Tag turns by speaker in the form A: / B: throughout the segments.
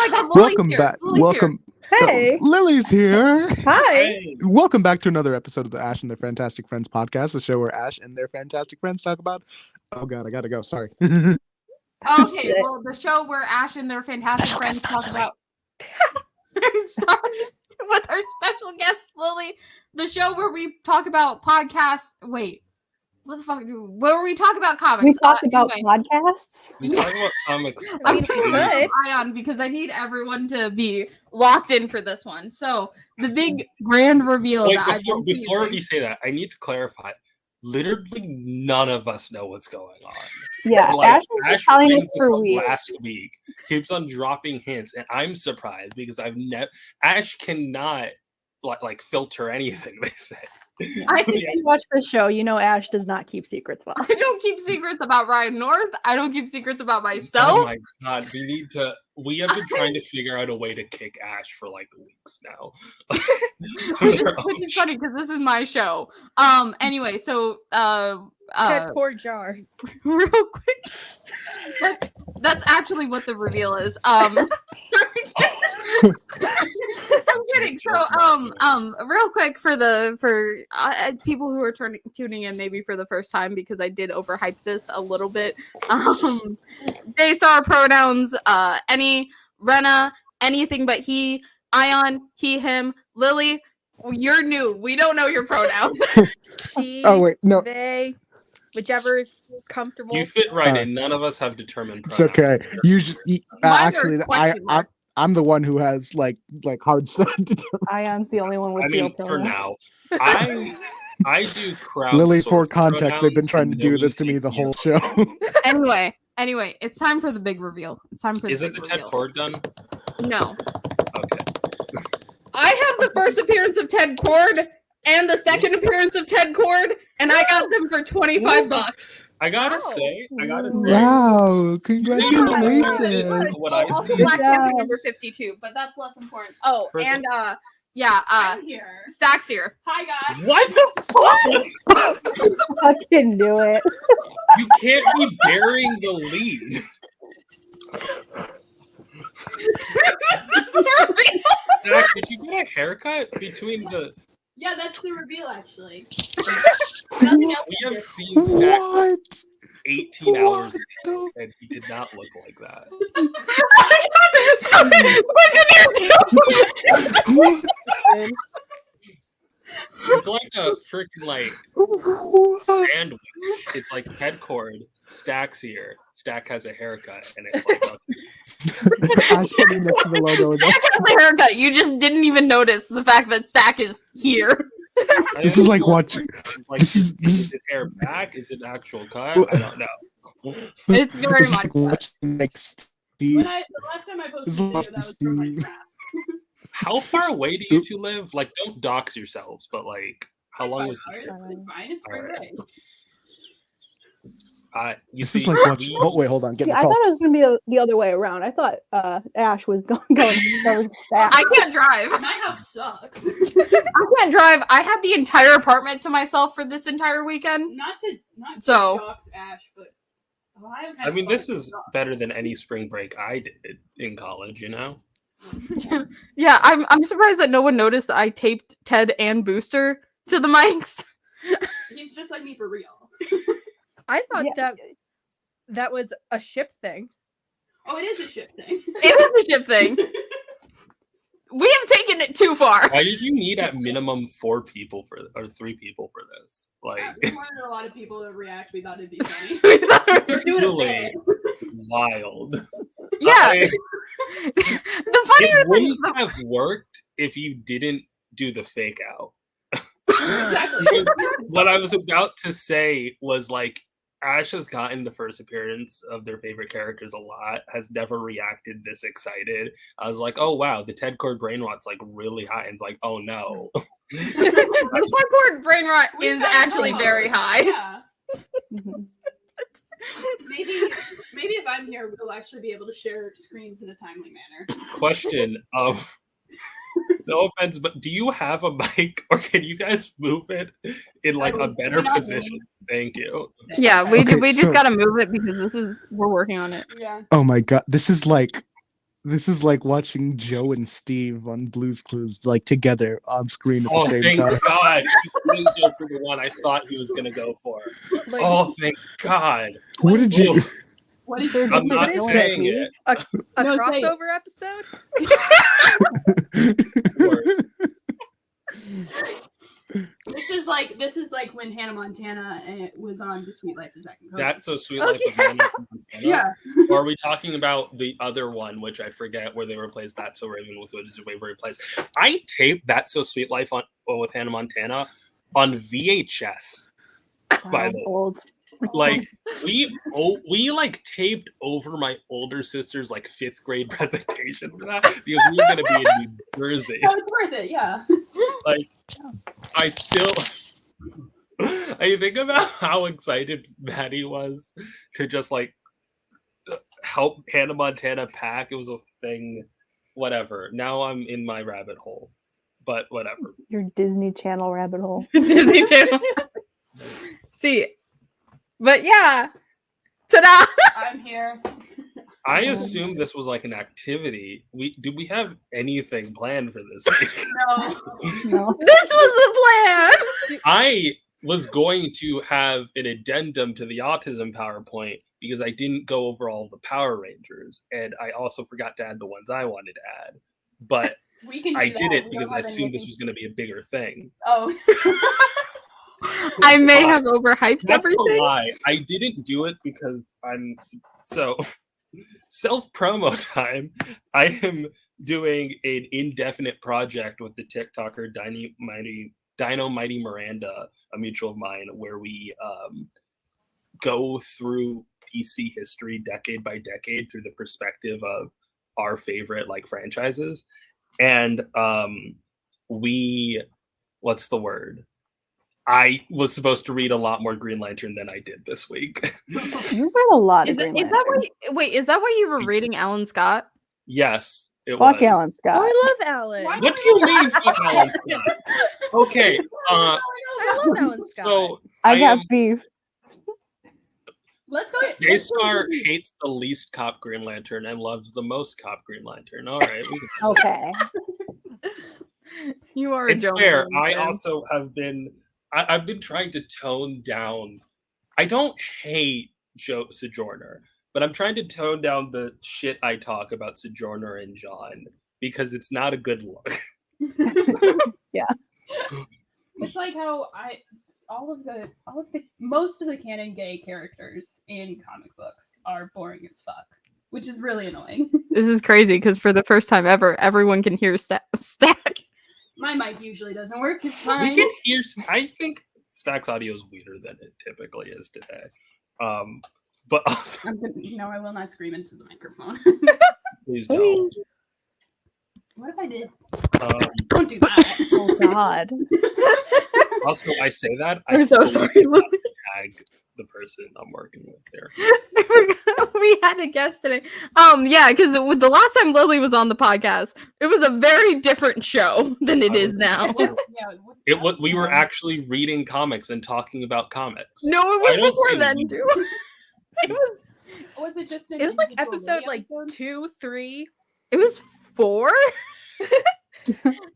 A: my God,
B: Welcome back. Welcome.
C: Hey.
B: Lily's here.
C: Hi.
B: Welcome back to another episode of the Ash and Their Fantastic Friends podcast, the show where Ash and their fantastic friends talk about. Oh God, I gotta go. Sorry.
A: Okay, well, the show where Ash and their fantastic friends talk about. Start with our special guest Lily. The show where we talk about podcasts. Wait, what the fuck? Where we talk about comics?
C: We talk about
A: anyway.
C: podcasts.
D: We talk about comics.
A: I'm gonna Ayaan because I need everyone to be locked in for this one. So the big grand reveal.
D: Wait,
A: that
D: before you say that, I need to clarify. Literally, none of us know what's going on.
C: Yeah,
D: Like,
C: Ash is telling us for
D: up
C: weeks.
D: last week keeps on dropping hints, and I'm surprised because Ash cannot like filter anything they say.
C: I think if you watch the show, you know Ash does not keep secrets well.
A: I don't keep secrets about Ryan North. I don't keep secrets about
D: Oh
A: myself.
D: my God, we have been trying to figure out a way to kick Ash for like weeks now.
A: which is funny because this is my show. Anyway, so
C: Ted Core jar.
A: real quick. That's actually what the reveal is. I'm kidding. So, real quick for people who are tuning in maybe for the first time because I did overhype this a little bit. Daystar pronouns. Any Rena, anything but he. Ayaan, he, him. Lily, you're new. We don't know your pronouns.
C: She,
B: Oh wait, no,
C: they, whichever is comfortable.
D: You fit right in. None of us have determined
B: it's
D: pronouns.
B: okay. Usually,
A: Mine are
B: actually,
A: question mark.
B: I'm the one who has like hard to
C: Ion's the only one with
D: I mean,
C: real
D: for
C: pronouns.
D: now, I do crowd.
B: Lily, for context, they've been trying to do this to me the whole show.
A: Anyway, it's time for the big reveal. It's time for
D: Is
A: the
D: it
A: big
D: the
A: reveal.
D: Ted Cord gun?
A: No.
D: Okay.
A: I have the first appearance of Ted Cord and the second appearance of Ted Cord, and I got them for $25.
D: I gotta say.
B: Wow! Congratulations!
D: What I
A: Also,
D: see.
A: Black Panther
C: Yeah.
A: number 52, but that's less important. Oh,
D: First
A: and
E: I'm here.
A: Stack's here.
E: Hi guys.
D: What the fuck?
C: Fucking do it.
D: You can't be burying the lead. Zach, did you get a haircut between the?
E: Yeah, that's the reveal actually.
D: We have seen Zach
B: What?
D: 18 hours ago, and he did not look like that. It's like a freaking like sandwich. It's like Ted Cord, Stack's here. Stack has a haircut, and it's like
B: Ash putting next to the logo.
A: Stack has a haircut. You just didn't even notice the fact that Stack is here.
B: This is like watching.
D: Like,
B: This
D: is
B: is
D: it hair back? Is it actual cut? I don't know.
A: It's very
B: this is
A: much.
B: like watching like Steve.
E: The last time I posted
B: This
E: a
B: is
E: video, that was from my craft.
D: How far away do you two live? Like, don't dox yourselves, but like, how long was the trip?
E: It's fine. It's spring
D: Alright.
E: break.
D: You
B: This
D: see,
B: is like watching. Oh wait, hold on. Get
C: Yeah,
B: the
C: I
B: call.
C: thought it was gonna be the other way around. I thought Ash was going to staff.
A: I can't drive.
E: My house sucks.
A: I can't drive. I had the entire apartment to myself for this entire weekend.
E: not to
A: So-
E: dox Ash, but Ohio kind
D: I
E: of
D: mean, this
E: fun
D: is
E: dogs.
D: better than any spring break I did in college. You know.
A: Yeah, I'm surprised that no one noticed I taped Ted and Booster to the mics.
E: He's just like me for real.
F: I thought
C: Yeah.
F: that was a ship thing.
E: Oh, it is a ship thing.
A: It is a ship thing. We have taken it too far.
D: Why did you need at minimum 4 people or 3 people for this? Like,
E: We wanted a lot of people to react. We thought it'd be funny.
A: Yeah.
E: We're doing a
D: really
E: bit.
D: wild.
A: The funnier
D: It
A: thing.
D: wouldn't have worked if you didn't do the fake out.
E: Exactly.
D: Because what I was about to say was like, Ash has gotten the first appearance of their favorite characters a lot, has never reacted this excited. I was like, oh wow, the Ted Cord brain rot's like really high. And it's like, oh no.
A: The Ted brain rot
E: We
A: is
E: found
A: actually
E: co-hosts.
A: very high.
E: Yeah.
C: Mhm.
E: Maybe if I'm here, we'll actually be able to share screens in a timely manner.
D: Question no offense, but do you have a mic or can you guys move it in like a better position? Thank you.
A: Yeah, we
B: Okay,
A: just
B: so-
A: gotta move it because we're working on it.
E: Yeah.
B: Oh my God! This is like This is like watching Joe and Steve on Blue's Clues, like together on screen at the
D: Oh,
B: same
D: thank
B: time.
D: God. He couldn't go for the one I thought he was going to go for.
F: Like,
D: Oh, thank God.
B: What did you?
D: Ooh,
E: What is
C: They're
D: I'm not
C: different
D: saying
C: villains.
D: it.
F: a
E: No, say it.
F: crossover episode?
D: Worse.
E: This is like when Hannah Montana was on The Sweet Life of Zack and Cody.
D: That's So Sweet
F: Oh,
D: Life of
F: yeah.
D: Hannah Montana.
E: Yeah.
D: Or are we talking about the other one, which I forget, where they replaced That's So Raven with What Is Your Favorite Place? I taped That's So Sweet Life with Hannah Montana on VHS. By the way.
C: Old.
D: Like we like taped over my older sister's like 5th grade presentation for that because we were gonna be in New Jersey.
E: Oh, it's worth it, yeah.
D: Like I think about how excited Maddie was to just like help Hannah Montana pack. It was a thing. Whatever. Now I'm in my rabbit hole. But whatever.
C: Your Disney Channel rabbit hole.
A: Disney Channel. See, but yeah, ta-da!
E: I'm here.
D: I assumed this was like an activity. Did we have anything planned for this week?
E: No.
C: No.
A: This was the plan.
D: I was going to have an addendum to the autism PowerPoint because I didn't go over all the Power Rangers, and I also forgot to add the ones I wanted to add. But
E: We can do
D: I
E: that.
D: did it
E: We
D: because
E: don't
D: I
E: have
D: assumed this
E: anything-
D: was going to be a bigger thing.
E: Oh.
A: I may
D: Fine.
A: have overhyped
D: That's a
A: everything.
D: lie. I didn't do it because I'm so self-promo time. I am doing an indefinite project with the TikToker Dino Mighty Miranda, a mutual of mine, where we go through PC history decade by decade through the perspective of our favorite like franchises. And what's the word? I was supposed to read a lot more Green Lantern than I did this week.
C: You've read a lot
A: Is
C: of Green
A: that
C: Lantern.
A: wait, is that why you were reading Alan Scott?
D: Yes, it
C: Fuck
D: was.
C: Alan Scott.
F: Oh, I love Alan.
E: Why-
D: What do you mean, fuck Alan Scott? Okay,
F: I love Alan Scott.
D: so
C: I got
D: am
C: beef.
E: Let's go.
D: Daystar hates the least cop Green Lantern and loves the most cop Green Lantern. All right, we can-
C: Okay.
A: You are.
D: it's
A: a Joe
D: fair.
A: Rogan
D: I
A: fan.
D: also have been. I've been trying to tone down. I don't hate Joe Sojourner, but I'm trying to tone down the shit I talk about Sojourner and John because it's not a good look.
E: It's like how most of the canon gay characters in comic books are boring as fuck, which is really annoying.
A: This is crazy because for the first time ever, everyone can hear Stack.
E: My mic usually doesn't work. It's
D: We
E: fine.
D: can hear. I think Stack's audio is weirder than it typically is today. But also,
E: No, I will not scream into the microphone.
D: please don't.
E: What if I did?
D: Um,
E: Don't do that.
C: Oh God.
D: also, I say that.
A: I'm
D: I
A: so
D: fully
A: sorry.
D: forgot to tag the person I'm working with there.
A: We had a guest today. Yeah, because with the last time Lily was on the podcast, it was a very different show than it
D: I
A: is
D: was-
A: now.
E: Yeah,
D: We were actually reading comics and talking about comics.
A: No, it
D: I
A: was
D: don't
A: before
D: say
A: then,
D: we-
A: too. It was.
E: Was it just? An
F: It was like
E: individual
F: episode
E: mini
F: like
E: episode?
F: 2, 3.
A: It was 4.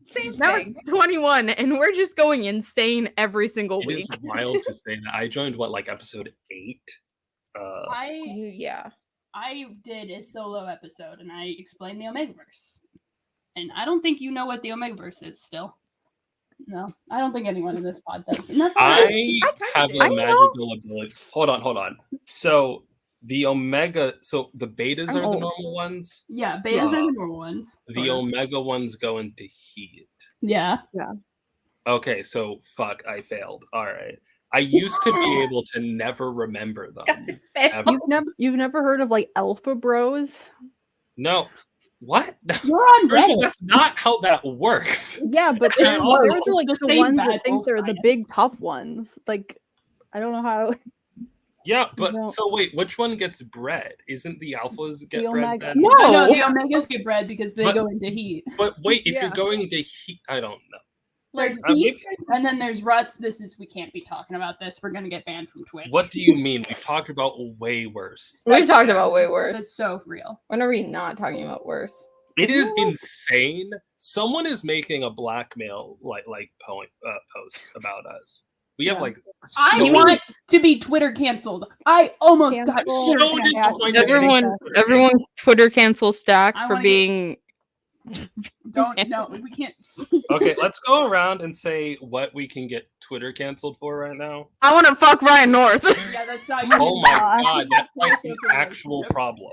F: Same
A: Now
F: thing.
A: it's 21, and we're just going insane every single
D: It
A: week.
D: is wild to say that. I joined like episode 8.
A: Yeah.
E: I did a solo episode and I explained the Omegaverse. And I don't think you know what the Omegaverse is still. No, I don't think anyone in this pod does. And that's fine.
D: I
F: kinda
D: have
F: do.
D: a
F: I
D: magical ability. Hold on. So the Omega, so the betas
C: I'm
D: are the
C: old.
D: normal ones.
E: Yeah, betas are
D: Yeah.
E: the normal ones.
D: The
E: sort of.
D: Omega ones go into heat.
E: Yeah.
D: Okay, so fuck, I failed. All right. I used to be able to never remember them. Ever.
C: You've never heard of like Alpha Bros?
D: No. What?
E: You're on
D: First of all,
E: Reddit.
D: that's not how that works.
C: Yeah, but
D: Yeah,
C: they're,
D: all
C: they're
D: those-
C: the, like
E: the
C: the
E: same
C: ones
E: bad
C: that think
E: wolf
C: they're the
E: science.
C: big tough ones. Like, I don't know how.
D: Yeah, but
C: No.
D: so wait, which one gets bred? Isn't the alphas get bred
C: Omega.
D: then?
A: No.
E: I know the Omegas get bred because they
D: But-
E: go into heat.
D: But wait, if
F: Yeah.
D: you're going to heat, I don't know.
E: There's
D: I'm
E: Pete,
D: making-
E: and then there's Ruts. We can't be talking about this. We're gonna get banned from Twitch.
D: What do you mean? We've talked about way worse.
A: We've talked
E: fair.
A: about way
E: That's
A: worse.
E: so real.
A: When are we not talking about worse?
D: It is insane. Someone is making a blackmail post about us. We have
C: Yeah.
D: like
E: I
D: so
E: want to be Twitter canceled. I almost got
C: Cancel.
D: so
C: Yeah,
D: disappointed.
A: Everyone Twitter cancel Stack
E: I
A: for
E: wanna
A: being.
E: we can't.
D: Okay, let's go around and say what we can get Twitter canceled for right now.
A: I want to fuck Ryan North.
E: Yeah, that's not.
D: Oh my
C: God.
D: god, that's like
E: That's
D: the
E: okay.
D: actual problem.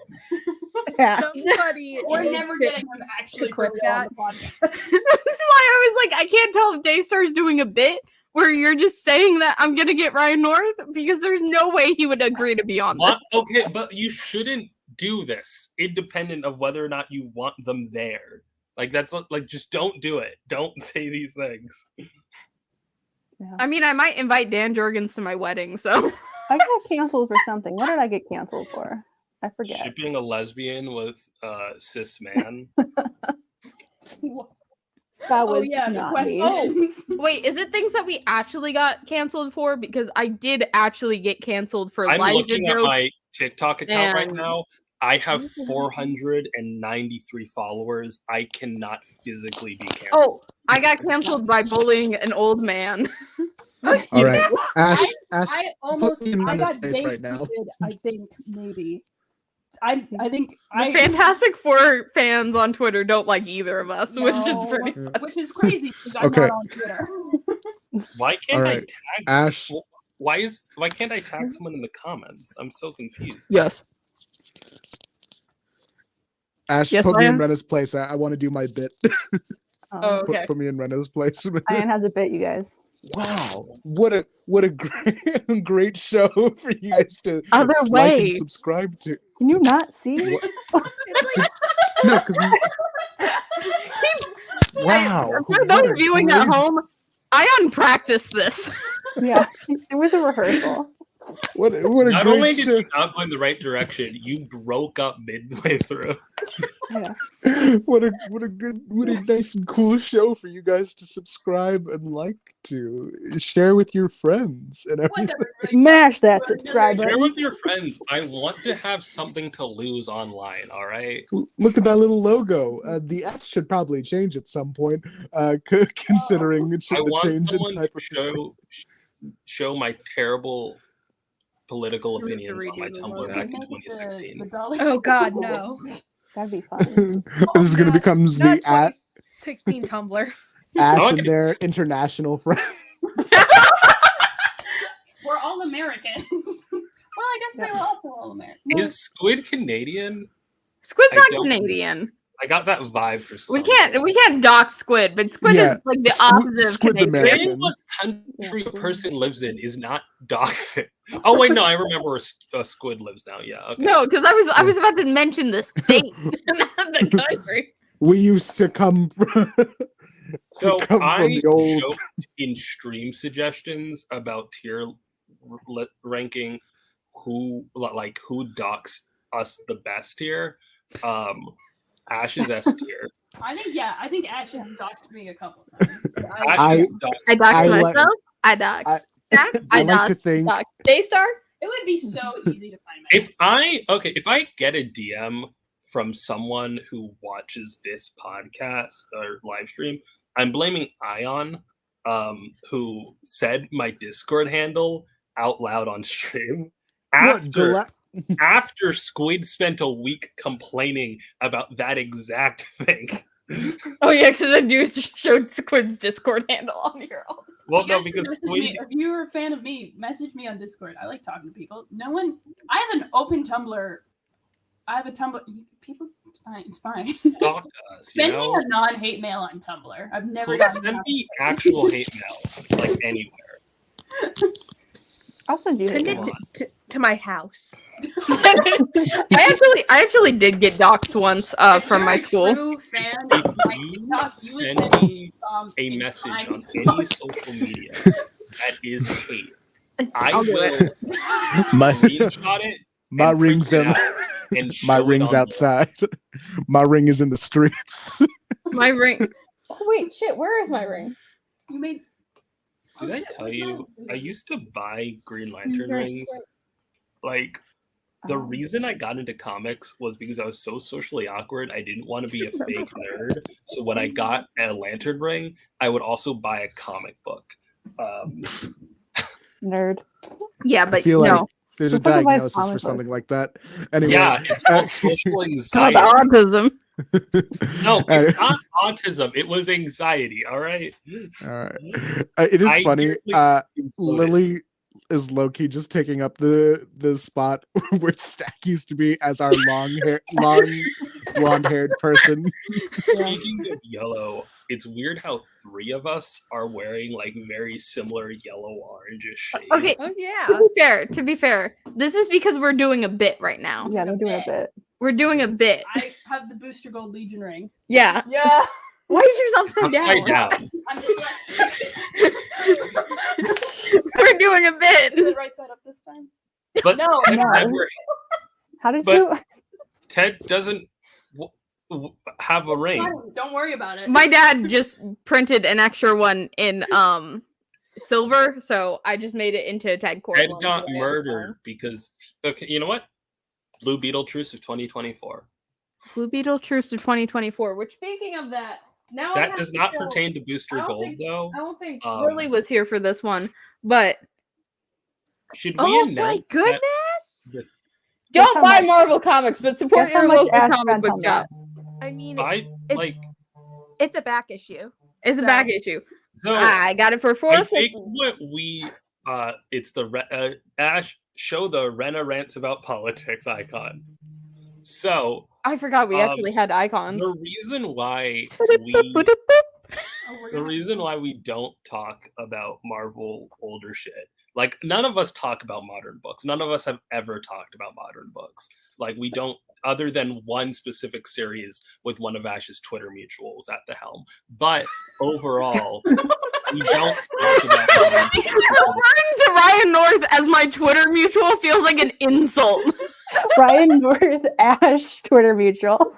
C: Yeah.
F: Somebody
E: We're
F: needs
E: never
F: to-
E: getting them actually
F: clip
E: for real on
F: that.
E: the podcast.
A: That's why I was like, I can't tell if Daystar's doing a bit where you're just saying that I'm gonna get Ryan North because there's no way he would agree to be on this.
D: What? Okay, but you shouldn't do this independent of whether or not you want them there. Like that's like just don't do it. Don't say these things.
A: I mean, I might invite Dan Jorgens to my wedding, so
C: I got canceled for something. What did I get canceled for? I forget.
D: Shipping a lesbian with cis man.
C: That was
E: Oh yeah, the
C: not me.
E: questions.
A: wait, is it things that we actually got canceled for? Because I did actually get canceled for
D: I'm
A: Elijah
D: looking at
A: jokes.
D: my TikTok account right
A: and-
D: now. I have 493 followers. I cannot physically be canceled.
A: Oh, I got canceled by bullying an old man.
B: All right, Ash.
E: I almost
B: me in
E: I
B: this
E: got
B: place right now.
E: dated, I think maybe. I think
A: The Fantastic Four fans on Twitter don't like either of us, which is
E: No.
A: pretty.
E: which is crazy because I'm
B: Okay.
E: not on Twitter.
D: Why can't I
B: Alright,
D: tag
B: Ash.
D: Why can't I tag someone in the comments? I'm so confused.
A: Yes.
B: Ash,
A: Yes,
B: put me in
A: Ryan?
B: Rena's place. I want to do my bit.
A: Oh, okay.
B: Put me in Rena's place.
C: Ayaan has a bit, you guys.
B: Wow, what a great great show for you guys to
A: Other
B: like and
A: way.
B: subscribe to.
C: Can you not see?
B: What?
F: It's like
B: No, because wow.
A: For
B: what
A: those
B: a
A: viewing at
B: great-
A: home, Ayaan practiced this.
C: Yeah, it was a rehearsal.
B: What a
D: Not only
B: great
D: did
B: show.
D: you not go in the right direction, you broke up midway through.
C: Yeah.
B: What a nice and cool show for you guys to subscribe and like to share with your friends and everything.
E: What's everybody?
C: Mash that subscribe
D: Share
C: button.
D: with your friends. I want to have something to lose online. All right.
B: Look at that little logo. The S should probably change at some point, considering it
D: I
B: should
D: want
B: change in
D: someone to
B: hyper.
D: show my terrible political
A: You have to
D: opinions on my
A: redo the
D: Tumblr
A: logo.
D: back in
E: Make it
D: 2016.
E: the dollar
F: oh god,
E: store.
F: no.
C: That'd be fun.
B: This is gonna
F: Not-
B: become the
F: Not
B: at
F: 2016 Tumblr.
B: Ash
D: Okay.
B: and their international friends.
E: We're all Americans. Well, I guess they were also all Americans.
D: Is Squid Canadian?
A: Squid's
D: I
A: not
D: don't-
A: Canadian.
D: I got that vibe for some.
A: We can't dox Squid, but Squid
B: Yeah,
A: is like the
B: Squid-
A: opposite of
B: Squid's
A: Canadian.
B: American.
D: Saying what country a person lives in is not doxing. Oh wait, no, I remember where Squid lives now. Yeah, okay.
A: No, because I was about to mention the state, not the country.
B: We used to come from.
D: So
B: come from
D: I
B: the old-
D: joked in stream suggestions about tier ranking who doxed us the best here. Ash is S tier.
E: I think Ash has doxed me a couple times.
D: Ash is doxed.
A: I dox
B: I like-
A: myself. I dox. Stack.
B: I
A: I
B: like
A: dox.
B: to think.
A: Dox. Daystar.
E: It would be so easy to find.
D: If I get a DM from someone who watches this podcast or live stream, I'm blaming Ayaan, who said my Discord handle out loud on stream after Squid spent a week complaining about that exact thing.
A: Oh yeah, because I do showed Squid's Discord handle on here. All the time.
D: Well,
E: You
D: no,
E: guys should
D: because
E: message
D: Squid.
E: me. If you're a fan of me, message me on Discord. I like talking to people. No one. I have an open Tumblr. I have a Tumblr. People, it's fine.
D: Talk to us, you
E: Send me
D: know?
E: a non-hate mail on Tumblr. I've never
D: Please
E: gotten
D: send
E: that.
D: me actual hate mail, like anywhere.
C: I'll send you.
F: Send
C: hate
F: it
C: mail.
F: to my house.
A: I actually did get doxxed once
E: If
A: from
E: you're
A: my
E: a
A: school.
E: true fan
D: If
E: of my
D: you
E: TikTok, you would
D: send
E: send
D: me a
E: in
D: message
E: time.
D: on any social media that is hate, I
A: I'll do
D: will
B: My
D: screenshot it.
B: my
D: and
B: ring's
D: print
B: in.
D: it out and
B: My
D: show it
B: ring's
D: on
B: outside. My ring is in the streets.
A: My ring. Oh wait, shit. Where is my ring?
E: You made.
D: Did I tell you? I used to buy Green Lantern rings. Like, the reason I got into comics was because I was so socially awkward. I didn't want to be a fake nerd. So when I got a lantern ring, I would also buy a comic book.
C: Nerd.
A: Yeah,
B: I
A: but
B: feel like
A: no.
B: there's a
C: Who fucking buys
B: diagnosis for
C: comic
B: something like that. Anyway,
D: Yeah, it's called social
A: It's called
D: anxiety.
A: autism.
D: No,
B: Anyway.
D: it's not autism. It was anxiety. All right.
B: All right. It is
D: I
B: funny.
D: nearly imploded.
B: Lily is low-key just taking up the spot where Stack used to be as our long blonde-haired person.
D: Speaking of yellow, it's weird how 3 of us are wearing like very similar yellow-orangish shades.
A: Okay,
F: Oh yeah.
A: to be fair, this is because we're doing a bit right now.
C: Yeah, they're doing a bit.
A: We're doing a bit.
E: I have the Booster Gold Legion ring.
A: Yeah.
E: Yeah.
A: Why is yours upside
D: Upside
A: down?
D: down.
E: I'm dyslexic.
A: We're doing a
E: Is
A: bit.
E: it right side up this time?
D: But
E: No,
D: Ted,
C: no.
D: never,
C: How did
D: But-
C: you?
D: Ted doesn't have a ring.
E: Fine, don't worry about it.
A: My dad just printed an extra one in silver, so I just made it into a Ted Core.
D: Ted
A: one,
D: got
A: so I have
D: murdered
A: one.
D: because you know what? Blue Beetle Truce of 2024.
A: Blue Beetle Truce of 2024. Which, speaking of that, now I
D: That
A: have
D: does
A: to
D: not
A: show-
D: pertain to Booster
A: I don't
D: Gold
A: think-
D: though.
A: I don't think
D: Um,
A: Lily was here for this one, but
D: Should we
F: Oh
D: announce
F: my
D: that
F: goodness.
D: the-
A: don't
C: how
A: buy
C: much-
A: Marvel comics, but support
C: Guess how
A: your
C: much
A: local
C: Ash
A: comic
C: spent
A: book
C: on
A: shop.
F: I mean,
D: I
F: it's
D: like
F: it's a back issue.
A: It's a
F: So-
A: back issue.
D: so
A: I got it for
D: I
A: $4.50.
D: think what we it's the Ash show the Rena rants about politics icon. So
A: I forgot we
D: Um,
A: actually had icons.
D: the reason why the reason why we don't talk about Marvel older shit, like none of us talk about modern books. None of us have ever talked about modern books. Like we don't, other than one specific series with one of Ash's Twitter mutuals at the helm. But overall, we don't talk about modern books.
A: Referring to Ryan North as my Twitter mutual feels like an insult.
C: Ryan North Ash Twitter mutual.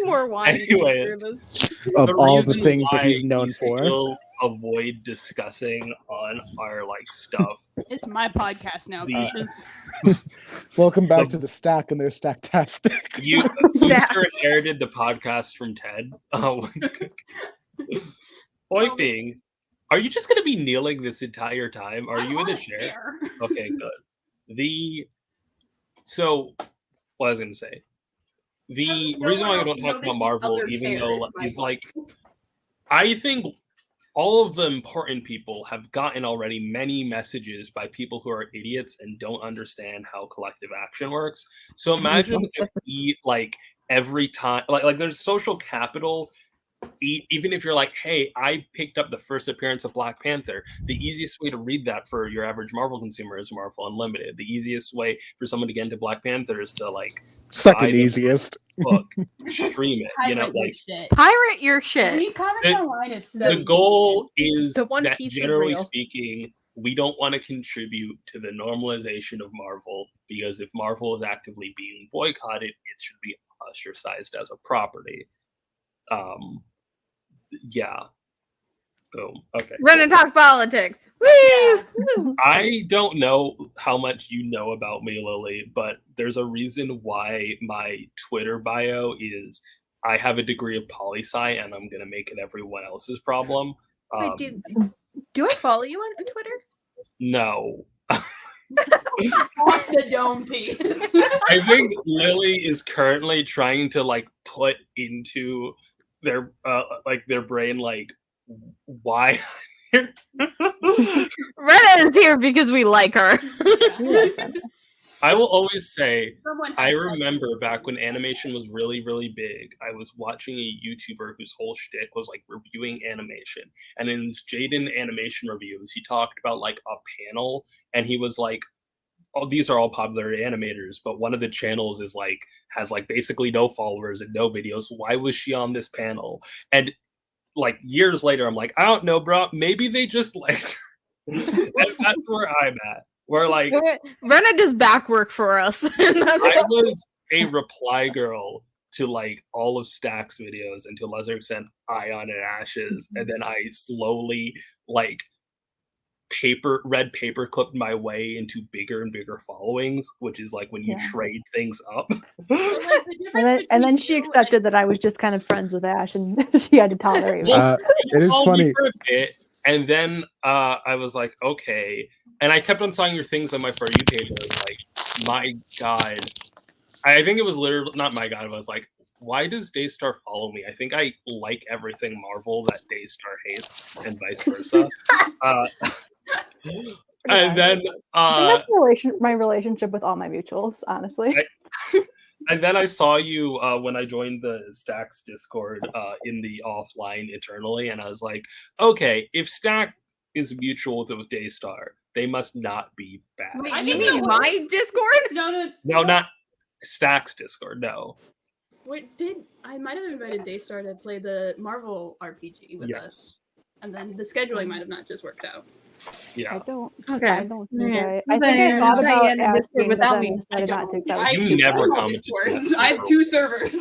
A: More wine.
D: Anyways.
B: Of
D: The
B: all the
D: reason
B: things that
D: why
B: he's known
D: we
B: for.
D: still avoid discussing on our like stuff.
E: It's my podcast now,
D: The-
E: patience.
B: Welcome back
D: The-
B: to the Stack and their Stacktastic.
D: You
F: Yeah.
D: Booster inherited the podcast from Ted. Point being, are you just gonna be kneeling this entire time? Are
E: I'm
D: you in
E: on
D: a chair?
E: chair.
D: Okay, good. So what I was gonna say. The
A: No
D: reason why
A: one
D: we don't
A: else
D: talk
A: noticed
D: about
A: the
D: Marvel,
A: other
D: even
A: chair
D: though
A: is my
D: is like I think all of the important people have gotten already many messages by people who are idiots and don't understand how collective action works. So imagine if we like every time like there's social capital. Even if you're like, hey, I picked up the first appearance of Black Panther, the easiest way to read that for your average Marvel consumer is Marvel Unlimited. The easiest way for someone to get into Black Panther is to like
B: Second
D: buy the
B: easiest.
D: book, stream it. You know,
E: Pirate your
D: like
E: shit.
A: Pirate your shit.
E: Read comics
D: The-
E: online is so
D: the goal
E: easy.
D: is
F: The One
D: that
F: Piece is
D: generally
F: real.
D: speaking, we don't want to contribute to the normalization of Marvel because if Marvel is actively being boycotted, it should be ostracized as a property. Yeah. Boom. Okay.
A: Rena talk politics. Woo!
E: Yeah.
D: I don't know how much you know about me, Lily, but there's a reason why my Twitter bio is I have a degree of poli-sci and I'm gonna make it everyone else's problem.
F: Wait, do I follow you on Twitter?
D: No.
E: Off the dome piece.
D: I think Lily is currently trying to like put into their brain like why
A: Rena is here because we like her.
D: I will always say
E: Someone
D: I
E: has to-
D: remember back when animation was really, really big, I was watching a YouTuber whose whole shtick was like reviewing animation. And in his Jaden animation reviews, he talked about like a panel and he was like, oh, these are all popular animators, but one of the channels is like, has like basically no followers and no videos. Why was she on this panel? And like years later, I'm like, I don't know, bro. Maybe they just liked her. And that's where I'm at. Where like,
A: Rena does back work for us. And that's
D: I was a reply girl to like all of Stack's videos and to a lesser extent Ayaan and Ash's, and then I slowly like red paper clipped my way into bigger and bigger followings, which is like when you trade things up.
C: And then she accepted that I was just kind of friends with Ash, and she had to tolerate me.
B: It is funny.
D: For a bit, and then I was like, okay, and I kept on seeing your things on my For You page. And I was like, my God, I think it was literally not my God. I was like, why does Daystar follow me? I think I like everything Marvel that Daystar hates, and vice versa. And then
C: that's my relationship with all my mutuals, honestly.
D: And then I saw you when I joined the Stacks Discord in the offline eternally, and I was like, okay, if Stack is mutual with Daystar, they must not be bad.
A: Wait, you mean my Discord?
D: No, not Stacks Discord. No.
E: Wait, I might have invited Daystar to play the Marvel RPG with us, and then the scheduling might have not just worked out.
D: Yeah.
C: I don't.
A: Okay.
C: I don't think I think I thought about asking without me. Decided not to.
D: You never commented.
E: I have 2 servers.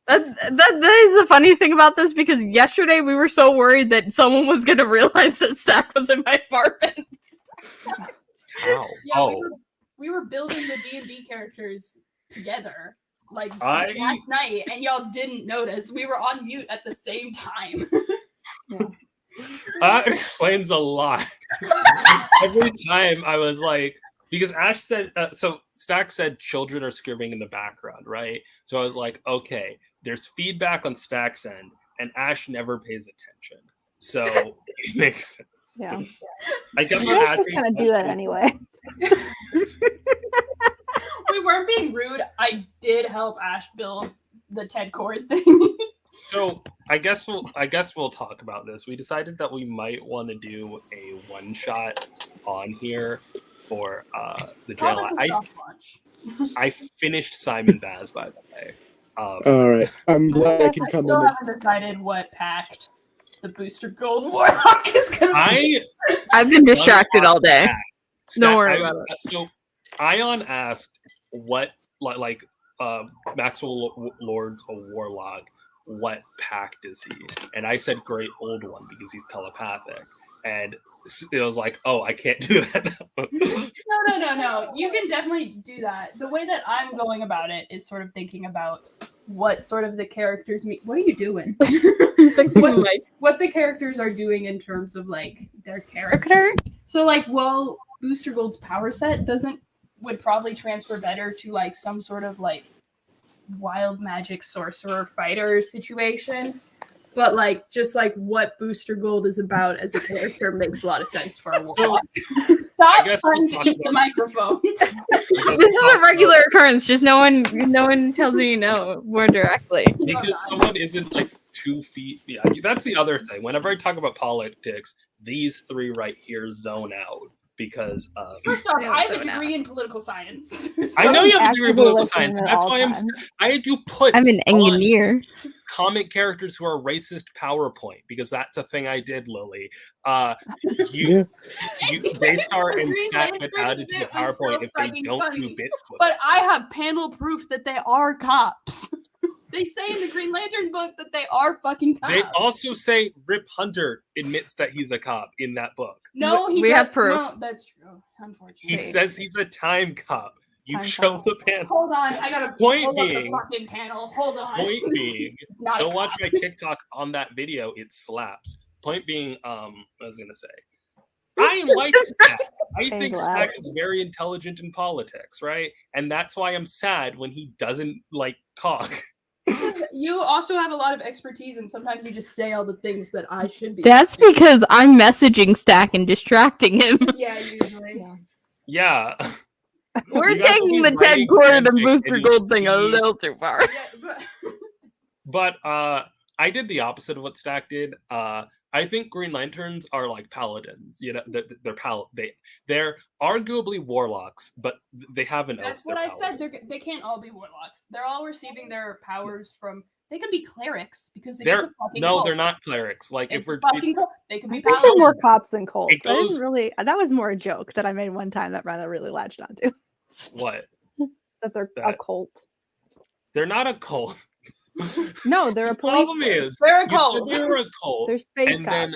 A: That is the funny thing about this, because yesterday we were so worried that someone was going to realize that Stack was in my apartment.
D: How?
E: Yeah, we were building the D&D characters together like last night, and y'all didn't notice. We were on mute at the same time.
D: That explains a lot. Every time I was like, because Ash said, so Stack said children are screaming in the background, right? So I was like, okay, there's feedback on Stack's end, and Ash never pays attention. So it makes sense.
C: Yeah.
D: I kept on asking.
C: Kind of do that anyway.
E: We weren't being rude. I did help Ash build the Ted Cord thing.
D: So I guess we'll talk about this. We decided that we might want to do a one-shot on here for the jail. I finished Simon Baz, by the way.
B: All right, I'm glad I can come
E: still
B: in.
E: haven't decided what pact the Booster Gold Warlock is going to be.
A: I've been distracted all day. Don't worry about it.
D: So Ayaan asked what Maxwell Lord's a warlock. What pact is he? And I said Great Old One because he's telepathic. And it was like, oh, I can't do that.
E: No. You can definitely do that. The way that I'm going about it is sort of thinking about what sort of the characters mean. What are you doing? What the characters are doing in terms of like their character. So like, well, Booster Gold's power set would probably transfer better to like some sort of like wild magic sorcerer fighter situation, but like just like what Booster Gold is about as a character makes a lot of sense for a warlock. Stop trying to eat the microphone.
A: This is a regular occurrence. Just no one tells me no more directly.
D: Because someone isn't like 2 feet. Yeah, that's the other thing. Whenever I talk about politics, these 3 right here zone out. Because
E: first off, I have a degree in political science.
D: I know you have a degree in political science. That's why I do put.
A: I'm an engineer.
D: Comic characters who are racist PowerPoint, because that's a thing I did, Lily. Daystar and Stack get added to the PowerPoint if they don't do Bigfoot.
E: But I have panel proof that they are cops. They say in the Green Lantern book that they are fucking cops.
D: They also say Rip Hunter admits that he's a cop in that book.
E: No,
A: we have proof.
E: No, that's true. Unfortunately,
D: he says he's a time cop. You show the panel.
E: Hold on, I gotta
D: point
E: being the fucking panel. Hold on.
D: Point being, don't watch my TikTok on that video. It slaps. Point being, I was gonna say, I like Stack. I think Stack is very intelligent in politics, right? And that's why I'm sad when he doesn't like talk.
E: You also have a lot of expertise, and sometimes you just say all the things that I should be.
A: That's because I'm messaging Stack and distracting him.
E: Yeah, usually.
D: Yeah.
A: We're taking the Ted Cord and Booster Gold thing a little too far.
E: Yeah,
D: but I did the opposite of what Stack did. I think Green Lanterns are like paladins. You know, they're arguably warlocks, but they have an oath.
E: That's what I said. They can't all be warlocks. They're all receiving their powers from. They could be clerics because it's a fucking cult.
D: They're not clerics. Like
E: it's
D: if we're
E: they could be.
C: I think they're more cops than cults.
D: Goes,
C: I didn't really. That was more a joke that I made one time that Rena really latched onto.
D: What?
C: That they're a cult.
D: They're not a cult.
C: No, they're a
D: The
C: police.
D: problem is,
E: They're a
D: you said
E: cult.
D: they were a cult,
C: They're space
D: and
C: cops.
D: then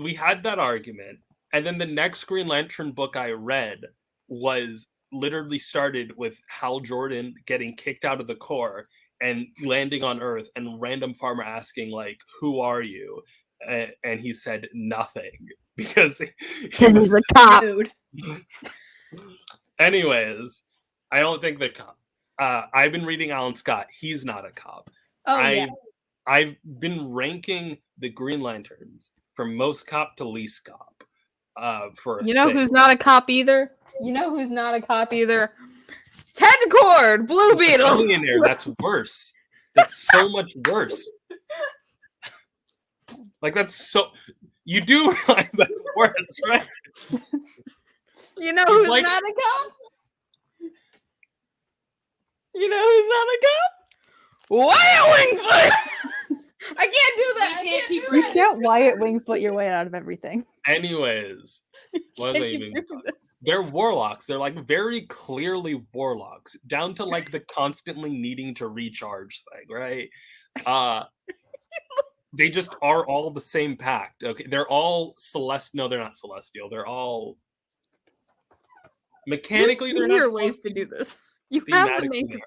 D: we had that argument, and then the next Green Lantern book I read was literally started with Hal Jordan getting kicked out of the Corps and landing on Earth, and random farmer asking like, "Who are you?" And he said nothing because he
A: He's a cop.
F: Mood.
D: Anyways, I don't think they're cop. I've been reading Alan Scott. He's not a cop.
F: Oh yeah.
D: I've been ranking the Green Lanterns from most cop to least cop. For
A: You know who's not a cop either? You know who's not a cop either? Ted Cord, Blue Beetle.
D: Millionaire. That's worse. That's so much worse. Like that's so. You do realize that's worse, right?
A: You know
D: He's
A: who's
D: like-
A: not a cop? You know who's not a cop? Wyatt Wingfoot. I can't do that. I can't keep
C: You can't Wyatt Wingfoot your way out of everything.
D: Anyways, what was I even talking? They're warlocks. They're like very clearly warlocks, down to like the constantly needing to recharge thing, right? They just are all the same pact. Okay, they're all celestial. No, they're not celestial. They're all mechanically. They're
A: There
D: not
A: are ways to do this. You
D: celestial,
A: have to
D: thematically
A: make.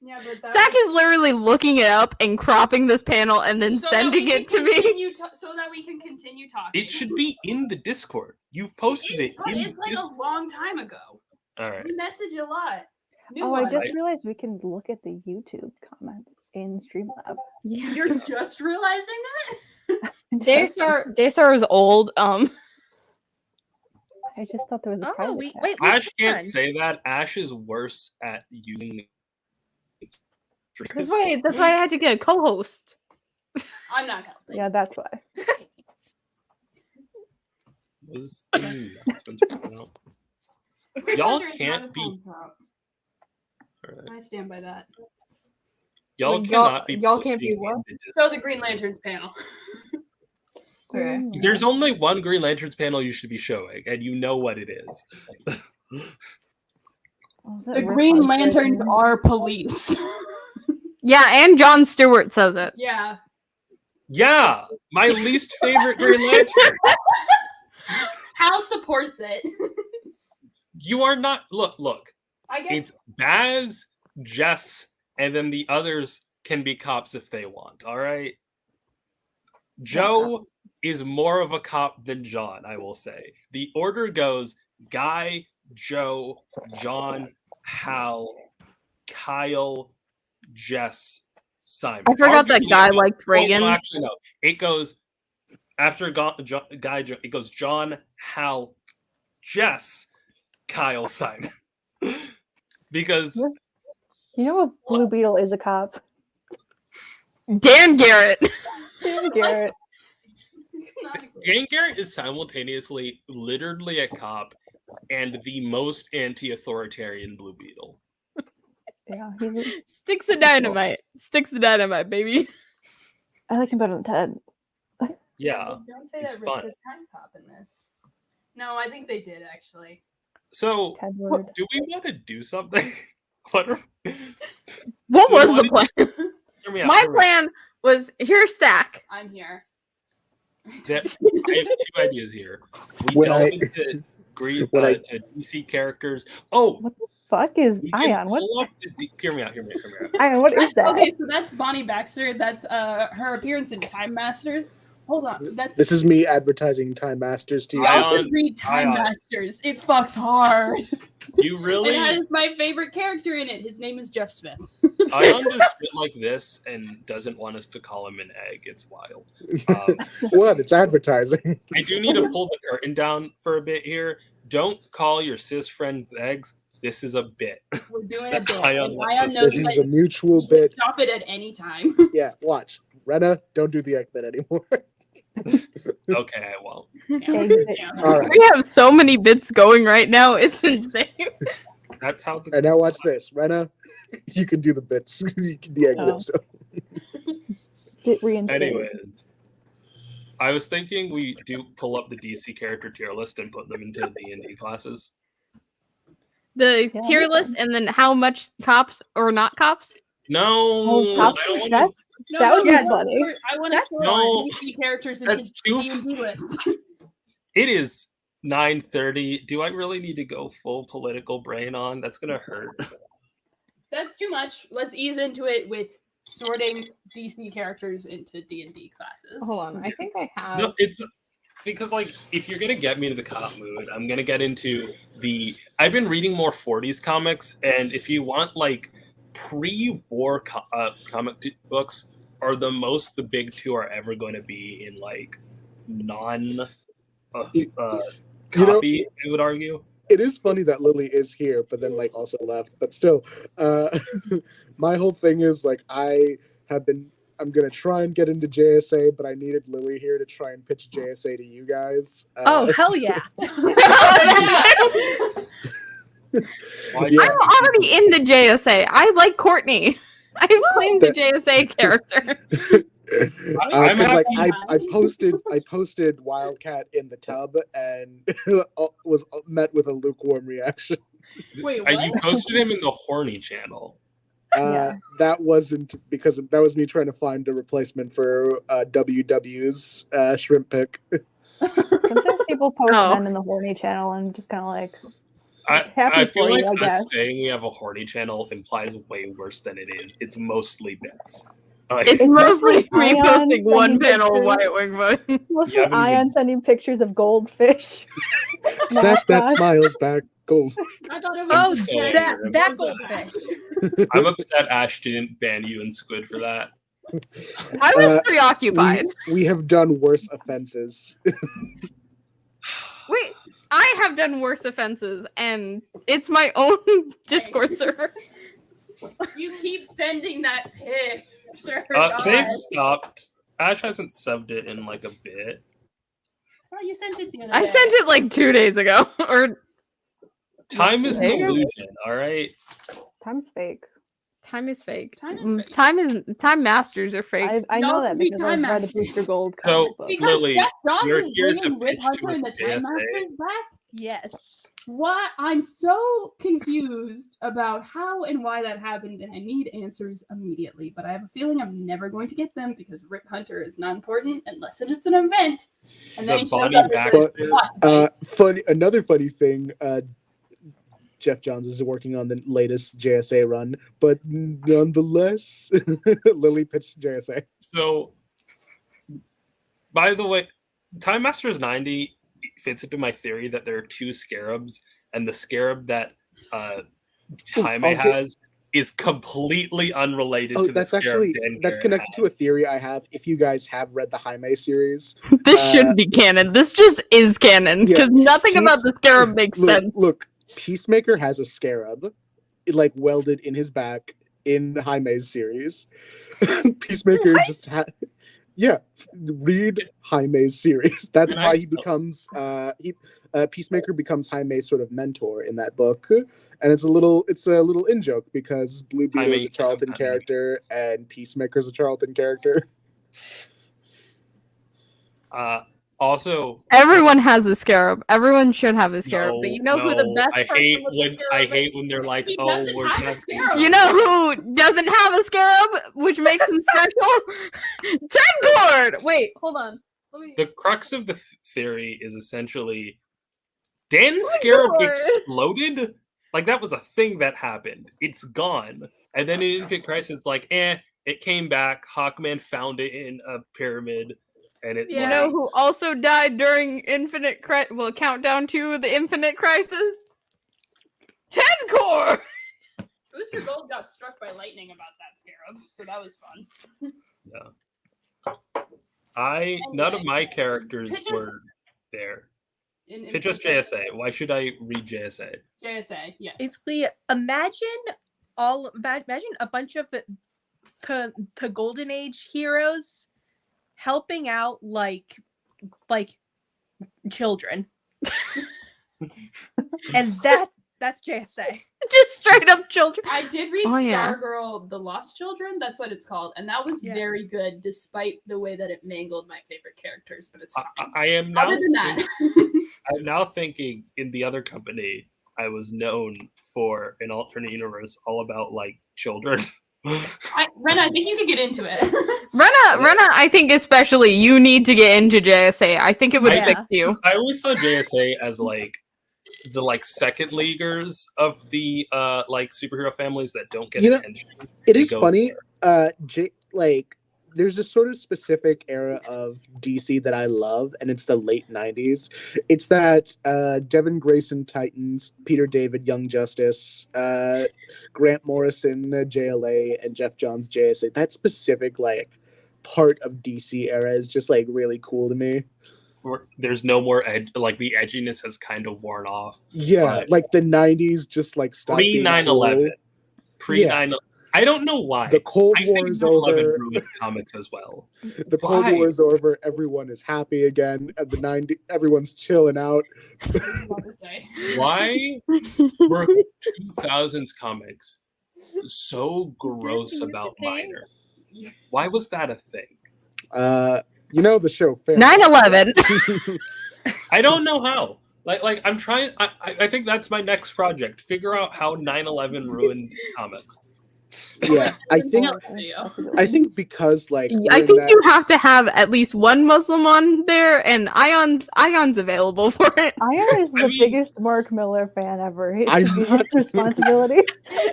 E: Yeah, but
A: Stack is literally looking it up and cropping this panel and then
E: so that
A: sending
E: we
A: it
E: can
A: to me.
E: continue so that we can continue talking.
D: It should be in the Discord. You've posted it.
E: But
D: in
E: it's like a
D: Discord.
E: long time ago.
D: All right.
E: We message a lot. New
C: Oh, I
E: ones.
C: just realized we can look at the YouTube comments in Streamlab.
E: You're just realizing that?
A: Daystar is old.
C: I just thought there was a
F: Oh,
C: private
F: wait,
C: chat.
F: wait.
D: Ash
F: which
D: can't
F: one?
D: say that. Ash is worse at using.
A: That's why I had to get a co-host.
E: I'm not helping.
C: Yeah, that's why.
E: Green
D: Y'all
E: Lantern's
D: can't
E: not a
D: be-
E: phone prop.
D: Alright.
E: I stand by that.
D: Y'all
A: Like,
D: cannot be.
A: y'all can't be
D: posting
A: what?
D: in the Discord.
E: Show the Green Lanterns panel.
F: Okay.
D: There's only one Green Lanterns panel you should be showing, and you know what it is.
C: Was it
E: The
C: Rick
E: Green
C: Hunter
E: Lanterns
C: again?
E: are police.
A: Yeah, and Jon Stewart says it.
E: Yeah.
D: Yeah, my least favorite Green Lantern.
E: Hal supports it.
D: You are not. Look.
E: I guess.
D: It's Baz, Jess, and then the others can be cops if they want. All right. Joe is more of a cop than John, I will say. The order goes Guy, Joe, John, Hal, Kyle, Jess, Simon.
A: I forgot that
D: Arguably,
A: Guy
D: no,
A: liked
D: no,
A: Reagan.
D: actually, no. It goes after Guy, it goes John, Hal, Jess, Kyle, Simon. Because
C: You know what? Blue Beetle is a cop.
A: Dan Garrett.
C: Dan Garrett.
D: Dan Garrett is simultaneously literally a cop and the most anti-authoritarian Blue Beetle.
C: Yeah,
A: Sticks of dynamite. Sticks of dynamite, baby.
C: I like him better than Ted.
D: Yeah.
E: Don't say
D: He's
E: that
D: fun.
E: Rick's a time cop in this. No, I think they did actually.
D: So,
C: Tedward.
D: do we want to do something? What
A: What
D: Do
A: was
D: you
A: the
D: wanna-
A: plan?
D: hear me out,
A: My
D: hear me out.
A: plan was here, Stack.
E: I'm here.
D: That- I have two ideas here. We
B: When
D: delve
B: I-
D: into
B: when I-
D: to DC characters. Oh,
C: What the fuck is
D: we can
C: Ayaan? What?
D: pull up hear me out.
C: Ayaan, what is that?
E: Okay, so that's Bonnie Baxter. That's her appearance in Time Masters. Hold on. That's
B: This is me advertising Time Masters to you.
E: y'all
D: Ayaan-
E: should read Time
D: Ayaan.
E: Masters. It fucks hard.
D: You really
E: It has my favorite character in it. His name is Jeff Smith.
D: Ion just shit like this and doesn't want us to call him an egg. It's wild.
B: What? It's advertising.
D: I do need to pull the curtain down for a bit here. Don't call your cis friends eggs. This is a bit.
E: We're doing a bit.
D: Ion
E: And
D: wants
E: Ion
D: us-
E: knows
B: This is
E: that
B: a mutual
E: you can
B: bit.
E: stop it at any time.
B: Yeah, watch. Rena, don't do the egg bit anymore.
D: Okay, I won't.
C: Yeah, you did.
E: Yeah.
B: All right.
A: We have so many bits going right now. It's insane.
D: That's how the
B: And now watch this. Rena, you can do the bits. You can the egg
C: Oh.
B: bits.
C: Get reinstated.
D: Anyways, I was thinking we do pull up the DC character tier list and put them into D&D classes.
A: The
C: Yeah,
A: tier
C: that's
A: list and then how much cops or not cops.
D: No,
C: Oh,
D: I
C: top
D: don't want
C: that's
E: No,
C: that would be
E: no,
C: funny.
E: I want to
F: That's-
E: sort
D: No,
E: DC characters into
D: that's too-
E: D&D lists.
D: It is 9:30. Do I really need to go full political brain on? That's gonna hurt.
E: That's too much. Let's ease into it with sorting DC characters into D&D classes.
F: Hold on. I think I have.
D: No, it's because like if you're gonna get me into the cop mood, I'm gonna get into the. I've been reading more 40s comics, and if you want like pre-war comic books, are the big two are ever going to be in like non copy. I would argue.
B: It is funny that Lily is here, but then like also left. But still, my whole thing is like I'm gonna try and get into JSA, but I needed Lily here to try and pitch JSA to you guys.
G: Oh hell yeah!
B: Yeah.
A: I'm already in the JSA. I like Courtney. I've claimed the JSA character.
D: I'm
B: Because like
D: happy.
B: I posted Wildcat in the tub and was met with a lukewarm reaction.
E: Wait,
D: You
E: what?
D: posted him in the horny channel.
C: Yeah.
B: That wasn't because that was me trying to find a replacement for WW's shrimp pick.
C: Sometimes people post
A: Oh.
C: them in the horny channel and I'm just kind of like,
D: I
C: happy
D: feel
C: for
D: like
C: you, I
D: us
C: guess.
D: saying we have a horny channel implies way worse than it is. It's mostly bits. Like,
A: It's mostly me
C: Ayaan
A: posting one
C: sending
A: panel of
C: pictures.
A: White Wing Boy.
C: mostly
D: Yeah, I haven't
C: Ayaan sending pictures of goldfish.
B: Snap that
C: Mascot.
B: smiles back. Gold.
E: I thought it was
G: Oh,
D: so
G: that
D: weird.
G: that goldfish.
D: I'm upset Ash didn't ban you and Squid for that.
A: I was preoccupied.
B: We have done worse offenses.
A: Wait, I have done worse offenses, and it's my own Discord server.
E: You keep sending that picture.
D: They've
E: God.
D: stopped. Ash hasn't subbed it in like a bit.
E: Oh, you sent it the other
A: I
E: day.
A: sent it like 2 days ago, or
D: Time is an
A: There you go.
D: illusion, all right?
C: Time's fake.
A: time is fake.
E: Time is fake.
A: Time masters are fake.
C: I
E: Y'all
C: know that
E: could be
C: because I
E: Time
C: read a
E: Masters.
C: Booster Gold
D: So-
C: comic book.
E: Because
D: Lily,
E: Jeff Johns
D: you're
E: is
D: here to
E: bringing Rip
D: pitch
E: Hunter
D: to
E: and the
D: us
E: Time
D: JSA.
E: Masters back.
G: Yes.
E: What? I'm so confused about how and why that happened, and I need answers immediately. But I have a feeling I'm never going to get them because Rip Hunter is not important unless it's an event. And then
D: The
E: he shows
D: Bonnie
E: up and
D: Back-
E: says, "What?"
B: Another funny thing, Jeff Johns is working on the latest JSA run, but nonetheless, Lily pitched JSA.
D: So, by the way, Time Masters 90 fits into my theory that there are two scarabs, and the scarab that Jaime has is completely unrelated to the
B: That's
D: scarab
B: actually
D: Dan
B: that's
D: Garrett
B: connected to a theory I have. If you guys have read the Jaime series,
A: This should be canon. This just is canon
B: Yeah,
A: because nothing
B: he's-
A: about the scarab makes sense.
B: Look, Peacemaker has a scarab, like welded in his back in Jaime's series. Peacemaker just had, read Jaime's series. That's
D: Can
B: why
D: I-
B: he becomes Peacemaker becomes Jaime's sort of mentor in that book, and it's a little in joke because Blue Beetle is
D: Jaime-
B: a Charlton character and Peacemaker's a Charlton character.
D: Also,
A: Everyone has a scarab. Everyone should have a scarab. but you know who the
D: no,
A: best
D: I
A: person
D: hate
A: with a
D: when
A: scarab is?
D: when they're like,
E: He
D: "Oh,
E: doesn't
D: we're
E: have a
D: not-
E: scarab.
A: You know who doesn't have a scarab, which makes him special? Tencord! Wait, hold on. Let me...
D: The crux of the theory is essentially Dan's scarab
A: Lord.
D: exploded. Like that was a thing that happened. It's gone. And then in Infinite Crisis, it's like, it came back. Hawkman found it in a pyramid. And it's
A: You
D: like,
A: know who also died during Countdown to the Infinite Crisis? Tencord!
E: Booster Gold got struck by lightning about that scarab, so that was fun.
D: none of my characters
E: Pitch us-
D: were there.
E: In
D: It's just JSA. Why should I read JSA?
E: JSA, yes.
G: Basically, imagine a bunch of the Golden Age heroes helping out like children, and that's JSA.
A: Just straight up children.
E: I did read
A: Oh, yeah.
E: Stargirl, The Lost Children. That's what it's called, and that was
G: Yeah.
E: very good, despite the way that it mangled my favorite characters. But it's fine.
D: I am now.
E: Other than that,
D: I'm now thinking in the other company, I was known for an alternate universe all about like children.
E: Rena, I think you could get into it.
A: Rena, I think especially you need to get into JSA. I think it would
G: Yeah.
A: fix you.
D: I always saw JSA as like the like second leaguers of the like superhero families that don't get attention.
B: It is funny. There's a sort of specific era of DC that I love, and it's the late 90s. It's that Devin Grayson Titans, Peter David Young Justice, Grant Morrison JLA, and Jeff Johns JSA. That specific like part of DC era is just like really cool to me.
D: There's no more like the edginess has kind of worn off.
B: Yeah, like the 90s just like stopped
D: pre 9/11. Pre 9/11. I don't know why.
B: The Cold War is over.
D: Ruined comics as well.
B: The Cold War is over. Everyone is happy again. At the 90s, everyone's chilling out.
D: Why were 2000s comics so gross about minors? Why was that a thing?
B: You know the show
A: 9/11.
D: I don't know how. Like I'm trying. I think that's my next project. Figure out how 9/11 ruined comics.
B: Yeah, I think because like
A: I think you have to have at least one Muslim on there, and Ayyaan's available for it.
C: Ayaan is the biggest Mark Miller fan ever. It's
B: not
C: responsibility.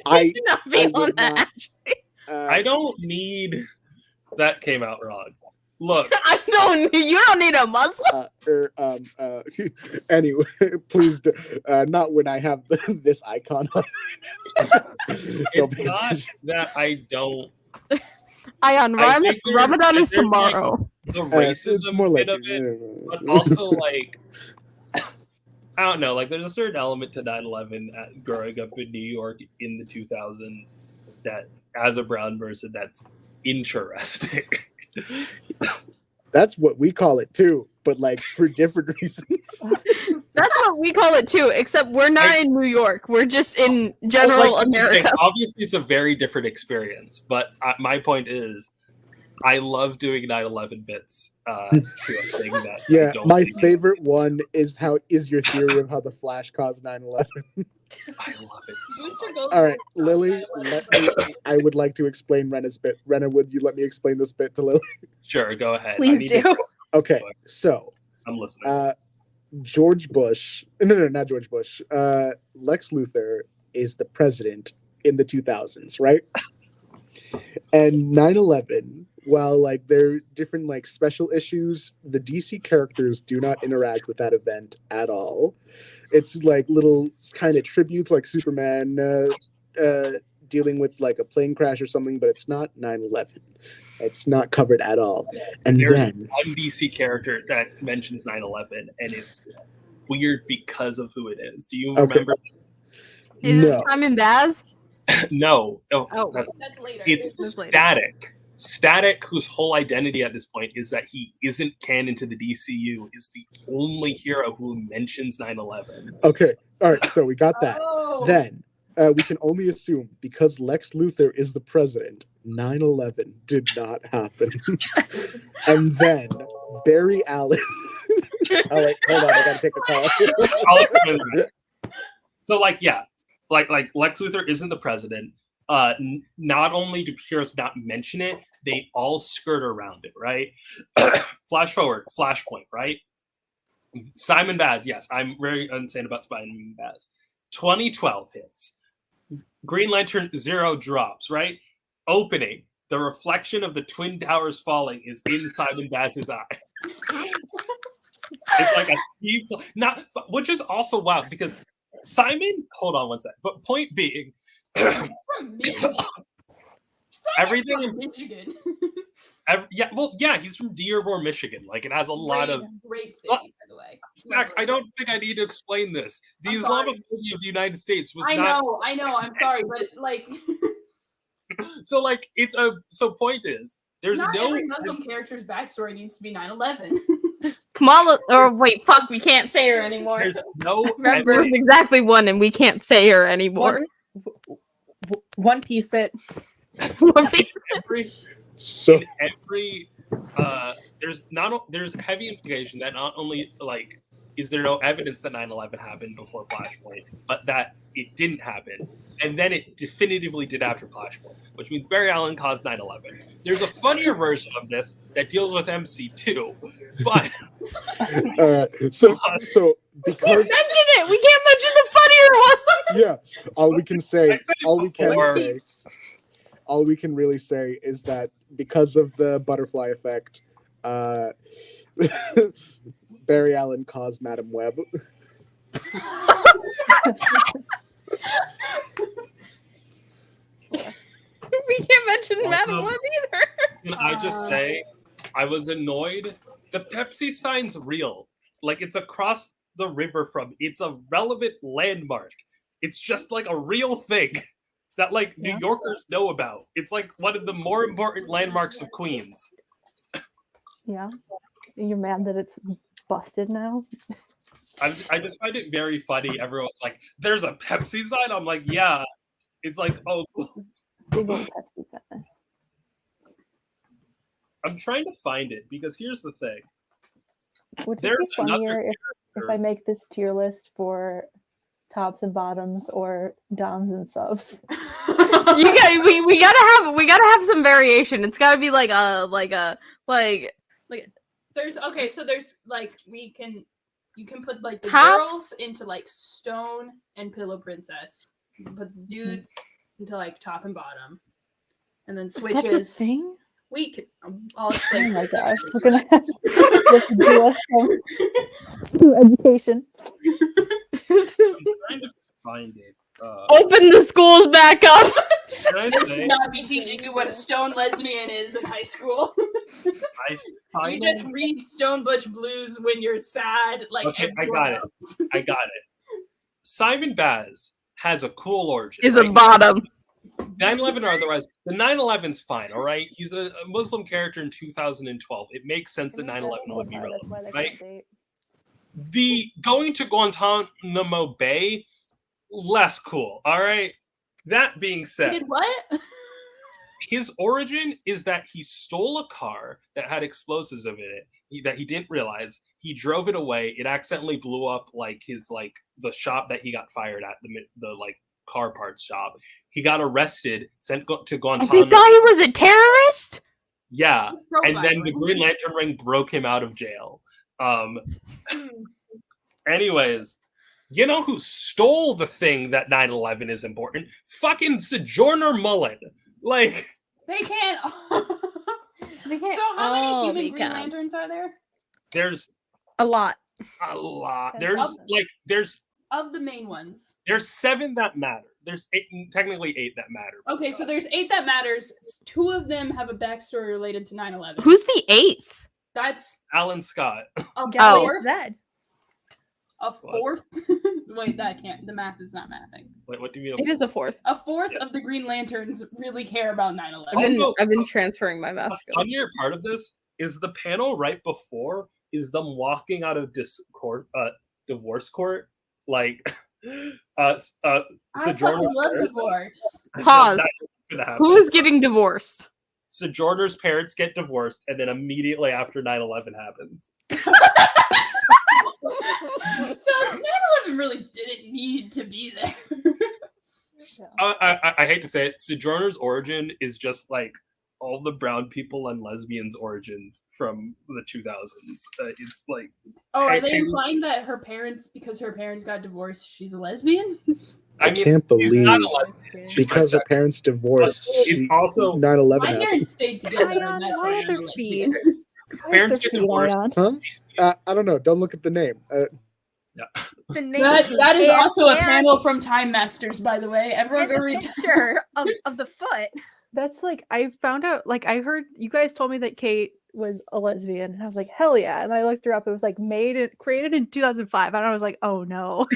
A: I should not be on that.
D: I don't need. That came out wrong. Look,
A: you don't need a Muslim.
B: Anyway, please do, not when I have this icon on.
D: It's not that I don't.
A: Ayaan, Ramadan is tomorrow.
D: Like the racism more bit of it, but also like I don't know. Like there's a certain element to 9/11 growing up in New York in the 2000s that, as a brown person, that's interesting.
B: That's what we call it too, but like for different reasons.
A: That's what we call it too, except we're not in New York. We're just in general America.
D: Obviously, it's a very different experience, but my point is, I love doing 9/11 bits. To a thing that
B: yeah, my favorite one is your theory of how the Flash caused 9/11.
D: I love it.
B: All right, Lily, I would like to explain Rena's bit. Rena, would you let me explain this bit to Lily?
D: Sure, go ahead.
G: Please do.
B: Okay, so
D: I'm listening.
B: George Bush, no, not George Bush. Lex Luthor is the president in the 2000s, right? And 9/11, while like there are different like special issues, the DC characters do not interact with that event at all. It's like little kind of tributes, like Superman dealing with like a plane crash or something, but it's not 9/11. It's not covered at all. And
D: there's
B: then
D: one DC character that mentions 9/11, and it's weird because of who it is. Do you remember?
A: Is it Simon Baz?
D: No.
E: That's later.
D: It's Static. Static, whose whole identity at this point is that he isn't canon to the DCU, is the only hero who mentions 9/11.
B: Okay, all right, so we got that. Then we can only assume because Lex Luthor is the president, 9/11 did not happen. And then Barry Allen. Oh wait, hold on, I gotta take a call.
D: So like, yeah, like Lex Luthor isn't the president. Not only do heroes not mention it, they all skirt around it, right? Flash forward, Flashpoint, right? Simon Baz, yes, I'm very insane about Simon Baz. 2012 hits. Green Lantern Zero drops, right? Opening, the reflection of the Twin Towers falling is in Simon Baz's eye. It's like a deep, which is also wild because Simon, hold on one sec. But point being, everything in
E: Michigan.
D: He's from Dearborn, Michigan. Like it has a lot of
E: great city, by the way.
D: Snack, I don't think I need to explain this. The Islamophobia of the United States was
E: I know. I'm sorry, but like,
D: so like point is there's
E: not
D: no
E: every Muslim character's backstory needs to be 9/11.
A: Kamala, or wait, fuck, we can't say her anymore.
D: There's no
A: Remember exactly one, and we can't say her anymore.
G: One Piece it.
D: There's heavy implication that not only is there no evidence that 9/11 happened before Flashpoint, but that it didn't happen. and then it definitively did after Flashpoint, which means Barry Allen caused 9/11. There's a funnier version of this that deals with MC2, but
B: so
E: We
B: because
E: can't mention it. We can't mention the funnier one.
B: yeah, all we can say,
D: I said it
B: all we can really say is that because of the butterfly effect, Barry Allen caused Madam Web.
E: We can't mention
D: Also,
E: Madam Web either.
D: Can I just say, I was annoyed. The Pepsi sign's real. Like, it's across the river from. It's a relevant landmark. It's just like a real thing that like New Yorkers know about. It's like one of the more important landmarks of Queens.
C: Yeah. You're mad that it's busted now?
D: I just find it very funny. Everyone's like, "There's a Pepsi sign." I'm like, "Yeah." It's like, oh.
C: Big old Pepsi fan.
D: I'm trying to find it because here's the thing.
C: Would it
D: There's
C: be funnier
D: another
C: if I make this tier list for tops and bottoms or doms and subs?
A: We gotta have some variation. It's gotta be like
E: There's so there's like you can put like the
A: Tops?
E: girls into like Stone and Pillow Princess. You can put the dudes into like top and bottom, and then switches.
C: That's a thing?
E: We can. I'll explain.
C: Oh my gosh, we're gonna have to do some education.
D: I'm trying to find it.
A: open the schools back up.
D: Can I say?
E: Not be teaching you what a stone lesbian is in high school. You just read Stone Butch Blues when you're sad. Like
D: Okay, I got it. I got it. Simon Baz has a cool origin.
A: Is a bottom.
D: 9/11 or otherwise, the 9/11's fine, all right? He's a Muslim character in 2012. It makes sense that 9/11 would be relevant, right? The going to Guantanamo Bay, less cool, all right? That being
E: He
D: said,
E: did what?
D: his origin is that he stole a car that had explosives in it that he didn't realize. He drove it away. It accidentally blew up like the shop that he got fired at, the like car parts shop. He got arrested, sent to Guantanamo.
A: They thought he was a terrorist?
D: Yeah, and then the Green Lantern ring broke him out of jail. Anyways, you know who stole the thing that 9/11 is important? Fucking Sojourner Mullen. Like,
E: They can't.
A: They can't
E: So how many
A: all
E: human
A: be
E: Green
A: counts.
E: Lanterns are there?
D: there's
A: A lot.
D: a lot.
C: Okay.
D: There's
E: Of the main ones.
D: 7 that matter. There's technically 8 that matter.
E: Okay, so there's 8 that matters. 2 of them have a backstory related to 9/11.
A: Who's the 8th?
E: That's
D: Alan Scott.
E: a
A: Oh.
E: fourth.
F: Zed.
E: A fourth. Wait, that can't. The math is not mathing.
D: Wait, what do you mean?
A: It is a 4th.
E: A fourth
D: Yes.
E: of the Green Lanterns really care about 9/11.
D: Also,
A: I've been transferring my
D: A
A: math skills.
D: funnier part of this is the panel right before is them walking out of divorce court, like
E: I
D: Sojourner's
E: fucking love
D: parents.
E: divorce.
A: Pause.
D: That's gonna happen.
A: Who is getting divorced?
D: Sojourner's parents get divorced, and then immediately after 9/11 happens.
E: So 9/11 really didn't need to be there.
D: I hate to say it, Sojourner's origin is just like all the brown people and lesbians' origins from the 2000s. It's like,
E: Oh,
D: Hey,
E: are they
D: hey.
E: implying that her parents, because her parents got divorced, she's a lesbian?
B: I
D: mean,
B: can't
D: she's not
B: believe
D: a lesbian. She's
B: because her
D: bisexual.
B: parents divorced.
D: It's also
B: 9/11
E: My
B: happened.
E: parents stayed together,
F: Ayaan,
E: and that's
F: why
E: why
F: are
E: I'm
F: there
E: a lesbian.
D: parents get divorced.
B: Huh? I don't know. Don't look at the name.
F: The name
E: That is
F: and-
E: also a
F: and
E: panel from Time Masters, by the way. Everyone
F: and
E: go
F: the
E: read.
F: picture of the foot.
C: That's like I found out. Like I heard you guys told me that Kate was a lesbian, and I was like, hell yeah! And I looked her up. It was like created in 2005, and I was like, oh no.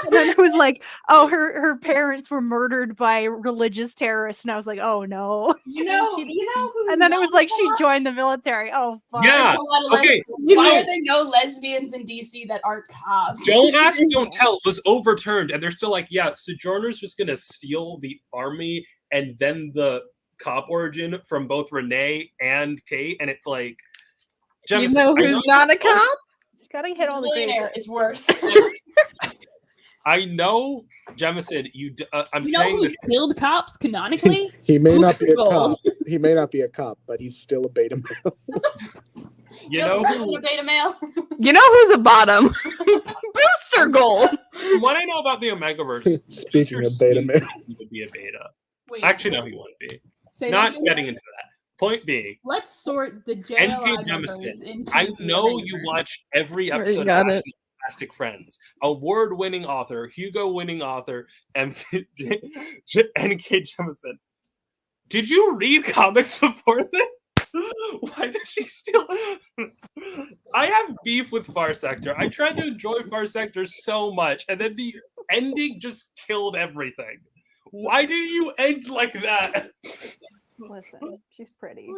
C: And then it was like, oh, her parents were murdered by religious terrorists, and I was like, oh no.
E: You know who?
C: And then it was like she joined the military. Oh, fuck.
D: Yeah.
E: A lot of
D: Okay.
E: Why are there no lesbians in DC that aren't cops?
D: Don't Ask, Don't Tell was overturned, and they're still like, yeah, Sojourner's just gonna steal the army and then the cop origin from both Renee and Kate, and it's like,
A: You know who's not a cop?
C: She's gotta hit all the
E: Millionaire,
C: bases.
E: it's worse.
D: I know, Jemison, I'm
E: You know
D: saying
E: who
D: this.
E: killed cops canonically?
B: He may not be a
E: Booster Gold.
B: cop. He may not be a cop, but he's still a beta male.
D: You know
E: who's
D: who?
E: a beta male?
A: You know who's a bottom? Booster Gold.
D: From what I know about the Omegaverse,
B: Speaking
D: Booster
B: of beta
D: Squid
B: male.
D: would be a beta.
E: Wait,
D: Actually, no, he wouldn't be.
E: say
D: Not
E: that again?
D: getting into that. Point being,
E: Let's sort the
D: NK
E: JLI members
D: Jemison,
E: into
D: I
E: the
D: know you
E: Avengers.
D: watched every
A: Already
D: episode of
A: got
D: Ash
A: it.
D: and Fantastic Friends. Award-winning author, Hugo-winning author, NK Jemison. Did you read comics before this? Why did she still? I have beef with Far Sector. I tried to enjoy Far Sector so much, and then the ending just killed everything. Why did you end like that?
C: Listen, she's pretty.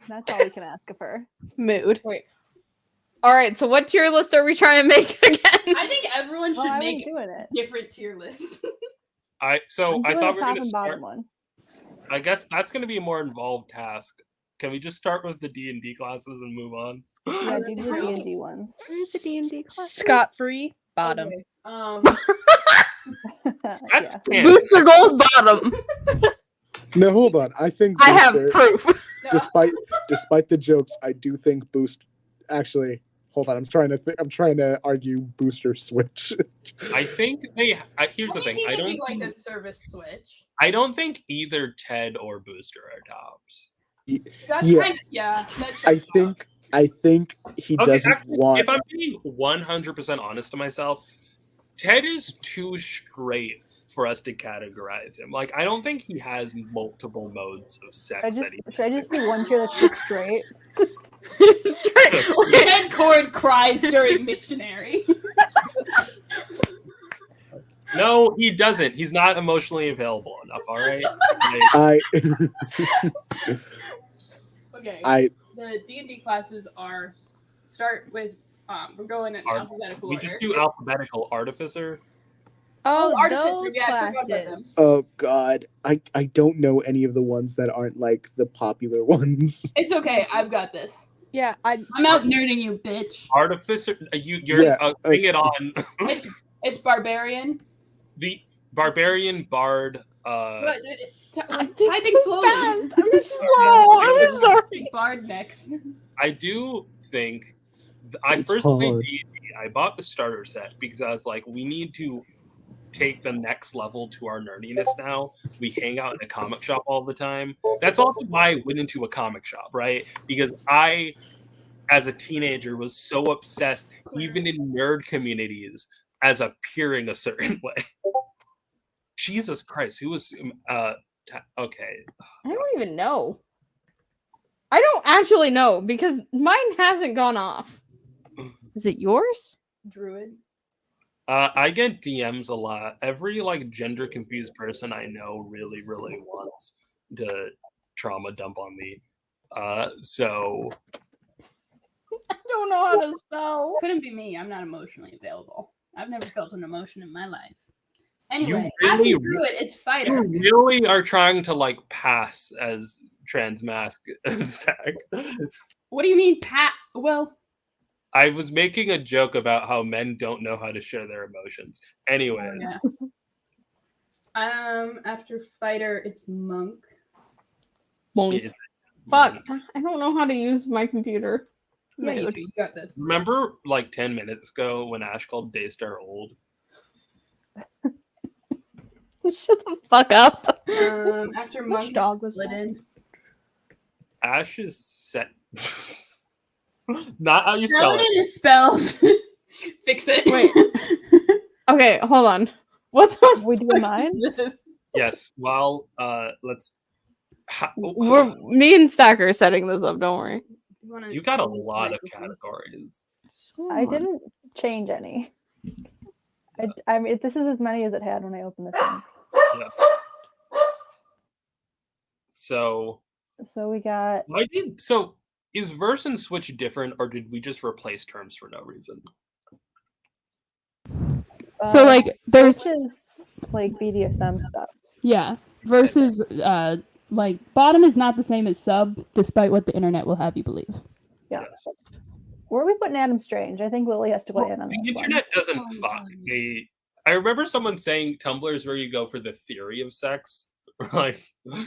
C: That's all we can ask of her.
G: Mood.
A: All right, so what tier list are we trying to make again?
E: I think everyone should
C: Well, I was
E: make
C: doing it.
E: different tier lists.
C: I'm
D: I
C: doing
D: thought
C: the
D: we were
C: top
D: gonna
C: and bottom
D: start.
C: one.
D: I guess that's gonna be a more involved task. Can we just start with the D&D classes and move on?
C: Yeah,
E: that's
C: do the
E: true.
C: D&D ones.
A: Where's the D&D class?
G: Scot free. Bottom.
E: Okay,
D: That's
C: Yeah.
D: canon.
A: Booster Gold bottom.
B: No, hold on. I think
A: I have
B: Booster,
A: proof.
B: despite the jokes, I do think Boost. Actually, hold on. I'm trying to argue Booster Switch.
D: I think here's the thing.
E: He
D: I
E: could
D: don't
E: be like
D: think
E: a service switch.
D: I don't think either Ted or Booster are tops.
E: That's
B: Yeah.
E: kind of that
B: I
E: checks out.
B: think he
D: Okay,
B: doesn't
D: actually,
B: want.
D: if I'm being 100% honest to myself, Ted is too straight for us to categorize him. Like, I don't think he has multiple modes of sex that he.
C: Should I just do one tier that's just straight?
A: Straight.
E: Ted Cord cries during missionary.
D: No, he doesn't. He's not emotionally available enough. All right.
B: I
E: Okay. The D&D classes are start with we're going in alphabetical
D: we
E: order.
D: just do alphabetical artificer.
G: Oh,
E: Artificer,
G: those
E: yeah, I forgot about them.
G: classes.
B: oh god, I don't know any of the ones that aren't like the popular ones.
E: It's okay. I've got this.
G: Yeah,
E: I'm out nerding you, bitch.
D: Artificer. You're
B: Yeah,
D: bring it on.
E: It's barbarian.
D: The barbarian bard.
E: But
A: I'm
E: typing slowly.
A: fast. I'm slow. I'm sorry.
E: Bard next.
D: I do think I
B: It's
D: first played
B: hard.
D: D&D. I bought the starter set because I was like, we need to take the next level to our nerdiness now. We hang out in a comic shop all the time. That's also why I went into a comic shop, right? Because I, as a teenager, was so obsessed, even in nerd communities, as appearing a certain way. Jesus Christ, who was okay?
A: I don't even know. I don't actually know because mine hasn't gone off. Is it yours?
E: Druid.
D: I get DMs a lot. Every like gender confused person I know really, really wants to trauma dump on me. So
A: I don't know how to spell.
E: Couldn't be me. I'm not emotionally available. I've never felt an emotion in my life. Anyway,
D: You really-
E: after Druid, it's fighter.
D: you really are trying to like pass as trans mask stack.
E: What do you mean, Pat? Well,
D: I was making a joke about how men don't know how to share their emotions. Anyways,
E: yeah. After fighter, it's monk.
D: it-
A: Fuck. I don't know how to use my computer.
E: Yeah, you do. You got this.
D: Remember like 10 minutes ago when Ash called Daystar old?
A: Shut the fuck up.
E: After
G: Which
E: monk,
G: dog was
E: Glidden.
D: Ash is set. Not how you spell
E: Paladin
D: it.
E: is spelled. Fix it.
A: Wait. Okay, hold on. What the
C: We do
A: fuck
C: mine?
A: is this?
D: Yes. Well, let's.
A: Me and Stacker are setting this up, don't worry.
D: You got a lot of categories.
C: I didn't change any. I mean, this is as many as it had when I opened the thing.
D: So
C: So we got.
D: so is verse and switch different, or did we just replace terms for no reason?
E: So, like, there's-
C: Switch is like BDSM stuff.
E: Yeah. Versus, like, bottom is not the same as sub, despite what the internet will have you believe.
C: Yeah.
D: Yes.
C: Where are we putting Adam Strange? I think Lily has to weigh in on
D: The
C: this one.
D: internet doesn't fuck. I remember someone saying Tumblr is where you go for the theory of sex. Like,
C: Who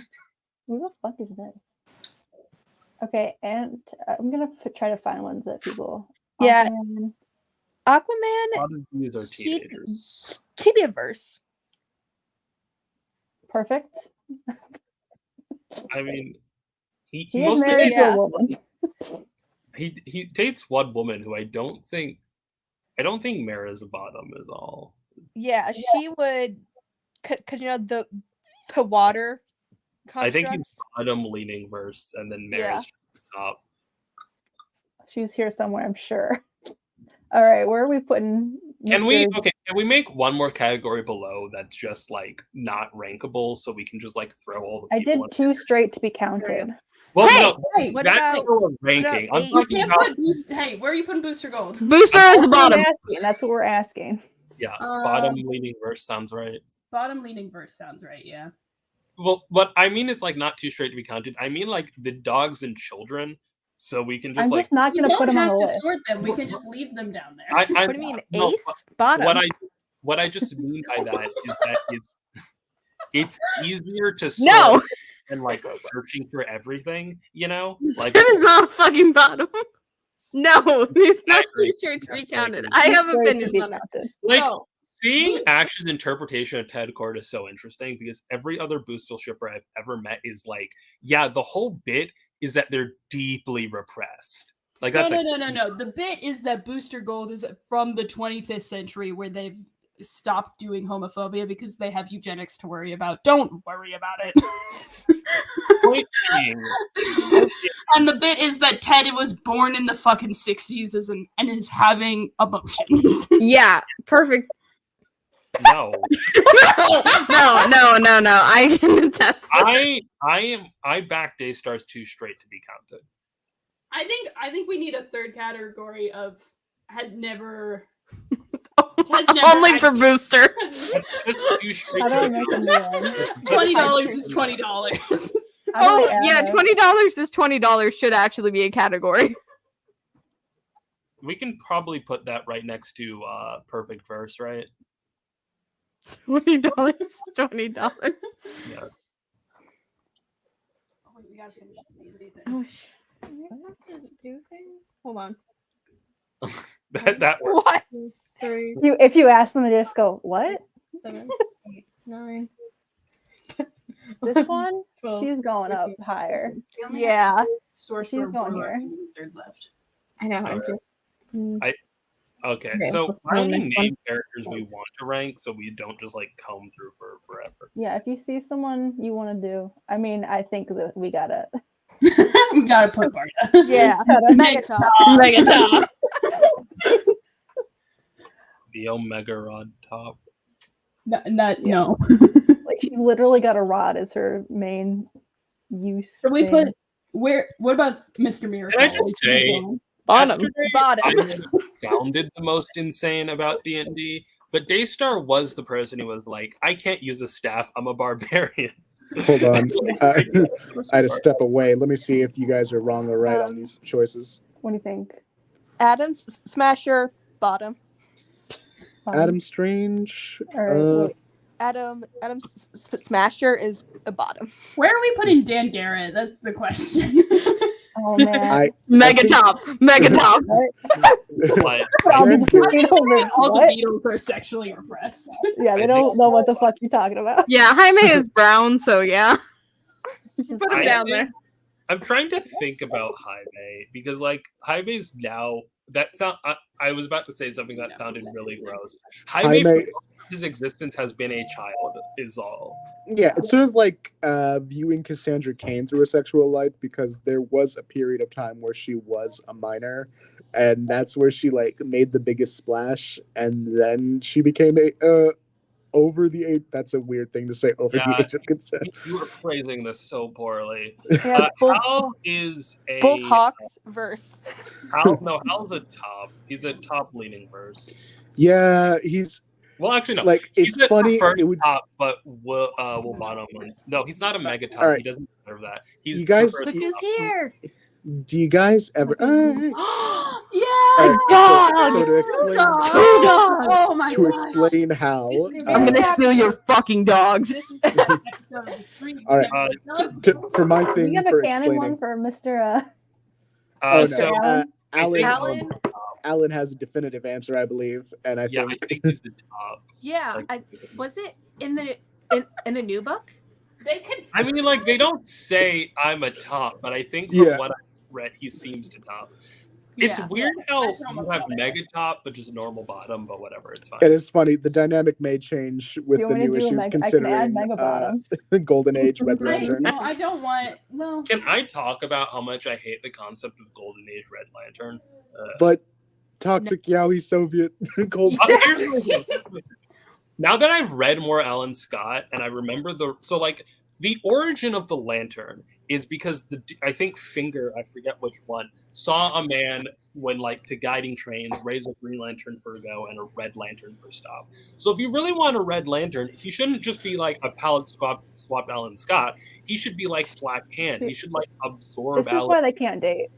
C: the fuck is this? Okay, and I'm gonna try to find ones that people.
G: Yeah.
C: Aquaman.
G: Aquaman.
D: a lot of these are teenagers.
G: He'd be a verse.
C: Perfect.
D: I mean, he
C: He is
D: mostly
C: married
D: dates,
C: to
G: Yeah.
C: a woman.
D: he dates one woman who I don't think Mara's a bottom is all.
G: Yeah, she would, cause you know the water
D: I think he's
G: constructs.
D: bottom leaning verse, and then
G: Yeah.
D: Mara's top.
C: She's here somewhere, I'm sure. All right, where are we putting?
D: Can we
C: Mr.
D: can we make one more category below that's just like not rankable, so we can just like throw all the
C: I
D: people
C: did
D: in?
C: 2 straight to be counted.
D: Well,
A: Hey!
D: no,
E: Hey,
G: What
D: that's
G: about-
D: for a ranking. I'm
G: eight?
E: You
D: talking
E: can't
D: about
E: put hey, where are you putting Booster Gold?
A: Booster is the bottom.
C: That's what we're asking.
D: bottom leaning verse sounds right.
E: Bottom leaning verse sounds right, yeah.
D: Well, what I mean is like not too straight to be counted. I mean like the dogs and children, so we can just
C: I'm
D: like.
C: just not
E: We
C: gonna put
E: don't
C: them on
E: have
C: the
E: to
C: list.
E: sort them. We can just leave them down there.
D: I
G: What do you mean,
D: no,
G: ace? Bottom.
D: what I just mean by that is that it's easier to sort
A: No,
D: than like searching for everything. You know, like
A: that is not a fucking bottom. No, he's not
D: agree.
A: too straight to be
D: I
A: counted.
D: agree.
A: I have
C: Straight to
A: opinions
C: be
A: on it.
C: counted.
D: like
A: No.
D: seeing Ash's interpretation of Ted Cord is so interesting because every other Boostal shipper I've ever met is like, yeah, the whole bit is that they're deeply repressed. Like that's
E: No. The bit is that Booster Gold is from the 25th century where they've stopped doing homophobia because they have eugenics to worry about. Don't worry about it.
D: point being,
E: And the bit is that Ted was born in the fucking 60s and is having emotions.
A: Yeah, perfect.
D: no.
A: No. I can attest.
D: I back Daystar's too straight to be counted.
E: I think we need a third category of has never
A: Only for booster.
D: That's just too straight
C: How do
D: to
C: I
D: be
C: make a
D: counted.
C: new one?
E: $20 is $20.
C: How do
A: Oh
C: I add
A: yeah,
C: a-
A: $20 is $20 should actually be a category.
D: We can probably put that right next to perfect verse, right?
A: $20 is $20.
D: Yeah.
E: Oh, wait, we gotta finish the D&D thing.
A: Oh, I have to do things. Hold on.
D: That works.
G: What?
A: 3,
C: If you ask them, they just go, "What?"
A: 7, 8, 9.
C: This one,
A: 12,
C: she's going up higher.
E: We only
G: Yeah.
E: have Sorcerer,
C: She's going
E: Warlock,
C: here.
E: and Wizard left.
A: I know. I'm
D: Alright.
A: just.
D: Okay,
A: Okay,
D: so
A: let's
D: why don't we
A: next one.
D: name characters we want to rank so we don't just like comb through for forever?
C: Yeah, if you see someone you want to do, I mean, I think that we gotta.
E: We gotta put Barda.
G: Yeah.
C: gotta
G: Mega top.
A: Megatop.
D: The Omega Rod top.
E: No.
C: like she's literally got a rod as her main use.
E: So we
C: thing.
E: put what about Mr. Miracle?
D: Can I just say,
A: Bottom.
D: yesterday,
G: Bottom.
D: I sounded the most insane about D&D, but Daystar was the person who was like, I can't use a staff, I'm a barbarian.
B: Hold on. I had to step away. Let me see if you guys are wrong or right on these choices.
C: What do you think?
G: Adam's Smasher. Bottom.
B: Adam Strange.
C: All right, wait.
G: Adam's Smasher is a bottom.
E: Where are we putting Dan Garrett? That's the question.
C: Oh man.
B: I
A: Megatop. Megatop.
D: Like,
C: All the
B: Dan
C: Beatles are-
E: All the
C: what?
E: Beatles are sexually repressed.
C: Yeah, they
D: I
C: don't
D: think-
C: know what the fuck you're talking about.
A: Yeah, Jaime is brown, so yeah.
C: Just
A: Put him
D: I
A: down
D: think-
A: there.
D: I'm trying to think about Jaime because, like, Jaime's now that sound. I was about to say something that sounded really gross. Jaime,
B: Jaime-
D: for his existence has been a child. Is all.
B: Yeah, it's sort of like viewing Cassandra Cain through a sexual light because there was a period of time where she was a minor, and that's where she like made the biggest splash, and then she became a over the age. That's a weird thing to say. Over
D: Yeah.
B: the age of consent.
D: You were phrasing this so poorly.
G: Yeah, both,
D: Hal is a
G: both Hawks verse.
D: Hal's a top. He's a top leaning verse.
B: Yeah, he's
D: Well, actually, no.
B: like
D: He's
B: it's
D: a
B: funny.
D: preferred
B: It would.
D: top, but will bottom. No, he's not a mega top.
B: All right.
D: He doesn't deserve that. He's
B: You guys-
D: preferred
A: Look who's
D: top.
A: here.
B: Do you guys ever?
E: Yeah.
B: So to explain,
A: Oh my
B: to explain how,
A: I'm gonna steal your fucking dogs.
E: This is the episode of the street.
B: all right. For my
C: We
B: thing
C: have a
B: for
C: canon one
B: explaining.
C: for Mr.
B: Oh no,
D: So
B: Alan.
F: Alan?
B: Alan has a definitive answer, I believe, and I
D: yeah,
B: think
D: I think he's the top.
F: Yeah,
D: Like,
F: was it in the new book?
E: They could.
D: I mean, like they don't say I'm a top, but I think from
B: Yeah.
D: what I read, he seems to top. It's
F: Yeah.
D: weird how
E: That's
D: you
E: almost
D: have
E: got it.
D: mega top, but just normal bottom. But whatever, it's fine.
B: it is funny. The dynamic may change with
C: You
B: the
C: want me to
B: new
C: do a
B: issues,
C: I can add
B: considering
C: Mega Bottom.
B: Golden Age Red
E: I,
B: Lantern.
E: no, I don't want. Well,
D: Can I talk about how much I hate the concept of Golden Age Red Lantern?
B: But toxic yaoi Soviet Gold.
D: Here's the thing. Now that I've read more Alan Scott and I remember the origin of the lantern is because I think Finger, I forget which one, saw a man when to guiding trains raise a green lantern for go and a red lantern for stop. So if you really want a red lantern, he shouldn't just be like a palette swap Alan Scott. He should be like Black Hand. He should absorb.
C: This is why they can't date.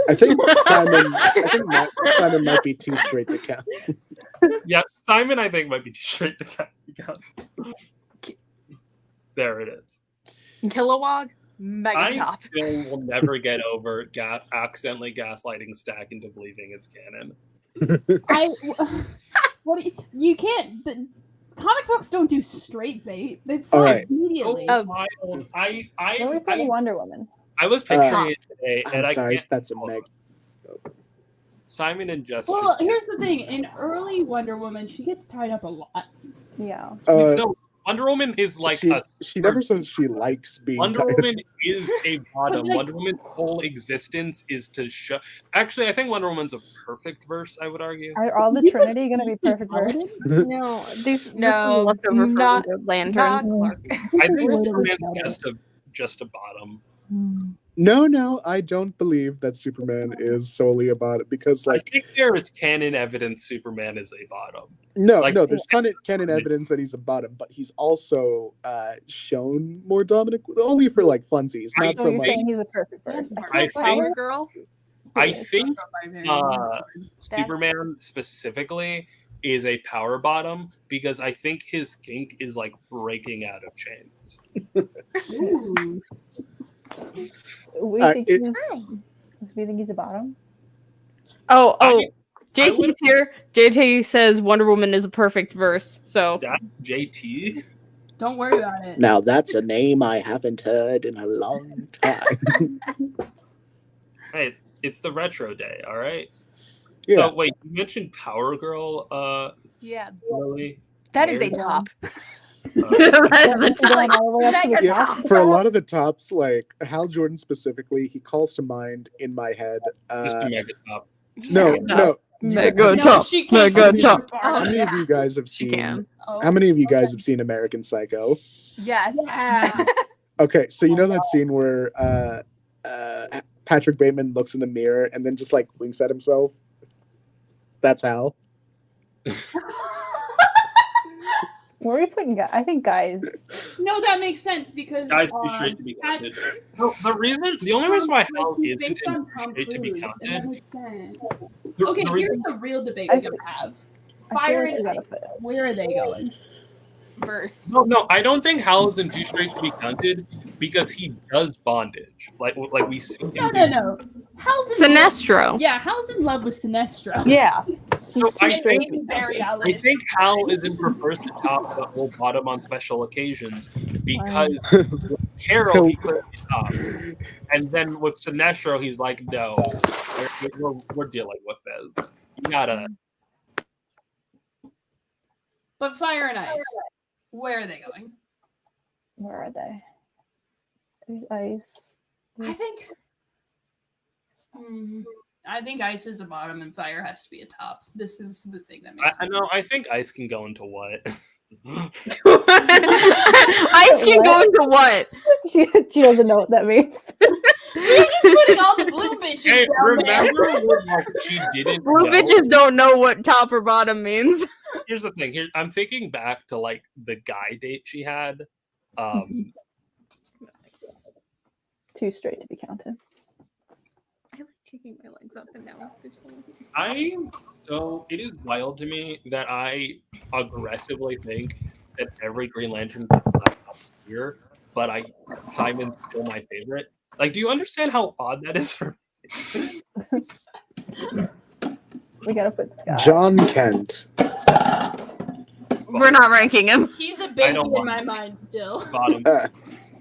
B: I think Simon might be too straight to count.
D: Yeah, Simon, I think, might be too straight to count. There it is.
F: Kilowog, Mega
D: I
F: Top.
D: still will never get over accidentally gaslighting Stack into believing it's canon.
E: you can't. The comic books don't do straight bait. They
B: All
E: fly
B: right.
E: immediately.
D: Where
C: Where we put Wonder Woman?
D: I was picturing it today,
B: I'm
D: and I
B: sorry,
D: can't.
B: that's a Meg.
D: Simon and Justin.
E: Well, here's the thing. In early Wonder Woman, she gets tied up a lot.
C: Yeah.
D: No, Wonder Woman is
B: she never says she likes being
D: Wonder
B: tied.
D: Woman is a bottom.
E: But,
D: Wonder Woman's whole existence is to show. Actually, I think Wonder Woman's a perfect verse. I would argue.
C: Are all the Trinity going to be perfect verse?
A: No, this
F: No,
A: was leftover from
F: not-
A: the lantern.
F: Not Clark.
D: I think Superman's just a bottom.
B: No, I don't believe that Superman is solely about it because,
D: I think there is canon evidence Superman is a bottom.
B: no, there's canon evidence that he's a bottom, but he's also shown more dominant, only for funsies, not
C: So
B: so
C: you're
B: much.
C: saying he's a perfect verse?
D: I
F: Power
D: think
F: Girl.
D: I think Superman specifically is a power bottom because I think his kink is breaking out of chains.
E: Ooh.
C: We think he's a bottom?
A: Oh,
D: I
A: JT's
D: would-
A: here. JT says Wonder Woman is a perfect verse. So
D: That's JT.
E: Don't worry about it.
B: Now that's a name I haven't heard in a long time.
D: Hey, it's the retro day, all right?
B: Yeah.
D: So wait, you mentioned Power Girl,
F: Yeah,
D: Lily.
F: that is a
D: Where-
F: top.
A: that's a tie.
C: Going all the way up to the
F: Mega
C: top.
F: top.
B: For a lot of the tops, Hal Jordan specifically, he calls to mind in my head.
D: Just a mega top.
B: No.
A: Mega
E: No,
A: top.
E: she can't
A: Mega
E: go too
A: top.
E: far.
B: How many of you guys have
A: She
B: seen?
A: can.
E: Oh.
B: How many of you guys have seen American Psycho?
F: Yes.
E: Yeah.
B: Okay, so you know that scene where Patrick Bateman looks in the mirror and then just winks at himself. That's Hal.
C: Where are we putting guys? I think guys.
E: No, that makes sense because
D: Guys too straight to be counted. The only reason why Hal
E: he's
D: isn't
E: based on Tom
D: straight to be
E: Cruise, and that
D: counted.
E: makes sense.
D: the
E: Okay, here's
D: reason-
E: the real debate
C: I
E: we're gonna have.
C: I feel
E: Fire
C: like we
E: and
C: gotta
E: ice.
C: put it.
E: Where are they going?
F: Verse.
D: No, I don't think Hal isn't too straight to be counted because he does bondage. Like we see him do.
E: No. Hal's in
A: Sinestro.
E: Yeah, Hal's in love with Sinestro.
F: Yeah.
D: So I
E: He's
D: think
E: dating Barry Allen.
D: I think Hal prefers to top but will bottom on special occasions because with Carol he puts it top, and then with Sinestro he's like, no, we're dealing with this. You gotta.
E: But Fire and Ice, where are they going?
C: Where are they? There's ice.
E: I think Ice is a bottom and Fire has to be a top. This is the thing that makes
D: I know. I think Ice can go into what?
A: Ice can go into what?
C: She doesn't know what that means.
E: You're just putting all the blue bitches
D: Hey,
E: down there.
D: remember when she didn't
A: Blue
D: know?
A: bitches don't know what top or bottom means.
D: Here's the thing. I'm thinking back to the guy date she had.
C: Too straight to be counted.
A: I like taking shaking my legs up and down.
D: So it is wild to me that I aggressively think that every Green Lantern is here, but Simon's still my favorite. Like, do you understand how odd that is for me?
C: We gotta put Scott.
B: John Kent.
A: We're not ranking him.
E: He's a baby
D: don't
E: in
D: want
E: my
D: him.
E: mind still.
D: Bottom.
B: Uh,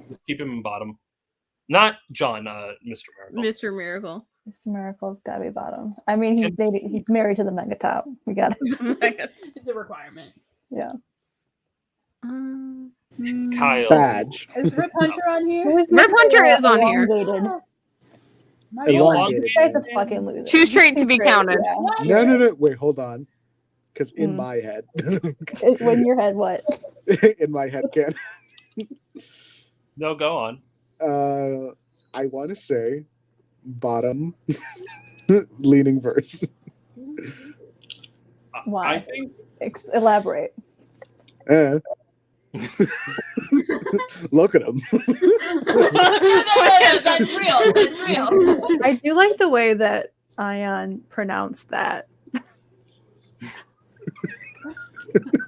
D: Just keep him in bottom. Not John, Mr. Miracle.
A: Mr. Miracle.
C: Mr. Miracle's gotta be bottom. I mean, he's married to the mega top. We got it.
E: It's a requirement.
C: Yeah.
D: Kyle.
B: Badge.
E: Is Rip Hunter on here?
C: Who is
A: Rip
C: Mr.
A: Hunter is on here.
C: Elongated?
B: Elongated.
C: This guy's a fucking loser.
A: Too straight to be
C: Too straight,
A: counted.
C: yeah.
B: No. Wait, hold on. Because in my head,
C: When your head what?
B: in my head, Ken.
D: No, go on.
B: I want to say bottom leaning verse.
C: Why?
D: I think
C: Elaborate.
B: Look at him.
E: No, that's real. That's real.
C: I do like the way that Ayaan pronounced that.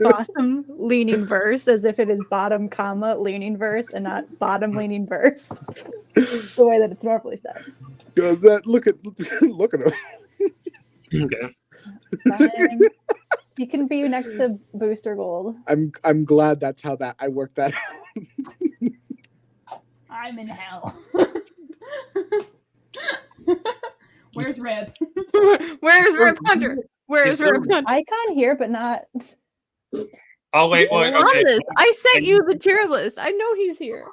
C: Bottom leaning verse, as if it is bottom comma leaning verse and not bottom leaning verse. The way that it's normally said.
B: Look at him.
D: okay.
C: Fine. He can be next to Booster Gold.
B: I'm glad that's how I worked that out.
E: I'm in hell. Where's Rip?
A: Where's Rip Hunter? Where's
D: Is there-
A: Rip Hunter?
C: Icon here, but not.
D: Oh wait.
A: On
D: Okay.
A: this. I sent you the tier list. I know he's here.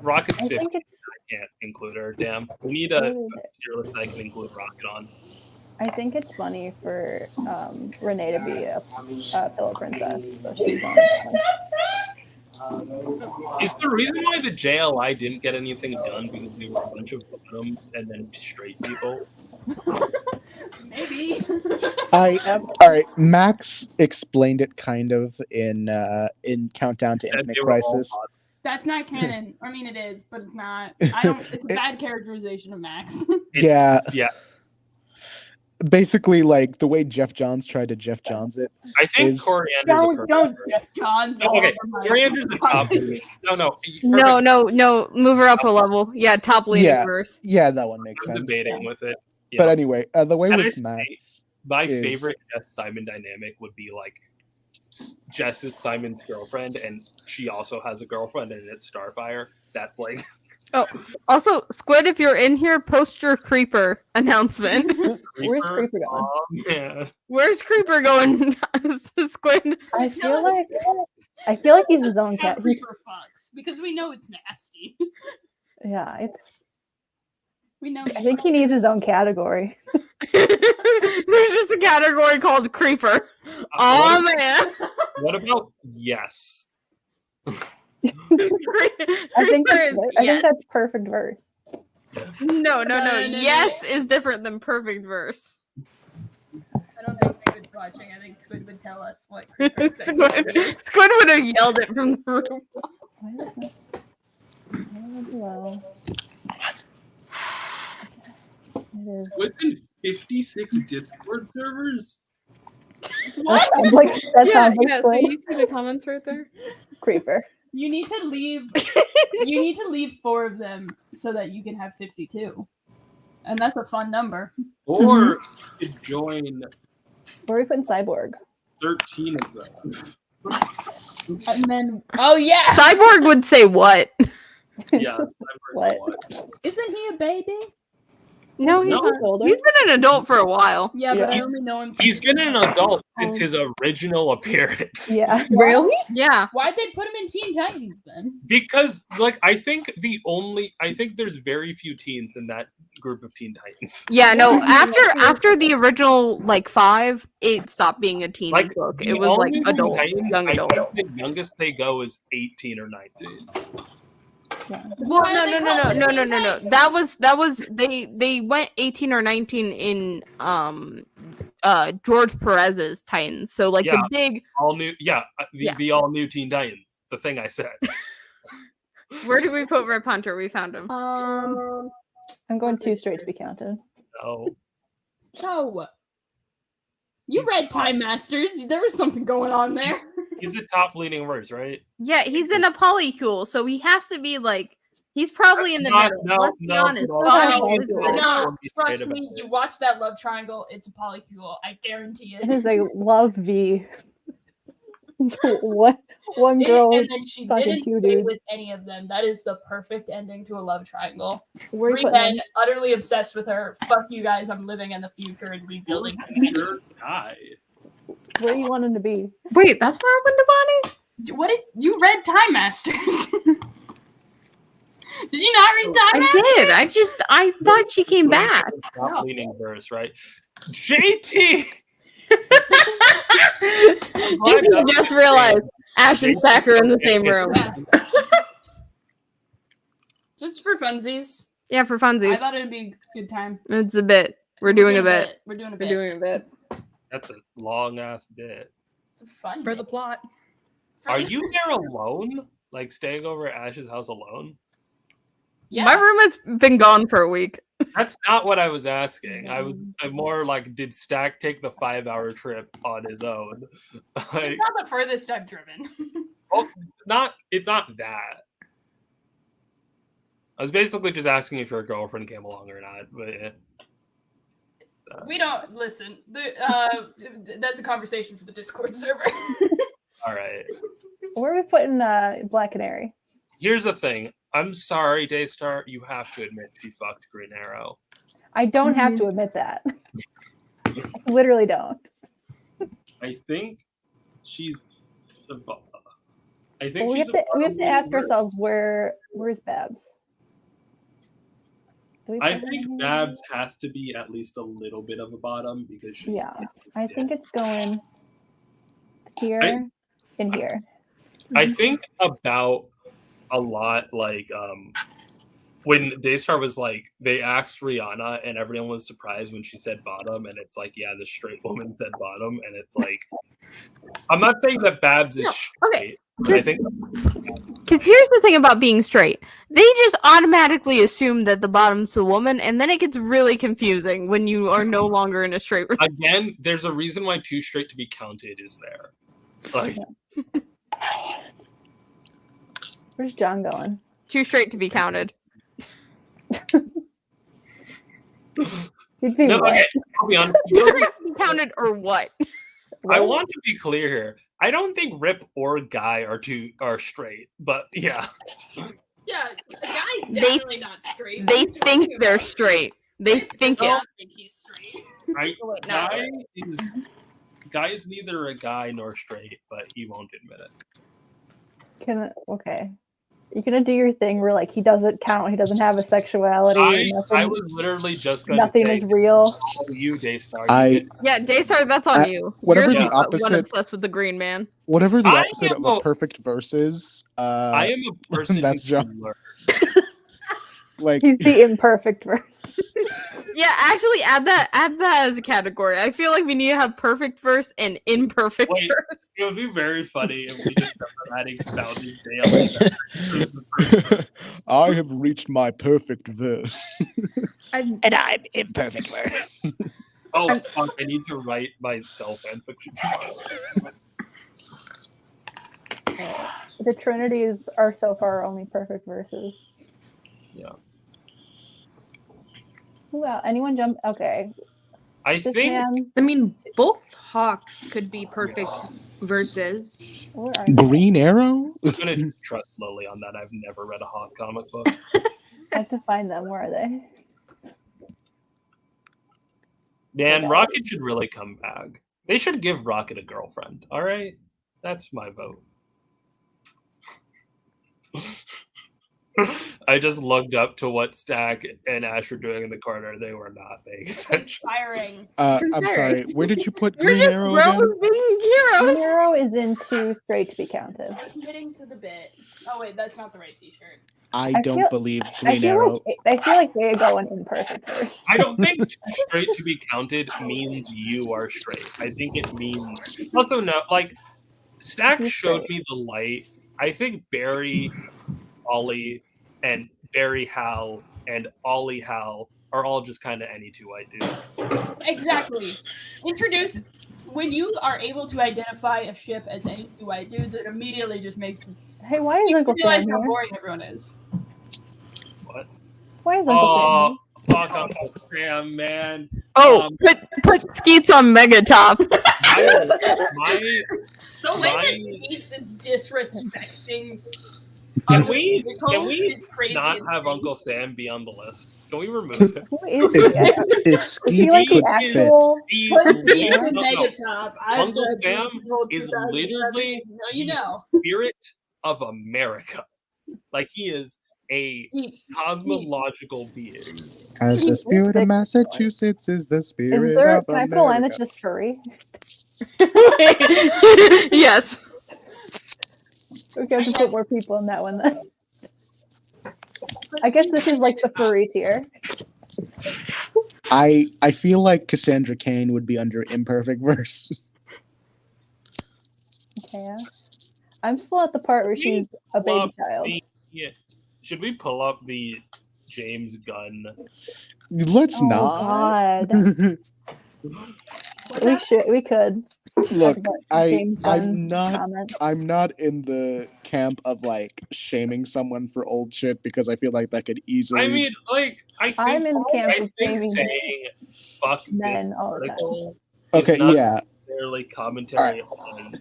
D: Rocket's
C: I
D: 50.
C: think it's.
D: I can't include her. Damn. We need a tier list I can include Rocket on.
C: I think it's funny for Renee to be a pillow princess. So she's on.
D: Is the reason why the JLI didn't get anything done because we were a bunch of bottoms and then straight people?
E: Maybe.
H: All right. Max explained it kind of in Countdown to
D: That
H: Infinite
D: they were all
H: Crisis.
D: bottoms.
E: That's not canon. I mean, it is, but it's not. It's a bad characterization of Max.
H: Yeah.
D: Yeah.
H: Basically, like the way Jeff Johns tried to Jeff Johns it.
D: I think
H: Is-
D: Coriander's a
E: don't
D: perfect
E: Jeff Johns.
D: No, okay,
E: all over my
D: Coriander's the top.
E: comments.
D: No.
A: No. Move her up a level. Yeah, top leaning
H: Yeah.
A: verse.
H: Yeah, that one makes
D: I'm
H: sense.
D: debating with it.
H: But
D: Yeah.
H: anyway, the way
D: And I
H: with
D: say-
H: Max.
D: My
H: is-
D: favorite Jess Simon dynamic would be like Jess is Simon's girlfriend, and she also has a girlfriend, and it's Starfire. That's like
A: Also, Squid, if you're in here, post your Creeper announcement.
C: Where's Creeper going?
D: Oh man,
A: Where's Creeper going? Squid.
C: I
E: Tell
C: feel
E: us
C: like he's his own
E: how
C: cat. He's,
E: Creeper fucks because we know it's nasty.
C: yeah, it's.
E: We know.
C: I think he needs his own category.
A: There's just a category called Creeper. Oh man.
D: what about yes?
C: I think
A: Creeper
C: I
A: is
C: think that's perfect verse.
A: No.
E: No.
A: Yes is different than perfect verse.
E: I don't think Squid's watching. I think Squid would tell us what Creeper's saying.
A: Squid would have yelled it from the roof.
C: Why is that? Well, it is.
D: What's in 56 Discord servers?
C: That sounds like
A: So
C: Squid.
A: you see the comments right there?
C: Creeper.
E: You need to leave. You need to leave 4 of them so that you can have 52, and that's a fun number.
D: Or you could join
C: Where are we putting Cyborg?
D: 13 of them.
E: And then, oh yeah,
A: Cyborg would say what?
D: Yeah.
C: What?
E: isn't he a baby?
A: No, he's
D: No.
A: not.
C: Older?
A: He's been an adult for a while.
E: Yeah, but
C: Yeah.
E: I only know him. From
D: He's been an adult since
C: Oh.
D: his original appearance.
C: Yeah.
F: Really?
A: Yeah.
E: Why'd they put him in Teen Titans then?
D: Because, like, I think there's very few teens in that group of Teen Titans.
A: Yeah, no, after the original like 5, it stopped being a teen
D: Like,
A: book.
D: the
A: It was like
D: only Teen
A: adults,
D: Titans,
A: young
D: I
A: adults.
D: think the youngest they go is 18 or 19.
A: Well,
E: Why are they calling it Teen
A: no.
E: Titans?
A: That was they went 18 or 19 in George Perez's Titans. So like
D: Yeah.
A: the big
D: All new, the all new Teen Titans. The thing I said.
A: where did we put Rip Hunter? We found him.
C: I'm going too straight to be counted.
D: No.
E: No. You read Time Masters. There was something going on there.
D: He's a top leading verse, right?
A: Yeah, he's in a polycule, so he has to be like he's probably in the
D: Not-
A: middle.
D: no,
A: Let's be
D: no,
A: honest.
D: no.
A: Polycule is
C: No,
A: good.
E: No,
D: Be
E: trust
D: straight
E: me.
D: about
E: You
D: it.
E: watch that love triangle. It's a polycule. I guarantee it.
C: It is a love V. One
E: It-
C: girl.
E: and then she
C: fucking
E: didn't
C: two
E: stay
C: dudes.
E: with any of them. That is the perfect ending to a love triangle.
C: Where are you
E: Three
C: putting
E: men
C: them?
E: utterly obsessed with her. Fuck you guys. I'm living in the future and rebuilding.
D: Future guy.
C: Where you want them to be?
A: Wait, that's where I went to
E: What did you read Time Masters? Did you not read Time
A: Bonnie?
E: Masters?
A: I did. I thought she came back.
D: Top leaning verse, right? JT.
A: JT just realized Ash and Zach are in the same room.
E: Yeah. Just for funsies.
A: Yeah, for
E: I
A: funsies.
E: thought it'd be a good time.
A: It's a bit. We're doing a bit.
E: We're doing a
A: We're
E: bit.
A: doing a bit.
D: That's a long ass bit.
E: It's a fun
F: For
E: bit.
F: the plot.
E: For
D: Are
E: the-
D: you there alone? Like staying over at Ash's house alone?
E: Yeah.
A: My roommate's been gone for a week.
D: That's not what I was asking. I'm more like, did Stack take the 5-hour trip on his own? Like,
E: It's not the furthest I've driven.
D: it's not that. I was basically just asking if your girlfriend came along or not, but yeah.
E: We don't listen. That's a conversation for the Discord server.
D: All right.
C: Where are we putting Black Canary?
D: Here's the thing. I'm sorry, Daystar. You have to admit she fucked Green Arrow.
C: I don't have to admit that. I literally don't.
D: I think she's. I think
C: Well, we
D: she's.
C: have to ask ourselves where's Babs? Do we
D: I
C: put her
D: think
C: in here?
D: Babs has to be at least a little bit of a bottom because she's.
C: Yeah, I think it's going here and here.
D: I think about a lot like when Daystar was like they asked Rihanna and everyone was surprised when she said bottom and it's like yeah the straight woman said bottom and it's like I'm not saying that Babs is straight. But I think
A: Because here's the thing about being straight. They just automatically assume that the bottom's a woman, and then it gets really confusing when you are no longer in a straight relationship.
D: again there's a reason why too straight to be counted is there. Like
C: Where's John going?
A: Too straight to be counted.
C: He'd be
D: no,
C: what?
D: okay, I'll be honest.
A: Too straight to be counted or what?
D: I want to be clear here. I don't think Rip or Guy are straight, but yeah.
E: Yeah, a guy's
A: They-
E: definitely not straight.
A: They
E: What are you
A: think
E: talking
A: they're
E: about?
A: straight. They
E: Rip
A: think
E: does
A: it.
E: not think he's straight.
D: I,
A: Oh, wait, no.
D: Guy is neither a guy nor straight, but he won't admit it.
C: Okay. You're gonna do your thing where like he doesn't count, he doesn't have a sexuality.
D: I
C: nothing,
D: was literally just going
C: nothing
D: to
C: is
D: say,
C: real.
D: oh, you Daystar.
A: Yeah, Daystar, that's on you.
H: whatever
A: You're
H: the
A: one
H: opposite-
A: obsessed with the green man.
H: Whatever the
D: I
H: opposite
D: am
H: of a
D: a-
H: perfect verse is,
D: I am a person
H: that's
D: who
H: John.
D: learns.
H: like
C: He's the imperfect verse.
A: Yeah, actually add that as a category. I feel like we need to have perfect verse and imperfect
D: Wait.
A: verse.
D: It would be very funny if we just started adding Fountain Day.
H: I have reached my perfect verse.
F: I'm
H: And I'm imperfect verse.
D: Oh, fuck, I need to write myself fanfiction.
C: The Trinities are so far only perfect verses.
D: Yeah.
C: Well, anyone jump? Okay.
D: I
C: This
D: think
C: man,
F: I mean, both Hawks could be perfect verses.
C: where are you?
H: Green Arrow?
D: I'm gonna trust Lily on that. I've never read a Hawk comic book.
C: I have to find them. Where are they?
D: Man, Rocket should really come back. They should give Rocket a girlfriend. All right, that's my vote. I just looked up to what Stack and Ash were doing in the corner. They were not paying attention.
E: Conspiring.
H: I'm sorry. Where did you put
A: We're
H: Green
A: just
H: Arrow again?
A: bros being heroes.
C: Nero is in too straight to be counted.
E: Committing to the bit. Oh wait, that's not the right T-shirt.
H: I
C: I
H: don't
C: feel-
H: believe
C: I
H: Green
C: feel
H: Arrow.
C: like they go an imperfect verse.
D: I don't think straight to be counted means you are straight. I think it means also no. Like Stack
C: You're
D: showed
C: straight.
D: me the light. I think Barry, Ollie, and Barry, Hal, and Ollie Hal are all just kind of any two white dudes.
E: Exactly. Introduce when you are able to identify a ship as any two white dudes, it immediately just makes
C: Hey, why is
E: you
C: Uncle
E: realize
C: Sam
E: how
C: here?
E: boring everyone is.
D: What?
C: Why is Uncle Sam
D: Oh,
C: here?
D: fuck Uncle Sam, man.
A: Oh, put Skeets on Megatop.
D: My
E: The way
D: My-
E: that Skeets is disrespecting
D: Can
E: other
D: we
E: vehicles is crazy.
D: not
E: and
D: have
E: strange.
D: Uncle Sam be on the list? Can we remove him?
C: Who is
H: If,
C: he?
H: if
C: Is he
H: Skeets
C: like the
H: could spit,
C: actual?
E: Put Skeets
C: Sam?
E: in Megatop.
D: Uncle Sam is literally
E: you
D: the
E: know.
D: spirit of America. Like he is a
E: Skeets.
D: cosmological being.
H: as the spirit of Massachusetts is the
C: Is
H: spirit
C: there?
H: of
C: Can I put a line that's
H: America.
C: just furry?
A: Yes.
C: Okay, I have to put more people in that one then. I guess this is like the furry tier.
H: I feel like Cassandra Cain would be under imperfect verse.
C: Okay. I'm still at the part where she's a baby child.
D: Should we pull up the James Gunn?
H: Let's
C: Oh
H: not.
C: God. We could.
H: Look,
C: Talk about James
H: I'm
C: Gunn's
H: not
C: comment.
H: I'm not in the camp of like shaming someone for old shit because I feel like that could easily.
D: I mean, like,
C: I'm in the camp
D: I
C: of
D: think
C: shaming
D: saying "fuck
C: men
D: this
C: all the time.
D: article"
H: Okay,
D: is not
H: yeah,
D: necessarily commentary on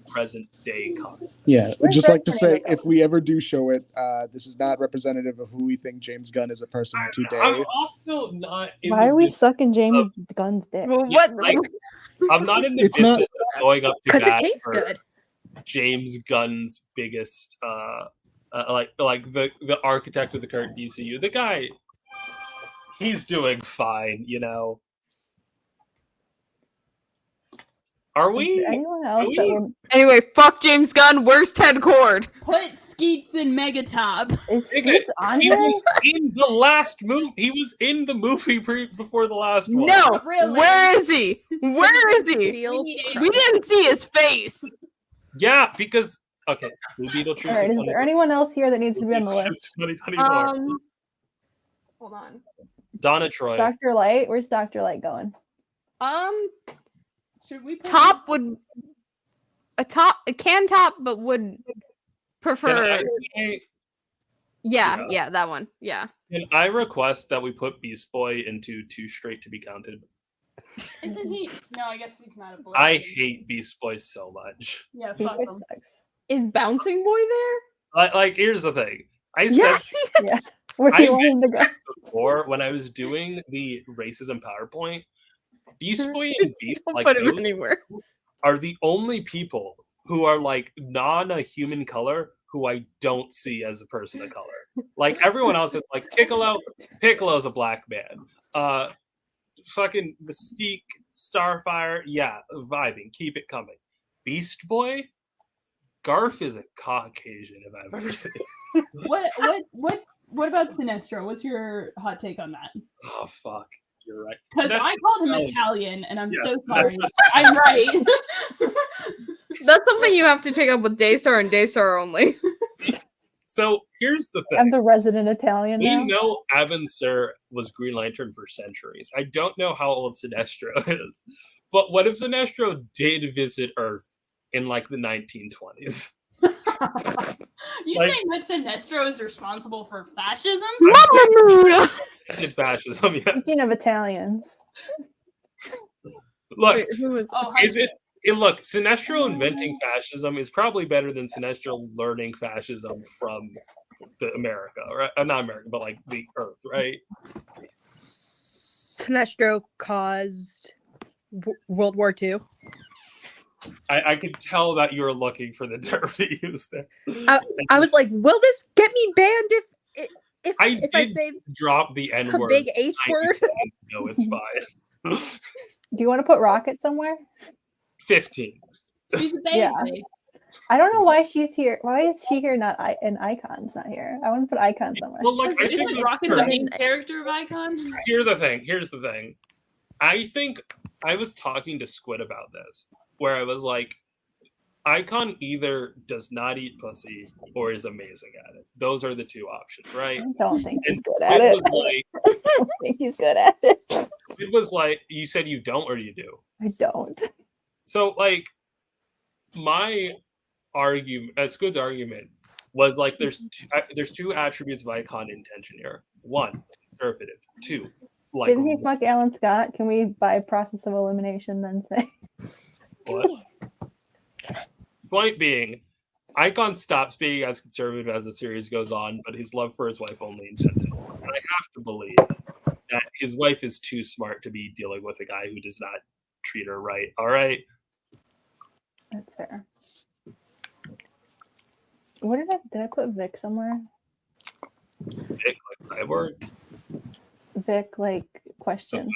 D: present day content.
H: yeah.
C: Where's
H: Just like to
C: Red
H: say,
C: Tornado
H: if we ever do show it, this is not representative of who we think James Gunn is a person
D: I'm
H: today.
D: also not. In
C: Why
D: the
C: are we
D: business
C: sucking James Gunn's dick?
A: Well,
D: Yeah,
A: what?
D: like, I'm not in the
H: It's
D: business
H: not-
D: of going up to
F: Because it
D: bat
F: tastes
D: for
F: good.
D: James Gunn's biggest, like the architect of the current DCU. The guy, he's doing fine, you know. Are
C: Is
D: we?
C: there anyone else that we're
A: Anyway, fuck James Gunn. Where's Ted Cord?
E: Put Skeets in Megatop.
C: is
D: Nigga,
C: Skeets on
D: he
C: here?
D: was in the last movie. He was in the movie before the last one.
A: No.
E: Really?
A: Where is he? Where is he?
F: Steel
A: We didn't see his face.
D: Yeah, because okay, Blue Beetle
C: All right, is there anyone else here that needs to be on the list?
D: 2024.
A: Hold on.
D: Donna Troy.
C: Dr. Light? Where's Dr. Light going?
E: Should we put
A: Top would a can top, but would
D: Can
A: prefer.
D: I say-
A: Yeah, that one. Yeah.
D: Can I request that we put Beast Boy into Too Straight to Be Counted?
E: Isn't he? No, I guess he's not a boy.
D: I hate Beast Boy so much.
E: Yeah,
C: He
E: fuck him.
C: sucks.
A: Is Bouncing Boy there?
D: Like here's the thing. I
A: Yes.
D: said
C: Yeah. Where do you want him to go?
D: before when I was doing the racism PowerPoint, Beast Boy and Beast
A: Don't
D: like
A: put him
D: those
A: anywhere.
D: are the only people who are like non-human color who I don't see as a person of color. Like everyone else, it's like Piccolo's a black man. Fucking Mystique, Starfire, yeah, vibing, keep it coming. Beast Boy, Garf is a Caucasian if I've ever seen.
E: What about Sinestro? What's your hot take on that?
D: Oh fuck, you're right.
E: Because
D: That's-
E: I called him
D: no.
E: Italian, and I'm
D: Yes,
E: so
D: that's
E: sorry.
D: just-
E: I'm right.
A: That's something you have to take up with Daystar and Daystar only.
D: So here's the thing.
C: I'm the resident Italian
D: We
C: now.
D: know Avon Sur was Green Lantern for centuries. I don't know how old Sinestro is, but what if Sinestro did visit Earth in like the 1920s?
E: You
D: Like-
E: saying that Sinestro is responsible for fascism?
D: Did fascism? Yes.
C: Speaking of Italians,
D: Look,
A: Wait, who was?
E: Oh,
D: is it? Look, Sinestro inventing fascism is probably better than Sinestro learning fascism from America, right? Not America, but like the Earth, right?
G: Sinestro caused World War II.
D: I could tell that you were looking for the term to use there.
G: I was like, will this get me banned if I
D: did
G: say
D: drop the N
G: a
D: word.
G: big H word?
D: No, it's fine.
C: do you want to put Rocket somewhere?
D: 15.
E: She's a baby.
C: Yeah. I don't know why she's here. Why is she here? Not and Icon's not here. I want to put Icon somewhere.
D: Well, like, I think
E: Isn't
D: that's
E: Rocket the
D: correct.
E: main character of Icon?
D: Here's the thing. I think I was talking to Squid about this, where I was like, Icon either does not eat pussy or is amazing at it. Those are the two options, right?
C: I don't think he's
D: And
C: good at
D: Squid
C: it.
D: was like,
C: I don't think he's good at it.
D: Squid was like, you said you don't or you do?
C: I don't.
D: So like, my argument, Squid's argument was like, there's two attributes of icon intention here. One, conservative. Two, like
C: Didn't he fuck Alan Scott? Can we, by process of elimination, then say?
D: what? Point being, Icon stops being as conservative as the series goes on, but his love for his wife only intensifies. And I have to believe that his wife is too smart to be dealing with a guy who does not treat her right. All right.
C: That's fair. What did I put Vic somewhere?
D: Vic, like Cyborg.
C: Vic, like, question.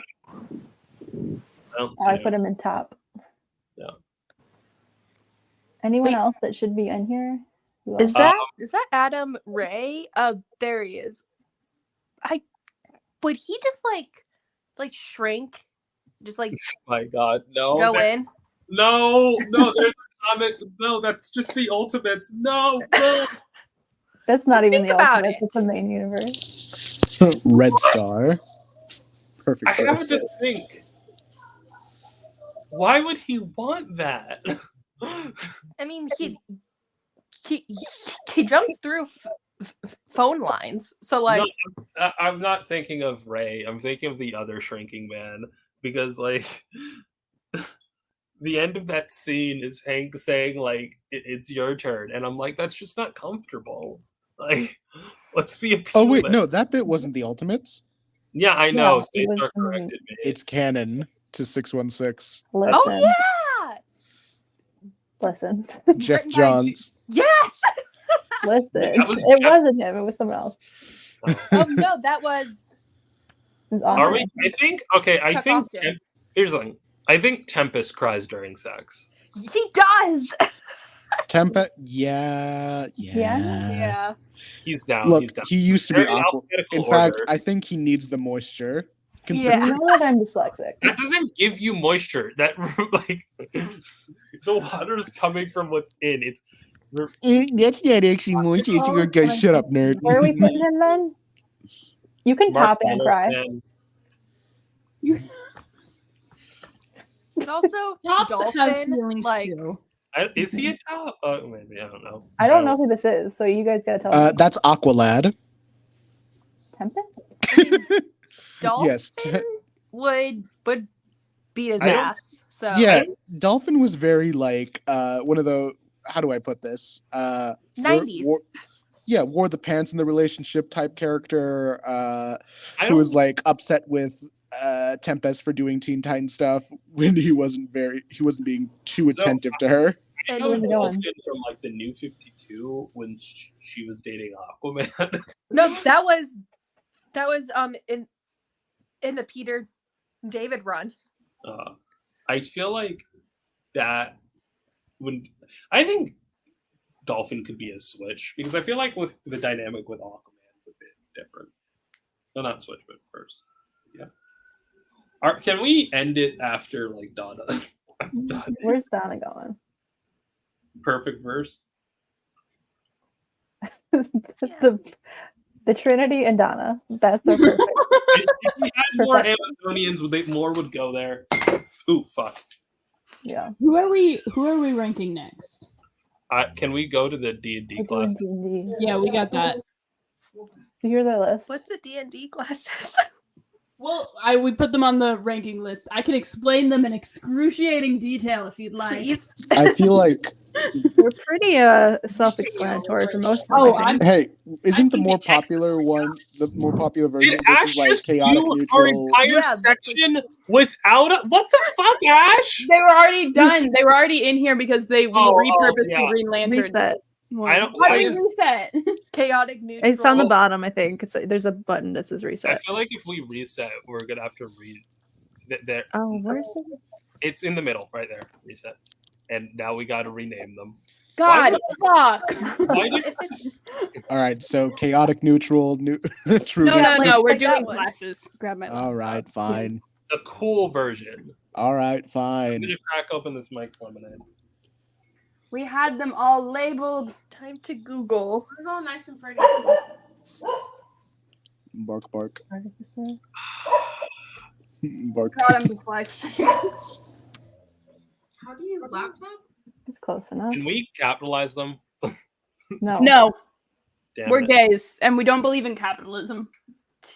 D: I
C: put him in top.
D: Yeah.
C: Anyone
G: Wait.
C: else that should be in here? Who
G: Is
C: else?
G: that Adam Ray? There he is. Would he just like shrink? Just like
D: My God, no.
G: go in?
D: No, there's a comic. No, that's just the Ultimates. No.
C: That's not even
G: Think
C: the
G: about
C: ultimate.
G: it.
C: It's the main universe.
H: Red Star. Perfect.
D: I have
H: verse.
D: to think. Why would he want that?
G: I mean, he jumps through phone lines. So like,
D: No, I'm not thinking of Ray. I'm thinking of the other shrinking man because like the end of that scene is Hank saying like it's your turn, and I'm like, that's just not comfortable. Like, let's be appealing.
H: Oh wait, no, that bit wasn't the Ultimates.
D: Yeah, I know.
C: Yeah, it was
D: Daystar
C: in the-
D: corrected me.
H: It's canon to 616.
C: Listen,
G: oh yeah,
C: listen,
H: Jeff
G: Written by
H: Johns.
G: yes.
C: listen.
D: That was
C: It
D: Jeff-
C: wasn't him. It was someone else.
G: Oh no, that was.
C: It was
D: Are
C: awesome.
D: we? I think. Okay, I
G: Chuck
D: think.
G: Austin.
D: Here's the thing. I think Tempest cries during sex.
G: He does.
H: Tempa. Yeah.
G: Yeah.
D: He's down.
H: Look,
D: he's down.
H: he used to be
D: Very
H: aqua.
D: alphabetical
H: In fact,
D: order.
H: I think he needs the moisture.
C: You
G: Yeah.
C: know that I'm dyslexic.
D: That doesn't give you moisture. That like the water's coming from within. It's
H: That's not actually moisture. It's
C: Oh,
H: guys, shut up, nerd.
C: Where are we putting him then? You can
D: Mark
C: top and cry.
D: and
G: And also,
F: Tops have
G: Dolphin,
F: feelings
G: like,
F: too.
D: is he a top? Oh, maybe I don't know.
C: I don't know who this is, so you guys gotta tell me.
H: That's Aqualad.
C: Tempest?
G: Dolphin
H: Yes.
G: would beat his
H: I don't-
G: ass. So
H: Yeah, Dolphin was very like one of the. How do I put this?
G: 90s.
H: Wore the pants in the relationship type character.
D: I
H: Who
D: don't
H: was like upset with Tempest for doing Teen Titan stuff when he wasn't being too
D: So,
H: attentive to her.
D: I
G: And
D: know
C: where's it going?
D: Dolphin from like the New 52 when she was dating Aquaman.
G: no, that was in the Peter David run.
D: I feel like that I think Dolphin could be a switch because I feel like with the dynamic with Aquaman it's a bit different. No, not switch, but first. Yeah. Can we end it after like Donna? I'm done.
C: Where's Donna going?
D: Perfect verse.
C: the Trinity and Donna. That's the perfect.
D: If we had more
C: Perfection.
D: Amazonians, more would go there. Ooh, fuck.
C: Yeah.
E: Who are we ranking next?
D: Can we go to the D&D
C: We're doing
D: class?
C: D&D.
E: Yeah, we got that.
C: Do you hear the list?
G: What's a D&D classes?
E: Well, we put them on the ranking list. I can explain them in excruciating detail if you'd like.
G: Please.
H: I feel like,
C: We're pretty self-explanatory for most of them.
E: Oh,
C: I think.
H: hey, isn't the
D: I
H: more
D: think it's
H: popular one, the more popular version
D: Did
H: of this
D: Ash
H: is like
D: just
H: chaotic
D: do our
H: neutral?
D: entire
G: Yeah, that's
D: section without a... What the fuck, Ash?
A: They were already done. They were already in here because we repurposed
D: yeah.
A: the Green Lantern.
C: Reset.
D: I don't-
A: How
D: why
A: do we
D: is-
A: reset?
G: Chaotic neutral.
C: It's on the bottom, I think. There's a button that says
D: I
C: reset.
D: feel like if we reset, we're gonna have to read. There,
C: Oh, where's the?
D: it's in the middle, right there. Reset, and now we got to rename them.
A: God, fuck.
D: Why did
H: All right, so chaotic neutral, true.
A: No,
H: neutral.
A: no, we're
G: like that
A: doing
G: one.
A: classes. Grab my.
H: All right, fine.
D: the cool version?
H: All right,
D: I'm
H: fine.
D: gonna crack open this Mike's lemonade.
E: We had them all labeled.
G: Time to Google.
A: They're all nice and pretty.
H: Bark, bark.
C: Artificer.
H: Bark.
E: God, I'm dyslexic.
A: How do you laptop?
C: It's close enough.
D: Can we capitalize them?
C: No.
E: No,
D: Damn
E: we're
D: it.
E: gays, and we don't believe in capitalism.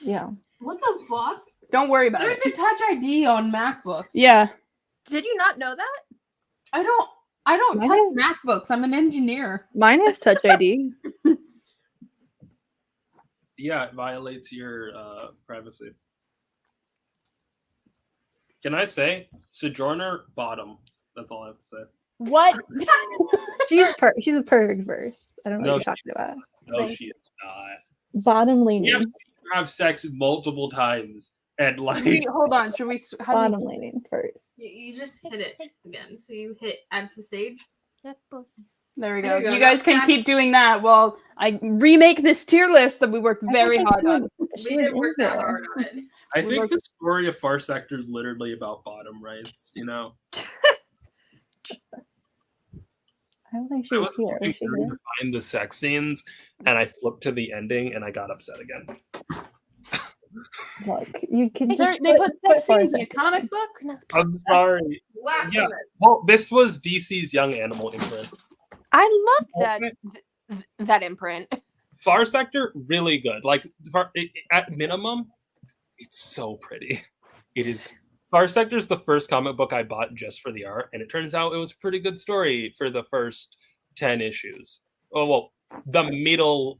C: Yeah.
A: What the fuck?
E: Don't worry about
A: There's
E: it.
A: a Touch ID on MacBooks.
E: Yeah.
G: Did you not know that?
A: I don't
C: Mine
A: touch
C: is-
A: MacBooks. I'm an engineer.
C: Mine has Touch ID.
D: Yeah, it violates your privacy. Can I say Sojourner bottom? That's all I have to say.
E: What?
C: She's a perfect verse. I don't know
D: No,
C: what you're talking about.
D: No, she is not.
C: Bottom leaning.
D: You have sex multiple times and like
E: Wait, hold on. Should we? How do
C: Bottom leaning first.
A: You just hit it again. So you hit add to stage.
E: There we
A: There
E: go.
A: you go.
E: You guys can
A: That's-
E: keep doing that while I remake this tier list that we worked very hard on.
A: We didn't work that hard on it.
D: I think the story of Far Sector is literally about bottom rights, you know.
C: I don't think she
D: I
C: was
D: was
C: here.
D: looking
C: Was she
D: through
C: here?
D: to find the sex scenes and I flipped to the ending and I got upset again.
C: Look, you can
E: They
C: just
E: put sex
C: for a
E: scenes in a
C: second.
E: comic book?
D: I'm sorry.
A: Blasphemous.
D: Well, this was DC's Young Animal imprint.
G: I love that that imprint.
D: Far Sector, really good. Like at minimum, it's so pretty. It is. Far Sector is the first comic book I bought just for the art, and it turns out it was a pretty good story for the first 10 issues. Oh well, the middle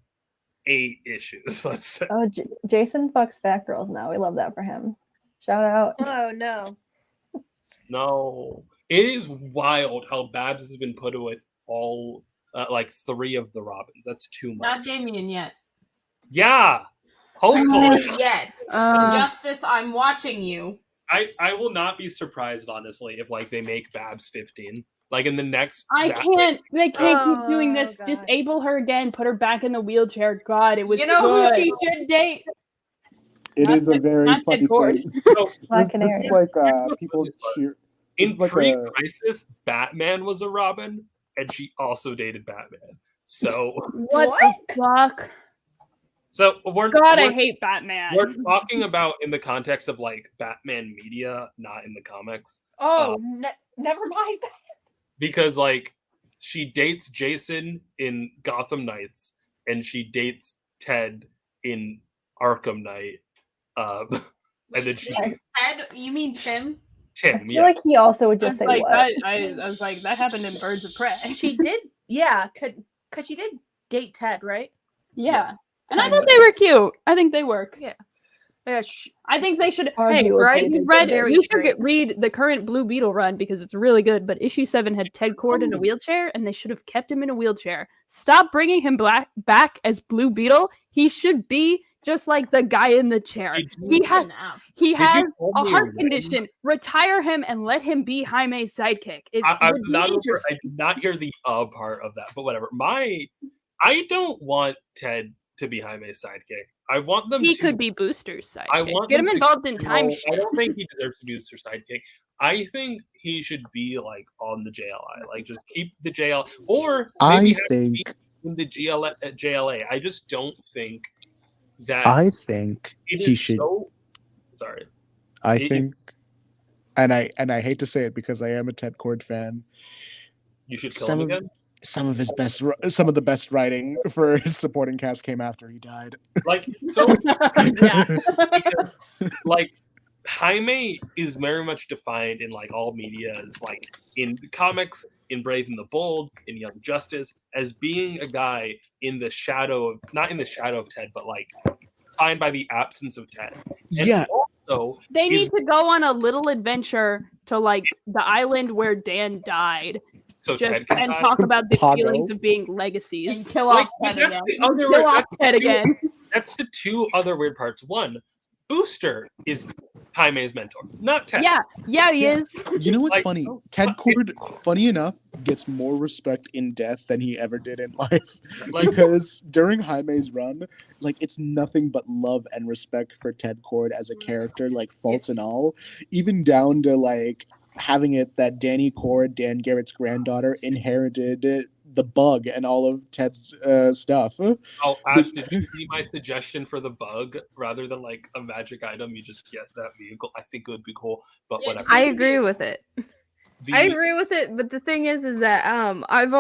D: 8 issues. Let's say.
C: Oh, Jason fucks fat girls now. We love that for him. Shout out.
G: Oh no.
D: No, it is wild how Babs has been put with all like 3 of the Robins. That's too much.
A: Not Damien yet.
D: Yeah, hopefully.
A: Not yet.
E: Uh,
A: Justice, I'm watching you.
D: I will not be surprised, honestly, if like they make Babs 15. Like in the next.
E: I can't. They can't keep doing
G: Oh,
E: this.
G: God.
E: Disable her again. Put her back in the wheelchair. God, it was
A: You know
E: good.
A: who she should date?
H: It
E: Not
H: is a
E: Ted-
H: very
E: not Ted
H: funny
E: Cord.
H: thing.
C: Black
H: This is
C: Canary.
H: like people cheer.
D: In
H: It's like
D: pre-crisis, Batman was a Robin, and she also dated Batman. So,
E: What the fuck?
D: we're
E: God, I
D: we're,
E: hate Batman.
D: we're talking about in the context of like Batman media, not in the comics,
G: Oh, never mind.
D: because like she dates Jason in Gotham Knights, and she dates Ted in Arkham Knight, and then she
A: Ted, you mean Tim?
C: I
D: Tim.
C: feel
D: Yeah,
C: like he also would
E: I
C: just
E: was
C: say
E: like,
C: what.
E: I was like, that happened in Birds of Prey.
G: She did. Yeah, could she did date Ted, right?
E: Yeah.
D: Yes.
E: And I thought they were cute. I think they work.
G: Yeah.
E: I think they should.
C: Argue
E: Hey,
C: with
G: right?
C: it.
E: you read.
G: Very
E: You should
G: straight.
E: read the current Blue Beetle run because it's really good. But issue 7 had Ted Cord in a wheelchair, and they should have kept him in a wheelchair. Stop bringing him back as Blue Beetle. He should be just like the guy in the chair. He has
D: you
E: a
D: only
E: heart
D: read-
E: condition. Retire him and let him be Jaime's sidekick. It
D: I'm
E: would be
D: not over.
E: interesting.
D: I did not hear the part of that, but whatever. I don't want Ted to be Jaime's sidekick. I want them
E: He
D: to.
E: could be Booster's sidekick.
D: I want
E: Get him
D: them to
E: involved in time
D: No, I
E: shit.
D: don't think he deserves to be Mr. Sidekick. I think he should be like on the JLI, like just keep the JL, or maybe
H: I
D: have him
H: think
D: be in the JLA. I just don't think that
H: I think
D: it
H: he
D: is
H: should.
D: so. Sorry,
H: I
D: it-
H: think, and I hate to say it because I am a Ted Cord fan.
D: you should kill
H: Some
D: him
H: of-
D: again.
H: Some of the best writing for his supporting cast came after he died.
D: Like so,
E: Yeah.
D: because like Jaime is very much defined in like all media as like in the comics, in Brave and the Bold, in Young Justice, as being a guy in the shadow of not in the shadow of Ted, but like defined by the absence of Ted. And
H: Yeah,
D: also
E: They
D: is-
E: need to go on a little adventure to like the island where Dan died,
D: so Ted
E: just
D: can
E: and
D: die.
E: talk about the
H: Pago.
E: feelings of being
A: And
E: legacies.
A: kill
D: Like,
A: off Ted
D: that's
A: again.
D: the other
E: Kill off
D: that's
E: Ted
D: the two-
E: again.
D: That's the 2 other weird parts. One, Booster is Jaime's mentor, not Ted.
E: Yeah, he is.
H: you know what's
D: Like,
H: funny?
D: oh,
H: Ted
D: but
H: Cord, funny enough, gets more respect in death than he ever did in life.
D: Like,
H: Because during Jaime's run, like it's nothing but love and respect for Ted Cord as a character, like faults and all, even down to like having it that Danny Cord, Dan Garrett's granddaughter, inherited the bug and all of Ted's stuff.
D: Oh, Ash, did you see my suggestion for the bug? Rather than like a magic item, you just get that vehicle. I think it would be cool, but
E: Yeah,
D: whatever.
A: I agree with it. I agree with it, but the thing is that I've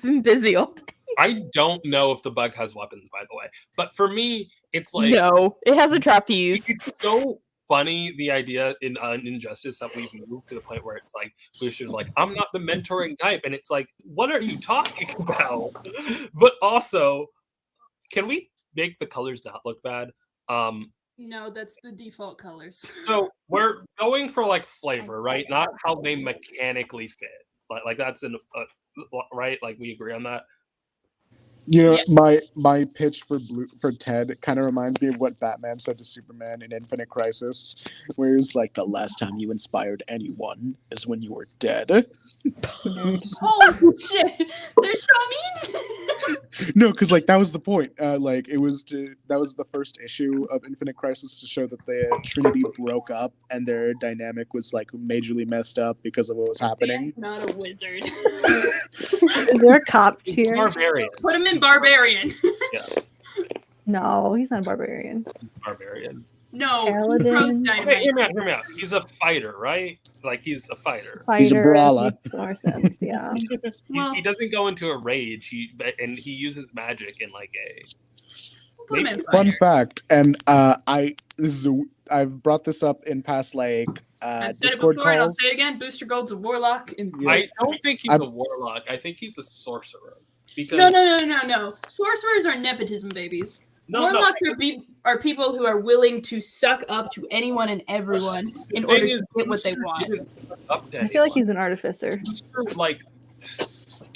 A: been busy all day.
D: I don't know if the bug has weapons, by the way. But for me, it's like
A: No, it has a trapeze.
D: it's so funny the idea in Injustice that we've moved to the point where it's like Booster's like, I'm not the mentoring type, and it's like, what are you talking about? But also, can we make the colors not look bad?
E: No, that's the default colors.
D: So we're going for like flavor, right? Not how they mechanically fit. Like that's right. Like we agree on that.
H: You know,
E: Yeah.
H: my pitch for Ted kind of reminds me of what Batman said to Superman in Infinite Crisis, where he's like, the last time you inspired anyone is when you were dead.
E: Oh shit! They're so mean.
H: No, because like that was the point. Like that was the first issue of Infinite Crisis to show that the Trinity broke up and their dynamic was like majorly messed up because of what was happening.
E: Not a wizard.
C: Is there a cop here?
D: Barbarian.
E: Put him in barbarian.
D: Yeah,
C: No, he's not a barbarian.
D: barbarian.
E: No,
C: Paladin.
E: he throws
D: Okay,
E: dynamite.
D: hear me out. He's a fighter, right? Like he's a fighter.
H: He's a
C: Fighter
H: brawler.
C: makes more sense, yeah.
E: Well,
D: He doesn't go into a rage. He uses magic in like a.
E: put him in
H: Fun
E: fighter.
H: fact, and I've brought this up in past like
E: I've said it
H: Discord
E: before, and I'll
H: calls.
E: say it again. Booster Gold's a warlock.
H: Yeah.
D: I don't think he's a warlock. I think he's a sorcerer. Because
E: No. Sorcerers are nepotism babies. Warlocks are people who are willing to suck up to anyone and everyone in order to get what they want.
C: I feel like he's an artificer.
D: like.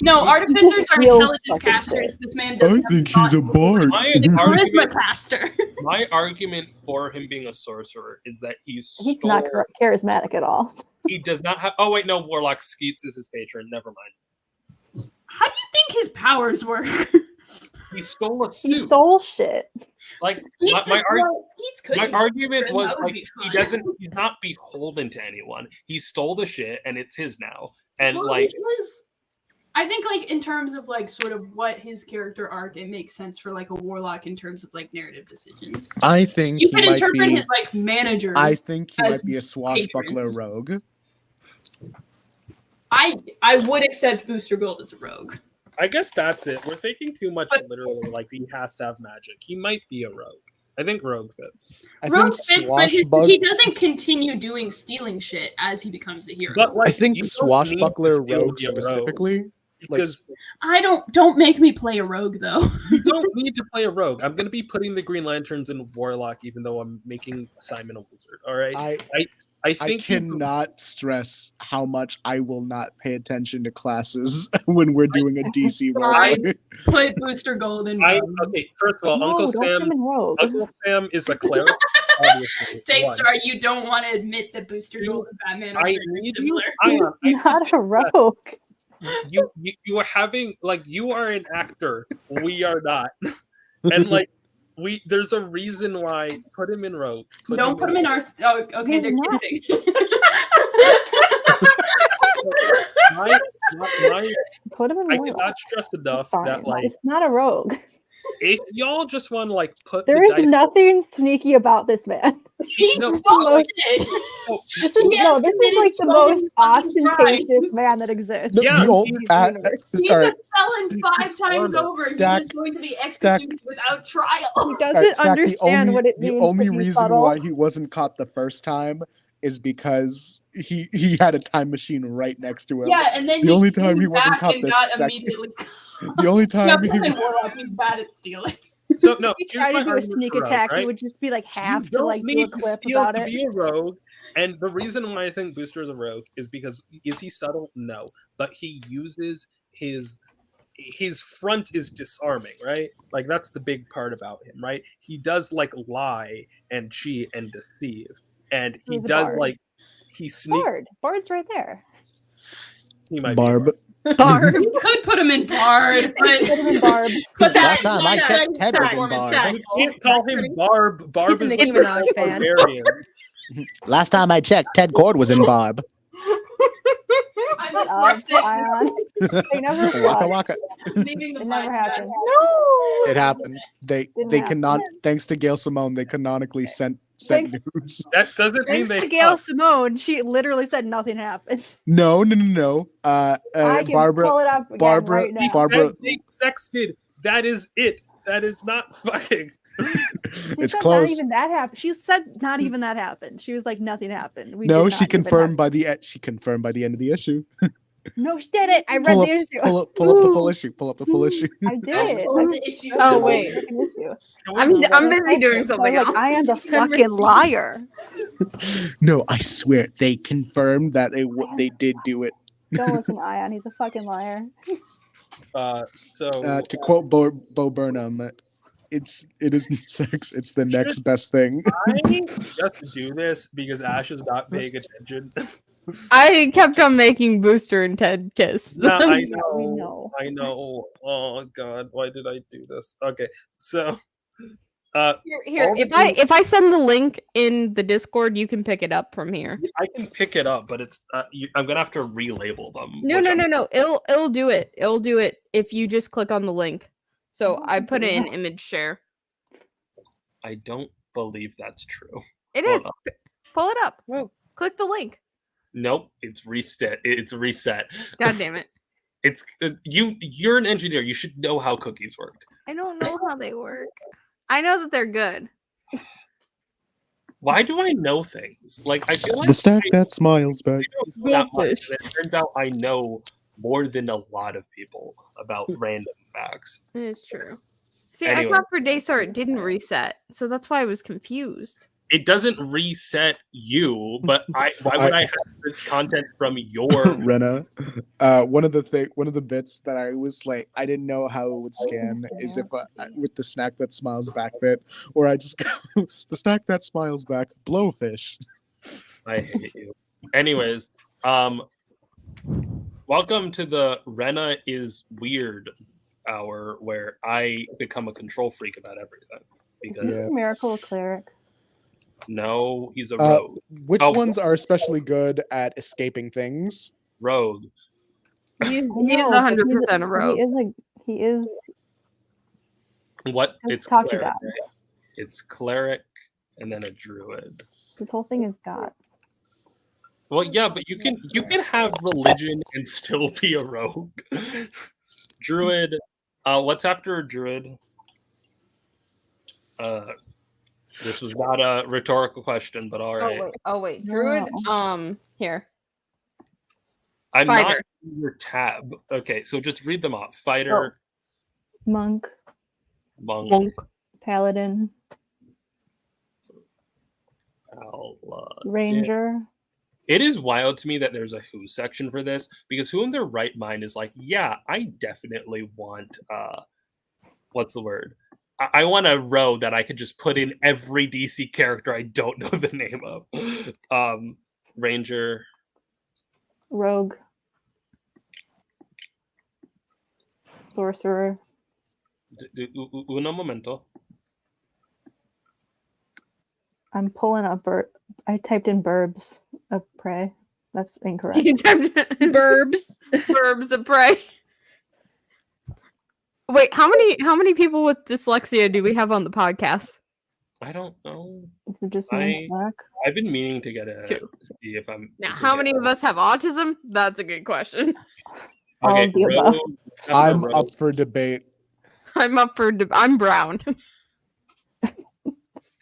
E: No, artificers are
C: Real
E: intelligence
C: fucking
E: casters.
C: shit.
E: This man
H: I
E: doesn't.
H: think he's a bard.
D: My
E: Charisma
D: argument,
E: caster.
D: my argument for him being a sorcerer is that
C: He's not
D: stole.
C: charismatic at all.
D: He does not have. Oh wait, no. Warlock Skeets is his patron. Never mind.
E: How do you think his powers work?
D: He stole a
C: He
D: suit.
C: stole shit.
D: Like
E: Skeets
D: my
E: could
D: my
E: be
D: argument
E: that
D: was
E: would
D: like
E: be
D: he
E: fun.
D: doesn't. He's not beholden to anyone. He stole the shit and it's his now. And
E: Well,
D: like.
E: it was. I think, like, in terms of, like, sort of what his character arc, it makes sense for, like, a warlock in terms of, like, narrative decisions.
H: I think
E: You
H: he
E: can
H: might
E: interpret
H: be.
E: his, like, manager.
H: I think he
E: as
H: might be a swashbuckler
E: patrons.
H: rogue.
E: I would accept Booster Gold as a rogue.
D: I guess that's it. We're thinking too much
E: But-
D: literally, like he has to have magic. He might be a rogue. I think rogue fits.
H: I
E: Rogue
H: think
E: fits, but he
H: swashbuckler.
E: doesn't continue doing stealing shit as he becomes a hero.
D: But like,
H: I think
D: you don't
H: swashbuckler
D: need to
H: rogue
D: be a rogue,
H: specifically.
D: because
E: I don't make me play a rogue though.
D: you don't need to play a rogue. I'm gonna be putting the Green Lanterns in Warlock, even though I'm making Simon a wizard. All right. I
H: I
D: think he-
H: cannot stress how much I will not pay attention to classes when we're doing a DC
E: I-
H: role.
E: Put Booster Gold in rogue.
D: Okay. First of all,
C: No,
D: Uncle
C: don't put him
D: Sam.
C: in rogue.
D: Uncle Sam is a cleric. Obviously. One.
E: Daystar, you don't want to admit that Booster Gold and Batman are
D: I
E: very
D: need you.
E: similar.
C: Not a rogue.
D: You are having like you are an actor. We are not, and like there's a reason why. Put him in rogue.
E: Don't put him in our. Oh, okay,
C: He's
E: they're
C: not.
E: kissing.
D: my
C: Put him in
D: I
C: rogue.
D: cannot stress enough
C: Fine.
D: that like
C: It's not a rogue.
D: if y'all just want to like put
C: There
D: the
C: is
D: dice,
C: nothing sneaky about this man.
E: He
D: No.
E: stole it.
D: oh,
C: This is,
E: Yes,
C: no, this
E: he
C: is like the
E: did
C: most
E: fucking crime.
C: ostentatious man that exists.
H: No,
D: Yeah,
H: the old,
D: he's
H: all
E: He's
H: right,
E: a felon 5 times over.
H: Stack-
E: He's going to be
H: stack-
E: executed without trial.
C: He
H: all right,
C: doesn't
H: Zach,
C: understand what it
H: the
C: means
H: only
C: to be
H: reason
C: subtle.
H: why he wasn't caught the first time is because he had a time machine right next to him.
E: Yeah, and then
H: The only time
E: came
H: he wasn't
E: back
H: caught
E: and
H: the
E: got
H: second-
E: immediately.
H: The only
E: Yeah,
H: time
E: put him
H: he
E: in Warlock. He's bad at stealing.
D: So no,
C: He
D: here's
C: tried
D: my
C: to do a
D: argument
C: sneak
D: for rogue,
C: attack. He
D: right?
C: would just be like have
D: You
C: to
D: don't
C: like do a
D: need to
C: clip
D: steal
C: about
D: to
C: it.
D: be a rogue. And the reason why I think Booster is a rogue is because is he subtle? No, but he uses his front is disarming, right? Like that's the big part about him, right? He does like lie and cheat and deceive, and he
C: He's a
D: does
C: bard.
D: like he sneaks.
C: Bard's right there.
D: He might
H: Barb.
F: Barb.
E: You could put him in Bard, but
C: Put him in Barb.
E: but
H: Last
E: that
H: time I checked, Ted was in
E: performance
H: Barb.
E: that-
D: Be. You can't call him Barb. Barb
F: He's a
D: is
F: Nicki
D: like
F: Minaj fan.
D: barbarian.
H: Last time I checked, Ted Cord was in Barb.
C: Shut up, Ayaan. They never
H: Waka
C: fought.
H: waka.
E: Leaving the
C: It never
E: podcast.
C: happened.
G: No.
H: It happened. They
C: Didn't
H: cannot.
C: happen.
H: Thanks to Gail Simone, they canonically sent
C: Thanks-
H: nudes.
D: That doesn't mean
C: Thanks
D: they
C: to Gail
D: fucked.
C: Simone, she literally said nothing happened.
H: No.
C: I can
H: Barbara.
C: pull it up again
H: Barbara-
C: right now.
D: He
H: Barbara-
D: said they sexted. That is it. That is not fucking.
C: She
H: It's
C: said
H: close.
C: Not even that happened. She said not even that happened. She was like nothing happened. We
H: No,
C: did
H: she
C: not even
H: confirmed
C: have-
H: by the end of the issue.
C: No, she did it. I read
H: Pull
C: the
H: up,
C: issue.
H: pull up the full issue. Pull up the full issue.
C: I did.
E: Pull up the issue.
A: Oh,
C: I
A: wait.
C: read the issue.
A: I'm busy doing
C: I was
A: something
C: like,
A: else.
C: I am the
F: Ten
C: fucking liar.
H: No, I swear they confirmed that they did do it.
C: Don't listen to Ayaan. He's a fucking liar.
D: So
H: To quote Bo Burnham, it isn't sex. It's the next best thing.
D: I just do this because Ash is not paying attention.
A: I kept on making Booster and Ted kiss.
D: No, I
C: We
D: know.
C: know.
D: I know. Oh god, why did I do this? Okay, so
A: Here,
D: all
A: if I send the link in the Discord, you can pick it up from here.
D: I can pick it up, but it's I'm gonna have to relabel them.
A: No,
D: which
A: no,
D: I'm-
A: no, no. It'll do it. It'll do it if you just click on the link. So I put it in image share.
D: I don't believe that's true.
A: It
D: Hold
A: is.
D: on.
A: Pull it up. Click the link.
D: Nope, it's reset. It's reset.
A: God damn it.
D: It's you're an engineer. You should know how cookies work.
A: I don't know how they work. I know that they're good.
D: Why do I know things? Like I feel like
H: The stack that smiles back.
D: I don't know that much,
A: Goldfish.
D: and it turns out I know more than a lot of people about random facts.
A: It's true. See,
D: Anyway.
A: I thought for Daystar it didn't reset, so that's why I was confused.
D: It doesn't reset you, but why would I have the content from your
H: Rena, one of the bits that I was like, I didn't know how it would scan is if with the snack that smiles back bit, or I just go, the snack that smiles back, blowfish.
D: I hate you. Anyways, welcome to the Rena is weird hour where I become a control freak about everything.
C: Is
D: Because
C: this a miracle cleric?
D: no, he's a rogue.
H: Which
D: Oh.
H: ones are especially good at escaping things?
D: Rogue.
A: He's
C: I know, but
A: 100% a rogue.
C: He is
D: What?
C: Let's
D: It's
C: talk
D: cleric.
C: about it.
D: Right? It's cleric and then a druid.
C: This whole thing is God.
D: Well, yeah, but you can have religion and still be a rogue. Druid. What's after a druid? This was not a rhetorical question, but all right.
A: Oh wait. Druid. Here.
D: I'm
A: Fighter.
D: not in your tab. Okay, so just read them off. Fighter,
C: Monk,
D: monk,
C: paladin,
D: paladin.
C: ranger.
D: It is wild to me that there's a who section for this because who in their right mind is like, yeah, I definitely want what's the word? I want a row that I could just put in every DC character I don't know the name of. Ranger,
C: Rogue, sorcerer,
D: uno momento.
C: I'm pulling up I typed in burbs of prey. That's incorrect.
A: You typed
F: Burbs.
A: Verbs of prey. Wait, how many people with dyslexia do we have on the podcast?
D: I don't know.
C: Is it just me and Slack?
D: I've been meaning to get
A: Two.
D: see if I'm.
A: Now, how many of us have autism? That's a good question.
C: All of the above.
H: I'm up for debate.
A: I'm up for. I'm brown.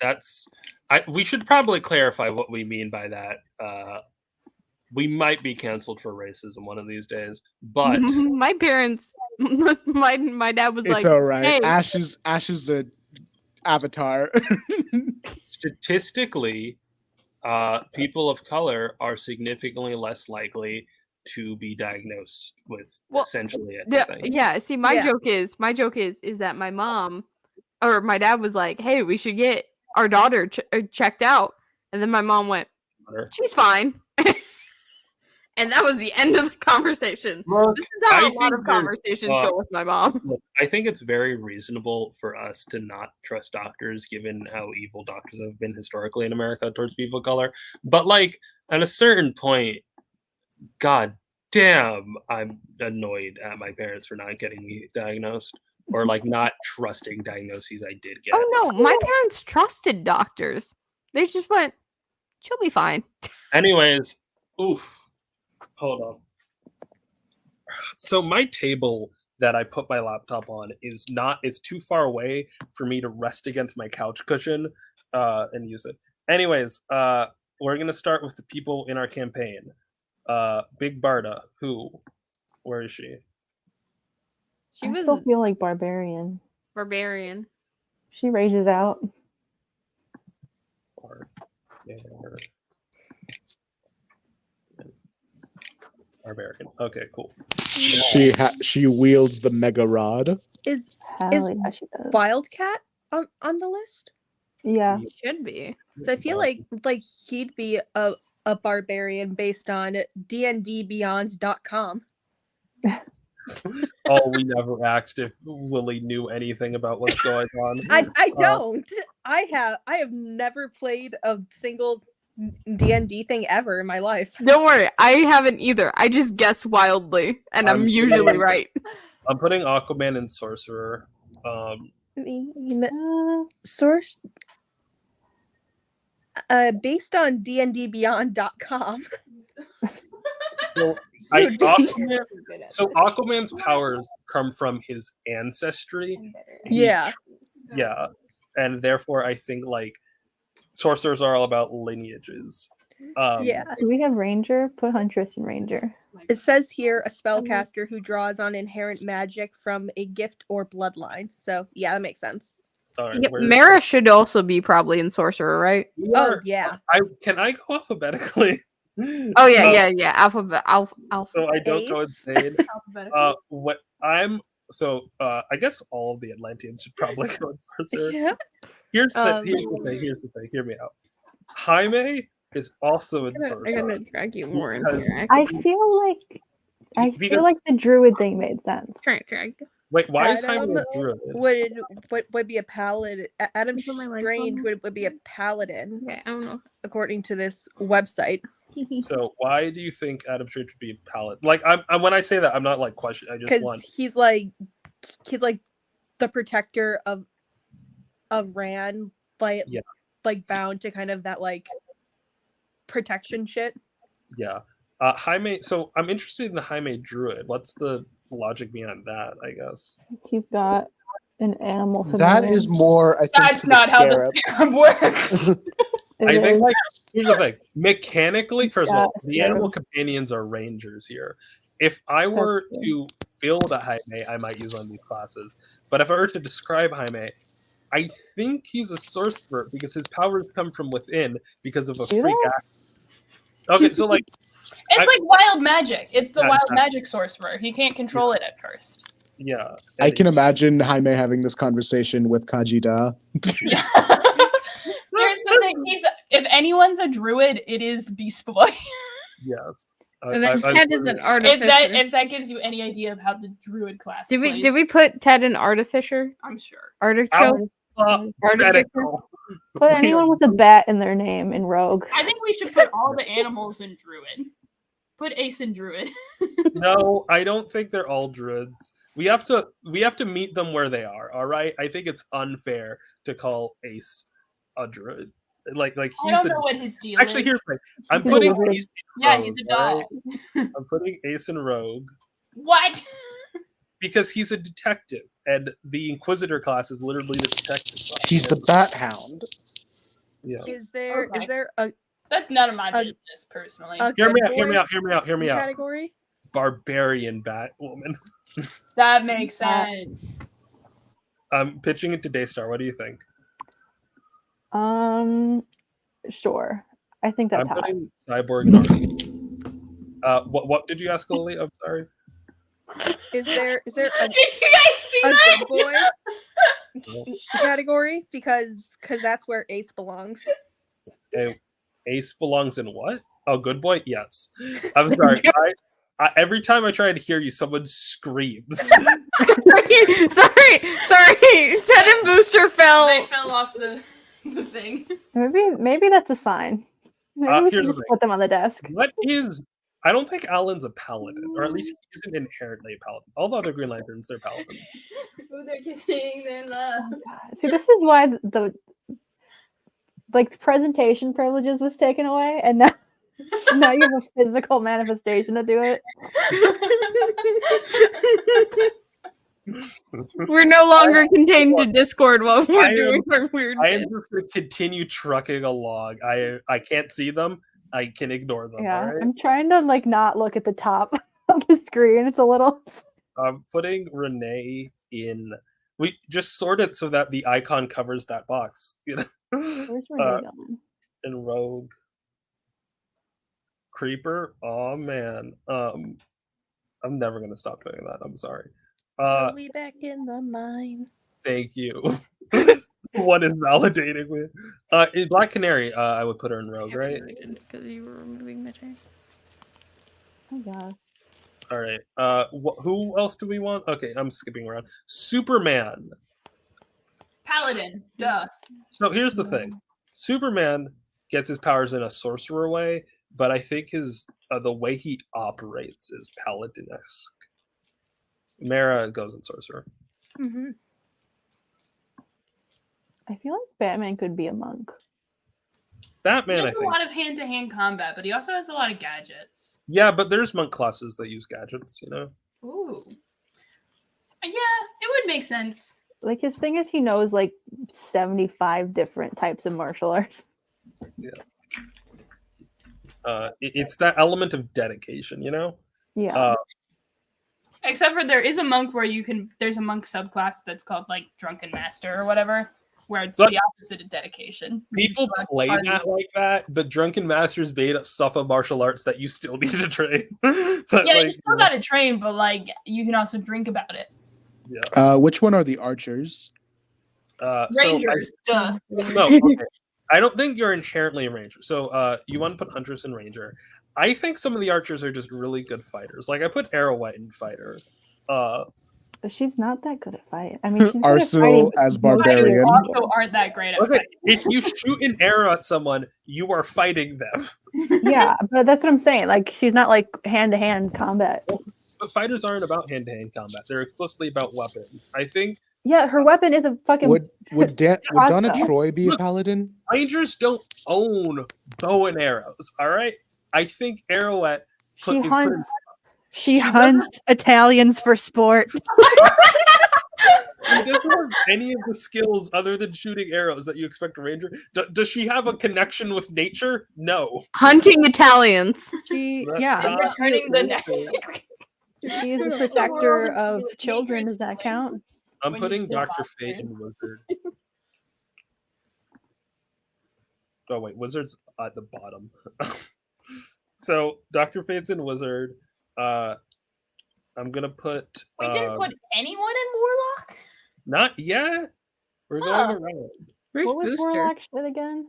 D: That's. We should probably clarify what we mean by that. We might be canceled for racism one of these days, but
A: My parents, my dad was
H: It's
A: like,
H: all right.
A: "Hey,
H: Ash is a avatar.
D: statistically, people of color are significantly less likely to be diagnosed with essentially anything.
A: yeah." See, my joke is that my mom or my dad was like, "Hey, we should get our daughter checked out," and then my mom went, "She's fine." And that was the end of the conversation.
D: Look,
A: This is how
D: I
A: a lot
D: think
A: of conversations go with my mom.
D: Look, I think it's very reasonable for us to not trust doctors, given how evil doctors have been historically in America towards people of color. But like at a certain point, God damn, I'm annoyed at my parents for not getting me diagnosed or like not trusting diagnoses I did get.
A: Oh no, my parents trusted doctors. They just went, she'll be fine.
D: Anyways, oof. Hold on. So my table that I put my laptop on is too far away for me to rest against my couch cushion and use it. Anyways, we're gonna start with the people in our campaign. Big Barda, where is she?
A: She
C: I
A: was
C: still feel like barbarian.
A: barbarian.
C: She rages out.
D: Barbarian. Okay, cool.
H: She wields the mega rod.
G: Is
C: Hell yeah, she does.
G: Wildcat on the list?
C: Yeah.
A: He should be.
G: So I feel like he'd be a barbarian based on dndbeyond.com.
D: Oh, we never asked if Lily knew anything about what's going on.
G: I don't. I have never played a single D&D thing ever in my life.
A: Don't worry, I haven't either. I just guess wildly, and I'm usually right.
D: I'm putting Aquaman and Sorcerer.
G: Source based on dndbeyond.com.
D: So Aquaman's powers come from his ancestry.
G: Yeah.
D: Yeah. And therefore I think like sorcerers are all about lineages.
G: Yeah.
C: Do we have Ranger? Put Huntress in Ranger.
G: It says here a spellcaster who draws on inherent magic from a gift or bloodline. So yeah, that makes sense.
D: All right,
A: Yeah, Mara should also be probably in sorcerer, right?
G: Oh yeah.
D: Can I go alphabetically?
A: Oh yeah. Alphabet.
D: So I don't go insane. What I'm I guess all of the Atlanteans should probably go in sorcerer.
G: Yeah.
D: Here's the thing. Hear me out. Jaime is also in sorcerer.
A: I'm gonna drag you more in here.
C: I feel like the druid thing made sense.
A: Drag.
D: Wait, why is Jaime a druid?
G: Would be a paladin? Adam Strange would be a paladin.
A: Okay, I don't know.
G: According to this website.
D: So why do you think Adam Strange would be a paladin? Like I'm when I say that, I'm not like questioning. I just want
G: he's like the protector of Ran, like bound to kind of that like protection shit.
D: Yeah. Jaime, so I'm interested in the Jaime druid. What's the logic behind that, I guess?
C: He's got an animal.
H: That is more, I think,
E: That's not how the serum works.
D: I think like here's the thing. Mechanically, first of all, the animal companions are rangers here. If I were to build a Jaime, I might use one of these classes. But if I were to describe Jaime, I think he's a sorcerer because his powers come from within because of a freak act. Okay, so like
E: it's like wild magic. It's the wild magic sorcerer. He can't control it at first.
D: Yeah.
H: I can imagine Jaime having this conversation with Kajida.
E: Yeah. Here's the thing. If anyone's a druid, it is Beast Boy.
D: Yes.
A: And then Ted is an artificer.
E: If that gives you any idea of how the druid class
A: did we put Ted in artificer?
E: I'm sure.
A: Artichoke?
C: Put anyone with a bat in their name in rogue.
E: I think we should put all the animals in druid. Put Ace in druid.
D: No, I don't think they're all druids. We have to meet them where they are. All right. I think it's unfair to call Ace a druid. Like he's
E: I don't know what his deal
D: actually
E: is.
D: here's the thing. I'm putting Ace in Rogue,
E: he's a dog.
D: Right? I'm putting Ace in Rogue.
E: What?
D: Because he's a detective, and the Inquisitor class is literally the detective class.
H: He's the Bat Hound.
D: Yeah.
G: Is there a
E: That's none of my business personally.
D: Hear me out.
G: Category?
D: Barbarian Batwoman.
E: That makes sense.
D: I'm pitching it to Daystar. What do you think?
C: Sure. I think that's
D: I'm putting Cyborg and what did you ask, Lily? I'm sorry.
G: Is there a,
E: Did you guys see that?
G: Good boy category? Because that's where Ace belongs.
D: Ace belongs in what? Oh, good boy? Yes. I'm sorry. Every time I try to hear you, someone screams.
A: sorry. Ted and Booster fell.
E: They fell off the thing.
C: Maybe that's a sign. Maybe we can just put them on the desk.
D: What is I don't think Alan's a paladin, or at least he isn't inherently a paladin. All the other Green Lanterns, they're paladins.
E: Ooh, they're kissing their love.
C: See, this is why the like presentation privileges was taken away, and now you have a physical manifestation to do it.
A: We're no longer contained to Discord while we're doing our weird
D: I am
A: bits.
D: just going to continue trucking along. I can't see them. I can ignore them.
C: Yeah,
D: All right?
C: I'm trying to like not look at the top of the screen. It's a little.
D: I'm putting Renee in. We just sort it so that the icon covers that box. You know,
C: Where's Renee going?
D: and Rogue, Creeper. Oh man, I'm never gonna stop doing that. I'm sorry.
G: So we back in the mine.
D: Thank you. One is validating me. In Black Canary, I would put her in Rogue, right?
F: Because you were removing the chain.
C: Oh gosh.
D: All right. Who else do we want? Okay, I'm skipping around. Superman.
E: Paladin, duh.
D: So here's the thing. Superman gets his powers in a sorcerer way, but I think his the way he operates is paladin-esque. Mara goes in sorcerer.
G: Mm-hmm.
C: I feel like Batman could be a monk.
D: Batman,
E: He
D: I
E: has a
D: think.
E: lot of hand-to-hand combat, but he also has a lot of gadgets.
D: Yeah, but there's monk classes that use gadgets, you know?
E: Ooh. Yeah, it would make sense.
C: Like his thing is he knows like 75 different types of martial arts.
D: Yeah. It's that element of dedication, you know?
C: Yeah.
E: Except for there is a monk where there's a monk subclass that's called like Drunken Master or whatever, where it's
D: But-
E: the opposite of dedication.
D: People play that like that, but Drunken Masters made stuff of martial arts that you still need to train. But,
E: Yeah,
D: like,
E: you still gotta train, but like you can also drink about it.
H: Which one are the archers?
E: Rangers, duh.
D: No, okay. I don't think you're inherently a ranger. So you want to put huntress and ranger. I think some of the archers are just really good fighters. Like I put Arrowette in fighter.
C: But she's not that good at fighting. I mean, she's good at
H: Arsenal
C: fighting,
H: as
C: but mostly
H: barbarian.
C: ranger.
E: Also aren't that great at
D: Okay,
E: fighting.
D: if you shoot an arrow at someone, you are fighting them.
C: Yeah, but that's what I'm saying. Like she's not like hand-to-hand combat.
D: But fighters aren't about hand-to-hand combat. They're explicitly about weapons. I think
C: Yeah, her weapon is a fucking.
H: Would Donna
C: crossbow.
H: Troy be a
D: Look.
H: paladin?
D: rangers don't own bow and arrows. All right, I think Arrowette.
C: She
D: is
C: hunts. She
D: She
C: hunts Italians for sport.
D: She doesn't have any of the skills other than shooting arrows that you expect a ranger. Does she have a connection with nature? No.
A: Hunting Italians.
C: She,
D: That's
C: yeah,
D: not-
E: Returning the
C: she is the protector of children. Does that count?
D: I'm
E: When you
D: putting
E: kill
D: Dr. Fate
E: monsters.
D: and Wizard. Oh wait, Wizard's at the bottom. So Dr. Fate's in Wizard. I'm gonna put.
E: We didn't put anyone in Warlock?
D: Not yet. We're
E: Huh.
D: going around.
F: Where's
C: What was
F: Booster?
C: Warlock shit again?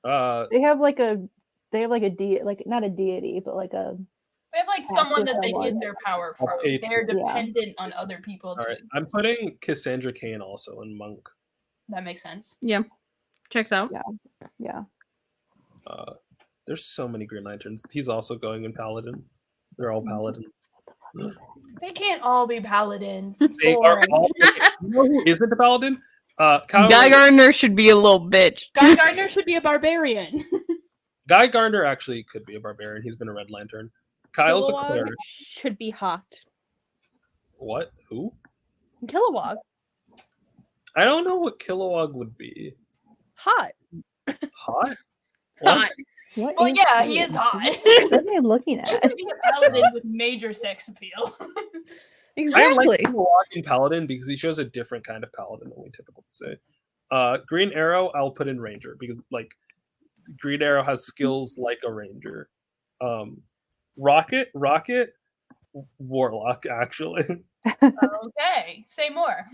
D: Uh,
C: They have like a like not a deity, but like a
E: We have like someone that they
C: someone.
E: get their power from.
D: patron.
E: They're
C: Yeah.
E: dependent on other people
D: all
E: to.
D: right. I'm putting Cassandra Cain also in Monk.
E: That makes sense.
A: Checks out.
C: yeah.
D: There's so many Green Lanterns. He's also going in Paladin. They're all Paladins.
E: They can't all be paladins. It's
D: They are
E: boring.
D: all. You know who isn't a Paladin? Kyle
A: Guy Gardner should be a little bitch.
E: Guy Gardner should be a barbarian.
D: Guy Gardner actually could be a barbarian. He's been a Red Lantern. Kyle's a
G: Kilowog
D: cleric.
G: should be hot.
D: What? Who?
G: Kilowog,
D: I don't know what Kilowog would be.
G: hot.
D: Hot?
E: Hot.
C: What
E: Well,
C: is
E: yeah,
C: she?
E: he is hot.
C: What am I looking
E: He
C: at?
E: could be a paladin with major sex appeal.
D: I
G: Exactly.
D: like Kilowog in Paladin because he shows a different kind of Paladin than we typically say. Green Arrow, I'll put in Ranger because like Green Arrow has skills like a Ranger. Rocket, Warlock actually.
E: Okay, say more.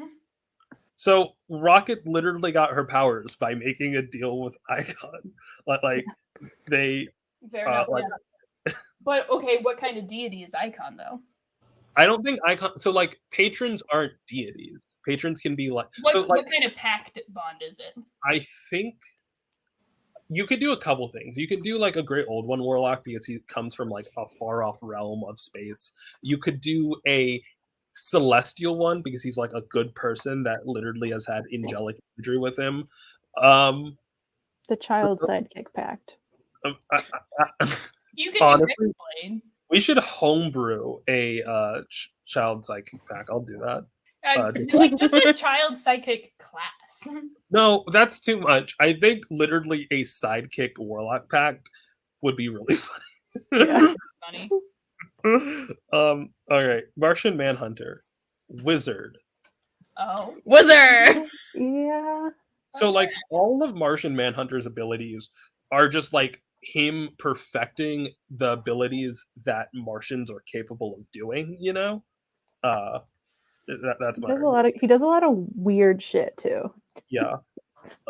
D: So Rocket literally got her powers by making a deal with Icon. Like they
E: Fair enough.
D: like-
E: yeah. But okay, what kind of deity is Icon though?
D: I don't think Icon so like patrons aren't deities. Patrons can be like
E: What
D: so like
E: what kind of pact bond is it?
D: I think you could do a couple things. You could do like a Great Old One warlock because he comes from like a far off realm of space. You could do a celestial one because he's like a good person that literally has had angelic imagery with him.
C: The child sidekick pact.
E: You can
D: Honestly,
E: do Blade.
D: we should homebrew a child psychic pack. I'll do that.
E: Like just a child psychic class.
D: No, that's too much. I think literally a sidekick warlock pact would be really funny.
E: Yeah, funny.
D: All right. Martian Manhunter. Wizard.
E: Oh.
A: Wizard!
C: Yeah.
D: So like all of Martian Manhunter's abilities are just like him perfecting the abilities that Martians are capable of doing, you know? That's
C: He
D: my
C: does a lot of weird shit too.
D: yeah.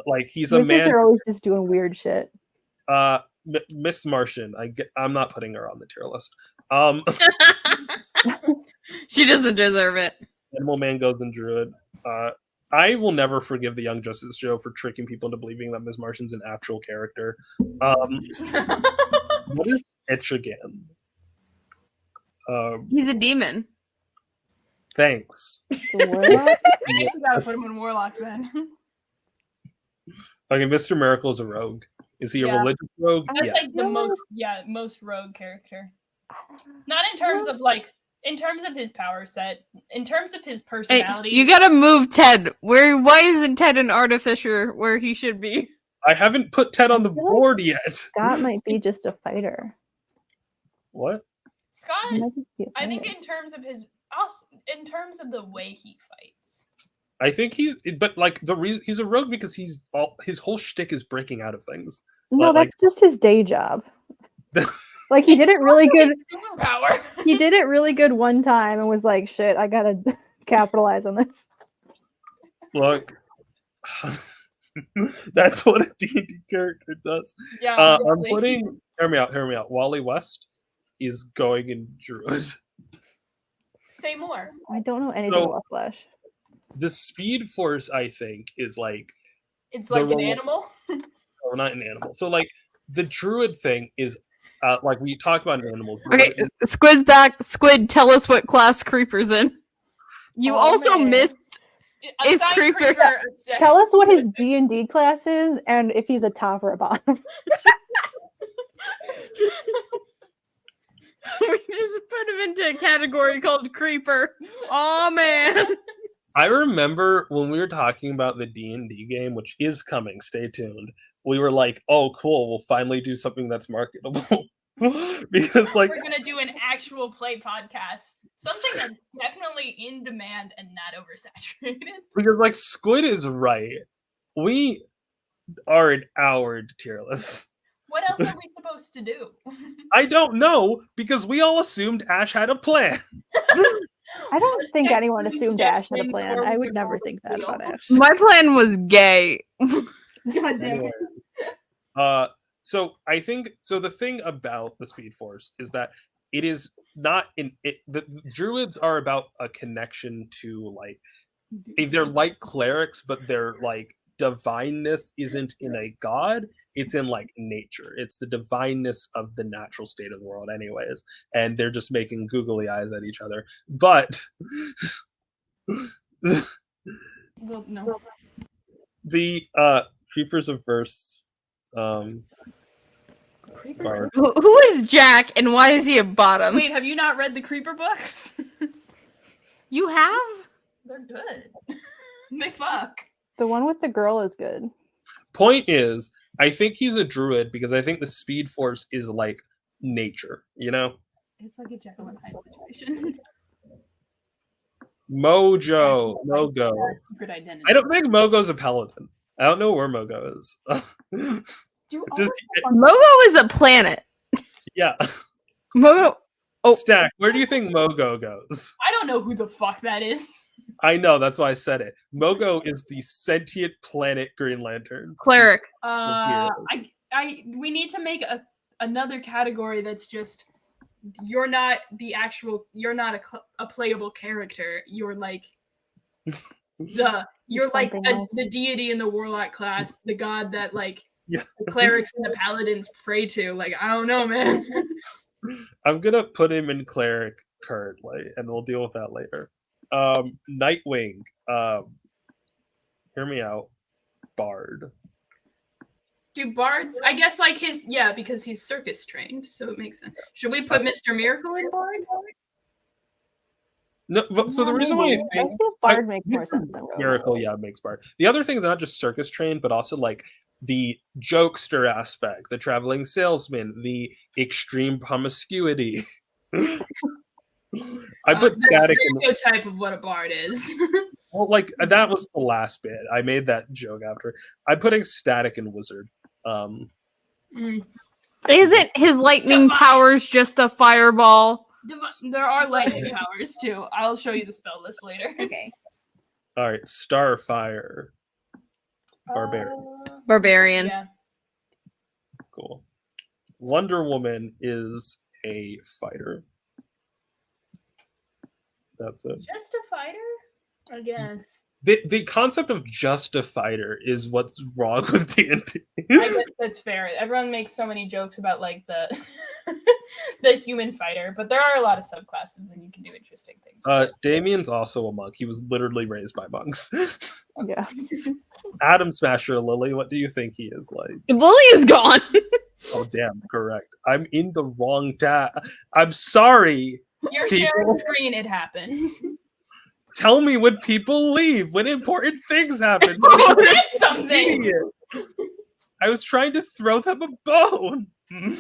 D: Like he's a
C: Wizards
D: man.
C: are always just doing weird shit.
D: Miss Martian. I'm not putting her on the tier list.
A: She doesn't deserve it.
D: Animal Man goes in Druid. I will never forgive the Young Justice show for tricking people into believing that Miss Martian's an actual character. What is Etrigan?
A: He's a demon.
D: Thanks.
C: It's a warlock?
E: I guess we gotta put him in Warlock then.
D: Okay, Mr. Miracle is a rogue. Is he a
E: Yeah.
D: religious rogue?
E: That's
D: Yes.
E: like the most rogue character. Not in terms of like in terms of his power set, in terms of his
A: Hey,
E: personality.
A: you gotta move Ted. Why isn't Ted an artificer where he should be?
D: I haven't put Ted on the
C: feel like
D: board yet.
C: Scott might be just a fighter.
D: What?
E: Scott,
C: He might just be a
E: I think
C: fighter.
E: in terms of in terms of the way he fights.
D: I think but like the reason he's a rogue because his whole shtick is breaking out of things.
C: No,
D: like-
C: that's just his day job. Like he did it really good.
E: Superpower.
C: He did it really good one time and was like, "Shit, I gotta capitalize on this."
D: Look, that's what a D&D character does.
E: Yeah,
D: I'm
E: obviously.
D: putting. Hear me out. Wally West is going in Druid.
E: Say more.
C: I don't know anything
D: So-
C: about Flash.
D: The Speed Force, I think, is like
E: It's like
D: The
E: an
D: role-
E: animal.
D: oh, not an animal. So like the Druid thing is like we talk about an animal.
A: Okay, Squid's back. Squid, tell us what class Creeper's in. You
C: Oh,
A: also
C: man.
A: missed. It's
E: Assign
A: Creeper.
E: a second.
C: Tell us what his D&D class is and if he's a top or a bottom.
A: We just put him into a category called Creeper. Oh man.
D: I remember when we were talking about the D&D game, which is coming. Stay tuned. We were like, "Oh, cool! We'll finally do something that's marketable." Because like
E: We're gonna do an actual play podcast, something that's definitely in demand and not oversaturated.
D: because like Squid is right. We are an hour tier list.
E: What else are we supposed to do?
D: I don't know because we all assumed Ash had a plan.
C: I don't
E: Just
C: think
E: text
C: anyone
E: me
C: assumed Ash had a
E: suggestions
C: plan.
E: or
C: I
E: we
C: would
E: could
C: never
E: all
C: think that
E: deal.
C: about Ash.
A: My plan was gay.
E: God damn it.
D: So I think the thing about the Speed Force is that it is not the druids are about a connection to like they're like clerics, but their like divineness isn't in a god, it's in like nature. It's the divineness of the natural state of the world anyways, and they're just making googly eyes at each other. But
E: Well, no.
D: the Creepers of Verse bard.
A: Who is Jack and why is he a bottom?
E: Wait, have you not read the Creeper books?
A: You have?
E: They're good. They fuck.
C: The one with the girl is good.
D: Point is, I think he's a druid because I think the Speed Force is like nature, you know?
E: It's like a Jekyll and Hyde situation.
D: Mojo,
E: Like,
D: Mogo.
E: secret identity.
D: I don't think Mogo's a paladin. I don't know where Mogo is.
E: Do all
D: Just
E: this stuff on-
A: Mogo is a planet.
D: yeah.
A: Mogo. Oh.
D: Stack, where do you think Mogo goes?
E: I don't know who the fuck that is.
D: I know, that's why I said it. Mogo is the sentient planet Green Lantern.
A: Cleric.
E: We need to make another category that's just you're not a playable character. You're like
C: Something else.
E: the deity in the warlock class, the god that like
D: Yeah.
E: the clerics and the paladins pray to. Like, I don't know, man.
D: I'm gonna put him in cleric currently, and we'll deal with that later. Nightwing. Hear me out. Bard.
E: Do bards? I guess like his because he's circus trained, so it makes sense. Should we put Mr. Miracle in bard?
D: No, but, so the reason why I
C: I
D: think
C: feel Bard makes more sense than Rogue.
D: Miracle, makes Bard. The other thing is not just circus trained, but also like the jokester aspect, the traveling salesman, the extreme promiscuity. I put
E: the
D: static
E: stereotype of what a bard is.
D: well, like that was the last bit. I made that joke after. I'm putting static and wizard.
A: Isn't his lightning powers just a fireball?
E: There are lightning powers too. I'll show you the spell list later.
C: Okay.
D: All right, Starfire. Barbarian.
A: Barbarian.
E: Yeah.
D: Cool. Wonder Woman is a fighter. That's it.
E: Just a fighter? I guess.
D: The concept of just a fighter is what's wrong with D&D.
E: I guess that's fair. Everyone makes so many jokes about like the the human fighter, but there are a lot of subclasses and you can do interesting things.
D: Damien's also a monk. He was literally raised by monks.
C: Yeah.
D: Adam Smasher Lily, what do you think he is like?
A: Lily is gone.
D: Oh damn, correct. I'm in the wrong tab. I'm sorry.
E: You're sharing screen, it happens.
D: Tell me when people leave, when important things happen.
E: Who said something?
D: Idiot. I was trying to throw them a bone.
A: No.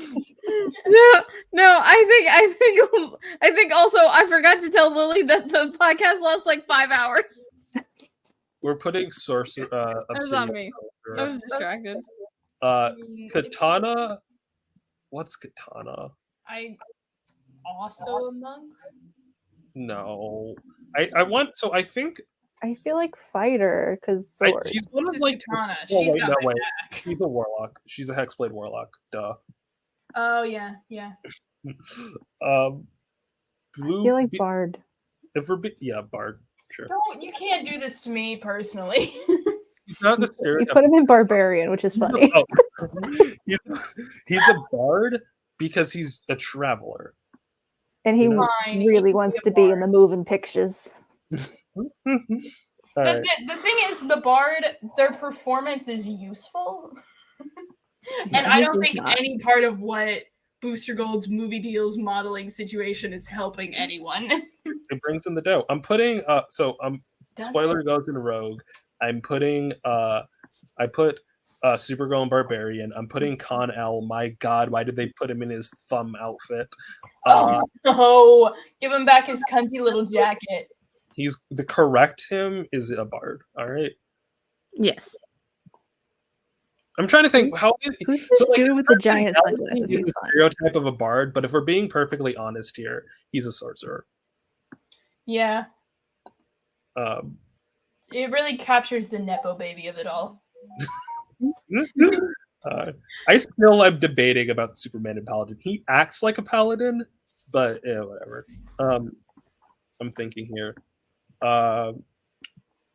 A: I think also I forgot to tell Lily that the podcast lasts like 5 hours.
D: We're putting sorcerer.
A: That was on me. I was distracted.
D: Katana. What's Katana?
E: I also a monk.
D: No, I want. So I think
C: I feel like fighter because swords.
D: she's one of
E: This is
D: like.
E: Katana.
D: Oh,
E: She's
D: wait,
E: got
D: no,
E: my
D: wait.
E: back.
D: She's a warlock. She's a hexblade warlock. Duh.
E: Oh yeah.
C: I
D: Blue.
C: feel like Bard.
D: If we're Bard. Sure.
E: You can't do this to me personally.
D: He's not the
C: You
D: stereotype.
C: put him in barbarian, which is funny.
D: Oh. he's a bard because he's a traveler.
C: And he
E: Fine,
C: really
E: he can
C: wants
E: be a
C: to be in
E: bard.
C: the moving pictures.
D: All right.
E: The thing is, the bard, their performance is useful. And I don't think any part of what Booster Gold's movie deals modeling situation is helping anyone.
D: It brings in the dough. I'm putting spoiler goes in Rogue. I'm putting I put Supergirl and Barbarian. I'm putting Con L. My God, why did they put him in his thumb outfit?
E: Oh, give him back his cunty little jacket.
D: He's the correct him is a bard. All right.
A: Yes.
D: I'm trying to think how
C: Who's this dude with the giant
D: Elsie
C: sunglasses?
D: is
C: He's
D: the
C: fine.
D: stereotype of a bard, but if we're being perfectly honest here, he's a sorcerer.
E: Yeah,
D: Um,
E: it really captures the nepo baby of it all.
D: I still am debating about Superman and Paladin. He acts like a paladin, but whatever. I'm thinking here.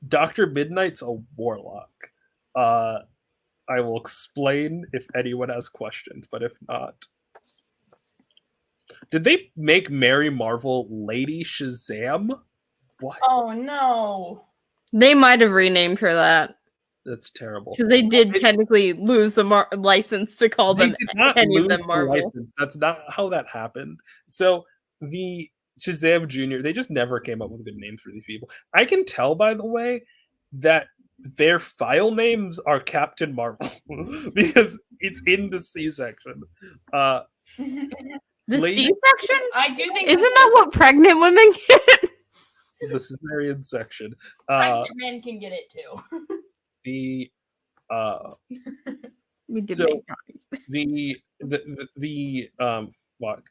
D: Dr. Midnight's a warlock. I will explain if anyone has questions, but if not. Did they make Mary Marvel Lady Shazam? What?
E: Oh no.
A: They might have renamed her that
D: That's terrible.
A: because they did technically lose the license to call
D: They
A: them
D: did not
A: any of
D: lose
A: them
D: the
A: Marvel.
D: license. That's not how that happened. So the Shazam Jr., they just never came up with good names for these people. I can tell, by the way, that their file names are Captain Marvel because it's in the C section.
A: The
D: Lady-
A: C-section?
E: I do think
A: Isn't that what pregnant women get?
D: The cesarean section.
E: pregnant men can get it too.
D: The
A: We did
D: So-
A: make
D: fuck.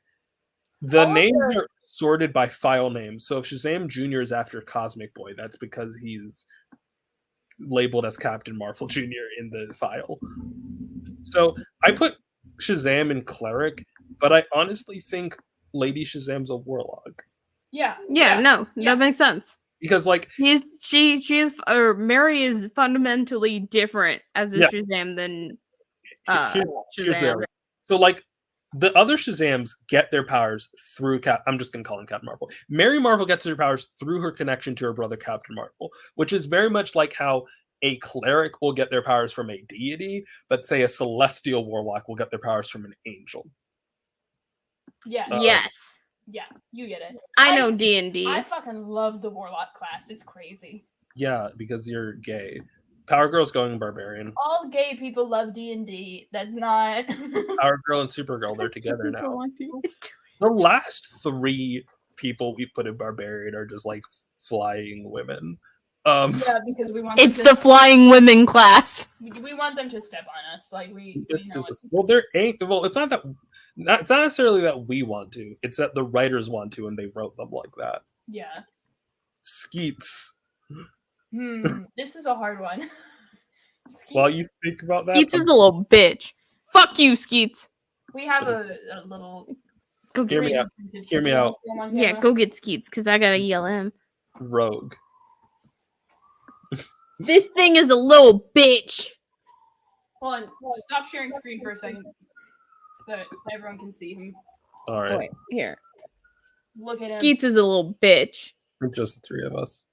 D: The
E: All of
D: names
E: the-
D: are sorted by file names. So if Shazam Jr. is after Cosmic Boy, that's because he's labeled as Captain Marvel Jr. in the file. So I put Shazam in Cleric, but I honestly think Lady Shazam's a warlock.
E: Yeah.
A: no,
E: Yeah.
A: that makes sense.
D: Because like
A: Mary is fundamentally different as a
D: Yeah.
A: Shazam than
D: Here's the
A: Shazam.
D: other. So like the other Shazams get their powers through I'm just gonna call him Captain Marvel. Mary Marvel gets her powers through her connection to her brother Captain Marvel, which is very much like how a cleric will get their powers from a deity, but say a celestial warlock will get their powers from an angel.
E: Yeah.
A: Yes.
E: Yeah, you get it.
A: I know D&D.
E: I fucking love the Warlock class. It's crazy.
D: Yeah, because you're gay. Power Girl's going barbarian.
E: All gay people love D&D. That's not.
D: Power Girl and Supergirl, they're together now. The last 3 people we've put in barbarian are just like flying women.
E: Yeah, because we want.
A: It's the flying women class.
E: We want them to step on us, like we know
D: well, there ain't. Well, it's not that. It's not necessarily that we want to. It's that the writers want to, and they wrote them like that.
E: Yeah.
D: Skeets.
E: This is a hard one.
D: Skeets. While you think about that,
A: Skeets is a little bitch. Fuck you, Skeets.
E: We have a little.
A: Go
D: hear me out. Hear me out.
A: Yeah, go get Skeets because I gotta yell at him.
D: Rogue.
A: This thing is a little bitch.
E: Hold on. Stop sharing screen for a second, so that everyone can see him.
D: All right.
A: Wait, here.
E: Look at him.
A: Skeets is a little bitch.
D: Just the 3 of us.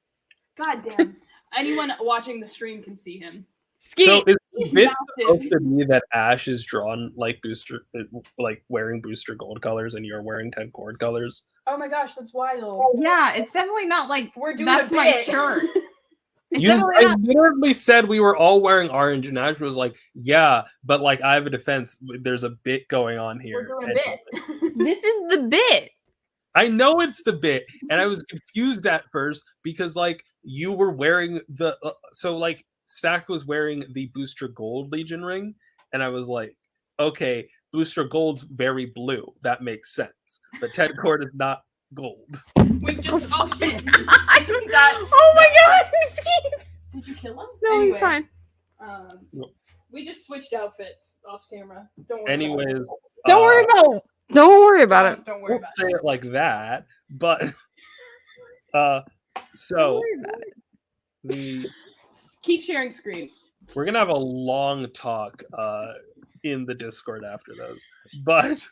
E: God damn. Anyone watching the stream can see him.
A: Skeet.
D: So is it supposed to be that Ash is drawn like Booster, like wearing Booster Gold colors, and you're wearing Ted Cord colors?
E: Oh my gosh, that's wild.
F: Yeah, it's definitely not like
E: We're doing
F: that's
E: a
F: my
E: bit.
F: shirt.
D: I literally said we were all wearing orange, and Ash was like, "Yeah, but like I have a defense. There's a bit going on here."
E: We're doing a bit.
A: This is the bit.
D: I know it's the bit, and I was confused at first because like you were wearing the so like Stack was wearing the Booster Gold Legion ring, and I was like, okay, Booster Gold's very blue. That makes sense, but Ted Cord is not gold.
E: We've just oh shit.
A: Oh my god, Skeets.
E: Did you kill him?
A: No,
E: anyway,
A: he's fine.
E: We just switched outfits off camera. Don't worry.
D: Anyways,
A: Don't worry about it. Don't worry about it.
E: Don't worry
D: Don't
E: about
D: say it like that, but so
A: Don't worry about it.
D: the
E: Keep sharing screen.
D: we're gonna have a long talk in the Discord after those, but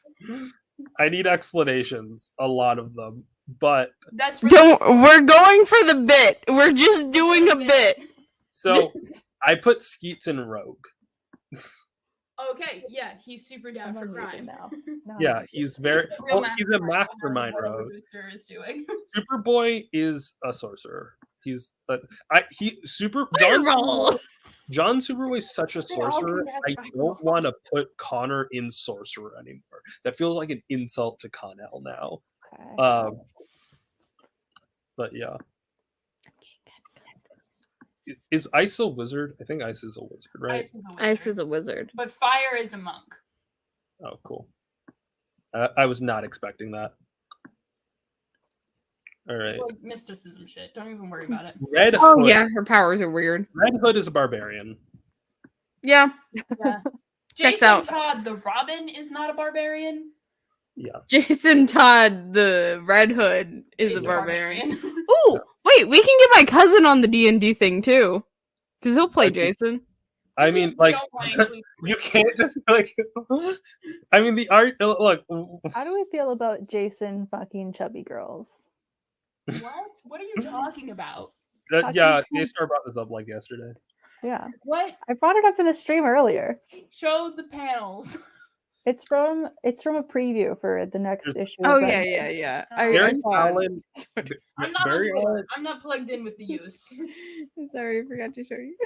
D: I need explanations, a lot of them. But
E: That's for
A: We're going for the bit. We're just doing a bit.
D: so I put Skeets in Rogue.
E: Okay, yeah, he's super down for crime
C: now.
D: Yeah, he's very he's a mastermind
E: What
D: Rogue.
E: Booster is doing.
D: Superboy is a sorcerer. He's John Superboy is such a sorcerer. I don't want to put Connor in sorcerer anymore. That feels like an insult to Connell now.
C: Okay.
D: But yeah. Is Ice a wizard? I think Ice is a wizard, right?
A: Ice is a wizard.
E: But Fire is a monk.
D: Oh, cool. I was not expecting that. All right.
E: Like mysticism shit. Don't even worry about it.
D: Red Hood.
A: Oh yeah, her powers are weird.
D: Red Hood is a barbarian.
A: Yeah.
E: Yeah.
A: Checks
E: Jason
A: out.
E: Todd, the Robin, is not a barbarian.
D: Yeah.
A: Jason Todd, the Red Hood, is
E: He's
A: a barbarian.
E: barbarian.
A: Ooh, wait, we can get my cousin on the D&D thing too, because he'll play Jason.
D: I mean, like,
E: Don't want to include-
D: you can't just like. I mean, the art. Look.
C: How do we feel about Jason fucking chubby girls?
E: What? What are you talking about?
D: Yeah, Daystar brought this up like yesterday.
C: Yeah,
E: What?
C: I brought it up in the stream earlier.
E: Show the panels.
C: It's from a preview for the next issue.
A: Oh
C: of
A: yeah,
C: Red
A: yeah,
C: Hood.
A: yeah.
E: Oh,
D: Barry
A: saw it.
D: Allen.
E: I'm not on
D: Barry
E: Twitter.
D: Allen.
E: I'm not plugged in with the use.
A: Sorry, I forgot to show you.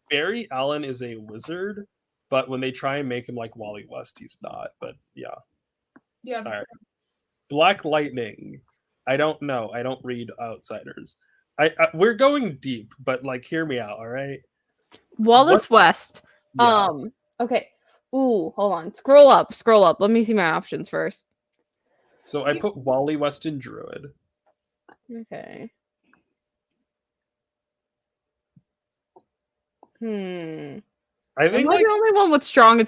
D: Barry Allen is a wizard, but when they try and make him like Wally West, he's not. But yeah.
E: Yeah.
D: All right. Black Lightning. I don't know. I don't read Outsiders. We're going deep, but like, hear me out. All right.
A: Wallace West.
D: Yeah.
A: Okay. Ooh, hold on. Scroll up. Let me see my options first.
D: So I put Wally West in Druid.
A: Okay.
D: I
A: Am
D: think
A: I
D: like
A: the only one with strong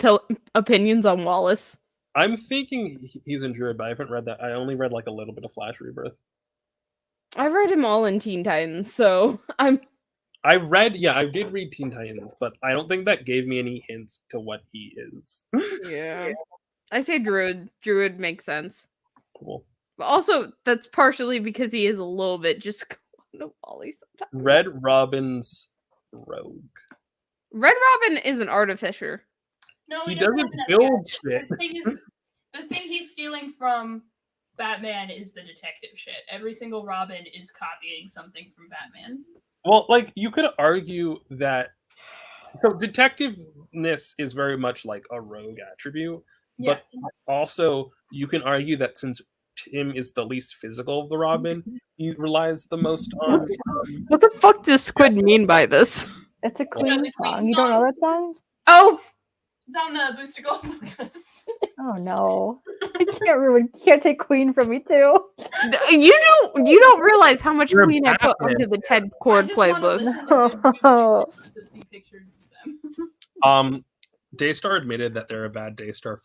A: opinions on Wallace?
D: I'm thinking he's in Druid, but I haven't read that. I only read like a little bit of Flash Rebirth.
A: I've read him all in Teen Titans, so I'm
D: I did read Teen Titans, but I don't think that gave me any hints to what he is.
A: Yeah. I say Druid. Druid makes sense.
D: Cool.
A: But also, that's partially because he is a little bit just Wally sometimes.
D: Red Robin's rogue.
A: Red Robin is an artificer.
E: No,
D: He
E: doesn't
D: doesn't
E: have
D: build
E: that
D: shit.
E: The thing he's stealing from Batman is the detective shit. Every single Robin is copying something from Batman.
D: Well, like you could argue that so detectiveness is very much like a rogue attribute, but also you can argue that since Tim is the least physical of the Robin, he relies the most on.
A: What the fuck does Squid mean by this?
C: It's a
E: You know,
C: Queen
E: the Queen
C: song. You don't know
E: song?
C: that song?
A: Oh,
E: It's on the Booster Gold list.
C: Oh no! You can't take Queen from me too.
A: you don't realize how much
D: You're a
A: Queen I put
D: Batman.
A: onto the Ted
E: I
A: Cord
E: just want to
A: playlist.
E: listen to good music
C: No.
E: to see pictures of them.
D: Daystar admitted that they're a bad Daystar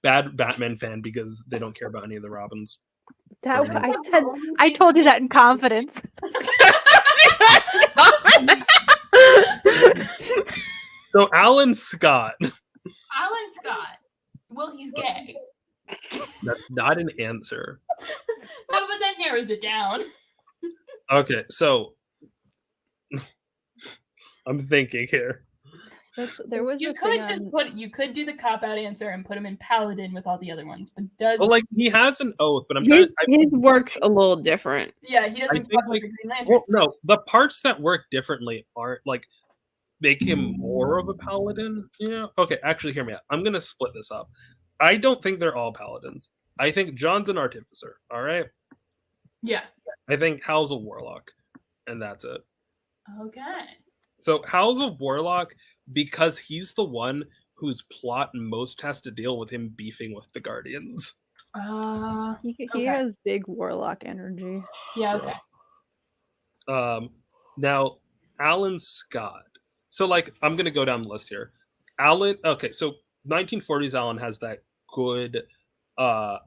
D: bad Batman fan because they don't care about any of the Robins.
C: I told you that in confidence.
D: So Alan Scott.
E: Alan Scott. Well, he's gay.
D: That's not an answer.
E: No, but that narrows it down.
D: Okay, so I'm thinking here.
C: There was
E: You
C: a
E: could
C: thing
E: just you could do the cop out answer and put him in Paladin with all the other ones, but does
D: Well, like he has an oath, but I'm
A: His
D: trying.
A: works a little different.
E: yeah, he
D: I
E: doesn't
D: think
E: fuck
D: like
E: with the Green Lantern.
D: well, no, the parts that work differently aren't like make him more of a paladin. Yeah. Okay, actually, hear me out. I'm gonna split this up. I don't think they're all paladins. I think John's an artificer. All right.
E: Yeah.
D: I think Hal's a warlock, and that's it.
E: Okay.
D: So Hal's a warlock because he's the one whose plot most has to deal with him beefing with the Guardians.
C: He
E: Okay.
C: has big warlock energy.
E: Yeah. Okay.
D: Now Alan Scott. So like I'm gonna go down the list here. Alan. Okay, so 1940s Alan has that good.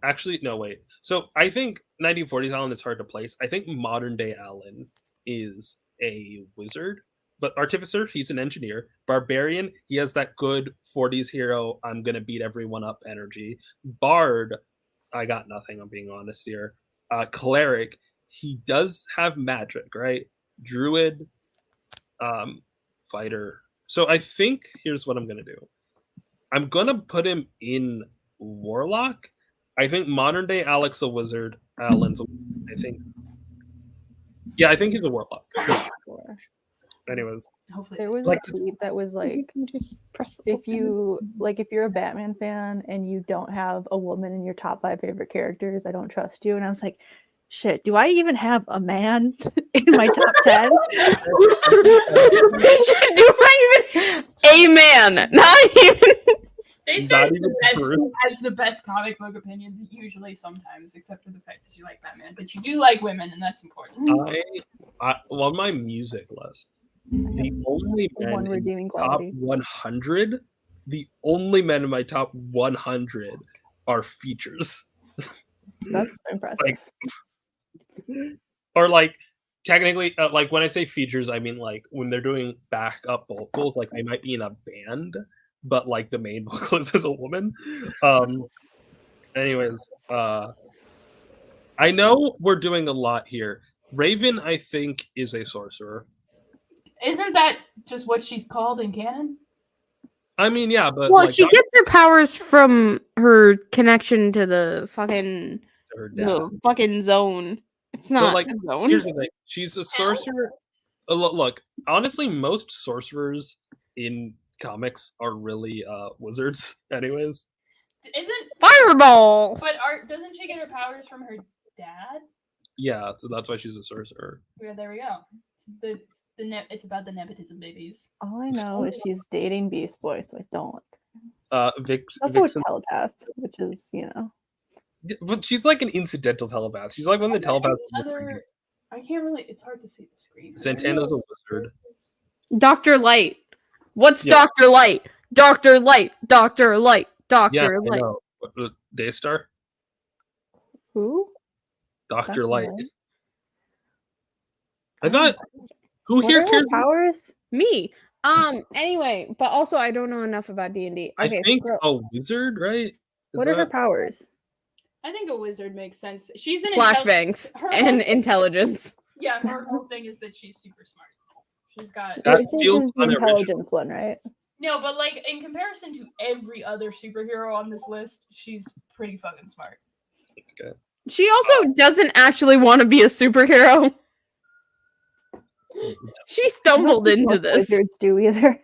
D: Actually, no, wait. So I think 1940s Alan is hard to place. I think modern day Alan is a wizard, but artificer, he's an engineer. Barbarian, he has that good 40s hero, I'm gonna beat everyone up energy. Bard, I got nothing, I'm being honest here. Cleric, he does have magic, right? Druid, fighter. So I think here's what I'm gonna do. I'm gonna put him in warlock. I think modern day Alex a wizard. Alan's a wizard. I think. Yeah, I think he's a warlock. Anyways,
E: Hopefully.
C: There was
D: Like-
C: a tweet that was like,
A: Just press
C: if you're a Batman fan and you don't have a woman in your top 5 favorite characters, I don't trust you. And I was like, shit, do I even have a man in my top 10?
A: Do I even a man? Not even.
E: Daystar
D: Not even true.
E: has the best comic book opinions usually sometimes, except for the fact that you like Batman, but you do like women, and that's important.
D: I on my music list, the only men
C: One
D: in
C: redeeming
D: top
C: quality.
D: 100, the only men in my top 100 are features.
C: That's impressive.
D: Like, or like technically, like when I say features, I mean like when they're doing backup vocals, like I might be in a band, but like the main vocalist is a woman. Anyways, I know we're doing a lot here. Raven, I think, is a sorcerer.
E: Isn't that just what she's called in canon?
D: I mean, yeah, but
A: Well,
D: like,
A: she gets her powers from her connection to the fucking
D: her dad.
A: the fucking zone. It's
D: So,
A: not
D: like,
A: a zone.
D: Here's the thing: she's a sorcerer. Look, honestly, most sorcerers in comics are really wizards, anyways.
E: Isn't
A: Fireball.
E: but doesn't she get her powers from her dad?
D: Yeah, so that's why she's a sorcerer.
E: Yeah, there we go. It's about the nepotism babies.
C: All I know is she's dating Beast Boy, so I don't like her. Also
D: Vixen,
C: a telepath, which is,
D: but she's like an incidental telepath. She's like one of the telepaths.
E: I can't really. It's hard to see the screen.
D: Santana's a wizard.
A: Dr. Light. What's
D: Yeah.
A: Dr. Light? Dr. Light. Dr. Light.
D: Yeah,
A: Dr.
D: I
A: Light.
D: know. Daystar,
C: who?
D: Dr.
C: Dr.
D: Light.
C: Light?
D: I thought Who
C: What
D: here
C: are her
D: cares?
C: powers?
A: Me. Anyway, but also I don't know enough about D&D.
D: I
A: Okay,
D: think
A: girl,
D: a wizard, right?
C: What are her powers?
E: I think a wizard makes sense. She's an
A: flashbangs
E: Her
A: and
E: whole-
A: intelligence.
E: Yeah, her whole thing is that she's super smart. She's got
D: That
C: This
D: feels
C: is the
D: unoriginal.
C: intelligence one, right?
E: no, but like in comparison to every other superhero on this list, she's pretty fucking smart.
D: Okay.
A: She also doesn't actually want to be a superhero. She stumbled
C: I don't think
A: into
C: most
A: this.
C: Wizards do either.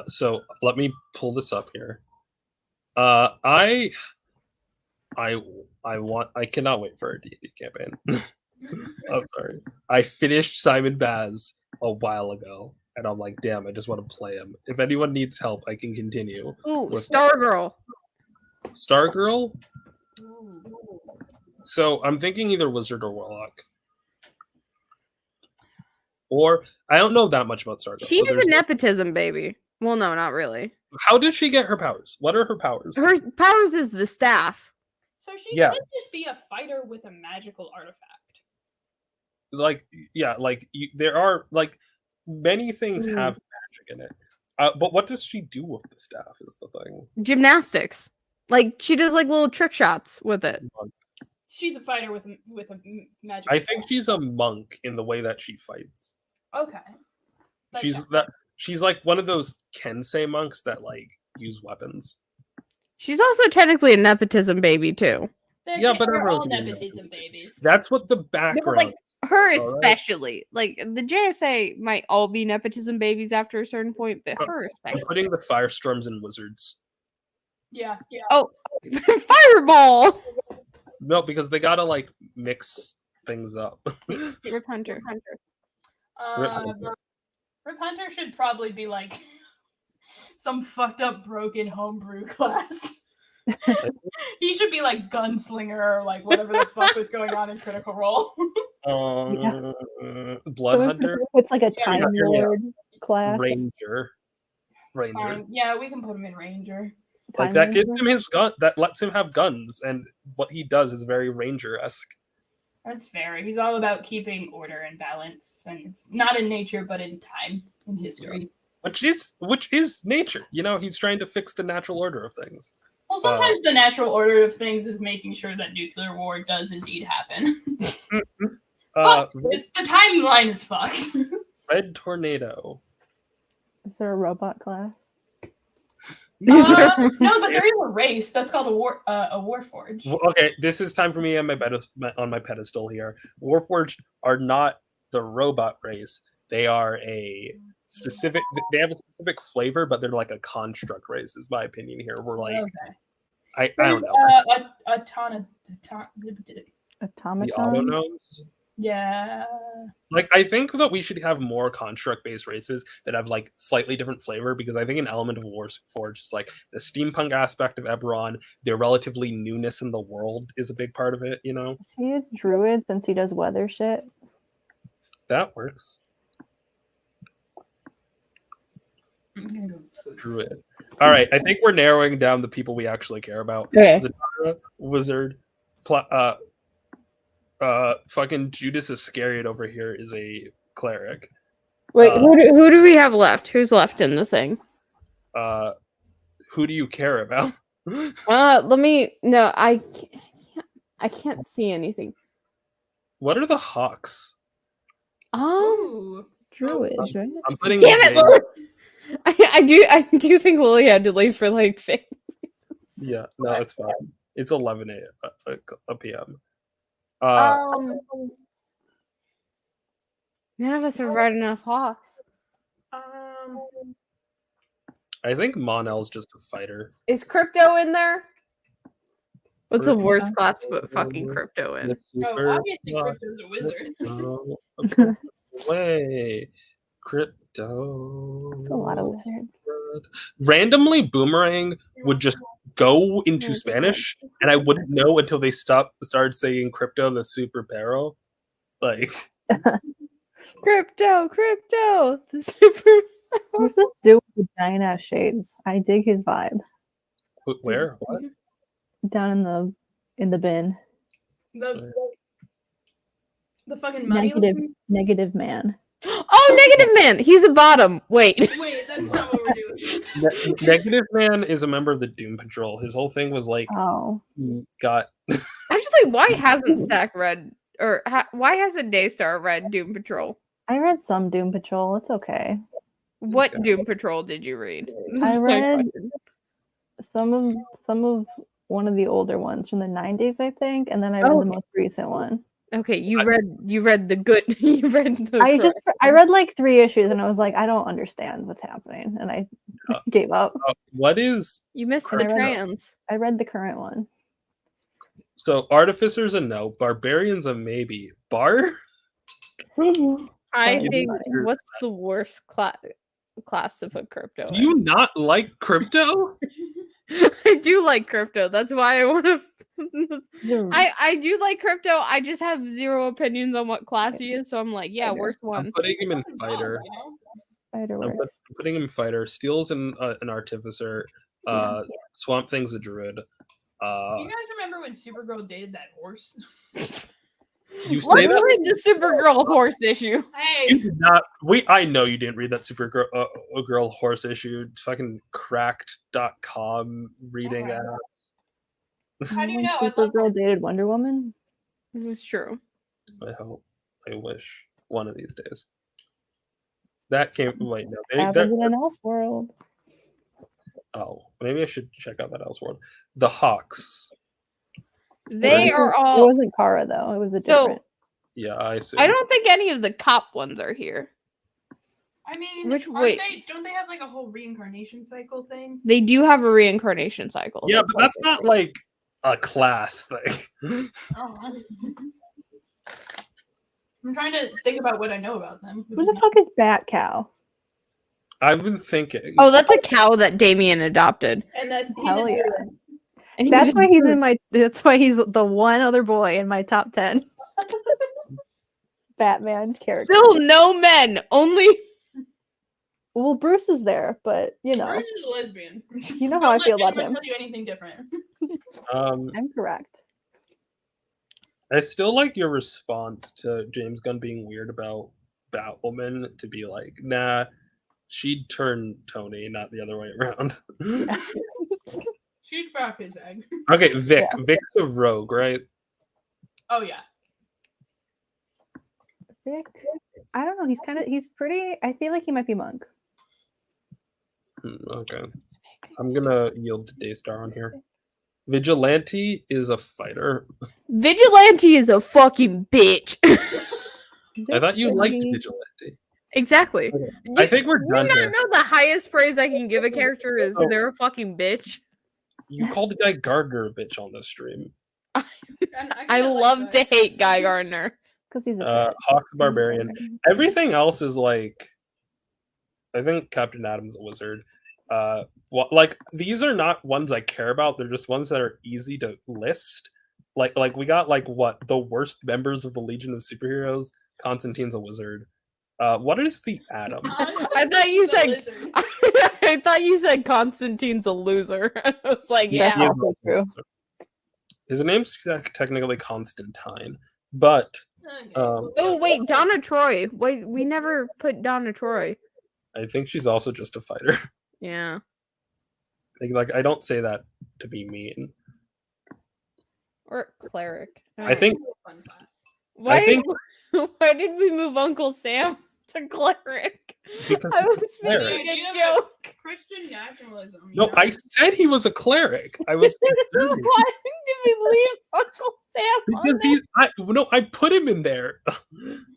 D: So let me pull this up here. I cannot wait for a D&D campaign. I'm sorry. I finished Simon Baz a while ago, and I'm like, damn, I just want to play him. If anyone needs help, I can continue.
A: Ooh,
D: with
A: Stargirl.
D: Stargirl? So I'm thinking either wizard or warlock. Or I don't know that much about Stargirl.
A: She
D: so
A: is a
D: there's-
A: nepotism baby. Well, no, not really.
D: How did she get her powers? What are her powers?
A: Her powers is the staff.
E: So she
D: Yeah.
E: could just be a fighter with a magical artifact.
D: Like, yeah, like there are like many things
A: Mhm.
D: have magic in it. But what does she do with the staff is the thing.
A: Gymnastics. Like she does like little trick shots with it.
E: She's a fighter with a magic.
D: I think she's a monk in the way that she fights.
E: Okay.
D: She's like one of those Kensei monks that like use weapons.
A: She's also technically a nepotism baby too.
D: Yeah, but
E: they're
D: everyone
E: all
D: can be
E: nepotism babies.
D: That's what the background.
A: like her
D: All right.
A: especially. Like the JSA might all be nepotism babies after a certain point, but her
D: I'm
A: especially.
D: putting the firestorms in wizards.
E: Yeah.
A: Oh, fireball!
D: No, because they gotta like mix things up.
A: Rip Hunter.
E: Rip Hunter should probably be like some fucked up broken homebrew class. He should be like gunslinger or like whatever the fuck was going on in Critical Role.
D: Blood Hunter,
C: It's like a
E: Yeah,
C: Time
D: yeah.
C: Lord class.
D: Ranger.
E: Fine. Yeah, we can put him in Ranger.
D: Like
C: Time
D: that gives
C: Ranger.
D: him his gun. That lets him have guns, and what he does is very Ranger-esque.
E: That's fair. He's all about keeping order and balance, and it's not in nature, but in time, in history.
D: Which is nature. You know, he's trying to fix the natural order of things.
E: Well, sometimes the natural order of things is making sure that nuclear war does indeed happen. Fuck, the timeline is fucked.
D: Red Tornado.
C: Is there a robot class?
E: No, but there is a race that's called a Warforged.
D: Well, okay, this is time for me on my pedestal here. Warforged are not the robot race. They are a specific. They have a specific flavor, but they're like a construct race. Is my opinion here. We're like,
E: Okay.
D: I
E: There's
D: don't know.
E: the
C: Automaton?
D: Autonomes.
E: yeah.
D: Like, I think that we should have more construct-based races that have like slightly different flavor, because I think an element of Warforged is like the steampunk aspect of Eberron. Their relatively newness in the world is a big part of it. You know,
C: Is he a druid since he does weather shit?
D: that works. Druid. All right, I think we're narrowing down the people we actually care about.
A: Okay.
D: Zatara, wizard, fucking Judas Iscariot over here is a cleric.
A: Wait, who do we have left? Who's left in the thing?
D: Who do you care about?
A: Let me. No, I can't see anything.
D: What are the Hawks?
E: Ooh.
C: Druids, right?
D: I'm putting.
A: Damn it, Lily! I do think Lily had to leave for like 50.
D: Yeah, no, it's fine. It's 11 p.m.
A: None of us have read enough Hawks.
D: I think Monel's just a fighter.
A: Is Crypto in there? What's the
D: Crypto.
A: worst class to put fucking Crypto in?
E: No, obviously Crypto's a wizard.
D: Way Crypto.
C: That's a lot of wizards.
D: Randomly, Boomerang would just go into Spanish, and I wouldn't know until they started saying Crypto the Super Perro. Like,
A: Crypto, the super.
C: Who's this dude with giant ass shades? I dig his vibe.
D: where? What?
C: Down in the bin.
E: The fucking money.
C: Negative man.
A: Oh, Negative Man. He's a bottom. Wait.
E: Wait, that's not what we're doing.
D: Negative Man is a member of the Doom Patrol. His whole thing was like
C: Oh.
D: he got
A: Actually, why hasn't Stack read or why hasn't Daystar read Doom Patrol?
C: I read some Doom Patrol. It's okay.
A: What
D: Okay.
A: Doom Patrol did you read?
C: I
A: That's my
C: read
A: question.
C: some of one of the older ones from the 90s, I think, and then I read
A: Oh.
C: the most recent one.
A: Okay, you read the good. You read the.
C: I read like 3 issues, and I was like, I don't understand what's happening, and I gave up.
D: what is
A: You missed
C: And
A: the
C: I read-
A: trans.
C: I read the current one.
D: so Artificer's a no, Barbarian's a maybe. Bar?
A: I
C: Fine.
A: think what's the worst class to put crypto
D: Do
A: in?
D: you not like crypto?
A: I do like crypto. That's why I want to. I do like crypto. I just have 0 opinions on what class he is. So I'm like, yeah, worst
D: I'm
A: one.
D: putting him in fighter.
C: Spider
D: I'm putting him fighter. Steel's an artificer. Swamp Thing's a druid.
E: You guys remember when Supergirl dated that horse?
D: You say
A: Let's
D: that
A: read the Supergirl horse issue.
E: Hey,
D: you did not. I know you didn't read that Supergirl girl horse issue. Fucking cracked.com reading
E: Okay.
D: ass.
E: How do you know? I love
C: Supergirl dated Wonder Woman?
A: This is true.
D: I hope. I wish one of these days. That came. Wait, no.
C: Happens in an elf world.
D: Oh, maybe I should check out that Elseworld. The Hawks.
A: They are
C: It
A: all.
C: wasn't Kara though. It was a
A: So
C: different.
D: Yeah, I see.
A: I don't think any of the cop ones are here.
E: I mean,
A: Wait.
E: don't they have like a whole reincarnation cycle thing?
A: They do have a reincarnation cycle.
D: Yeah, but that's not like a class thing.
E: Oh. I'm trying to think about what I know about them.
C: Who the fuck is Bat Cow?
D: I've been thinking.
A: Oh, that's a cow that Damien adopted.
E: And he's
C: Hell
E: a
C: yeah.
E: druid.
A: And
C: That's
A: he's-
C: why he's in my. That's why he's the one other boy in my top 10. Batman character.
A: Still no men, only.
C: Well, Bruce is there, but you know,
E: Bruce is a lesbian.
C: you know how I
E: Don't
C: feel
E: let
C: about
E: anyone
C: him.
E: tell you anything different.
C: I'm correct.
D: I still like your response to James Gunn being weird about Batwoman to be like, nah, she'd turn Tony, not the other way around.
E: She'd crack his egg.
D: Okay, Vic.
C: Yeah.
D: Vic's a rogue, right?
E: Oh yeah.
C: Vic, I don't know. He's pretty. I feel like he might be Monk.
D: Okay. I'm gonna yield to Daystar on here. Vigilante is a fighter.
A: Vigilante is a fucking bitch.
D: I thought you
C: Vic
D: liked
C: could be-
D: Vigilante.
A: Exactly.
D: I think we're
A: Do
D: done
A: you not
D: here.
A: know the highest praise I can give a character is
D: Oh.
A: they're a fucking bitch?
D: You called the guy Gardner a bitch on this stream.
E: And
A: I
E: kinda like
A: love
E: that.
A: to hate Guy Gardner.
C: Because he's a
D: Hawk's a barbarian. Everything else is like, I think Captain Adam's a wizard. Like these are not ones I care about. They're just ones that are easy to list. Like we got like what the worst members of the Legion of Superheroes. Constantine's a wizard. What is the Atom?
A: I thought you
E: The
A: said
E: lizard.
A: I thought you said Constantine's a loser. I was like,
D: He
A: yeah.
D: is
C: also
D: also a
C: true.
D: wizard. His name's technically Constantine, but
E: Okay.
A: Oh wait, Donna Troy. Wait, we never put Donna Troy.
D: I think she's also just a fighter.
A: Yeah.
D: Like I don't say that to be mean.
A: Or cleric.
D: I think
E: Fun class.
A: Why,
D: think-
A: why did we move Uncle Sam to cleric?
D: Because
A: I was
D: cleric.
A: making
E: You
A: a
E: have
A: joke.
E: Christian nationalism. you
D: No,
E: know?
D: I said he was a cleric. I was
A: Why did we leave Uncle Sam on
D: because I put him in there.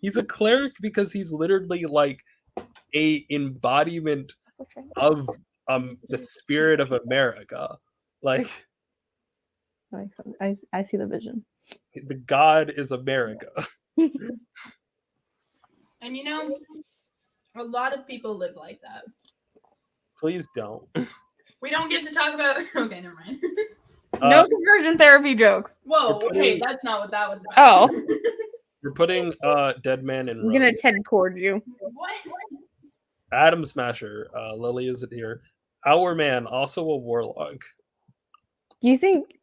D: He's a cleric because he's literally like a embodiment of the spirit of America. Like
C: I see the vision.
D: the god is America.
E: And you know, a lot of people live like that.
D: Please don't.
E: We don't get to talk about. Okay, never mind.
A: No conversion therapy jokes.
E: Whoa.
D: We're
E: Okay,
D: putting-
E: that's not what that was about.
A: Oh.
D: We're putting Dead Man in
A: I'm gonna
D: Rogue.
A: Ted cord you.
E: What?
D: Atom Smasher. Lily is it here. Our man, also a warlock.
A: Do you think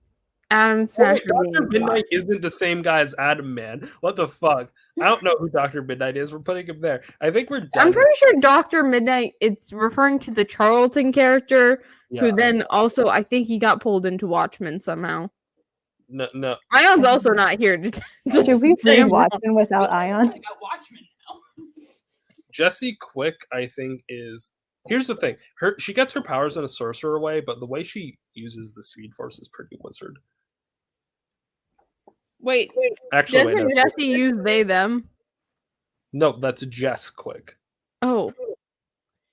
A: Adam
D: Wait,
A: Smasher
D: Dr.
A: being
D: Midnight isn't the same guy as Adam, man. What the fuck? I don't know who Dr. Midnight is. We're putting him there. I think we're done.
A: I'm pretty sure Dr. Midnight, it's referring to the Charlton character, who then also, I think he got pulled into Watchmen somehow.
D: No.
A: Ion's also not here to
C: Should we
A: say
C: read
A: I'm wrong.
C: Watchmen without Ayaan?
E: I got Watchmen now.
D: Jessie Quick, I think, is... Here's the thing. She gets her powers in a sorcerer way, but the way she uses the Speed Force is pretty wizard.
A: Wait,
D: Actually,
A: doesn't
D: wait, no.
A: Jesse use they, them?
D: No, that's Jess Quick.
A: Oh.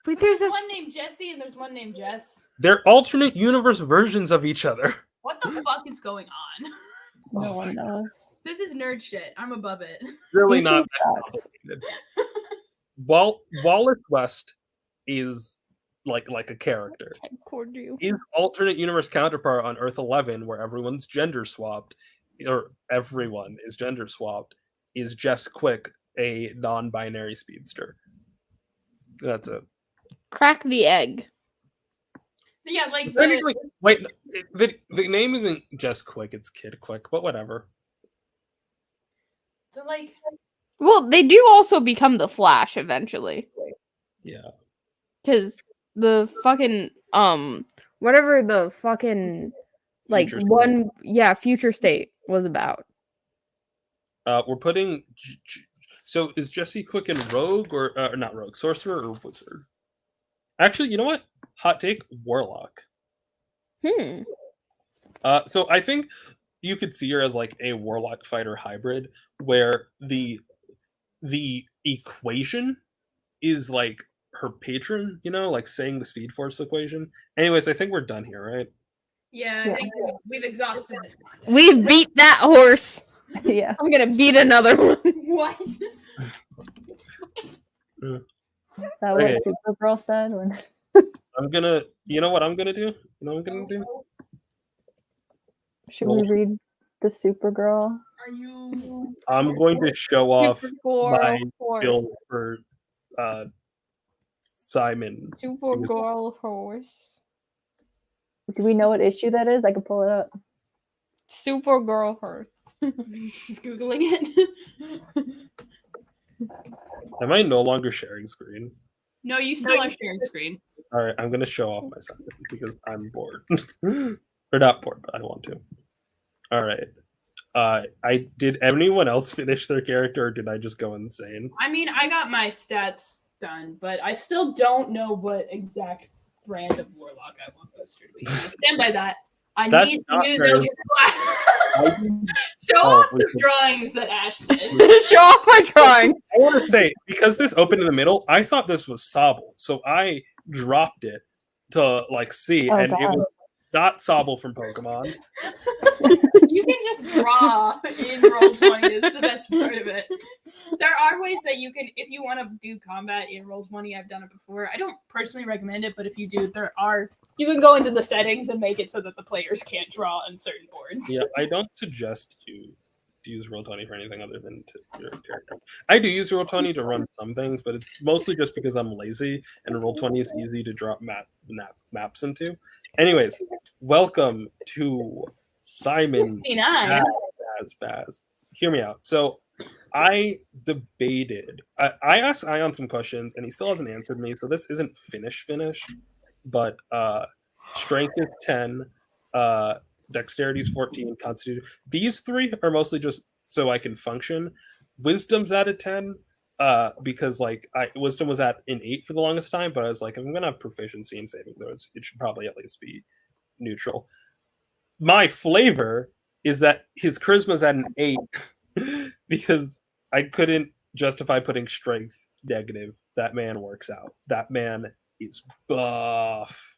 A: Wait, there's
E: There's
A: a...
E: one named Jesse and there's one named Jess.
D: They're alternate universe versions of each other.
E: What the fuck is going on?
C: No one knows.
E: This is nerd shit. I'm above it.
D: Really
C: DC
D: not that
C: sucks.
D: complicated. Wallace West is like a character. His alternate universe counterpart on Earth 11, where everyone's gender swapped, or everyone is gender swapped, is Jess Quick, a non-binary speedster. That's it.
A: Crack the egg.
E: Yeah, like
D: Technically, wait, the name isn't Jess Quick, it's Kid Quick, but whatever.
E: so like
A: Well, they do also become the Flash eventually.
D: Yeah.
A: Because the fucking, whatever the fucking, like,
D: Future State.
A: Future State was about.
D: We're putting... So is Jesse Quick in Rogue, or not Rogue, Sorcerer or Wizard? Actually, you know what? Hot take, Warlock. So I think you could see her as like a Warlock fighter hybrid, where the equation is like her patron, like saying the Speed Force equation. Anyways, I think we're done here, right?
E: yeah, I think we've exhausted this content.
A: We've beat that horse.
C: Yeah.
A: I'm gonna beat another one.
E: What?
C: Is that what
D: Okay.
C: Supergirl said? When...
D: I'm gonna... You know what I'm gonna do? You know what I'm gonna do?
C: Should we read the Supergirl?
E: Are you?
D: I'm going to show off my
A: horse.
D: build for Simon.
A: Supergirl horse.
C: Do we know what issue that is? I can pull it up.
A: Supergirl horse.
E: Just googling it.
D: Am I no longer sharing screen?
E: No, you still are sharing screen.
D: All right, I'm going to show off my Simon because I'm bored. Or not bored, but I want to. All right. Did anyone else finish their character, or did I just go insane?
E: I mean, I got my stats done, but I still don't know what exact brand of warlock I want Poster to be. Stand by that. I
D: That's
E: need to
D: not
E: use
D: fair.
E: Show off the drawings that Ash did.
A: Show off my drawings.
D: I want to say, because this opened in the middle, I thought this was Sobble, so I dropped it to see,
C: Oh,
D: and
C: God.
D: it was not Sobble from Pokemon.
E: You can just draw in Roll20. It's the best part of it. There are ways that you can, if you want to do combat in Roll20, I've done it before. I don't personally recommend it, but if you do, you can go into the settings and make it so that the players can't draw on certain boards.
D: Yeah, I don't suggest you use Roll20 for anything other than to your character. I do use Roll20 to run some things, but it's mostly just because I'm lazy, and Roll20 is easy to drop maps into. Anyways, welcome to Simon
E: 69.
D: Baz. Hear me out. So I debated. I asked Ayaan some questions, and he still hasn't answered me. So this isn't finish, but strength is 10, dexterity is 14, constitution. These three are mostly just so I can function. Wisdom's at a 10. Because wisdom was at an 8 for the longest time, but I was like, if I'm gonna have proficiency in saving throws, it should probably at least be neutral. My flavor is that his charisma's at an 8 because I couldn't justify putting strength negative. That man works out. That man is buff.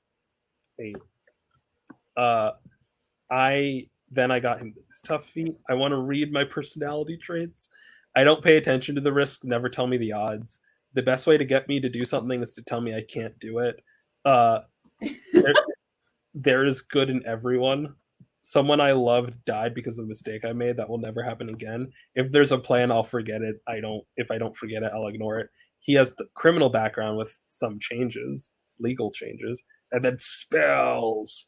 D: 8. I got him this tough feat. I want to read my personality traits. I don't pay attention to the risks, never tell me the odds. The best way to get me to do something is to tell me I can't do it. There is good in everyone. Someone I loved died because of a mistake I made. That will never happen again. If there's a plan, I'll forget it. If I don't forget it, I'll ignore it. He has the criminal background with some changes, legal changes, and then spells.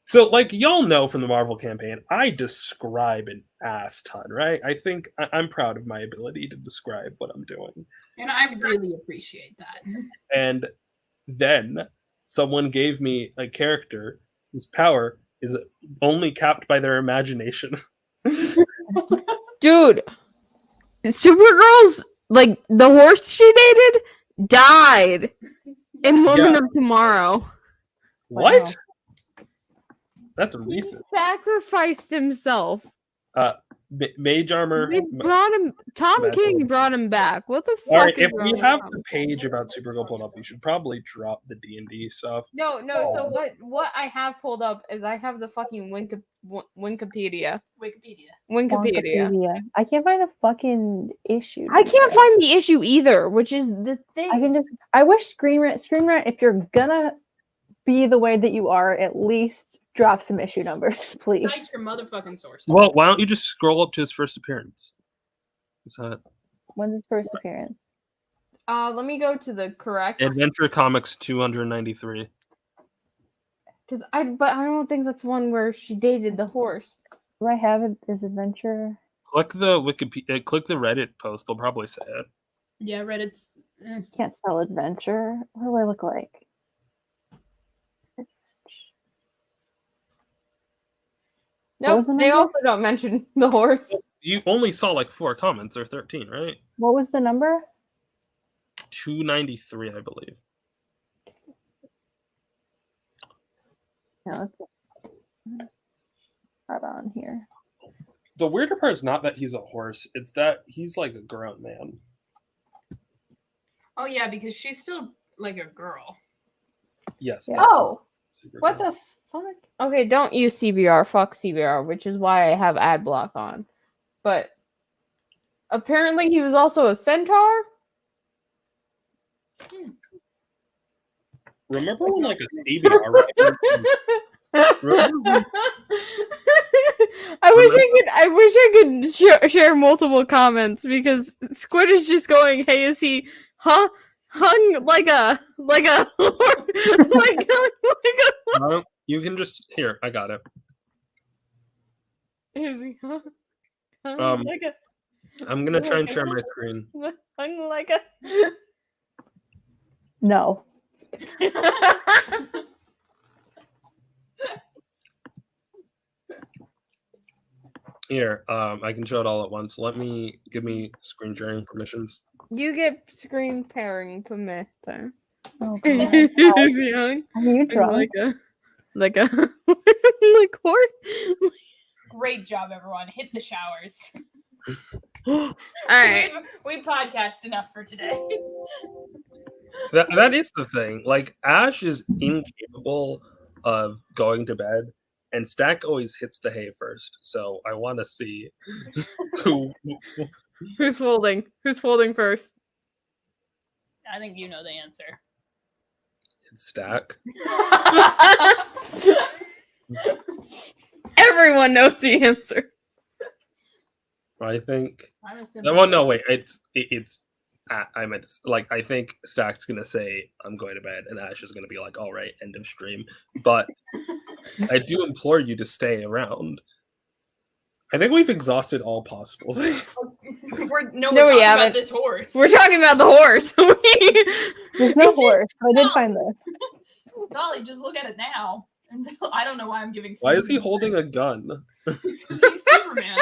D: So, like, y'all know from the Marvel campaign, I describe an ass ton, right? I think I'm proud of my ability to describe what I'm doing.
E: And I really appreciate that.
D: And then someone gave me a character whose power is only capped by their imagination.
A: Dude, Supergirl's, like, the horse she dated died in Woman of Tomorrow.
D: What?
C: Wow.
D: That's
A: He
D: recent.
A: sacrificed himself.
D: Mage armor.
A: They brought him. Tom
D: Magic.
A: King brought him back. What the fuck?
D: All right,
A: is
D: if we
A: wrong
D: have
A: with
D: the
A: Tom?
D: page about Supergirl pulled up, you should probably drop the D&D stuff.
A: No. So what I have pulled up is I have the fucking Wikipedia.
E: Wikipedia.
C: I can't find a fucking issue.
A: I can't find the issue either, which is the thing.
C: I wish Screen Rant, if you're gonna be the way that you are, at least drop some issue numbers, please.
E: Cite your motherfucking sources.
D: Well, why don't you just scroll up to his first appearance? What's that?
C: When's his first appearance?
A: Let me go to the correct.
D: Adventure Comics 293.
A: But I don't think that's one where she dated the horse.
C: Do I have it as adventure?
D: Click the Wikipedia. Click the Reddit post. They'll probably say it.
E: Yeah, Reddit's.
C: Can't spell adventure. What do I look like?
A: Nope,
C: was the
A: they
C: number?
A: also don't mention the horse.
D: You only saw like 4 comments or 13, right?
C: What was the number?
D: 293, I believe.
C: No, it's not on here.
D: The weirder part is not that he's a horse; it's that he's like a grown man.
E: Oh yeah, because she's still like a girl.
D: Yes.
C: Yeah.
D: that's
A: Oh, what
D: Supergirl.
A: the fuck? Okay, don't use CBR. Fuck CBR, which is why I have ad block on. But apparently he was also a centaur.
D: Remember when like a CBR?
A: I wish I could share multiple comments because Squid is just going, "Hey, is he hung like a like a
D: No, you can just here. I got it.
A: is he hung like a
D: I'm gonna try and share my screen.
A: hung like a?"
C: No.
D: Here, I can show it all at once. Give me screen sharing permissions.
A: You get screen pairing permission.
C: Oh,
A: Is he hung
C: Are you drunk?
A: like a like horse?
E: Great job, everyone. Hit the showers.
A: All right.
E: We podcast enough for today.
D: That is the thing. Like Ash is incapable of going to bed, and Stack always hits the hay first. So I want to see
A: Who's folding? Who's folding first?
E: I think you know the answer.
D: It's Stack.
A: Everyone knows the answer.
D: I think.
E: I'm assuming.
D: Well, no, wait. It's. I meant like I think Stack's gonna say I'm going to bed, and Ash is gonna be like, "All right, end of stream." But I do implore you to stay around. I think we've exhausted all possible things.
E: We're
A: No,
E: talking
A: we
E: about
A: haven't.
E: this horse.
A: We're talking about the horse.
C: There's no horse. But I did find this.
E: Golly, just look at it now. I don't know why I'm giving.
D: Why is he
E: Superman-
D: holding a gun?
E: He's Superman.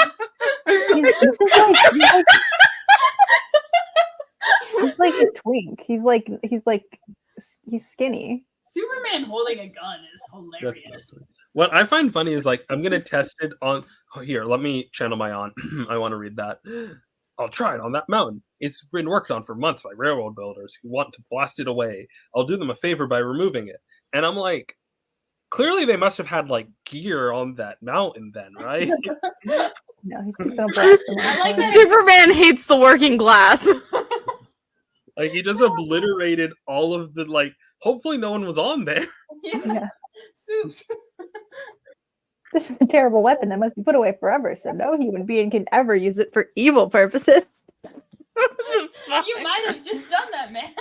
C: He's like a twink. He's skinny.
E: Superman holding a gun is
D: That's
E: hilarious.
D: not- What I find funny is like I'm gonna test it on. Oh, here, let me channel my on. I want to read that. I'll try it on that mountain. It's been worked on for months by railroad builders who want to blast it away. I'll do them a favor by removing it. And I'm like, clearly they must have had like gear on that mountain then, right?
C: No, he's just gonna blast him.
E: I like that.
A: Superman hates the working class.
D: Like he just obliterated all of the like. Hopefully no one was on there.
C: Yeah.
E: Soups.
C: This is a terrible weapon that must be put away forever, so no human being can ever use it for evil purposes.
E: You might have just done that, man.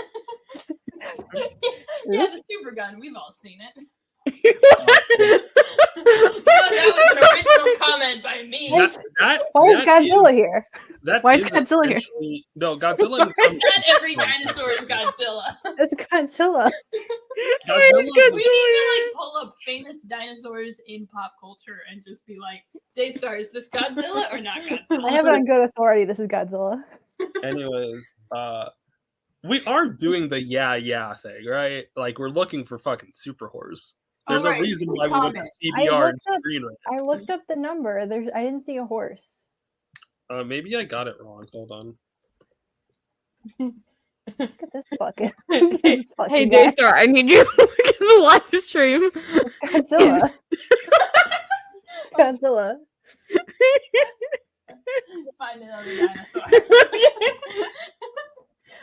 E: Yeah, the super gun. We've all seen it. That was an original comment by me.
C: Why is Godzilla here? Why is Godzilla here?
D: No, Godzilla.
E: Not every dinosaur is Godzilla.
C: It's Godzilla.
D: Godzilla
E: We need to like pull up famous dinosaurs in pop culture and just be like, Daystar, is this Godzilla or not Godzilla?
C: I have it on good authority. This is Godzilla.
D: Anyways, we are doing the yeah thing, right? Like we're looking for fucking super horse. There's a reason why we went to CBR and Screen Rant.
C: I looked up the number. I didn't see a horse.
D: Maybe I got it wrong. Hold on.
C: Look at this fucking.
A: Hey, Daystar, I need you to look at the live stream.
C: Godzilla. Godzilla.
E: Find another dinosaur.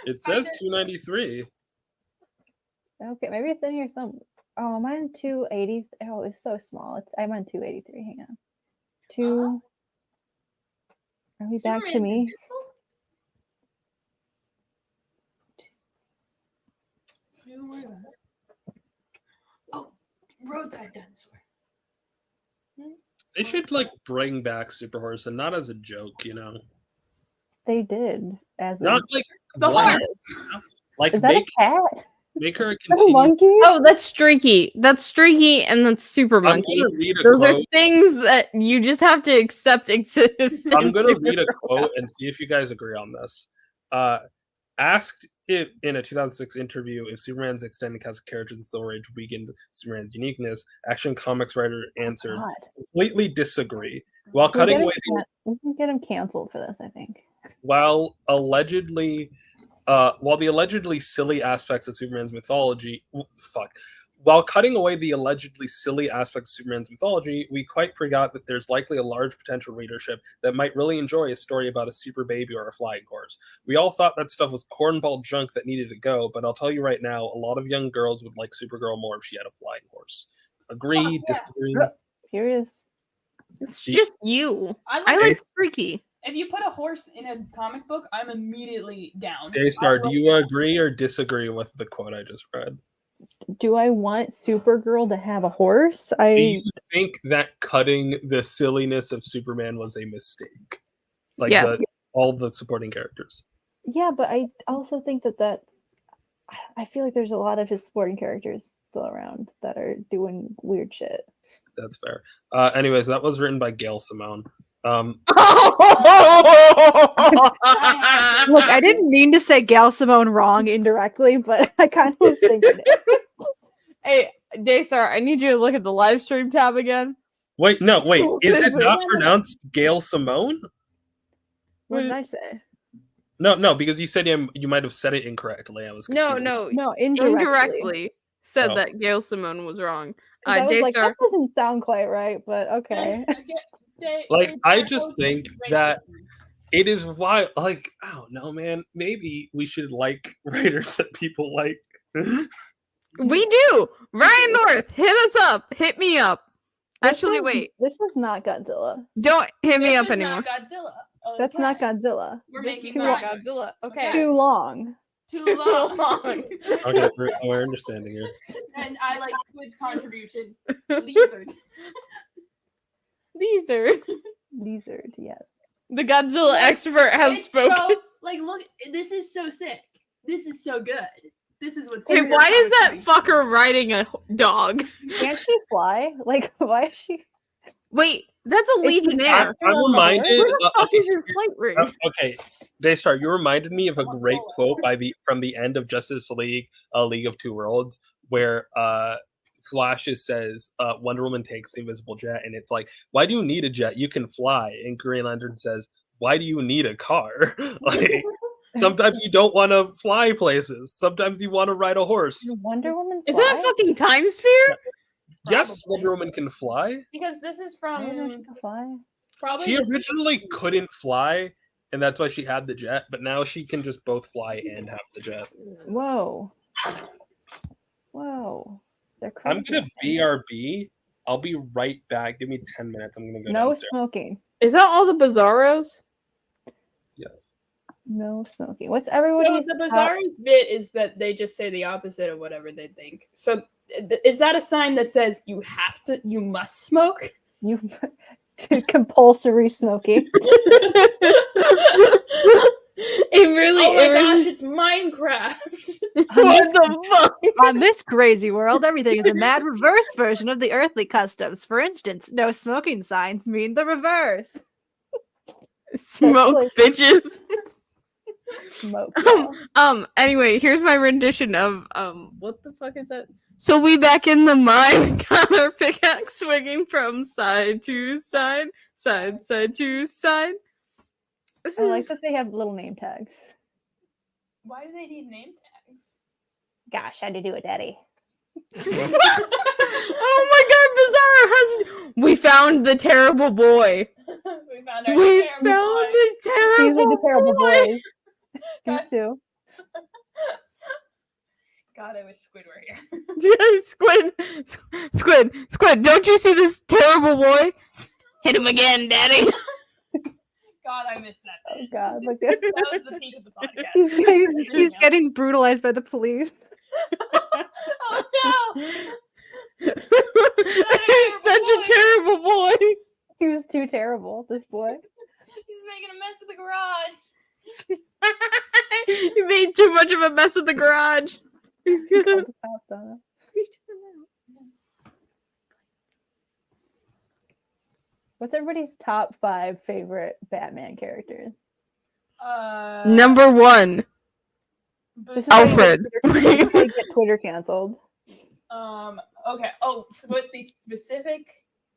D: It says 293.
C: Okay, maybe it's in here somewhere. Oh, I'm on 280. Oh, it's so small. I'm on 283. Hang on. Are we back to me?
E: Oh, roadside dinosaur.
D: They should like bring back Super Horse and not as a joke, you know.
C: They did as
D: not like
E: the
D: horse. Like
C: is that a cat?
D: Make her a
C: continue. Monkey?
A: Oh, that's Streaky. That's Streaky, and that's Super Monkey. Those are things that you just have to accept exist.
D: I'm gonna read a quote and see if you guys agree on this. Asked it in a 2006 interview if Superman's extended cast of characters in Silver Age weakened Superman's uniqueness, Action Comics writer answered, completely disagree. While cutting away
C: we can get him canceled for this, I think.
D: While the allegedly silly aspects of Superman's mythology, while cutting away the allegedly silly aspects of Superman's mythology, we quite forgot that there's likely a large potential readership that might really enjoy a story about a super baby or a flying horse. We all thought that stuff was cornball junk that needed to go, but I'll tell you right now, a lot of young girls would like Supergirl more if she had a flying horse. Agree? Disagree?
C: Curious.
A: It's just you. I like Streaky.
E: If you put a horse in a comic book, I'm immediately down.
D: Daystar, do you agree or disagree with the quote I just read?
C: Do I want Supergirl to have a horse?
D: Do you think that cutting the silliness of Superman was a mistake? Like all the supporting characters.
C: Yeah, but I also think that I feel like there's a lot of his supporting characters still around that are doing weird shit.
D: That's fair. Anyways, that was written by Gail Simone.
C: Look, I didn't mean to say Gail Simone wrong indirectly, but I kind of was thinking it.
A: Hey, Daystar, I need you to look at the live stream tab again.
D: Wait. Is it not pronounced Gail Simone?
C: What did I say?
D: No, because you said you might have said it incorrectly. I was confused.
C: No, indirectly
A: said that Gail Simone was wrong.
C: I was like, that doesn't sound quite right, but okay.
D: Like, I just think that it is why, like, I don't know, man. Maybe we should like writers that people like.
A: We do. Ryan North, hit us up. Hit me up. Actually, wait.
C: This is not Godzilla.
A: Don't hit me up anymore.
E: Not Godzilla. Okay.
C: That's not Godzilla.
E: We're making
A: Godzilla. Okay.
C: Too long.
E: Too long.
D: Okay, we're understanding here.
E: And I like Squid's contribution. Lizard.
C: Lizard, yes.
A: The Godzilla expert has spoken.
E: So, like, look, this is so sick. This is so good. This is what's.
A: Hey, why is that fucker riding a dog?
C: Can't she fly? Like, why is she?
A: Wait, that's a Legionnaire.
D: I'm reminded.
A: Where the fuck is your flight rig?
D: Okay, Daystar, you reminded me of a great quote from the end of Justice League, League of Two Worlds, where Flash says Wonder Woman takes the invisible jet, and it's like, why do you need a jet? You can fly. And Green Lantern says, why do you need a car? Like, sometimes you don't want to fly places. Sometimes you want to ride a horse.
C: Wonder Woman
A: fly? Is that a fucking time sphere?
D: Yes, Wonder Woman can fly.
E: Because this is from. Probably
D: she originally couldn't fly, and that's why she had the jet. But now she can just both fly and have the jet.
C: Whoa.
D: I'm gonna BRB. I'll be right back. Give me 10 minutes. I'm gonna go downstairs.
C: No smoking.
A: Is that all the Bizarros?
D: Yes.
C: No smoking. What's everybody?
E: So the Bizarros bit is that they just say the opposite of whatever they think. So is that a sign that says you must smoke?
C: You compulsory smoking.
A: It really.
E: Oh my
A: it
E: gosh,
A: really-
E: it's Minecraft.
A: What the fuck?
C: On this crazy world, everything is a mad reverse version of the earthly customs. For instance, no smoking signs mean the reverse.
A: Smoke,
C: like-
A: bitches.
C: Smoke. Yeah.
A: Anyway, here's my rendition of what the fuck is that? So we back in the mine, got our pickaxe swinging from side to side, side to side. This
C: I like
A: is
C: that they have little name tags.
E: Why do they need name tags?
C: Gosh, how'd you do it, Daddy?
A: oh my god, Bizarro has. We found the terrible boy.
E: We found our
A: We
E: terrible
A: found
E: boy.
A: the terrible
C: These are the terrible
A: boy.
C: boys. These two.
E: God, I wish Squid were here.
A: Squid, don't you see this terrible boy? Hit him again, Daddy.
E: God, I missed that
C: Oh
E: bit.
C: God, look at
E: That was the peak of the podcast.
C: he's getting brutalized by the police.
E: Oh no!
A: He's such a terrible boy.
C: He was too terrible, this boy.
E: He's making a mess of the garage.
A: He made too much of a mess of the garage. He's
C: He
A: gonna.
C: called the cops on him. What's everybody's top 5 favorite Batman characters?
A: Number 1,
C: This is how you
A: Alfred.
C: This is how you get Twitter canceled.
E: Okay. Oh, with the specific,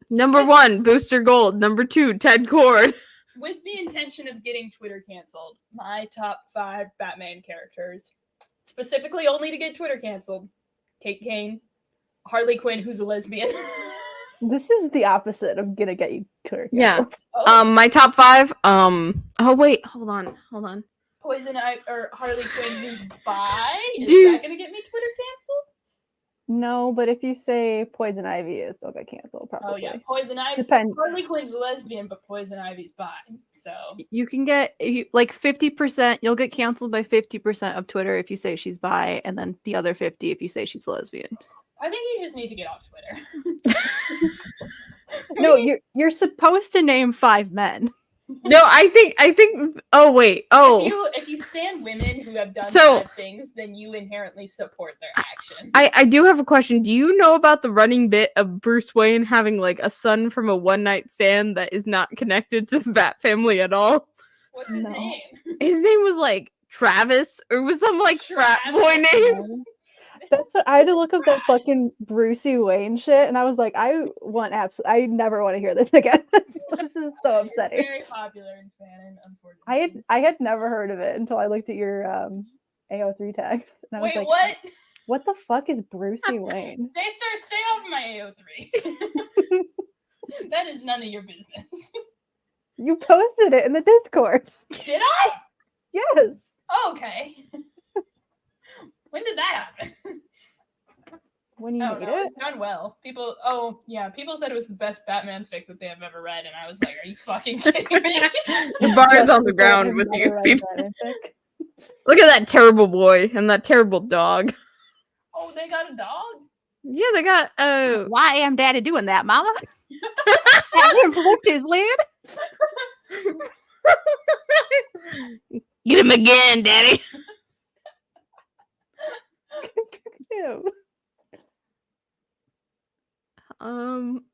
A: Number 1, Booster Gold. Number 2, Ted Cord.
E: with the intention of getting Twitter canceled, my top 5 Batman characters, specifically only to get Twitter canceled: Kate Kane, Harley Quinn, who's a lesbian.
C: This is the opposite of gonna get you Twitter
A: Yeah.
C: canceled.
A: My top 5. Oh wait, hold on.
E: Poison Ivy or Harley Quinn, who's bi. Is
A: Dude.
E: that gonna get me Twitter canceled?
C: No, but if you say Poison Ivy, it still get canceled probably.
E: Oh yeah, Poison Ivy.
C: Depends.
E: Harley Quinn's a lesbian, but Poison Ivy's bi. So
C: You can get like 50%. You'll get canceled by 50% of Twitter if you say she's bi, and then the other 50 if you say she's lesbian.
E: I think you just need to get off Twitter.
C: No, you're supposed to name 5 men.
A: No, I think. Oh wait. Oh,
E: If you stand women who have done
A: So-
E: bad things, then you inherently support their actions.
A: I do have a question. Do you know about the running bit of Bruce Wayne having like a son from a one night stand that is not connected to the Bat family at all?
E: What's his
C: No.
E: name?
A: His name was like Travis, or was some like frat boy
E: Travis?
A: name.
C: That's what I had to look up that fucking Brucey Wayne shit, and I was like, I never want to hear this again. This is so
E: It's
C: upsetting.
E: very popular in fanon, unfortunately.
C: I had never heard of it until I looked at your AO3 tag, and I was
E: Wait,
C: like,
E: what?
C: What the fuck is Brucey Wayne?
E: Daystar, stay off my AO3. That is none of your business.
C: You posted it in the Discord.
E: Did I?
C: Yes.
E: Okay. When did that happen?
C: When you
E: Oh
C: made
E: no,
C: it.
E: it's done well. People said it was the best Batman fic that they have ever read, and I was like, "Are you fucking kidding me?"
A: The bar is
C: Yes,
A: on the
C: people
A: ground
C: have
A: with
C: never
A: you
C: read
A: people.
C: that fanfic.
A: Look at that terrible boy and that terrible dog.
E: Oh, they got a dog.
A: Yeah, they got
C: Why am Daddy doing that, Mama? Have him flipped his lid.
A: Get him again, Daddy.
C: Ew.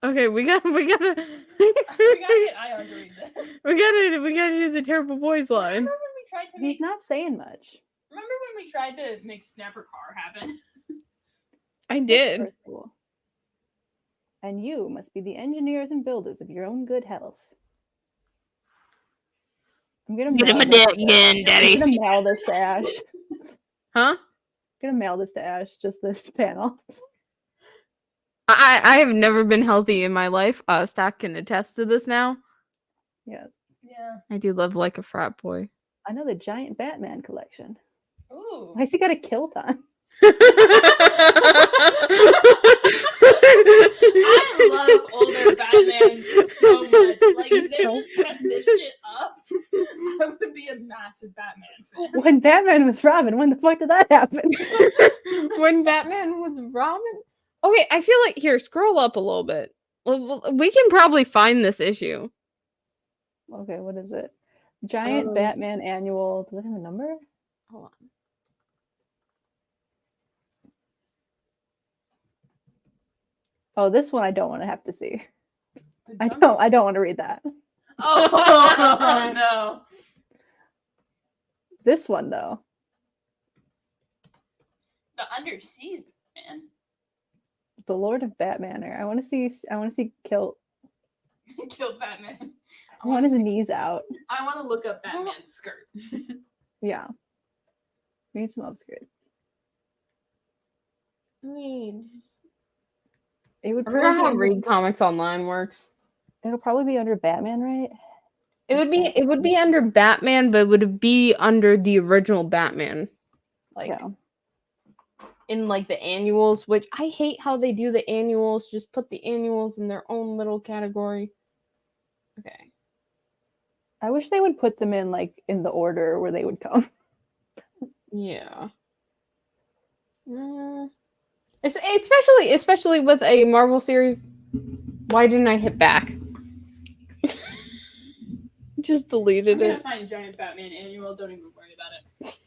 A: Okay, we gotta
E: We gotta get Ayaan to read this.
A: we gotta do the terrible boys line.
E: Remember when we tried to
C: He's
E: make?
C: not saying much.
E: Remember when we tried to make Snapper Car happen?
A: I did.
C: Very cool. And you must be the engineers and builders of your own good health. I'm gonna
A: Get him
C: mail this-
A: again,
C: I'm
A: Daddy.
C: gonna mail this to Ash.
A: Huh?
C: I'm gonna mail this to Ash. Just this panel.
A: I have never been healthy in my life. Stack can attest to this now.
C: Yeah.
E: Yeah.
A: I do love like a frat boy.
C: Another giant Batman collection.
E: Ooh.
C: Why's he got a kilt on?
E: I love older Batman so much. Like, if they just kept this shit up, I would be a massive Batman fan.
C: When Batman was Robin, when the fuck did that happen?
A: When Batman was Robin? Okay, I feel like here, scroll up a little bit. We can probably find this issue.
C: Okay, what is it? Giant Batman annual. Does it have a number?
A: Hold on.
C: Oh, this one I don't want to have to see.
E: The
C: I
E: jump-
C: don't want to read that.
E: Oh no.
C: This one though.
E: The Underseas man.
C: The Lord of Batmaner. I want to see Kilt.
E: Killed Batman.
C: I want his knees out.
E: I want to look up Batman's skirt.
C: Yeah. We need some upskirts.
A: I mean,
C: It would
A: I forgot how
C: probably
A: Read Comics Online works.
C: it'll probably be under Batman, right?
A: It would be under Batman, but it would be under the original Batman. Like
C: Yeah.
A: in like the annuals, which I hate how they do the annuals. Just put the annuals in their own little category. Okay.
C: I wish they would put them in like in the order where they would come.
A: Yeah. Especially with a Marvel series. Why didn't I hit back? Just
E: I'm
A: deleted
E: gonna
A: it.
E: find Giant Batman annual. Don't even worry about it.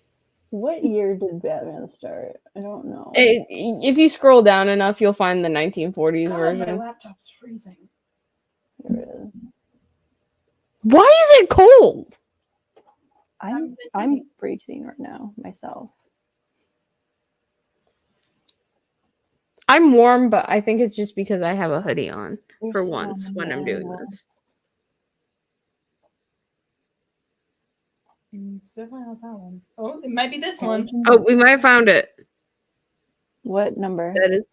C: What year did Batman start? I don't know.
A: If you scroll down enough, you'll find the 1940s
E: God,
A: version.
E: my laptop's freezing.
C: Here it is.
A: Why is it cold?
C: I'm freezing right now myself.
A: I'm warm, but I think it's just because I have a hoodie on for
C: There's
A: once
C: some
A: when I'm doing
C: manual.
A: this.
E: It's definitely not that one. Oh, it might be this one.
A: Oh, we might have found it.
C: What number?
A: That is.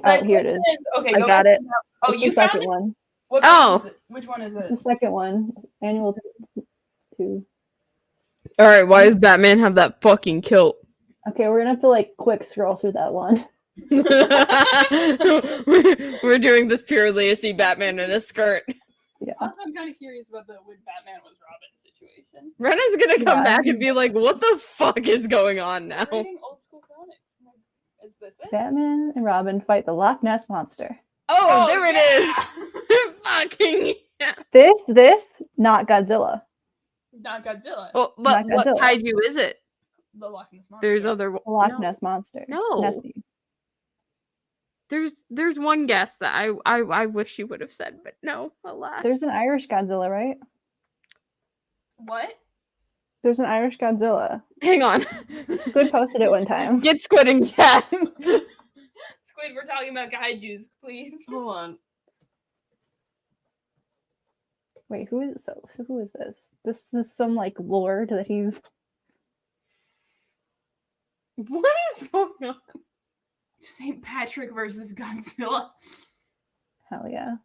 C: Oh, here it is.
E: Okay,
C: I
E: go
C: got
E: back
C: it.
E: to Oh,
C: It's
E: you
C: the
E: found
C: second
E: it?
C: one.
E: What
A: Oh.
E: is it? Which one is
C: It's
E: it?
C: the second one. Annual 2.
A: All right, why does Batman have that fucking kilt?
C: Okay, we're gonna have to like quick scroll through that one.
A: We're doing this purely to see Batman in a skirt.
C: Yeah.
E: Also, I'm kind of curious about the when Batman was Robin situation.
A: Rena's gonna come
C: Yeah.
A: back and be like, "What the fuck is going on now?"
E: I'm reading old school comics. Is this it?
C: Batman and Robin fight the Loch Ness monster.
A: Oh, there it is.
E: is.
A: Fucking yeah.
C: This, not Godzilla.
E: Not Godzilla.
A: Well, but
C: Not
A: what
C: Godzilla.
A: kaiju is it?
E: The Loch Ness monster.
A: There's other.
C: The Loch
A: no.
C: Ness monster.
A: No.
C: Nessie.
A: There's one guess that I wish you would have said, but no, alas.
C: There's an Irish Godzilla, right?
E: What?
C: There's an Irish Godzilla.
A: Hang on.
C: Good posted it one time.
A: Get Squid and Cat.
E: Squid, we're talking about kaijus, please.
A: Hold on.
C: Wait, who is so who is this? This is some like lord that he's
A: What is going on?
E: St. Patrick versus Godzilla.
C: hell yeah.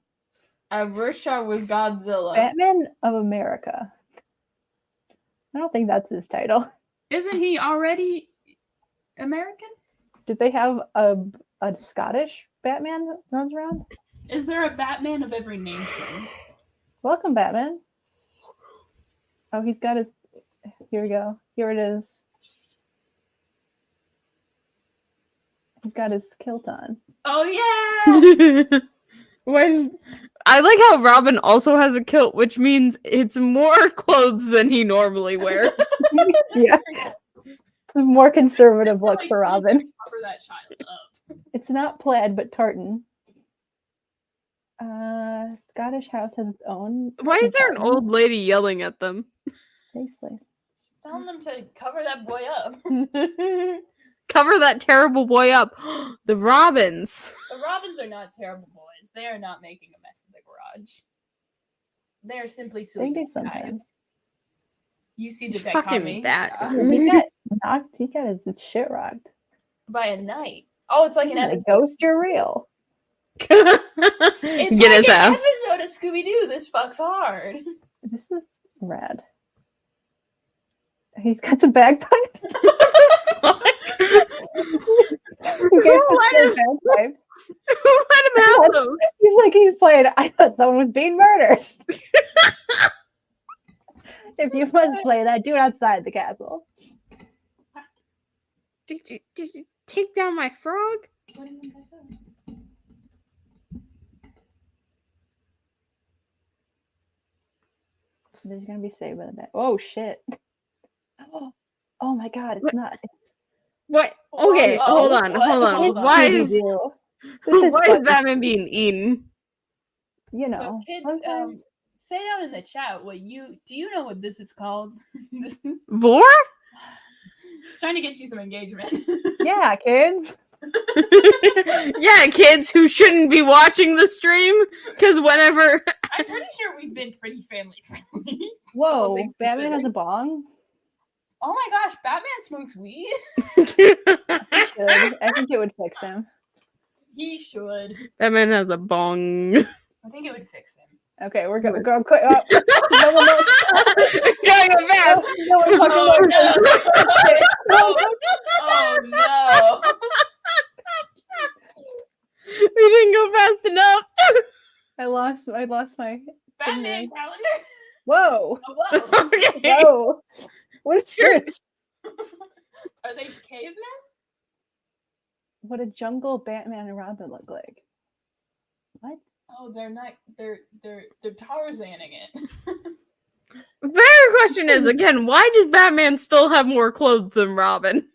A: I wish I was Godzilla.
C: Batman of America. I don't think that's his title.
E: Isn't he already American?
C: Did they have a Scottish Batman that runs around?
E: Is there a Batman of every nation?
C: Welcome, Batman. Oh, he's got his. Here we go. Here it is. He's got his kilt on.
E: Oh yeah!
A: I like how Robin also has a kilt, which means it's more clothes than he normally wears.
C: Yeah. A more conservative look
E: Like,
C: for Robin.
E: Cover that child up.
C: It's not plaid, but tartan. Scottish house has its own.
A: Why is there an
C: tartan
A: old lady yelling at them?
C: faceplate.
E: She's telling them to cover that boy up.
A: Cover that terrible boy up. The Robins.
E: The Robins are not terrible boys. They are not making a mess in the garage. They are simply silly
C: They do
E: guys.
C: sometimes.
E: You see the
A: Fucking
E: dichotomy
A: bat.
C: He got knocked. He got his shit rocked.
E: by a knight. Oh, it's like an
C: The
E: episode.
C: ghost, you're real.
E: It's
A: Get
E: like
A: his
E: an
A: ass.
E: episode of Scooby Doo. This fucks hard.
C: This is rad. He's got some bagpipes. Bagpipes.
A: Who let him have those?
C: He's like he's playing. I thought someone was being murdered. If you must play that, do it outside the castle.
F: take down my frog?
E: What do you mean by that?
C: There's gonna be saved by the bed. Oh shit. Oh my god, it's not.
F: What? Okay,
E: Whoa,
F: hold on,
E: what?
F: hold on.
E: Hold on.
F: Why is
C: Scooby-Doo. This is
F: why is
C: fucking-
F: Batman being eaten?
C: You
E: So
C: know,
E: kids,
C: sometimes-
E: say down in the chat what you know what this is called. This
F: Vor?
E: it's trying to get you some engagement.
C: yeah, kids.
F: Yeah, kids who shouldn't be watching the stream because whenever
E: I'm pretty sure we've been pretty family friendly.
C: Whoa,
E: things
C: Batman has a
E: considered.
C: bong.
E: Oh my gosh, Batman smokes weed.
C: Should. I think it would fix him.
E: He should.
F: Batman has a bong.
E: I think it would fix him.
C: Okay, we're going quick. No one knows.
F: Going fast.
C: No one fucking knows.
E: Oh no.
F: We didn't go fast enough.
C: I lost my.
E: Batman calendar.
C: Whoa,
E: Oh, whoa.
F: Okay.
C: whoa. What is this?
E: Are they cavemen?
C: What a jungle Batman and Robin look like. What?
E: Oh, they're not. They're Tarzaning it.
F: Better question is again, why does Batman still have more clothes than Robin?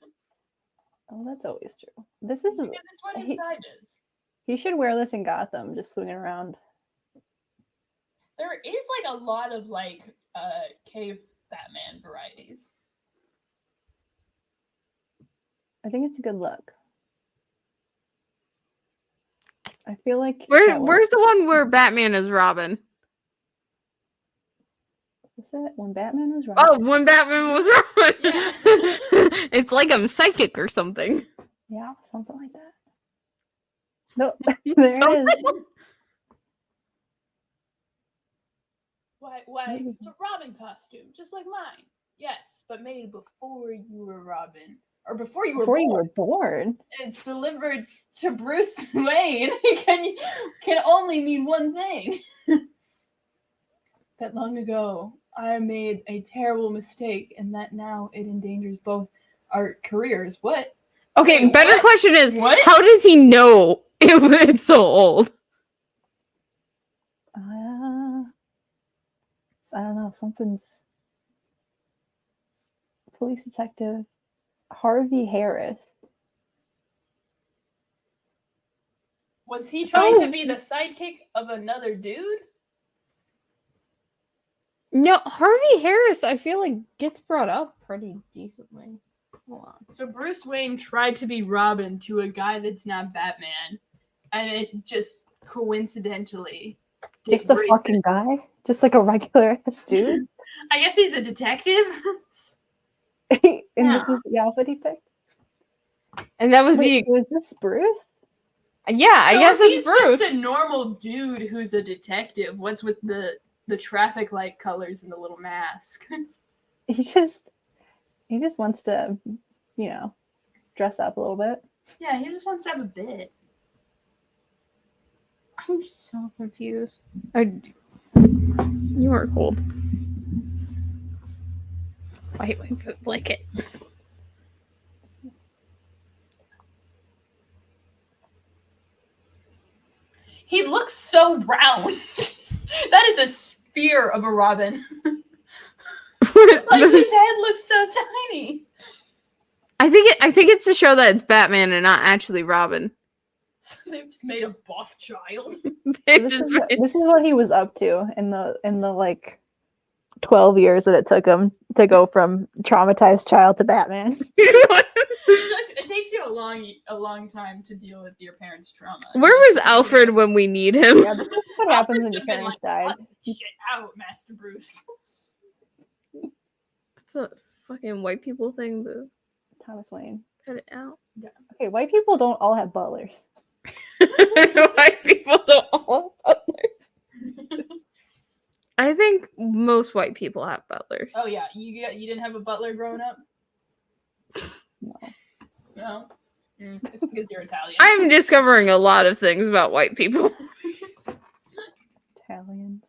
C: Oh, that's always true. This is.
E: Because it's what his
C: he-
E: pride is.
C: He should wear this in Gotham, just swinging around.
E: There is like a lot of like cave Batman varieties.
C: I think it's a good look. I feel like
F: Where's the one where Batman is Robin?
C: Is it when Batman was Robin?
F: Oh, when Batman was Robin.
E: Yeah.
F: It's like I'm psychic or something.
C: Yeah, something like that. No, there it is.
E: Why? It's a Robin costume, just like mine. Yes, but made before you were Robin, or before you were
C: Before you
E: born.
C: were born.
E: It's delivered to Bruce Wayne. Can only mean one thing. That long ago, I made a terrible mistake, and that now it endangers both our careers. What?
F: Okay,
E: Wait,
F: better
E: what?
F: question is,
E: What?
F: how does he know it's so old?
C: I don't know. Something's police detective Harvey Harris.
E: Was he trying to be the sidekick of another dude?
F: No, Harvey Harris, I feel like gets brought up pretty decently. Hold on.
E: So Bruce Wayne tried to be Robin to a guy that's not Batman, and it just coincidentally.
C: It's the fucking guy, just like a regular ass dude.
E: I guess he's a detective.
C: And this was the outfit he picked.
F: And that was
C: Wait, was this Bruce?
F: Yeah, I
E: So
F: guess
E: if
F: it's Bruce.
E: Just a normal dude who's a detective. What's with the traffic light colors and the little mask?
C: He just wants to, dress up a little bit.
E: Yeah, he just wants to have a bit.
F: I'm so confused. You are cold. Wait, like it.
E: He looks so round. That is a sphere of a Robin. Like his head looks so tiny.
F: I think it's to show that it's Batman and not actually Robin.
E: So they've just made a buff child.
C: So this is what he was up to in the like 12 years that it took him to go from traumatized child to Batman.
E: It takes you a long time to deal with your parents' trauma.
F: Where was Alfred when we need him?
C: Yeah, this is what happens when your
E: Alfred
C: parents
E: been like,
C: died.
E: "Cut this shit out, Master Bruce."
F: It's a fucking white people thing to
C: Thomas Wayne.
F: cut it out.
C: Okay, white people don't all have butlers.
F: White people don't all have butlers. I think most white people have butlers.
E: Oh yeah, you didn't have a butler growing up? No. It's because you're Italian.
F: I'm discovering a lot of things about white people.
C: Italians.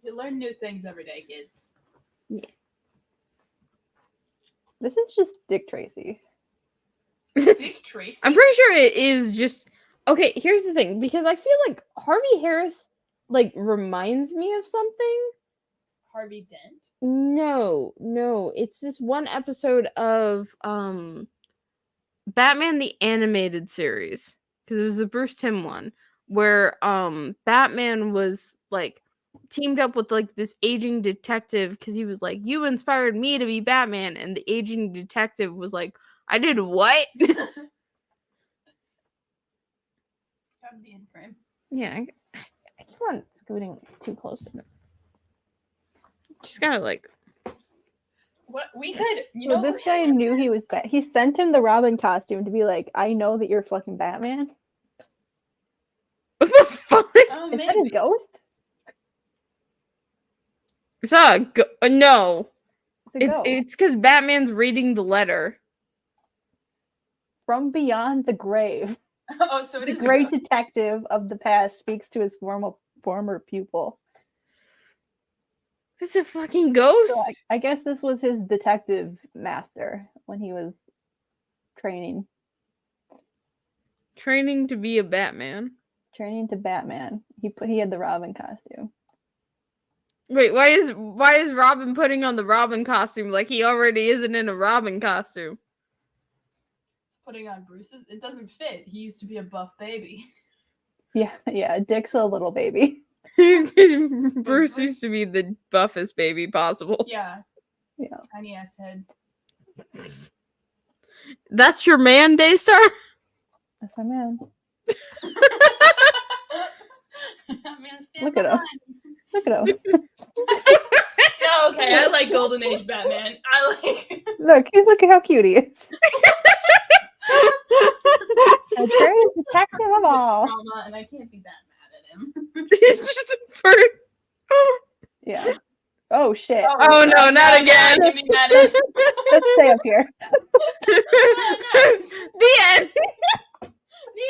E: You learn new things every day, kids.
C: This is just Dick Tracy.
E: Dick Tracy.
F: I'm pretty sure it is just okay. Here's the thing, because I feel like Harvey Harris like reminds me of something.
E: Harvey Dent.
F: No, it's this one episode of Batman the Animated Series, because it was the Bruce Timm one where Batman was like teamed up with like this aging detective because he was like, you inspired me to be Batman, and the aging detective was like, I did what?
E: Gotta be in frame.
F: Yeah, I keep on scooting too close to it. Just gotta like.
E: What we could, you
C: So
E: know,
C: this guy knew he was He sent him the Robin costume to be like, I know that you're fucking Batman.
F: What the fuck?
E: Oh,
C: Is that his
E: maybe.
C: ghost?
F: It's not no.
C: It's a ghost.
F: It's because Batman's reading the letter.
C: From beyond the grave.
E: Oh, so it
C: The
E: is
C: great
E: a ghost.
C: detective of the past speaks to his former pupil.
F: It's a fucking ghost.
C: So I guess this was his detective master when he was training
F: Training to be a Batman.
C: to Batman. He had the Robin costume.
F: Wait, why is Robin putting on the Robin costume like he already isn't in a Robin costume?
E: It's putting on Bruce's. It doesn't fit. He used to be a buff baby.
C: Yeah, Dick's a little baby.
F: Bruce used to be the buffest baby possible.
E: Yeah.
C: Yeah.
E: Tiny ass head.
F: That's your man, Daystar?
C: That's my man.
E: I'm gonna stand
C: Look at him. Look at him.
E: No, okay, I like Golden Age Batman. I like.
C: Look at how cute he is. The greatest detective of all.
E: Drama, and I can't be that mad at him.
F: He's just a bird.
C: Yeah. Oh shit.
F: Oh no, not again.
E: Give me mad at him.
C: Let's stay up here.
F: The end.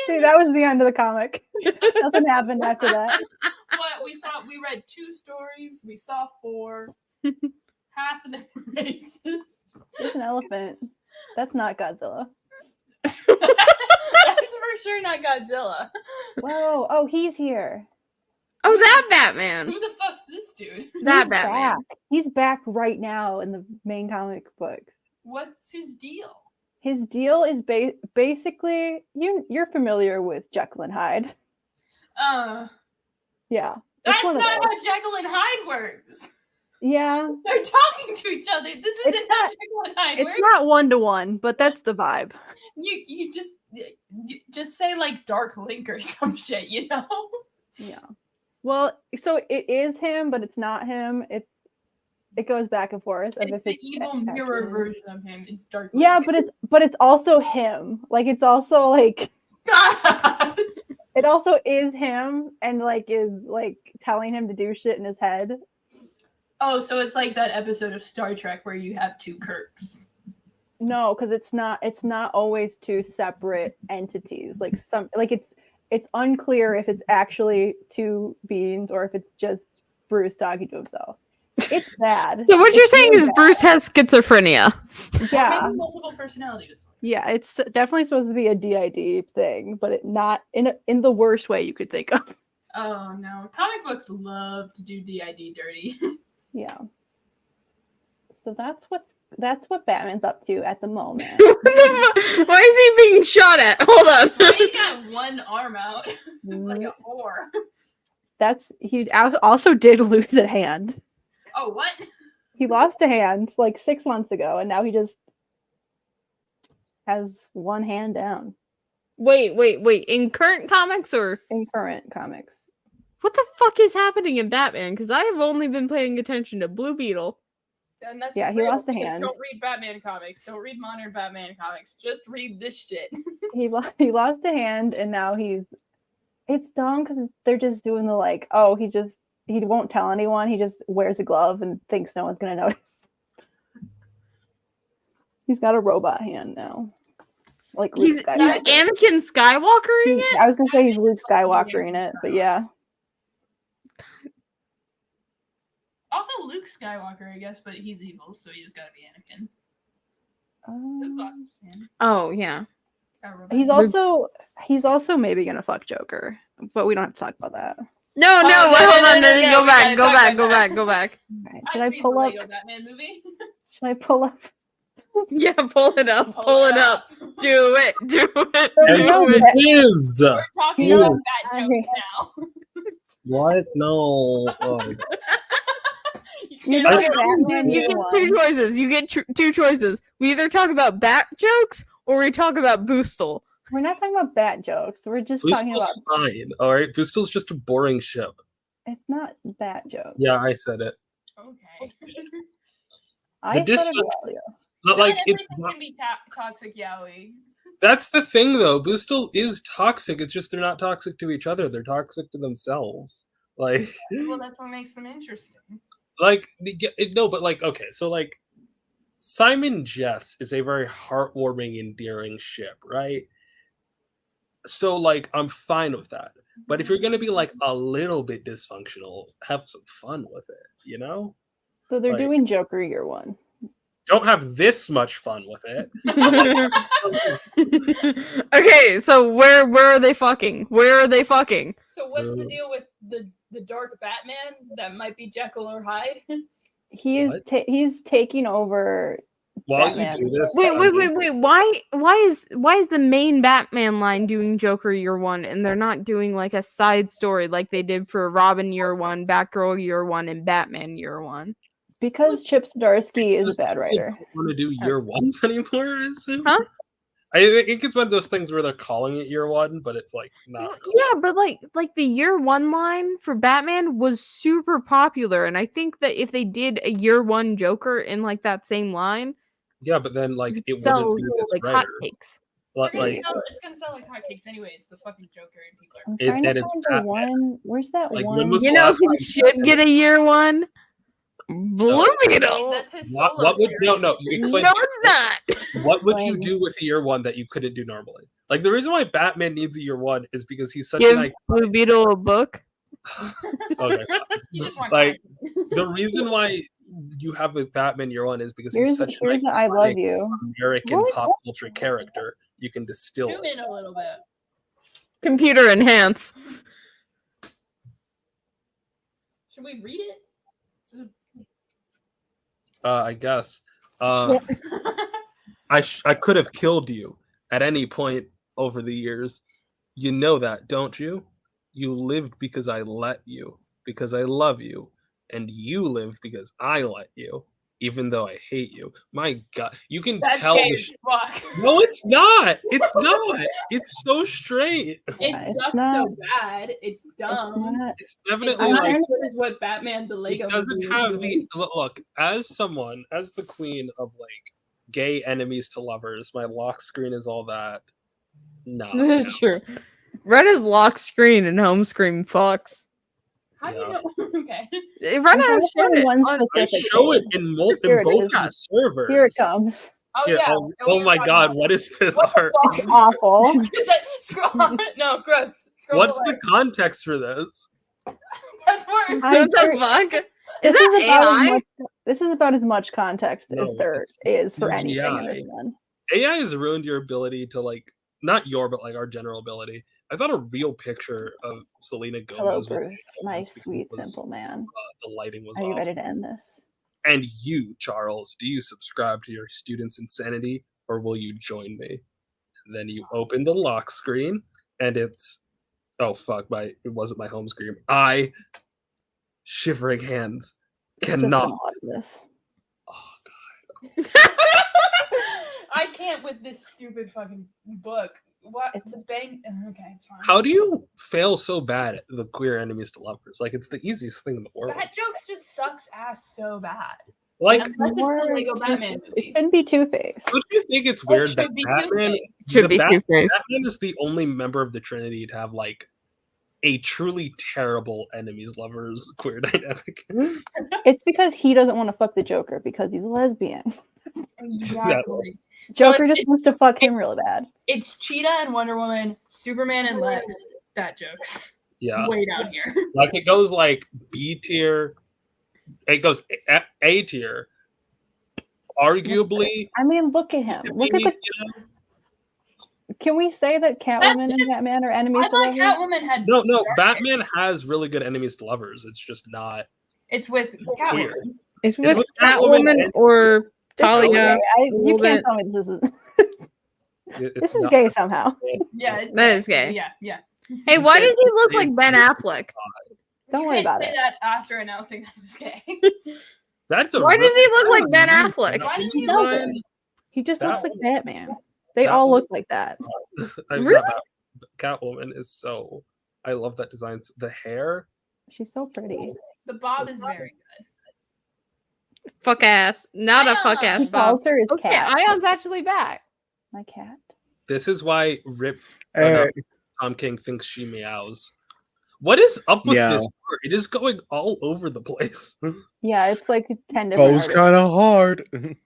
C: Dude, that was the end of the comic. Nothing happened after that.
E: What we read 2 stories. We saw 4. Half of them were racist.
C: There's an elephant. That's not Godzilla.
E: That's for sure not Godzilla.
C: Whoa. Oh, he's here.
F: Oh, that Batman.
E: Who the fuck's this dude?
F: That
C: He's
F: Batman.
C: back. He's back right now in the main comic books.
E: What's his deal?
C: His deal is basically you're familiar with Jekyll and Hyde. Yeah.
E: That's
C: one
E: not
C: of
E: how
C: those.
E: Jekyll and Hyde works.
C: Yeah.
E: They're talking to each other. This isn't
C: It's
E: how
C: not-
E: Jekyll and Hyde
C: It's
E: works.
C: not 1-to-1, but that's the vibe.
E: You just say like Dark Link or some shit, you know?
C: Yeah. Well, so it is him, but it's not him. It goes back and forth. Of
E: It's
C: if
E: the evil mirror
C: actually-
E: version of him. It's Dark Link.
C: Yeah, but it's also him. Like it's also like
E: God.
C: it also is him and like is like telling him to do shit in his head.
E: Oh, so it's like that episode of Star Trek where you have 2 Kirks.
C: No, because it's not always 2 separate entities. Like it's unclear if it's actually 2 beings or if it's just Bruce talking to himself. It's bad.
F: So what you're
C: It's
F: saying
C: really
F: is
C: bad.
F: Bruce has schizophrenia.
C: Yeah.
E: Maybe multiple personality disorder.
C: Yeah, it's definitely supposed to be a DID thing, but it not in the worst way you could think of.
E: Oh no. Comic books love to do DID dirty.
C: Yeah. So that's what Batman's up to at the moment.
F: Why is he being shot at? Hold on.
E: Why you got one arm out? Like a whore.
C: He also did lose a hand.
E: Oh, what?
C: He lost a hand like 6 months ago, and now he just has one hand down
F: Wait. In current comics or
C: in current comics.
F: what the fuck is happening in Batman? Because I have only been paying attention to Blue Beetle.
E: And that's
C: Yeah, he
E: real,
C: lost a
E: because
C: hand.
E: Don't read Batman comics. Don't read modern Batman comics. Just read this shit.
C: He lost a hand, and now it's dumb because they're just doing the like, oh, he won't tell anyone. He just wears a glove and thinks no one's gonna notice. He's got a robot hand now. Like Luke
F: He's
C: Skywalker.
F: Anakin Skywalkering it?
C: I was gonna say he's Luke Skywalkering it, but yeah.
E: Also, Luke Skywalker, I guess, but he's evil, so he's got to be Anakin. Luke lost his hand.
F: Oh yeah.
C: He's also maybe gonna fuck Joker, but we don't have to talk about that.
F: No,
E: Oh,
F: no,
E: no,
F: hold
E: no,
F: on.
E: no, no,
F: Go
E: we
F: back.
E: gotta
F: Go
E: talk
F: back.
E: about
F: Go
E: that.
F: back. Go back.
C: Alright,
E: I've
C: should I
E: seen
C: pull
E: the
C: up?
E: Lego Batman movie.
C: Should I pull up?
F: Yeah, pull it up. Pull it up. Do it. Do it.
C: You know,
F: Do it.
D: Adjectives.
E: We're talking
C: You know-
E: about bad jokes now.
D: What? No. Oh.
C: You
E: can't
C: know
E: say-
C: Batman
F: You
C: Year
F: get
C: One.
F: two choices. You get two choices. We either talk about bat jokes or we talk about Boostle.
C: We're not talking about bat jokes. We're just talking about.
D: Boostel's fine. All right. Boostel's just a boring ship.
C: It's not bat jokes.
D: Yeah, I said it.
E: Okay.
C: I
D: But this
C: said it
D: one-
C: earlier.
D: Not
E: Not
D: like it's
E: everything
D: not,
E: can be toxic yaoi.
D: that's the thing though. Boostel is toxic. It's just they're not toxic to each other. They're toxic to themselves. Like,
E: Well, that's what makes them interesting.
D: like no, but like okay, so like Simon Jess is a very heartwarming, endearing ship, right? So like I'm fine with that. But if you're gonna be like a little bit dysfunctional, have some fun with it, you know?
C: So they're
D: like-
C: doing Joker Year One.
D: Don't have this much fun with it.
F: Okay, so where are they fucking? Where are they fucking?
E: So what's the deal with the dark Batman that might be Jekyll or Hyde?
C: He is
D: What?
C: he's taking over.
D: While
C: Batman.
D: you do this,
F: Wait.
D: I'm just-
F: Why is the main Batman line doing Joker Year One and they're not doing like a side story like they did for Robin Year One, Batgirl Year One, and Batman Year One?
C: Because Chip Zdarsky is a
D: Just
C: bad writer.
D: don't want to do year ones anymore. I assume.
F: Huh?
D: I think it's one of those things where they're calling it year one, but it's like not.
F: Yeah, but like the Year One line for Batman was super popular, and I think that if they did a Year One Joker in like that same line,
D: Yeah, but then like
F: it'd
D: it
F: sell
D: wouldn't be this
F: like
D: writer.
F: hotcakes.
D: Like,
E: It's gonna sell like hotcakes anyway. It's the fucking Joker and people are.
C: I'm
D: It-
C: trying to
D: and it's
C: find the
D: Batman.
C: one. Where's that
D: Like,
C: one?
D: when was
F: You
D: the
F: know
D: last
F: who
D: time
F: should
D: Batman-
F: get a Year One? Blue Beetle.
E: That's his
D: What,
E: solo
D: what would
E: series.
D: no? You
F: No,
D: explain.
F: it's not.
D: What would you
C: Explain.
D: do with a year one that you couldn't do normally? Like the reason why Batman needs a year one is because he's such
F: Give
D: an
F: Blue Beetle a book.
D: okay.
E: You just want
D: Like,
E: content.
D: The reason why you have a Batman year one is because
C: Here's
D: he's such
C: here's
D: an
C: the I love
D: iconic
C: you.
D: American
F: What?
D: pop culture character. You can distill
E: Zoom
D: it.
E: in a little bit.
F: Computer enhance.
E: Should we read it?
D: I guess. I could have killed you at any point over the years. You know that, don't you? You lived because I let you, because I love you, and you lived because I let you, even though I hate you. My God, you can
E: That's
D: tell.
E: gay
D: The
E: as fuck.
D: no, it's not. It's not. It's so straight.
E: It
C: It's
E: sucks
C: not-
E: so bad. It's dumb.
C: Not-
D: It's
E: It's
D: definitely
E: not
D: like
E: as good as what Batman the Lego
D: it doesn't
E: movie is
D: have
E: doing.
D: the look. As someone, as the queen of like gay enemies to lovers, my lock screen is all that. Nah,
F: This is true. Red is lock screen and home screen fucks.
E: How do you
D: Yeah.
E: know? Okay.
F: Red
C: I'm trying
F: has
C: to
F: showed
C: find
F: it
C: one
F: on-
D: I
C: specific
D: show it
C: thing.
D: in,
C: Here
D: in
C: it
D: both
C: is.
D: the servers.
C: Here it comes.
E: Oh
D: Here,
E: yeah.
D: oh,
E: and we
D: oh
E: were
D: my
E: talking
D: God,
E: about-
D: what is this
E: What the
D: art?
E: fuck?
C: Awful.
E: Scroll on. No, gross. Scroll
D: What's
E: away.
D: the context for this?
E: That's worse.
C: I
F: What the
C: agree.
F: fuck? Is
C: This
F: that
C: is about as
F: AI?
C: much- This is about as much context
D: No,
C: as there
D: it's
C: is for anything in this
D: CGI.
C: one.
D: AI has ruined your ability to like, not your, but like our general ability. I thought a real picture of Selena Gomez.
C: Hello,
D: was
C: Bruce, my
D: because it
C: sweet,
D: was,
C: simple man.
D: the lighting was
C: Are you
D: off.
C: ready to end this?
D: And you, Charles, do you subscribe to your student's insanity or will you join me? And then you open the lock screen and it's oh fuck, it wasn't my home screen. I shivering hands
C: It's just
D: cannot.
C: gonna love this.
E: I can't with this stupid fucking book. What
C: It's-
E: the bang? Okay, it's fine.
D: How do you fail so bad at the queer enemies to lovers? Like it's the easiest thing in the world.
E: That jokes just sucks ass so bad.
D: Like,
E: Unless it's the
C: More
E: Lego
C: Two-
E: Batman
C: It
E: movie.
C: shouldn't be Two-Face.
D: don't you think it's weird that
E: should be
D: Batman
E: Two-Face.
F: Should
D: the
F: be Two Face.
D: Batman is the only member of the Trinity to have like a truly terrible enemies lovers queer dynamic?
C: It's because he doesn't want to fuck the Joker because he's a lesbian.
E: Exactly.
C: Joker
E: it-
C: just wants to fuck him really bad.
E: It's Cheetah and Wonder Woman, Superman and Lex. That jokes.
D: Yeah.
E: Way down here.
D: Like it goes like B tier, it goes A tier. Arguably,
C: I mean, look at him. Look at the
D: you know,
C: Can we say that Catwoman and Batman are enemies
E: I
C: to
E: thought
C: lovers?
E: Catwoman had.
D: No,
E: dark
D: Batman has really good enemies to lovers. It's just not
E: It's with
D: clear.
E: Catwoman.
F: It's with
D: with Catwoman
F: Catwoman
D: and-
F: or
C: This is
F: Talia.
C: gay. You
F: little
C: can't
F: bit.
C: tell me this isn't.
D: It's
C: This is
D: not.
C: gay somehow.
E: Yeah, it's
F: That is gay.
E: Yeah.
F: Hey, why does he look like Ben Affleck?
C: Don't
E: You
C: worry
E: can't
C: about
E: say
C: it.
E: that after announcing that it's gay.
D: That's a
F: Why does he
D: really
F: look like Ben
D: good
F: Affleck?
E: Why does he
C: He
E: look
C: doesn't.
E: like
C: He just
D: That
C: looks like
D: was-
C: Batman. They
D: that
C: all look
D: was-
C: like that.
F: Really?
D: Catwoman is so. I love that design. The hair.
C: She's so pretty.
E: the Bob is very good.
F: Fuck ass. Not a fuck ass
C: He
F: Bob.
C: calls her his
F: Okay,
C: cat.
F: Ion's actually back.
C: My cat.
D: This is why Rip
H: Eh,
D: Tom King thinks she meows. What is up with
H: Yeah.
D: this art? It is going all over the place.
C: Yeah, it's like 10 different
H: Bo's
C: artists.
H: kind of hard.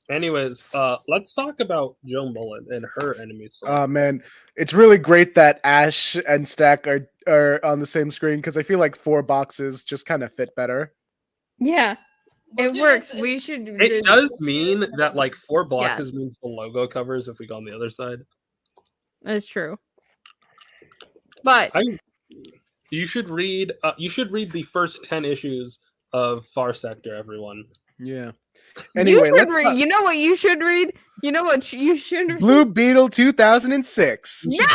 D: Anyways, let's talk about Joe Mullen and her enemies.
H: Oh man, it's really great that Ash and Stack are on the same screen because I feel like 4 boxes just kind of fit better.
F: Yeah,
E: We'll
F: it
E: do
F: works.
E: this-
F: We should.
D: It does mean that like 4 boxes means the logo covers if we go on the other side.
F: That's true. But
D: You should read. You should read the first 10 issues of Far Sector, everyone.
H: Yeah.
F: you
H: Anyway,
F: should
H: let's
F: read.
H: talk-
F: You know what you should read? You know what you should read?
H: Blue Beetle 2006.
F: No!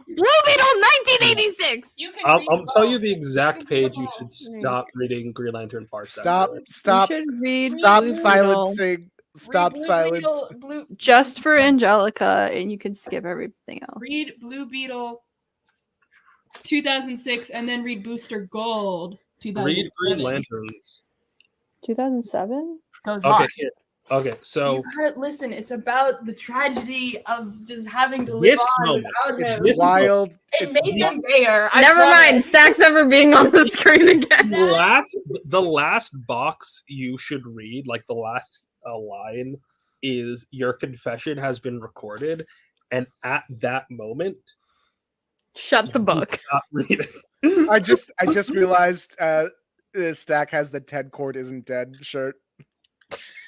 F: Blue Beetle 1986!
E: You can
D: I'll
E: read
D: tell you
E: both.
D: the exact
E: You can read
D: page you
E: them
D: should
E: all.
D: stop reading Green Lantern Far Sector.
H: Stop
F: You should read
H: stop
F: Blue
H: silencing. Stop
E: Read Blue
H: silence.
E: Beetle, Blue,
C: Just for Angelica, and you can skip everything else.
E: read Blue Beetle 2006 and then read Booster Gold
D: Read
E: 2007.
D: Green Lanterns.
C: 2007?
E: Goes
D: Okay,
E: hard.
D: here. Okay, so
E: You gotta listen. It's about the tragedy of just having to live
D: This
E: on
D: moment.
E: without
D: It's
E: him.
D: this
H: Wild.
E: It
H: It's
E: made them gayer. I
F: Never
E: promise.
F: mind. Stack's ever being on the screen again.
D: the last box you should read, like the last line, is your confession has been recorded, and at that moment,
F: Shut the book.
D: stop reading.
H: I just realized Stack has the Ted Cord isn't dead shirt.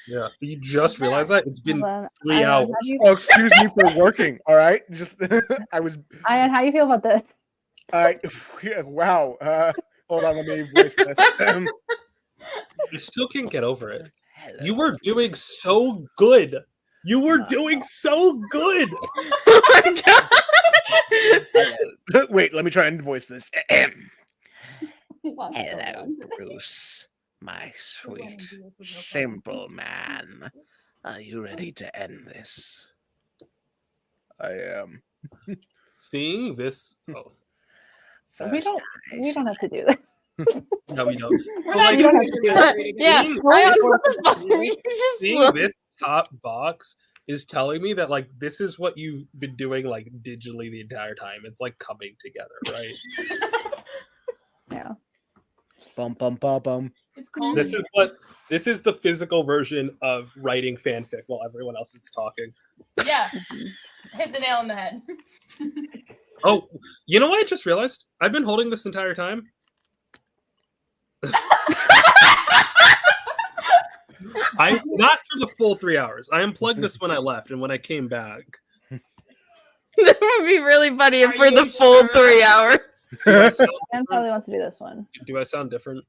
D: Yeah, you just realized that it's been
C: Hold on.
D: 3
C: Ian,
D: hours.
C: how do you-
H: Oh, excuse me for working. All right, just I was.
C: Ian, how do you feel about this?
H: Wow. Hold on, let me voice this.
D: You still can't get over it. You were doing so good. You were doing so good.
F: Oh my god.
H: Wait, let me try and voice this.
I: Hello, Bruce, my sweet, simple man. Are you ready to end this?
H: I am.
D: Seeing this, oh
C: We
I: First
C: don't have to do that.
D: no, we don't.
E: We're
D: But,
E: not
D: like,
E: doing
C: don't
E: it.
C: have to
E: We're
C: do
E: not
C: that.
E: reading it.
F: Yeah.
D: Seeing
F: I
D: this-
F: also you just
D: seeing
F: look.
D: this top box is telling me that like this is what you've been doing like digitally the entire time. It's like coming together, right?
C: Yeah.
H: Bum bum bum bum.
E: It's called.
D: This is the physical version of writing fanfic while everyone else is talking.
E: Yeah. Hit the nail on the head.
D: Oh, you know what I just realized? I've been holding this entire time. I not for the full 3 hours. I unplugged this when I left, and when I came back,
F: That would be really funny if
E: Are
F: for the
E: you
F: full
E: sure?
F: 3 hours.
D: do I sound,
C: Dan probably wants to do this one.
D: do I sound different?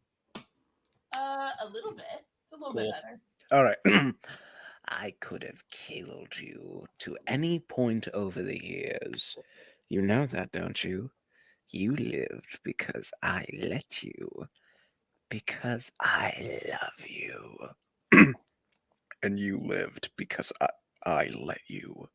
E: A little bit. It's a little bit
D: Cool.
E: better.
H: All right.
I: I could have killed you to any point over the years. You know that, don't you? You lived because I let you. Because I love you.
H: And you lived because I let you,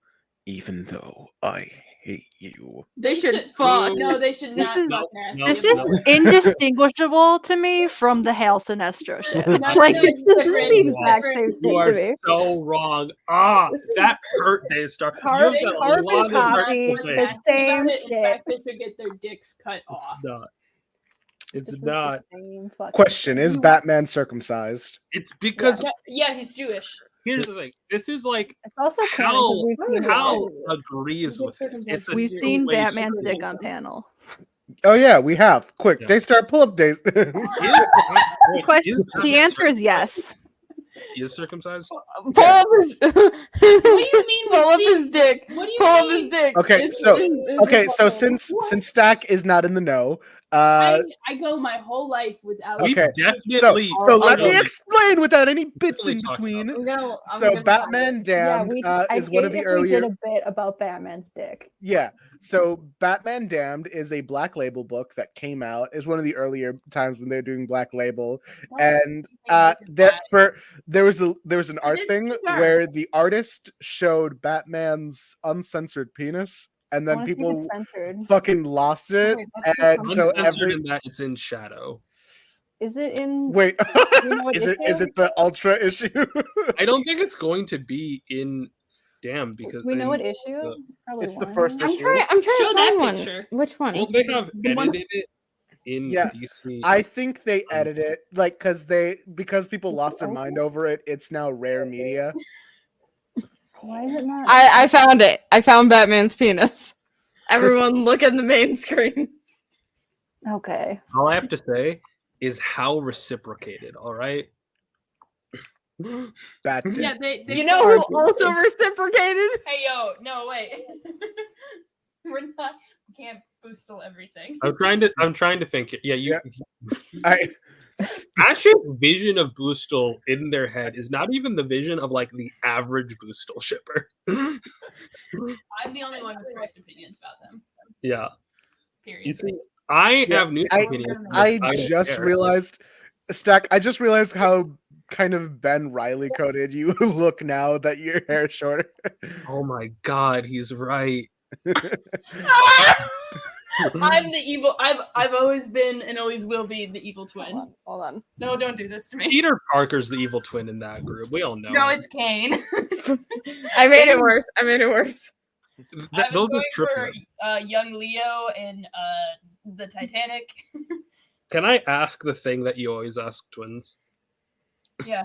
H: even though I hate you.
F: They should fuck.
E: No, they should
C: This
E: not.
C: is-
E: fuck nasty.
D: no,
C: This
D: no.
C: is indistinguishable to me from the Hail Sinestro shit.
E: No,
C: Like,
E: no,
C: it's
E: it's
C: just this is
E: different.
C: the
E: It's
C: exact
E: different.
C: same
D: You
C: shit
D: are
C: to me.
D: so wrong. Ah, that hurt, Daystar.
C: Carbon-
D: You said a
C: carbon
D: lot of
C: copy,
D: hurtful
C: the
D: things.
C: same
E: In
C: shit.
E: fact, they should get their dicks cut
D: It's
E: off.
D: not.
C: This
D: It's
C: is the
D: not.
C: same fucking
H: Question:
C: thing.
H: Is Batman circumcised?
D: It's because
E: Yeah, he's Jewish.
D: here's the thing. This is like
C: It's also canon 'cause
D: Hal.
C: we've seen
D: Hal
C: it.
D: agrees with it. It's a
C: We've seen
D: two-way
C: Batman's
D: street.
C: dick on panel.
H: Oh yeah, we have. Quick,
D: Yeah.
H: Daystar, pull up Days.
C: Question. The answer is yes.
D: He is circumcised.
F: Pull up his.
E: What do you mean?
F: Pull up
E: we
F: his
E: see-
F: dick.
E: What do you
F: Pull up
E: mean?
F: his dick.
H: Okay,
F: It's-
H: so
F: it's-
H: okay,
F: it's-
H: so since Stack is not in the know,
E: I go my whole life without.
D: We've
H: okay,
D: definitely.
H: so let me
F: I'll-
H: explain without any bits
D: Definitely
H: in
D: talked
H: between.
D: about
F: I'm
H: So
F: gonna-
H: Batman Damned is one of the
C: We
H: earlier.
C: did a bit about Batman's dick.
H: Yeah. So Batman Damned is a Black Label book that came out. Is one of the earlier times when they were doing Black Label, and there was an art
E: is
H: thing
E: too dark.
H: where the artist showed Batman's uncensored penis, and
C: I
H: then
C: wanna see if
H: people
C: it's censored.
H: fucking lost it,
F: Wait, that's so
H: and so
D: Uncensored
H: every
D: in that it's in shadow.
C: Is it in?
H: wait,
C: you know what
H: is
C: issue?
H: it the Ultra issue?
D: I don't think it's going to be in Damn because
C: We know
D: in
C: what issue?
D: the-
C: Probably
H: It's the
C: one.
H: first
F: I'm
H: issue.
F: trying
E: Show
F: to
E: that
F: find one.
E: picture.
F: Which one?
D: Well, they have
F: The one-
D: edited it in
H: Yeah,
D: DC.
H: I think they edit it like because people lost their mind over it. It's now rare media.
C: Why is it not?
F: I found it. I found Batman's penis. Everyone, look at the main screen.
C: Okay.
D: All I have to say is how reciprocated. All right.
H: Bat
E: Yeah, they
F: You know who also reciprocated?
E: Hey yo, no wait. We're not. We can't boostle everything.
D: I'm trying to think. Yeah, you.
H: I
D: Actually, vision of Boostle in their head is not even the vision of like the average Boostle shipper.
E: I'm the only one with correct opinions about them.
D: Yeah.
E: Period.
D: You see, I
H: Yeah,
D: have new opinions.
H: I
D: don't
H: just
D: care.
H: realized, Stack. I just realized how kind of Ben Riley coded you look now that your hair is shorter.
D: Oh my god, he's right.
E: I'm the evil. I've always been and always will be the evil twin.
F: Hold on.
E: No, don't do this to me.
D: Peter Parker's the evil twin in that group. We all know.
E: No,
D: it.
E: it's Kane.
F: I made it worse. I made it worse.
E: I was
D: Those are
E: going
D: triplets.
E: for young Leo and the Titanic.
D: Can I ask the thing that you always ask twins?
E: Yeah,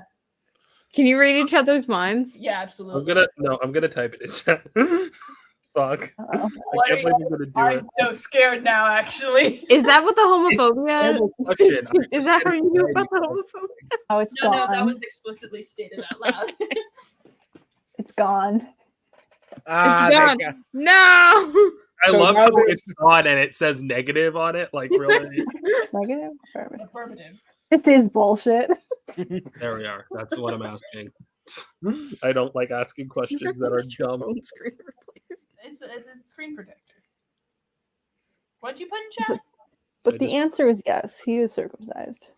F: Can you read each other's minds?
E: yeah, absolutely.
D: I'm gonna type it in chat. Fuck.
C: Uh-oh.
E: What
D: I
E: are
D: can't believe you're gonna do
E: I'm
D: it.
E: so scared now, actually.
F: Is that what the homophobia?
D: Terrible question. I'm
F: Is
D: just
F: that how
D: getting
F: you knew
D: ready.
F: about the homophobia?
C: Oh, it's
E: No,
C: gone.
E: that was explicitly stated out loud.
C: It's gone.
H: Ah,
F: It's
H: there
F: gone.
H: you go.
F: No.
D: I
H: So
D: love
H: now
D: how
H: there's-
D: it's on and it says negative on it. Like really.
C: Negative. Affirmative.
E: Affirmative.
C: This is bullshit.
D: There we are. That's what I'm asking. I don't like asking questions that are dumb.
F: Phone screen, please.
E: It's a screen protector. What'd you put in chat?
C: But
D: I
C: the
D: just-
C: answer is yes. He is circumcised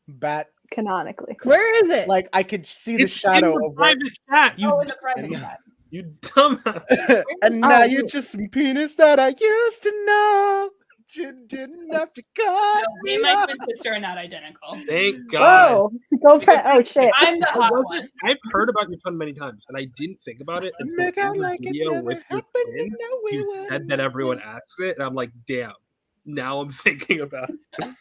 H: Bat.
C: canonically.
F: Where is it?
H: Like I could see the
D: It's
H: shadow
D: in the
H: of what.
D: private chat. You,
E: Oh, in the private
H: Yeah.
E: chat.
D: you dumbass.
H: And now
F: Oh,
H: you're just some penis that I used to know. You didn't have to cut.
E: No, me and
H: me
E: my
H: off.
E: twin sister are not identical.
D: Thank God.
C: Whoa! Go pet. Oh shit!
E: I'm the
D: I
E: hot
D: wasn't-
E: one.
D: I've heard about your twin many times, and I didn't think about it until
H: Make out
D: in the
H: like it
D: video
H: never
D: with your
H: happened.
D: twin.
H: You know we
D: You
H: would.
D: said that everyone asks it, and I'm like, damn. Now I'm thinking about it.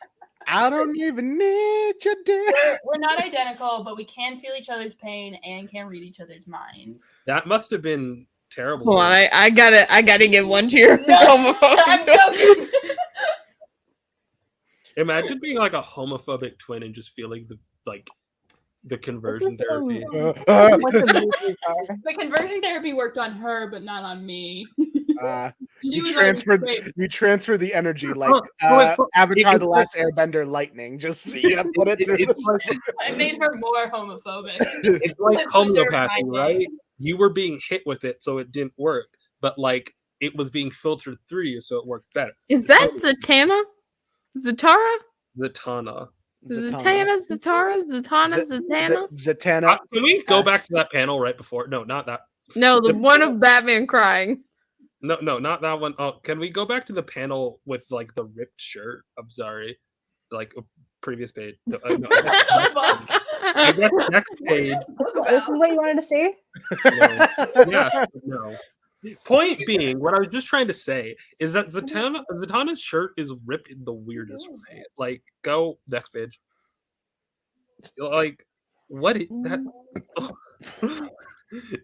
H: I don't even need your dick.
E: We're not identical, but we can feel each other's pain and can read each other's minds.
D: That must have been terrible.
F: Hold on, I gotta give one to your
E: I'm
F: homophobic.
E: joking.
D: Imagine being like a homophobic twin and just feeling the conversion therapy.
C: What the movies are.
E: The conversion therapy worked on her, but not on me. She
H: You
E: was
H: transfer
E: like,
H: you transfer the energy like
D: Oh, it's-
H: Avatar:
D: it's
H: The Last Airbender lightning. Just put it through.
D: It's like,
E: I made her more homophobic.
D: it's like
E: Preserve
D: homeopathy,
E: my
D: right?
E: name.
D: You were being hit with it, so it didn't work. But like it was being filtered through you, so it worked better.
F: Is that Zatanna? Zatara?
D: Zatanna.
F: Zatanna? Zatara? Zatanna? Zatanna?
H: Zatanna.
D: Can we go back to that panel right before? No, not that.
F: No, the one of Batman crying.
D: No, not that one. Oh, can we go back to the panel with like the ripped shirt? I'm sorry, like a previous page. No, no, I guess next page.
C: This is what you wanted to see?
D: No. Yeah, no. Point being, what I was just trying to say is that Zatanna's shirt is ripped in the weirdest way. Like, go next page. Like, what is that?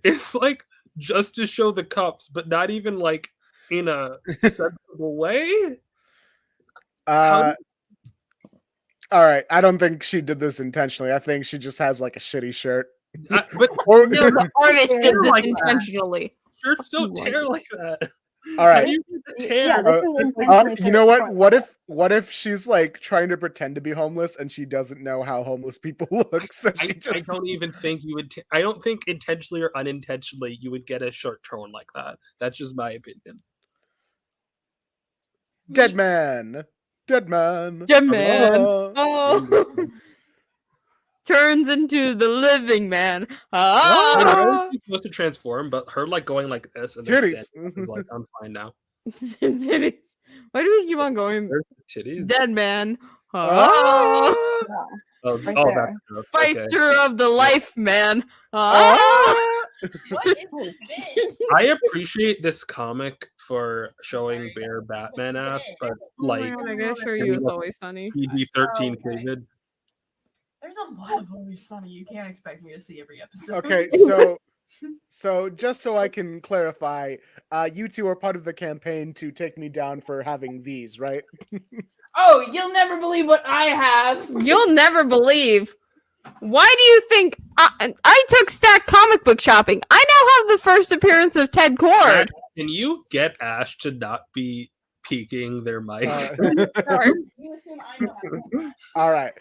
D: It's like just to show the cups, but not even like in a sensible way.
H: All right. I don't think she did this intentionally. I think she just has like a shitty shirt.
D: But
H: Or
F: No, the artist did
D: Tear
F: this
D: like that.
F: intentionally.
D: shirts don't
F: Fucking
D: tear like that.
H: all
D: How
H: right.
D: do you get the
C: Yeah,
D: tear?
C: this is intentionally
H: You know
C: for-
H: what? What if she's like trying to pretend to be homeless and she doesn't know how homeless people look? So she just
D: I don't even think you would. I don't think intentionally or unintentionally you would get a shirt torn like that. That's just my opinion.
H: dead man. Dead man.
F: Dead man.
H: Ah.
F: Oh. Turns into the living man.
D: I
F: Ah!
D: know she's supposed to transform, but her like going like this and then
H: Titties.
D: standing up is like I'm fine now.
F: Titties. Why do we keep on going?
D: There's the titties.
F: Dead man.
H: Ah.
F: Ah!
D: Oh,
C: Right
D: oh,
C: there.
D: that's
F: Fighter
D: okay.
F: of the life man.
H: Ah.
F: Ah!
E: What is this bit?
D: I appreciate this comic for showing bare Batman ass, but
F: Oh my
D: like
F: God, I gotta show you. It's always sunny.
D: PG-13
E: Okay.
D: David.
E: There's a lot of Always Sunny. You can't expect me to see every episode.
H: Okay, so just so I can clarify, you two are part of the campaign to take me down for having these, right?
E: Oh, you'll never believe what I have.
F: You'll never believe. Why do you think I took Stack comic book shopping? I now have the first appearance of Ted Cord.
D: Can you get Ash to not be peeking their mic?
E: You assume I know how.
H: All right.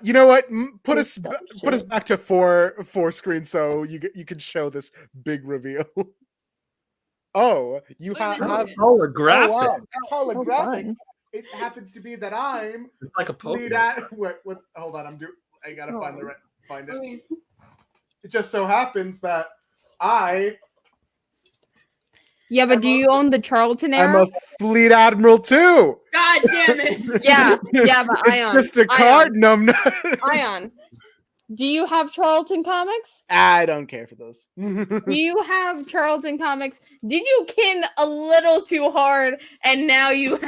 H: You know what? Put us back to four screens so you can show this big reveal. Oh, you
E: Look at
H: have
E: this.
D: Holographic.
H: Oh, wow.
C: Oh,
H: Holographic.
C: fun.
H: It happens to be that I'm
D: It's like a
H: lead
D: Pokemon.
H: at. Wait, what? Hold on. I gotta find it. It just so happens that
F: Yeah, but
H: I'm
F: do
H: a-
F: you own the Charlton
H: I'm
F: era?
H: a fleet admiral too.
E: God damn it.
F: Yeah, but
H: It's
F: Ayaan,
H: just a card, num.
F: Ayaan, do you have Charlton comics?
H: I don't care for those.
F: Do you have Charlton comics? Did you kin a little too hard and now you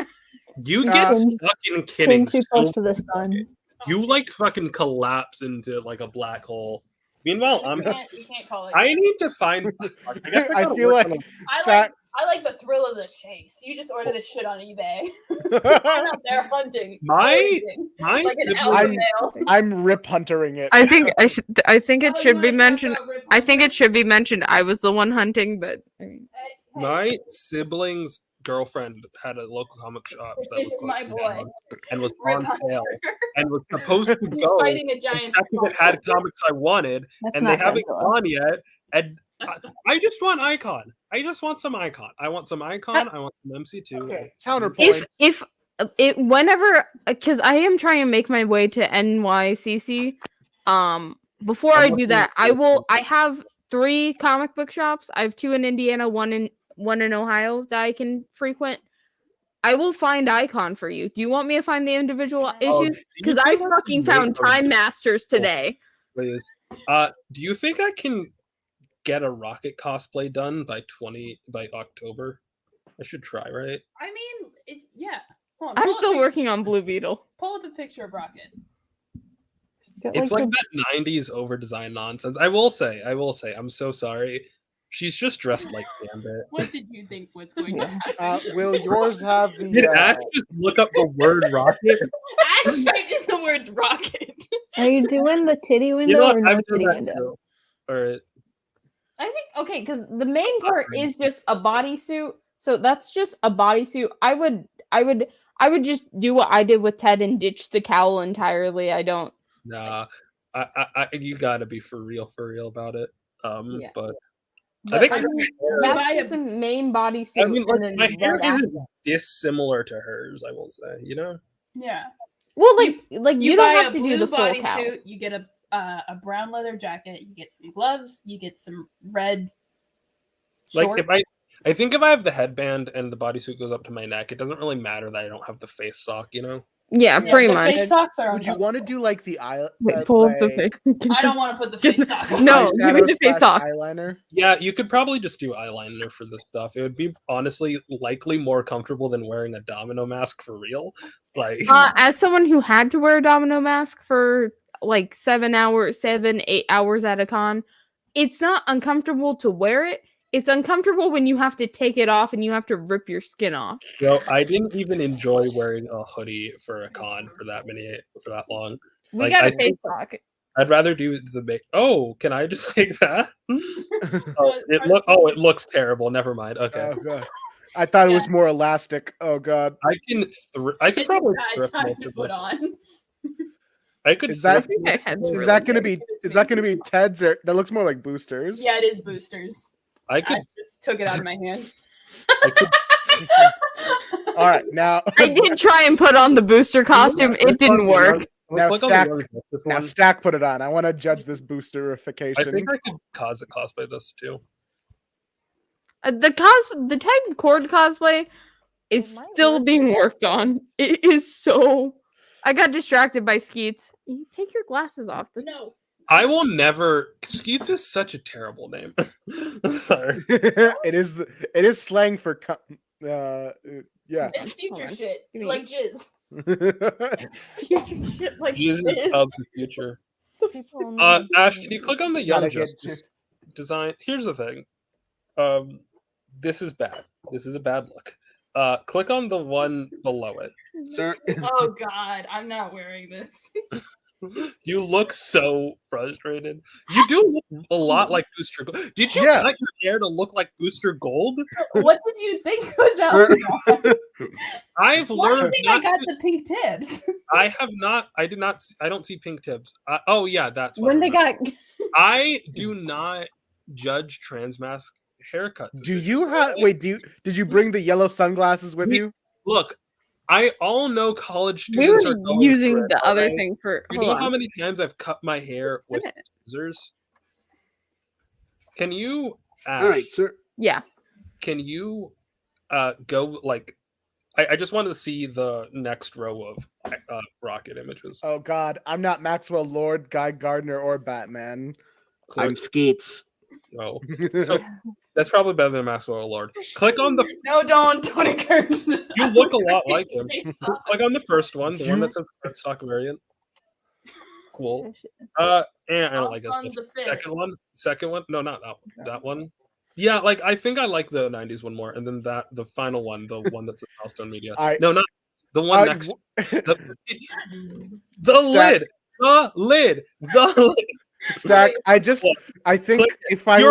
D: You get
C: Pin-
D: fucking kidding.
C: Pinned too close to the sun.
D: You like fucking collapse into like a black hole. Meanwhile,
E: You can't call it.
D: I need to find. I guess
H: I
D: gotta
H: feel
D: work
H: like
D: on
E: I like the thrill of the chase. You just order this shit on eBay. I'm out there hunting. foraging,
D: my
E: like an
D: sibling-
E: alpha
H: I'm-
E: male.
H: I'm rip huntering it.
F: I think it
E: Oh,
F: should
E: you
F: be
E: wanna talk
F: mentioned.
E: about Rip
F: I think it
E: Hunter?
F: should be mentioned I was the one hunting, but I mean,
E: Hey,
D: my sibling's girlfriend had a local comic shop that was
E: It's my
D: closing
E: boy.
D: down and was
E: Rip
D: on
E: Hunter.
D: sale and was supposed to
E: He's
D: go.
E: fighting a
D: and
E: giant.
D: check if it had comics I wanted,
C: That's
D: and they
C: not
D: haven't
C: Godzilla.
D: gone yet. And I just want Icon. I just want some Icon. I want some Icon. I want some MC2.
H: Okay, counterpoint.
F: if it whenever because I am trying to make my way to NYCC, before I do that, I have 3 comic book shops. I have 2 in Indiana, one in Ohio that I can frequent. I will find Icon for you. Do you want me to find the individual
E: Oh,
F: issues?
D: do you
F: Because I
D: think I
F: fucking
D: can
F: found
D: make a-
F: Time Masters today.
D: Please. Do you think I can get a Rocket cosplay done by October? I should try, right?
E: I mean, yeah. Hold on,
F: I'm
E: pull up
F: still
E: pic-
F: working on Blue Beetle.
E: Pull up a picture of Rocket.
D: It's like that 90s over design nonsense. I will say, I'm so sorry. She's just dressed like Gambit.
E: What did you think was going to happen?
H: Will yours have
D: Did
H: the?
D: Ash just look up the word rocket?
E: Ash typed in the words rocket.
C: Are you doing the titty window
D: You know
C: or
D: what?
C: no
D: I've done
C: titty
D: that
C: window?
D: too. All right.
F: I think okay, because the main part is just a bodysuit. So that's just a bodysuit. I would just do what I did with Ted and ditch the cowl entirely. I don't.
D: Nah, you gotta be for real about it.
F: Yeah.
D: But
F: But,
D: think
F: I mean,
E: buy
F: that's
E: a-
F: just a main bodysuit.
D: I mean,
F: and
D: like,
F: then
D: my hair
F: red
D: isn't
F: accents.
D: dissimilar to hers. I will say, you know.
E: Yeah.
F: Well, like you don't
E: buy
F: have
E: a
F: to do the full cowl.
E: bodysuit. You get a brown leather jacket. You get some gloves. You get some red.
D: Like
E: shorts.
D: I think if I have the headband and the bodysuit goes up to my neck, it doesn't really matter that I don't have the face sock, you know.
F: Yeah,
E: Yeah,
F: pretty
E: the
F: much.
E: face socks are.
H: Would you want to do like the eye?
F: Wait, pull up the
H: like,
F: face.
E: I don't want to put the face sock on.
F: No, give me
H: eyeshadow
F: the face
H: slash
F: off.
H: eyeliner?
D: Yeah, you could probably just do eyeliner for this stuff. It would be honestly likely more comfortable than wearing a domino mask for real. Like,
F: As someone who had to wear a domino mask for like 7, 8 hours at a con, it's not uncomfortable to wear it. It's uncomfortable when you have to take it off and you have to rip your skin off.
D: I didn't even enjoy wearing a hoodie for a con for that long.
F: We
D: Like,
F: got
D: I
F: a face sock.
D: I'd rather do the big. Oh, can I just take that? It looks terrible. Never mind. Okay.
H: Oh god. I thought it was more elastic. Oh god.
D: I could probably
E: bad time to put on.
D: I could.
H: Is that gonna be Ted's or that looks more like Boosters?
E: Yeah, it is Boosters.
D: I
E: just took it out of my hand.
H: All right, now
F: I did try and put on the booster costume. It didn't work.
H: Now Stack put it on. I want to judge this boosterification.
D: I think I could cosplay this too.
F: The Ted Cord cosplay is still being worked on. It is so. I got distracted by Skeets. You take your glasses off.
E: No.
D: I will never. Skeets is such a terrible name. I'm sorry.
H: It is slang for yeah.
E: It's future shit like jizz.
F: Future shit like
D: Jesus
F: jizz.
D: of the future. Ash, can you click on the Young Justice design? Here's the thing. This is bad. This is a bad look. Click on the one below it.
H: Sir.
E: Oh god, I'm not wearing this.
D: You look so frustrated. You do look a lot like Booster Gold. Did you cut your hair to look like Booster Gold?
E: What did you think was out?
D: I've learned.
E: I got the pink tips.
D: I have not. I did not. I don't see pink tips. Oh yeah, that's
C: when they got.
D: I do not judge trans mask haircuts.
H: Do you have? Wait. Did you bring the yellow sunglasses with you?
D: Look. I all know college
F: We
D: students
F: were
D: are going
F: using
D: for it,
F: the other
D: alright?
F: thing for.
D: You know how many times I've cut my hair with scissors? Can you? Ash,
H: All right, sir.
F: Yeah.
D: Can you go like? I just wanted to see the next row of rocket images.
H: Oh God, I'm not Maxwell Lord, Guy Gardner, or Batman.
I: I'm Skeets.
D: No, so that's probably better than Maxwell Lord. Click on the.
E: No, don't encourage that.
D: You look a lot like him. Click on the first one, the one that says stock variant. Cool. And I don't like it. Second one. No, not that one. That one. Yeah, like I think I like the '90s one more, and then the final one, the one that's Milestone Media. No, not the one next. The lid.
H: Stack. I think if I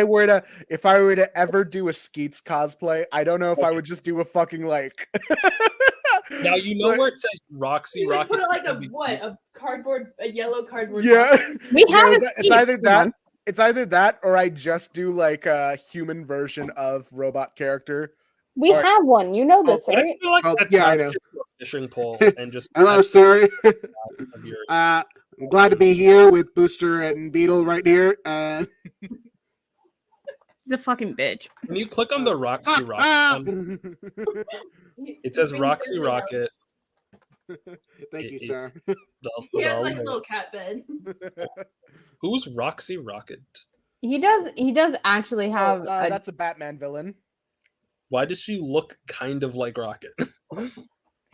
H: were to ever do a Skeets cosplay, I don't know if I would just do a fucking like.
D: Now you know where it says Roxy
E: You
D: Rocket.
E: put it like a yellow cardboard.
H: Yeah,
F: we have
H: it's either that. It's either that or I just do like a human version of robot character.
C: We have one. You know this, right?
D: I know. Fishing pole and just.
J: Hello, sir. I'm glad to be here with Booster and Beetle right here.
F: He's a fucking bitch.
D: Can you click on the Roxy Rocket one? It says Roxy Rocket.
J: Thank you, sir.
E: He has like a little cat bed.
D: Who's Roxy Rocket?
F: He does actually have.
H: That's a Batman villain.
D: Why does she look kind of like Rocket?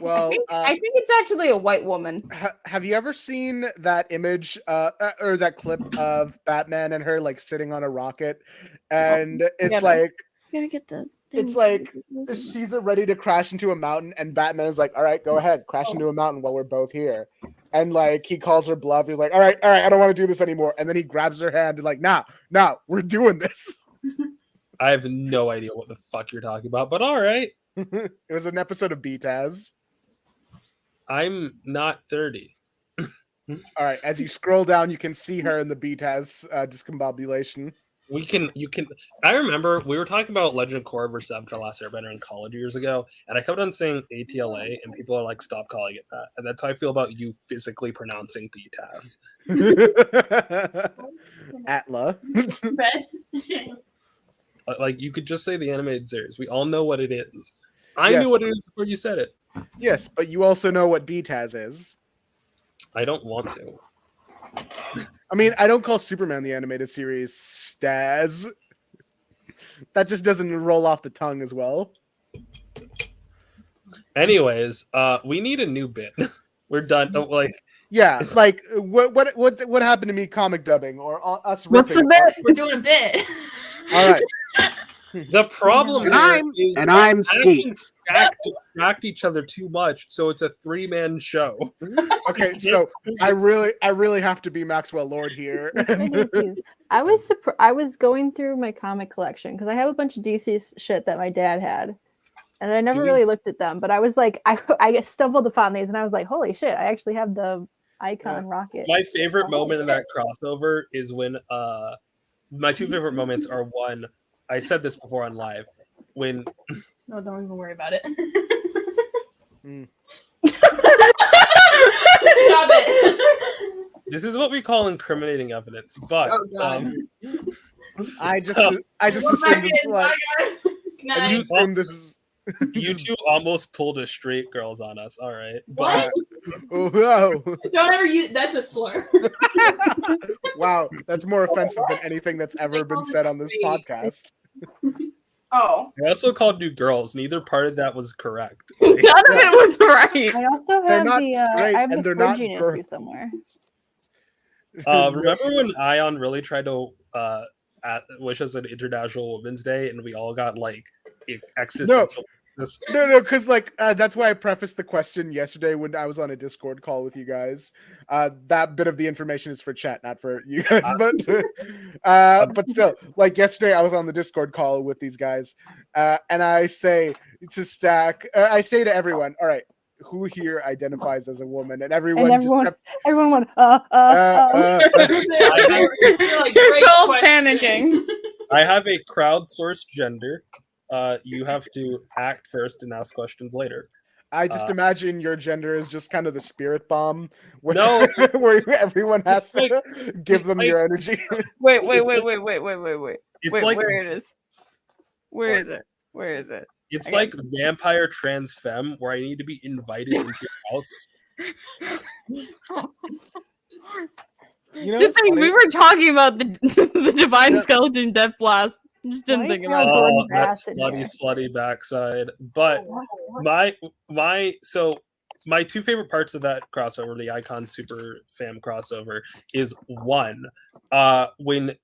H: Well,
F: I think it's actually a white woman.
H: Have you ever seen that image or that clip of Batman and her like sitting on a rocket, and it's like
F: gotta get the.
H: It's like she's ready to crash into a mountain, and Batman is like, "All right, go ahead, crash into a mountain while we're both here." And like he calls her bluff. He's like, "All right, I don't want to do this anymore." And then he grabs her hand and like, "Nah, we're doing this."
D: I have no idea what the fuck you're talking about, but all right.
H: It was an episode of BTAS.
D: I'm not 30.
H: All right, as you scroll down, you can see her in the BTAS discombobulation.
D: You can. I remember we were talking about Legend of Korra versus Avatar: Last Airbender in college years ago, and I kept on saying ATLA, and people are like, "Stop calling it that." And that's how I feel about you physically pronouncing BTAS.
H: Atla.
D: Like you could just say the animated series. We all know what it is. I knew what it is before you said it.
H: Yes, but you also know what BTAS is.
D: I don't want to.
H: I mean, I don't call Superman the animated series Staz. That just doesn't roll off the tongue as well.
D: Anyways, we need a new bit. We're done. Like,
H: yeah, like what happened to me? Comic dubbing or us?
F: What's the bit?
E: We're doing a bit.
H: All right.
D: The problem here is
J: and I'm
D: acting
J: Skeets.
D: stacked each other too much, so it's a 3-man show.
H: Okay, so I really have to be Maxwell Lord here.
C: I was going through my comic collection because I have a bunch of DC shit that my dad had, and I never really looked at them. But I was like, I stumbled upon these, and I was like, holy shit! I actually have the Icon rocket.
D: My favorite moment in that crossover is when my two favorite moments are one. I said this before on live. When
E: No, don't even worry about it. Stop it.
D: This is what we call incriminating evidence, but
H: I just assumed this is like I just assumed this is
D: you two almost pulled a straight girls on us. All right.
E: What?
H: Whoa.
E: Don't ever use that's a slur.
H: Wow, that's more offensive than anything that's ever been said on this podcast.
E: Oh.
D: I also called you girls. Neither part of that was correct.
F: None of it was right.
C: I also
H: They're
C: have
H: not
C: the
H: straight
C: I have
H: and
C: the
H: they're not
C: Phrygian
H: girl-
C: issue somewhere.
D: Remember when Ayaan really tried to wish us an International Women's Day, and we all got like existential.
H: No, because like that's why I prefaced the question yesterday when I was on a Discord call with you guys. That bit of the information is for chat, not for you guys. But still, like yesterday, I was on the Discord call with these guys, and I say to Stack, I say to everyone, "All right, who here identifies as a woman?" And everyone went.
C: You're like,
F: so panicking.
D: I have a crowdsourced gender. You have to act first and ask questions later.
H: I just imagine your gender is just kind of the spirit bomb, where,
D: No,
H: where everyone has to give them your energy.
F: Wait.
D: It's like
F: where it is. Where is it? Where is it?
D: It's like vampire trans femme, where I need to be invited into your house.
H: You know,
F: The thing, we were talking about the divine skeleton death blast. Just didn't think about it.
D: That slutty backside. But my two favorite parts of that crossover, the Icon Super Fam crossover, is one, when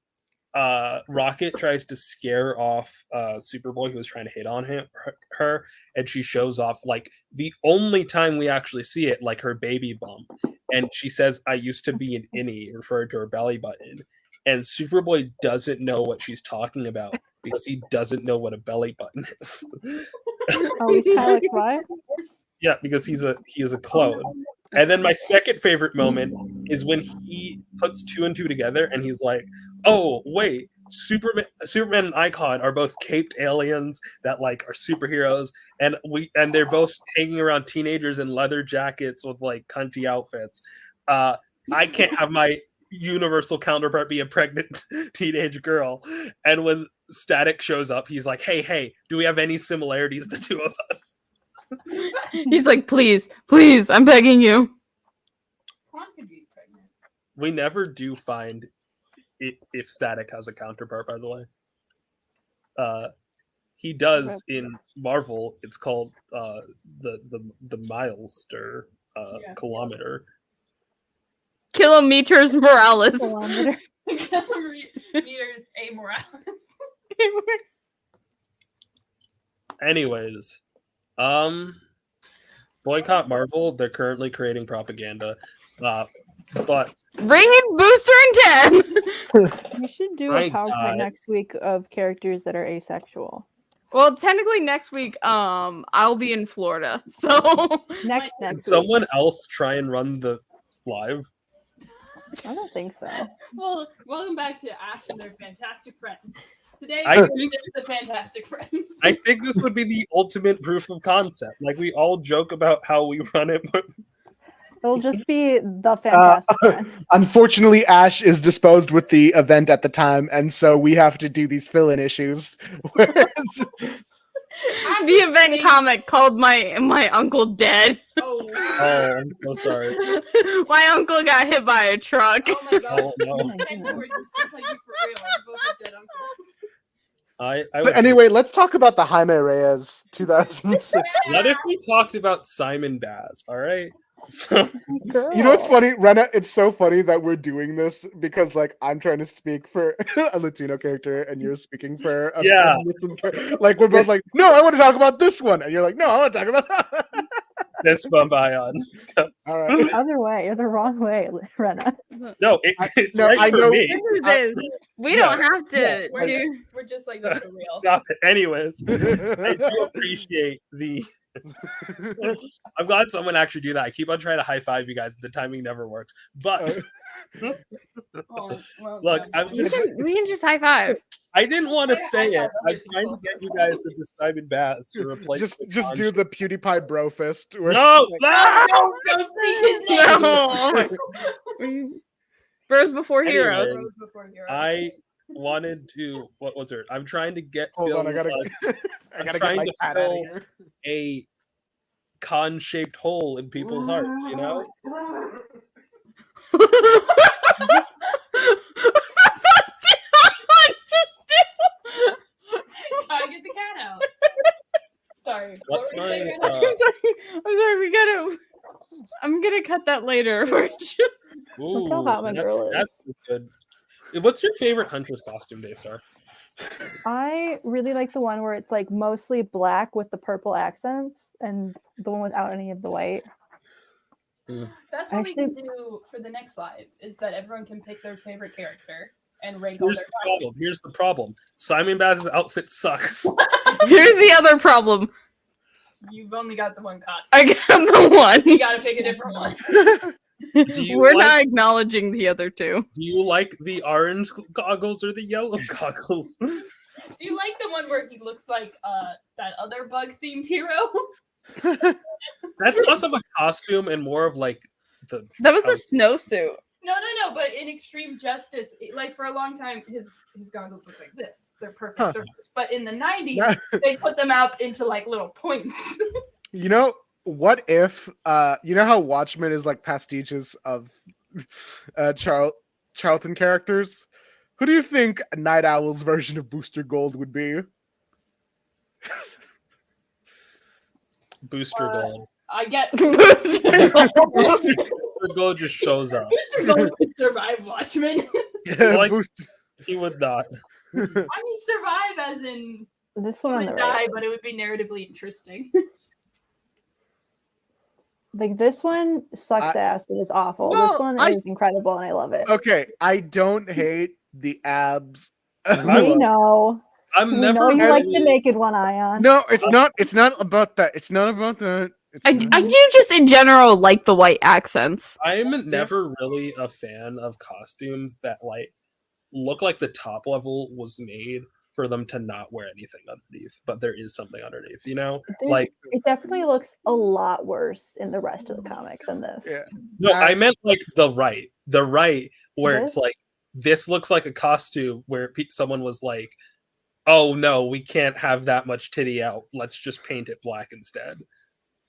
D: Rocket tries to scare off Superboy, who was trying to hit on her, and she shows off like the only time we actually see it, like her baby bump, and she says, "I used to be an innie," referring to her belly button. And Superboy doesn't know what she's talking about because he doesn't know what a belly button is.
C: Oh, he's kind of like what?
D: Yeah, because he is a clone. And then my second favorite moment is when he puts two and two together and he's like, "Oh, wait, Superman and Icon are both caped aliens that like are superheroes, and they're both hanging around teenagers in leather jackets with like cunty outfits. I can't have my universal counterpart be a pregnant teenage girl." And when Static shows up, he's like, hey, do we have any similarities, the two of us?
F: He's like, please, I'm begging you.
D: We never do find if Static has a counterpart, by the way. He does in Marvel. It's called the milester kilometer.
F: Kilometers Morales.
E: Meters A Morales.
D: Anyways, boycott Marvel. They're currently creating propaganda. But
F: Ring in Booster and 10.
C: We should do a PowerPoint next week of characters that are asexual.
F: Well, technically next week, I'll be in Florida. So
C: next
D: Can
C: week.
D: someone else try and run the live?
C: I don't think so.
E: Well, welcome back to Ash and their fantastic friends. Today
D: I
E: we're
D: think-
E: just the fantastic friends.
D: I think this would be the ultimate proof of concept. Like, we all joke about how we run it, but
C: It'll just be the fantastic friends.
H: Unfortunately, Ash is disposed with the event at the time, and so we have to do these fill-in issues. Whereas
F: the event comic called my uncle dead.
E: Oh,
D: I'm so sorry.
F: My uncle got hit by a truck.
E: Oh my gosh.
D: Oh, no.
E: Edward is just like you for real. Both are dead uncles.
D: I
H: so
D: would-
H: anyway, let's talk about the Jaime Reyes 2006.
D: What if we talked about Simon Baz? All right. So
H: You know what's funny, Rena? It's so funny that we're doing this because, like, I'm trying to speak for a Latino character and you're speaking for a
D: Yeah.
H: Muslim character. Like, we're both like, no, I want to talk about this one, and you're like, no, I want to talk about that.
D: this bump Ayaan.
H: All right.
C: Other way. You're the wrong way, Rena.
D: No, it's
H: no,
D: right
H: I
D: for
H: know-
D: me.
F: Good news is we
D: Yeah.
F: don't have to
E: We're,
F: do.
E: we're just like this for real.
D: Stop it. Anyways, I do appreciate the. I'm glad someone actually do that. I keep on trying to high five you guys. The timing never works. But
E: Oh, well,
D: look,
E: yeah,
D: I'm just.
F: We can just high five.
D: I didn't want to
E: Yeah,
D: say
E: high
D: it.
E: five
D: I'm
E: other
D: trying to
E: people.
D: get you guys to Simon Bass to replace.
H: just do the PewDiePie bro fist. Where
D: No,
H: it's like,
D: no!
E: Don't speak his name.
F: No. Bros before heroes.
D: Anyways,
E: Rose before hero.
D: I wanted to. What was it? I'm trying to get.
H: hold on, I
D: Phil,
H: gotta, I gotta get
D: trying
H: my
D: to
H: cat out of
D: fill-
H: here.
D: a con-shaped hole in people's hearts. You know.
E: Gotta get the cat out. Sorry.
D: What's
E: what were you
D: my?
E: saying, Rena?
F: I'm sorry. We gotta. I'm gonna cut that later.
C: Look how hot my girl is.
D: That's good. What's your favorite Huntress costume, Daystar?
C: I really like the one where it's like mostly black with the purple accents, and the one without any of the white.
E: That's what we can
C: Actually-
E: do for the next live, is that everyone can pick their favorite character and rank
D: Here's
E: all
D: the
E: their
D: problem. Here's the problem. Simon Bass's outfit sucks.
F: Here's the other problem.
E: You've only got the one costume.
F: I got the one.
E: You gotta pick a different one.
D: Do you
F: We're
D: like-
F: not acknowledging the other two.
D: Do you like the orange goggles or the yellow goggles?
E: Do you like the one where he looks like that other bug themed hero?
D: That's less of a costume and more of like the.
F: That was a snowsuit.
E: No, but in Extreme Justice, like for a long time, his goggles look like this. They're perfect
H: Huh.
E: circles. But in the 90s, they put them out into like little points.
H: You know, what if you know how Watchmen is like pastiches of Charlton characters? Who do you think Night Owl's version of Booster Gold would be?
D: Booster Gold.
E: I get
D: Booster Gold just shows up.
E: Mr. Gold could survive Watchmen.
D: Like-
H: Booster.
D: He would not.
E: I mean, survive as in
C: This
E: he
C: one on
E: would
C: the
E: die,
C: right.
E: but it would be narratively interesting.
C: Like this one sucks ass. It is awful.
H: Well,
C: This one
H: I-
C: is incredible, and I love it.
H: Okay, I don't hate the abs.
C: We know.
D: I'm
C: We
D: never.
C: know you like the
D: really-
C: naked one, Ayaan.
H: No, it's not. It's not about that. It's not about that. It's
F: I
H: not.
F: do just in general like the white accents.
D: I'm never really a fan of costumes that like look like the top level was made for them to not wear anything underneath, but there is something underneath, you know? Like
C: It definitely looks a lot worse in the rest of the comic than this.
H: Yeah.
D: no, I meant like the right where it's
C: This?
D: like this looks like a costume where someone was like, "Oh no, we can't have that much titty out. Let's just paint it black instead."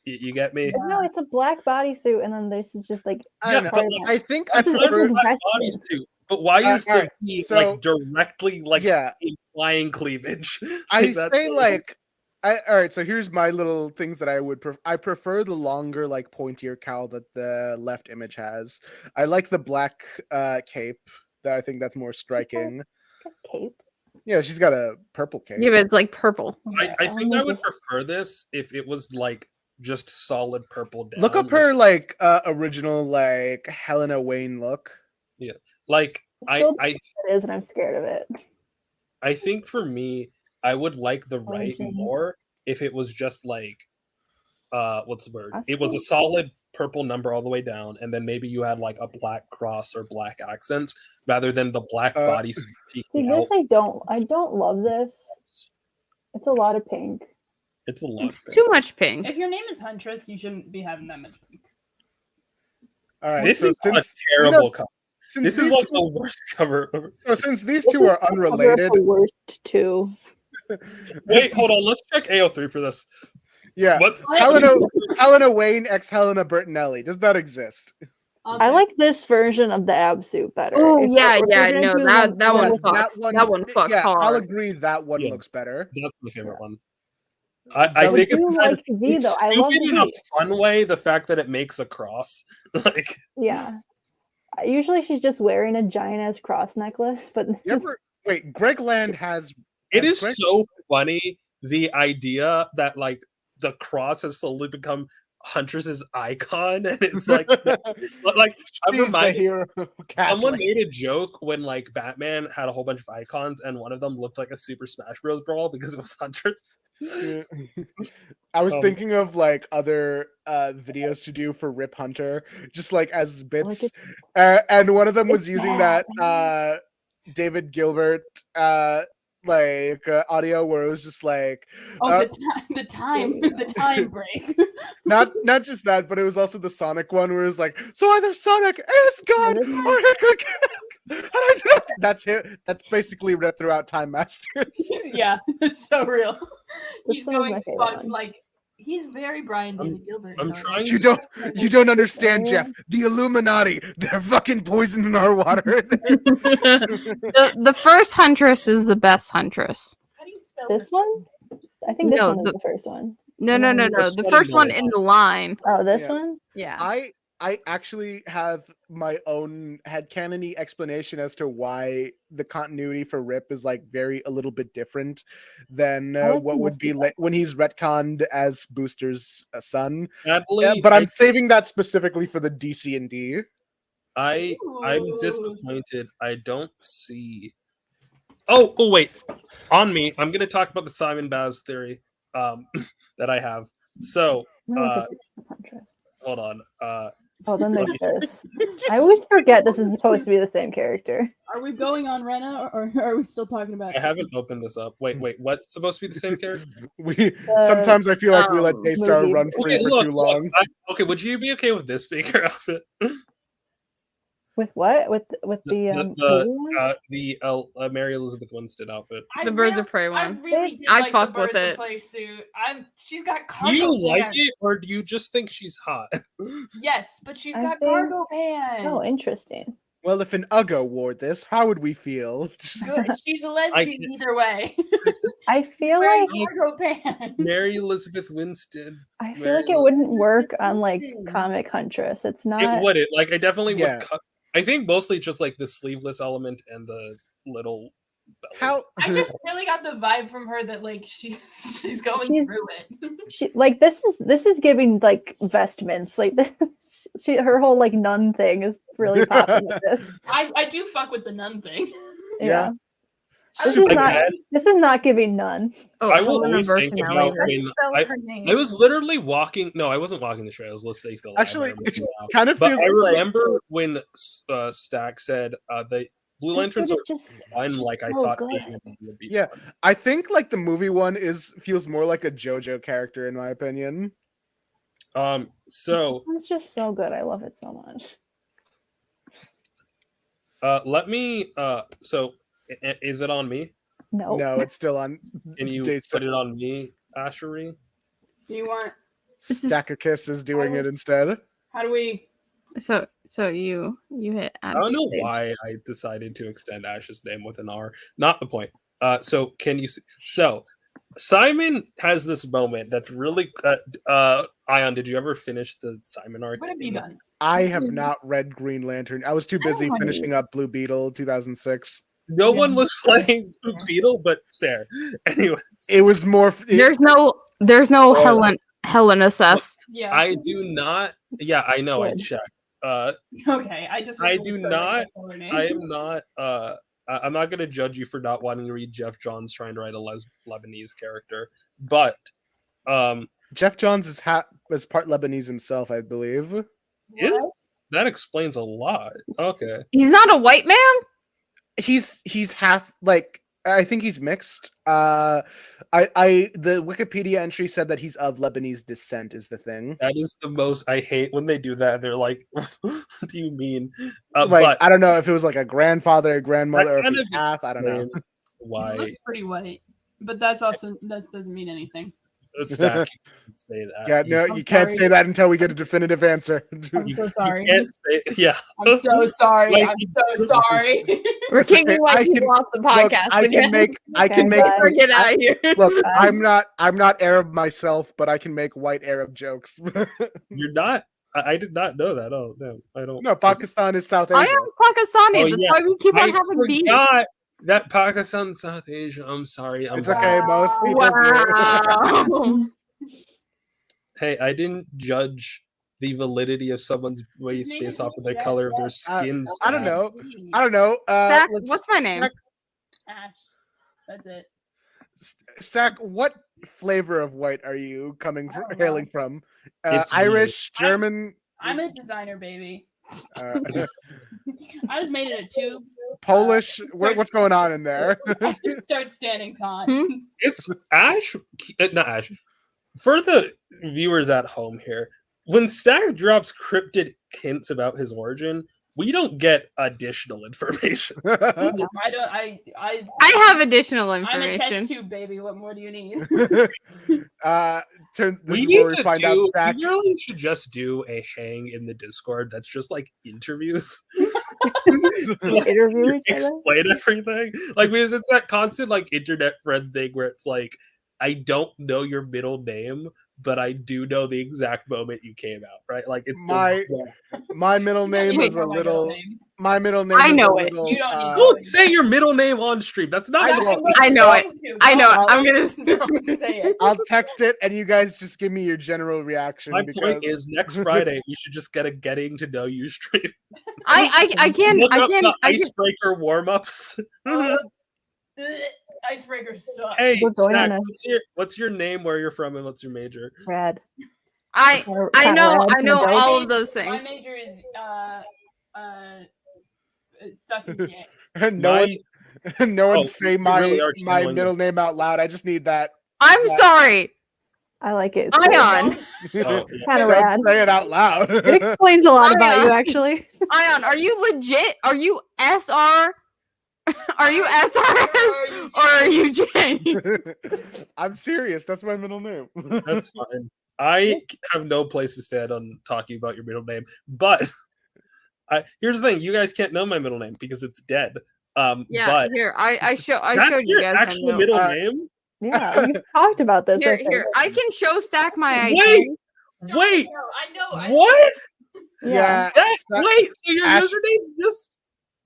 D: You get me?
C: But no, it's a black bodysuit, and then there's just like
H: I don't know.
C: part of
H: I think I
C: This is
D: Fine
H: prefer.
D: with black bodysuit, but why is the
H: alright,
D: V,
H: so-
D: like directly like
H: Yeah,
D: implying cleavage?
H: I
D: That's-
H: say like. All right, so here's my little things that I would. I prefer the longer, like pointier cowl that the left image has. I like the black cape. That I think that's more striking.
C: cape.
H: Yeah, she's got a purple cape.
F: Yeah, but it's like purple.
D: I think I would prefer this if it was like just solid purple down.
H: Look up her like original like Helena Wayne look.
D: Like
C: Still
D: I
C: It is, and I'm scared of it.
D: I think for me, I would like the right
C: Orangey.
D: more if it was just like what's the word?
C: I
D: It was a
C: see.
D: solid purple number all the way down, and then maybe you had like a black cross or black accents rather than the black body
C: See,
D: peeking out.
C: this I don't love this. It's a lot of pink.
D: It's a lot.
F: It's too much pink.
E: If your name is Huntress, you shouldn't be having that much pink.
H: All right,
D: This
H: so
D: is a
H: since,
D: terrible cover.
H: since
D: This is
H: these
D: like
H: two-
D: the worst cover ever.
H: so since these two are unrelated,
C: The worst two.
D: Wait, hold on. Let's check AO3 for this.
H: yeah,
D: What's
H: Helena Wayne x Helena Bertinelli. Does that exist?
C: I like this version of the ab suit better.
F: Oh
C: If
F: yeah,
C: we're
F: yeah,
C: gonna
F: no,
C: do
F: that
C: the
F: one
C: with-
F: fucks. That one fucked
H: yeah, I'll
F: hard.
H: agree that one
D: Yeah.
H: looks better.
D: That's my favorite one. I think
C: do
D: it's,
C: like the V
D: it's
C: though. I love
D: stupid in
C: the
D: a
C: V.
D: fun way. The fact that it makes a cross, like
C: Yeah. Usually she's just wearing a giant ass cross necklace, but
H: You ever wait? Greg Land has.
D: it
H: has
D: is
H: Greg-
D: so funny. The idea that like the cross has slowly become Huntress's icon, and it's like, like I'm
H: She's the
D: reminded.
H: hero.
D: Someone
H: Catholic.
D: made a joke when like Batman had a whole bunch of icons, and one of them looked like a Super Smash Bros. Brawl because it was Huntress.
H: Yeah. I was thinking of like other videos to do for Rip Hunter, just like as bits, and one of them was using that David Gilbert audio where it was just like
E: the time break.
H: not just that, but it was also the Sonic one where it was like, so either Sonic is God or he could and I do not, that's it. That's basically Rip throughout Time Masters.
E: Yeah, it's so real. He's
C: one of
E: going
C: my favorite
E: fun,
C: ones.
E: like he's very Brian David Gilbert.
D: I'm trying.
H: You don't understand, Jeff. The Illuminati, they're fucking poisoning our water.
F: The first Huntress is the best Huntress.
E: How do you spell
C: This one? I think this
F: No,
C: one is the first one.
F: No. The first one in the line.
C: Oh, this
H: Yeah.
C: one?
F: Yeah.
H: I actually have my own headcanon-y explanation as to why the continuity for Rip is like a little bit different than what would be when he's retconned as Booster's son. But I'm saving that specifically for the DC and D.
D: I'm disappointed. I don't see. Oh wait, on me. I'm gonna talk about the Simon Baz theory that I have. So hold on.
C: Oh, then there's this. I always forget this is supposed to be the same character.
E: Are we going on Rena, or are we still talking about?
D: I haven't opened this up. Wait. What's supposed to be the same character?
H: Sometimes I feel like we let Daystar run free for too long.
D: Okay, would you be okay with this speaker outfit?
C: With what? With
D: the Mary Elizabeth Winstead outfit.
F: The Birds of Prey one.
E: I really did
F: I
E: like
F: fuck
E: the
F: with
E: Birds
F: it.
E: of Prey suit. She's got
D: Do
E: cargo
D: you like
E: pants.
D: it, or do you just think she's hot?
E: Yes, but she's got cargo pants.
C: Oh, interesting.
H: Well, if an Uggo wore this, how would we feel?
E: Good. She's a lesbian either way.
C: I feel
E: Wearing
C: like
E: cargo pants.
D: Mary Elizabeth Winstead.
C: I feel like it wouldn't work on like Comic Huntress. It's not.
D: It wouldn't. Like I definitely would cut. I think mostly just like the sleeveless element and the little belly.
H: How
E: I just really got the vibe from her that like she's going through it.
C: She like this is giving like vestments. Like this, her whole like nun thing is really popping with this.
E: I do fuck with the nun thing.
C: Yeah. This is not giving nun.
D: I will always think about when
E: her name.
D: I was literally walking. No, I wasn't walking the street. I was listening to the
H: Actually,
D: library.
H: it kind of
D: But
H: feels
D: I
H: like
D: remember when Stack said the Blue Lanterns are fun. Like I thought being would be.
H: Yeah,
D: fun.
H: I think like the movie one feels more like a JoJo character in my opinion.
D: So
C: it's just so good. I love it so much.
D: let me. So is it on me?
C: No,
H: it's still on.
D: Can you put it on me, Ashery?
E: Do you want
H: Stacker Kiss is doing it instead?
E: How do we?
F: So you hit.
D: I don't know why I decided to extend Ash's name with an R. Not the point. So can you see? So Simon has this moment that's really. Ayaan, did you ever finish the Simon arc?
E: What have you done?
H: I have not read Green Lantern. I was too busy finishing up Blue Beetle 2006.
D: No one was playing Blue Beetle, but fair. Anyways,
H: it was more.
F: There's no Helen assessed.
E: Yeah,
D: I do not. Yeah, I know. I checked.
E: Okay, I
D: do not. I am not. I'm not going to judge you for not wanting to read Jeff Johns trying to write a Lebanese character, but
H: Jeff Johns is part Lebanese himself, I believe.
D: That explains a lot. Okay,
F: he's not a white man.
H: He's half like I think he's mixed. The Wikipedia entry said that he's of Lebanese descent is the thing.
D: That is the most I hate when they do that. They're like, "What do you mean?"
H: Like I don't know if it was like a grandfather, a grandmother, or if he's half. I don't know
E: why. He looks pretty white, but that doesn't mean anything.
D: Stack, you can't say that.
H: Yeah, no,
E: I'm
H: you can't
E: sorry.
H: say that until we get a definitive answer.
E: I'm so sorry.
D: You can't say, yeah.
E: I'm so sorry.
D: Like,
E: I'm so sorry.
F: We're
H: It's okay,
F: kicking white
H: I
F: people
H: can-
F: off the
H: Look,
F: podcast
H: I
F: again.
H: can make
C: Bye.
F: Get out of here.
H: look, I'm not Arab myself, but I can make white Arab jokes.
D: You're not. I did not know that. Oh no, I don't.
H: No, Pakistan is South
F: I
H: Asia.
F: am Pakistani.
D: Oh,
F: That's
D: yes.
F: why we keep on
D: I
F: having beef.
D: forgot that Pakistan, South Asia. I'm sorry. I'm
H: It's okay, most people
F: Wow.
D: Hey, I didn't judge the validity of someone's race based off of the color of their skin.
H: I don't
D: Stack.
H: know. I don't know.
F: Stack, what's my name?
E: Ash. That's it.
H: Stack, what flavor of white are you
E: don't
H: hailing from?
D: It's
H: Irish, German,
E: I'm a designer, baby.
H: uh,
E: I was made in a tube.
H: Polish? What's going on in there?
E: I should start standing con.
D: It's Ash, not Ash. For the viewers at home here, when Stack drops cryptid hints about his origin, we don't get additional information.
E: I don't.
F: I have additional
E: I'm a
F: information.
E: test tube, baby. What more do you need?
H: This
D: We
H: is
D: need
H: where we
D: to
H: find out Stack.
D: we really should just do a hang in the Discord that's just like interviews.
C: Interview each other.
D: Explain everything. Like, because it's that constant like internet friend thing where it's like, I don't know your middle name, but I do know the exact moment you came out, right? Like it's
H: My middle name
E: You
H: is
E: know
H: a
E: my
H: little.
E: middle name.
H: My middle name.
F: I
H: is
F: know
H: a
F: it.
H: little,
E: You don't need to.
D: Don't say your middle name on stream. That's not.
F: I know it. I know it. I'm
E: Don't say it.
H: I'll text it, and you guys just give me your general reaction.
D: My
H: because
D: point is, next Friday we should just get a getting to know you stream.
F: I can
D: Look up the
F: I can
D: icebreaker warm ups.
E: Icebreakers suck.
D: Hey,
C: What's going
D: Snack,
C: on?
D: what's your name, where you're from, and what's your major?
C: Red.
F: I
C: Kinda
F: know
C: red,
F: I know
C: kinda
F: all
C: dope.
F: of those
E: My
F: things.
E: major is sucking dick.
H: no one
D: Oh,
H: say
D: you
H: my
D: really are
H: my
D: channeling
H: middle name out loud. I just need that.
F: I'm
H: Yeah.
F: sorry.
C: I like it.
F: Ayaan.
D: Oh, yeah.
C: Kind of
H: Don't
C: rad.
H: say it out loud.
C: It explains a lot about you,
F: Ayaan.
C: actually.
F: Ayaan, are you legit? Are you SR? Are you SRS or are you J?
H: I'm serious. That's my middle name.
D: That's fine. I have no place to stand on talking about your middle name, but here's the thing: you guys can't know my middle name because it's dead.
F: Yeah,
D: but
F: here I showed
D: that's
F: you
D: your
F: guys. my
D: actual middle
H: Uh,
D: name.
C: Yeah, we've talked about this. I
F: Here,
C: think.
F: here, I can show Stack my ID.
D: Wait,
E: No,
D: wait,
E: no, I know.
D: what?
C: Yeah.
D: That,
H: Sta-
D: wait, so your
H: Ash-
D: username just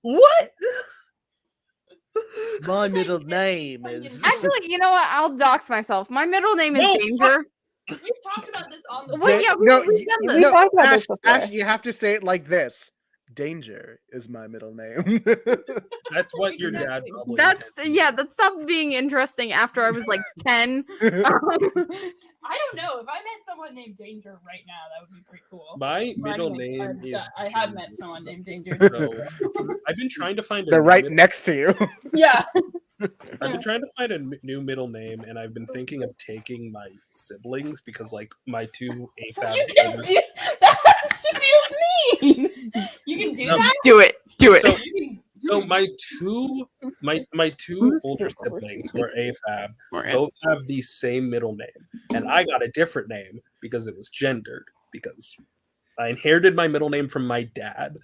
D: what?
I: My middle name is.
F: Actually, you know what? I'll dox myself. My middle name is
D: No,
F: Danger.
E: We've talked about this on the.
F: Wait, yeah, we've done
C: We
F: this.
C: talked about
H: Ash,
C: this before.
H: Ash, you have to say it like this. Danger is my middle name.
D: That's what your dad probably.
F: That's
D: intended.
F: that stopped being interesting after I was like 10.
E: I don't know. If I met someone named Danger right now, that would be pretty cool.
D: My
E: Well,
D: middle
E: anyway,
D: name is.
E: I have met someone named Danger.
D: So, I've been trying to find.
H: They're right next to you.
E: Yeah.
D: I've been trying to find a new middle name, and I've been thinking of taking my siblings because, like, my two AFAB
E: You can
D: brothers-
E: do that. Feels mean. You can do
D: No.
E: that.
F: Do it. Do it.
D: So,
E: You can-
D: so my two older siblings who are AFAB both have the same middle name, and I got a different name because it was gendered. Because I inherited my middle name from my dad.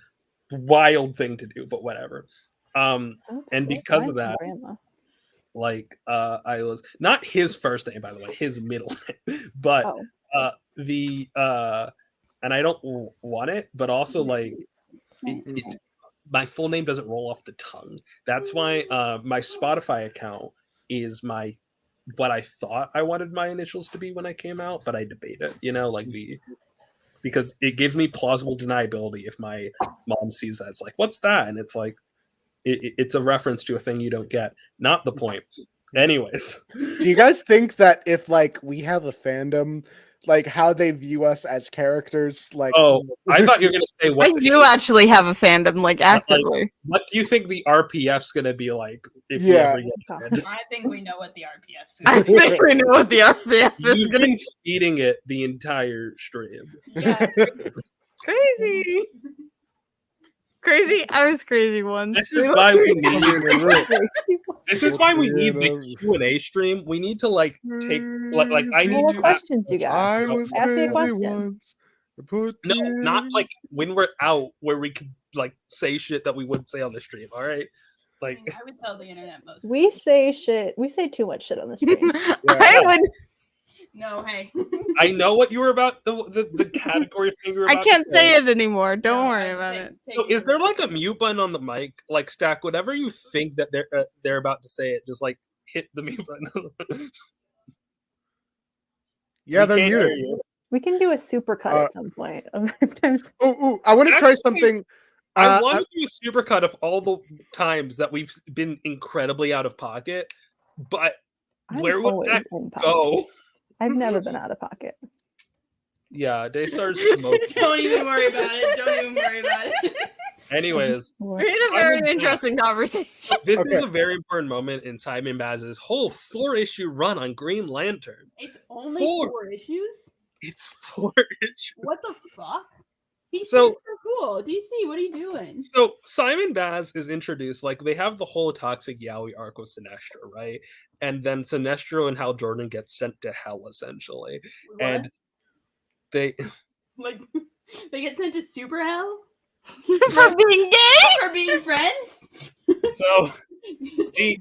D: Wild thing to do, but whatever. And because of that, like I was not his first name, by the way, his middle name, but and I don't want it, but also like my full name doesn't roll off the tongue. That's why my Spotify account is what I thought I wanted my initials to be when I came out, but I debate it, like because it gives me plausible deniability if my mom sees that. It's like, what's that? And it's like, it's a reference to a thing you don't get. Not the point. Anyways.
H: Do you guys think that if like we have a fandom, like how they view us as characters, like
D: I thought you were gonna say what
F: I do actually have a fandom, like actively.
D: What do you think the RPF's gonna be like if
H: Yeah.
D: we ever get
E: I think we know what the RPF's
F: I
E: going to
F: think we know what the RPF is
D: You've
F: gonna
D: been feeding it the entire stream.
E: Yeah.
F: crazy. Crazy. I was crazy once.
D: This is why we need This is why we need the Q&A stream. We need to like take like I need
C: What
D: to
C: questions you got?
H: I was
C: Ask me a
H: crazy
C: question.
H: once. Put
D: no, not
H: you-
D: like when we're out where we could like say shit that we wouldn't say on the stream. All right, like
E: I would tell the internet most.
C: We say shit. We say too much shit on the stream.
F: I would.
E: No, hey.
D: I know what you were about the category thing you were
F: I
D: about
F: can't
D: to
F: say it anymore. Don't
E: No,
F: worry
E: I
F: about
E: take-
F: it.
E: take
D: So is
E: your-
D: there like a mute button on the mic? Like Stack, whatever you think that they're about to say it, just like hit the mute button.
H: Yeah,
D: We
H: they're
D: can't hear
H: muted.
D: you.
C: We can do a super cut at some point.
H: Oh, I want to try
D: Actually,
H: something.
D: I want to do a supercut of all the times that we've been incredibly out of pocket, but
C: I'm
D: where would
C: always
D: that
C: in pocket.
D: go?
C: I've never been out of pocket.
D: Yeah, Daystar's the most.
E: Don't even worry about it. Don't even worry about it.
D: Anyways,
F: We had a very
D: Simon
F: interesting conversation.
D: this
H: Okay.
D: is a very important moment in Simon Baz's whole 4-issue run on Green Lantern.
E: It's only
D: 4.
E: 4 issues?
D: It's 4 issues.
E: What the fuck? He's
D: So-
E: so cool. DC, what are you doing?
D: So Simon Baz is introduced, like they have the whole Toxic Yaoi arc with Sinestro, right? And then Sinestro and Hal Jordan get sent to hell essentially.
E: What?
D: And they
E: Like, they get sent to super hell
F: For being gay?
E: for being friends?
D: so they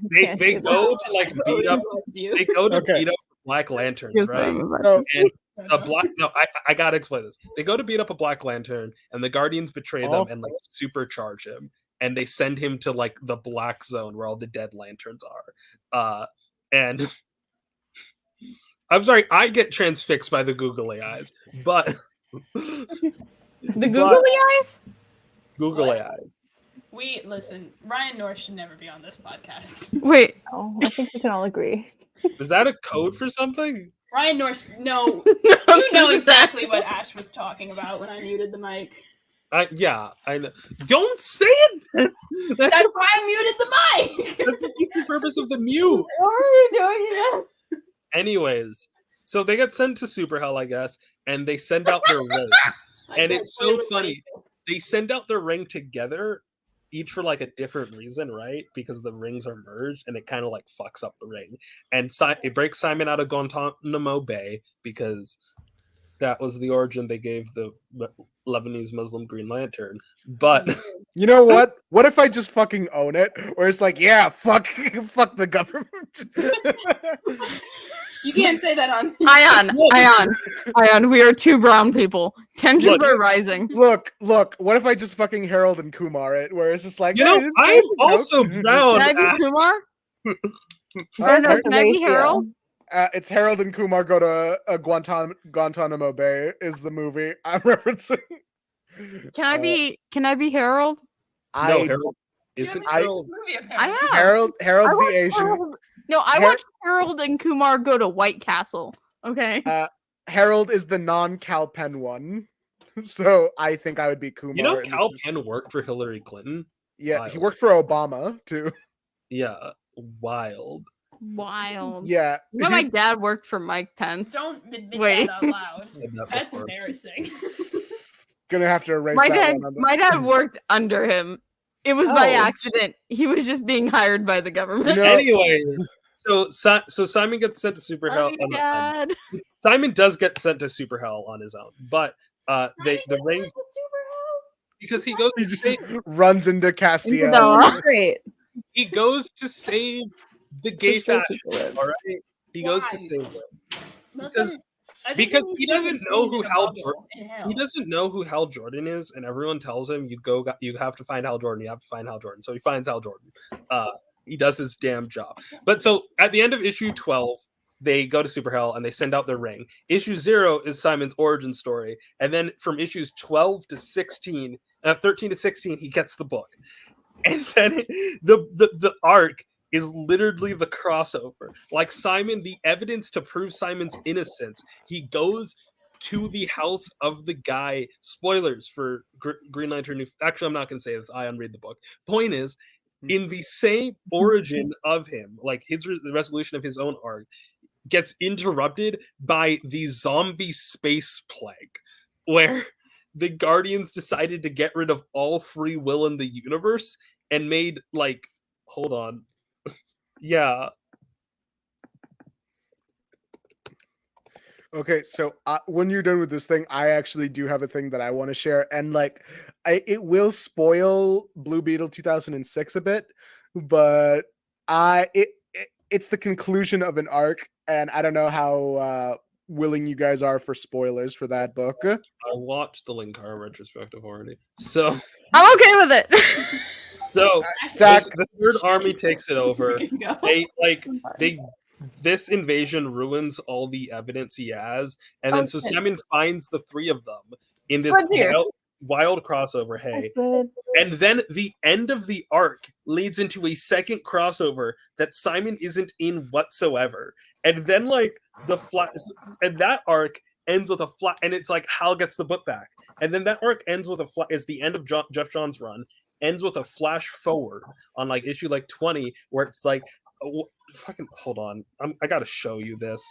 D: go to like beat up
E: You.
D: they go to
H: Okay.
D: beat up Black Lanterns,
F: Here's what
D: right?
F: I'm about
H: So-
F: to say.
D: And a black no, I gotta explain this. They go to beat up a Black Lantern and the Guardians betray them and like supercharge him. And they send him to like the black zone where all the dead lanterns are. And I'm sorry, I get transfixed by the googly eyes, but
F: The googly eyes?
D: googly eyes.
E: Listen, Ryan North should never be on this podcast.
F: Wait.
C: Oh, I think we can all agree.
D: Is that a code for something?
E: Ryan North, no, you know exactly what Ash was talking about when I muted the mic.
D: Yeah, I know. Don't say it. Then.
E: That's why I muted the mic.
D: That's the purpose of the mute.
E: Why are you doing it?
D: Anyways, so they get sent to Super Hell, I guess, and they send out their ring. And it's so funny. They send out their ring together, each for like a different reason, right? Because the rings are merged, and it kind of like fucks up the ring. And it breaks Simon out of Guantanamo Bay because that was the origin they gave the Lebanese Muslim Green Lantern. But
H: You know what? What if I just fucking own it? Where it's like, yeah, fuck the government.
E: You can't say that on.
F: Ayaan, we are two brown people. Tensions
D: Look.
F: are rising.
H: Look. What if I just fucking Harold and Kumar it? Where it's just like,
D: you
H: hey,
D: know,
H: this
D: I'm
H: guy's a
D: also
H: joke.
D: brown.
F: Can I be Kumar?
C: Or no,
F: Can I be
C: ratio.
F: Harold?
H: It's Harold and Kumar go to Guantanamo Bay is the movie I'm referencing.
F: Can I be Harold?
D: No,
H: I
D: Harold
E: You
D: isn't
E: haven't seen
D: Harold.
E: the movie,
F: I
E: apparently.
F: am.
H: Harold's
F: I
H: the
F: watched
H: Asian.
F: Harold- No, I
H: Har-
F: watched Harold and Kumar go to White Castle. Okay.
H: Harold is the non-Cal Penn one. So I think I would be Kumar.
D: You know,
H: in this
D: Cal
H: movie.
D: Penn worked for Hillary Clinton.
H: Yeah, he
D: Wild.
H: worked for Obama too.
D: Yeah, wild.
F: Wild.
H: Yeah.
F: You know, my dad worked for Mike Pence.
E: Don't admit
F: Wait.
E: that out loud.
D: Said that
E: That's
D: before.
E: embarrassing.
H: Gonna have to erase
F: My
H: that
F: dad,
H: one on the...
F: my dad worked under him. It was by
C: Oh.
F: accident. He was just being hired by the government.
H: You know,
D: Anyways, so Simon gets sent to Super Hell.
F: Sorry,
D: Oh, not Simon.
F: Dad.
D: Simon does get sent to Super Hell on his own, but the ring because he goes
H: he
D: to
H: just
D: save,
H: runs into Castiel.
F: Isabella.
C: Great.
D: he goes to save the gay
C: Just where
D: fashion.
C: people live.
D: All right, he goes to
E: Why?
D: save them
E: Let
D: because-
E: them- I think
D: because
E: they
D: he
E: need to
D: doesn't
E: be
D: know
E: in
D: who
E: a
D: Hal
E: bubble
D: Jordan-
E: in hell.
D: he doesn't know who Hal Jordan is, and everyone tells him you have to find Hal Jordan. You have to find Hal Jordan. So he finds Hal Jordan. He does his damn job. But so at the end of issue 12, they go to Super Hell and they send out their ring. Issue 0 is Simon's origin story, and then from issues 12 to 16, 13 to 16, he gets the book, and then the arc is literally the crossover. Like Simon, the evidence to prove Simon's innocence, he goes to the house of the guy. Spoilers for Green Lantern. Actually, I'm not going to say this. I unread the book. Point is, in the same origin of him, like the resolution of his own arc, gets interrupted by the zombie space plague, where the Guardians decided to get rid of all free will in the universe and made hold on. Yeah.
B: Okay, so when you're done with this thing, I actually do have a thing that I want to share, and like, it will spoil Blue Beetle 2006 a bit, but it's the conclusion of an arc, and I don't know how willing you guys are for spoilers for that book.
D: I watched the Linkara retrospective already, so
F: I'm okay with it.
D: So
B: Zach,
D: the Third Army takes it over.
E: We can go.
D: This invasion ruins all the evidence he has, and then so
F: Okay.
D: Simon finds the three of them in this
F: Squid's here.
D: wild crossover. Hey,
C: Good.
D: and then the end of the arc leads into a second crossover that Simon isn't in whatsoever, and then like and that arc ends with a flat, and it's like Hal gets the book back, and then that arc ends with a flat. Is the end of Jeff John's run ends with a flash forward on like issue like 20, where it's like, fucking hold on, I gotta show you this.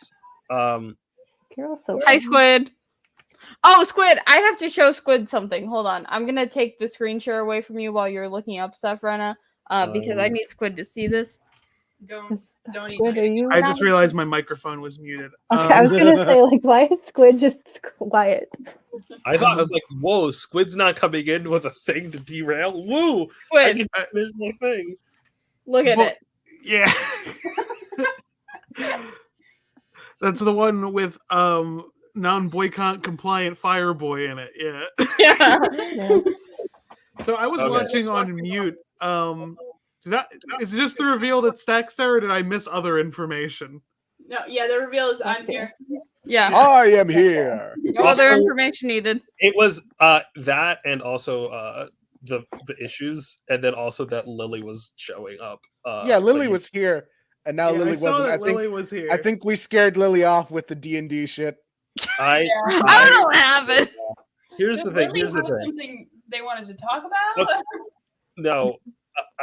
C: Carol's so
F: Hi, Squid. Oh, Squid, I have to show Squid something. Hold on. I'm going to take the screen share away from you while you're looking up stuff, Rena, because I need Squid to see this.
E: Don't eat
C: Squid, are you?
K: I just realized my microphone was muted.
C: Okay, I was gonna say, like, why is Squid just quiet?
D: I thought I was like, whoa, Squid's not coming in with a thing to derail. Woo!
F: Squid,
D: There's my thing.
F: look at it.
K: Yeah. That's the one with non-boycott compliant Fireboy in it. Yeah.
F: Yeah.
K: So I was
D: Okay.
K: watching on mute. Is it just the reveal that Stack's there, or did I miss other information?
E: No, yeah, the reveal is I'm here.
F: Yeah.
B: I am here.
F: No other information needed.
D: It was that, and also the issues, and then also that Lily was showing up.
B: Yeah, Lily was here, and now
K: Yeah,
B: Lily
K: I saw
B: wasn't.
K: that Lily was here.
B: I think we scared Lily off with the D&D shit.
F: I don't know what happened.
D: Here's
E: Did
D: the thing.
E: Lily
D: Here's the
E: have
D: thing.
E: something they wanted to talk about?
D: Look, no,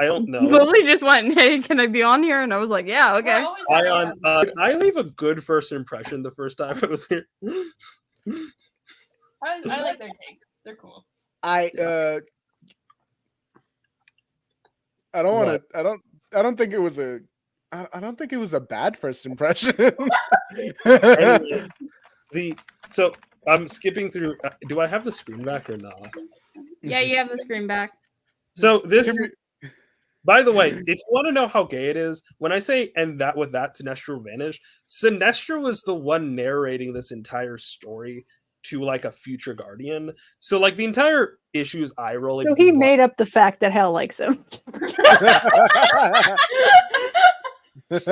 D: I don't know.
F: Lily just went, "Hey, can I be on here?" And I was like, "Yeah, okay."
D: Ayaan, I leave a good first impression the first time I was here.
E: I like their takes. They're cool.
B: I don't want to. I don't think it was a. I don't think it was a bad first impression.
D: Anyway, so I'm skipping through. Do I have the screen back or not?
F: Yeah, you have the screen back.
D: So this. By the way, if you want to know how gay it is, when I say "and that with that Sinestro vanished," Sinestro was the one narrating this entire story to like a future Guardian. So like the entire issue is eye rolling.
C: So he made up the fact that Hal likes him. That's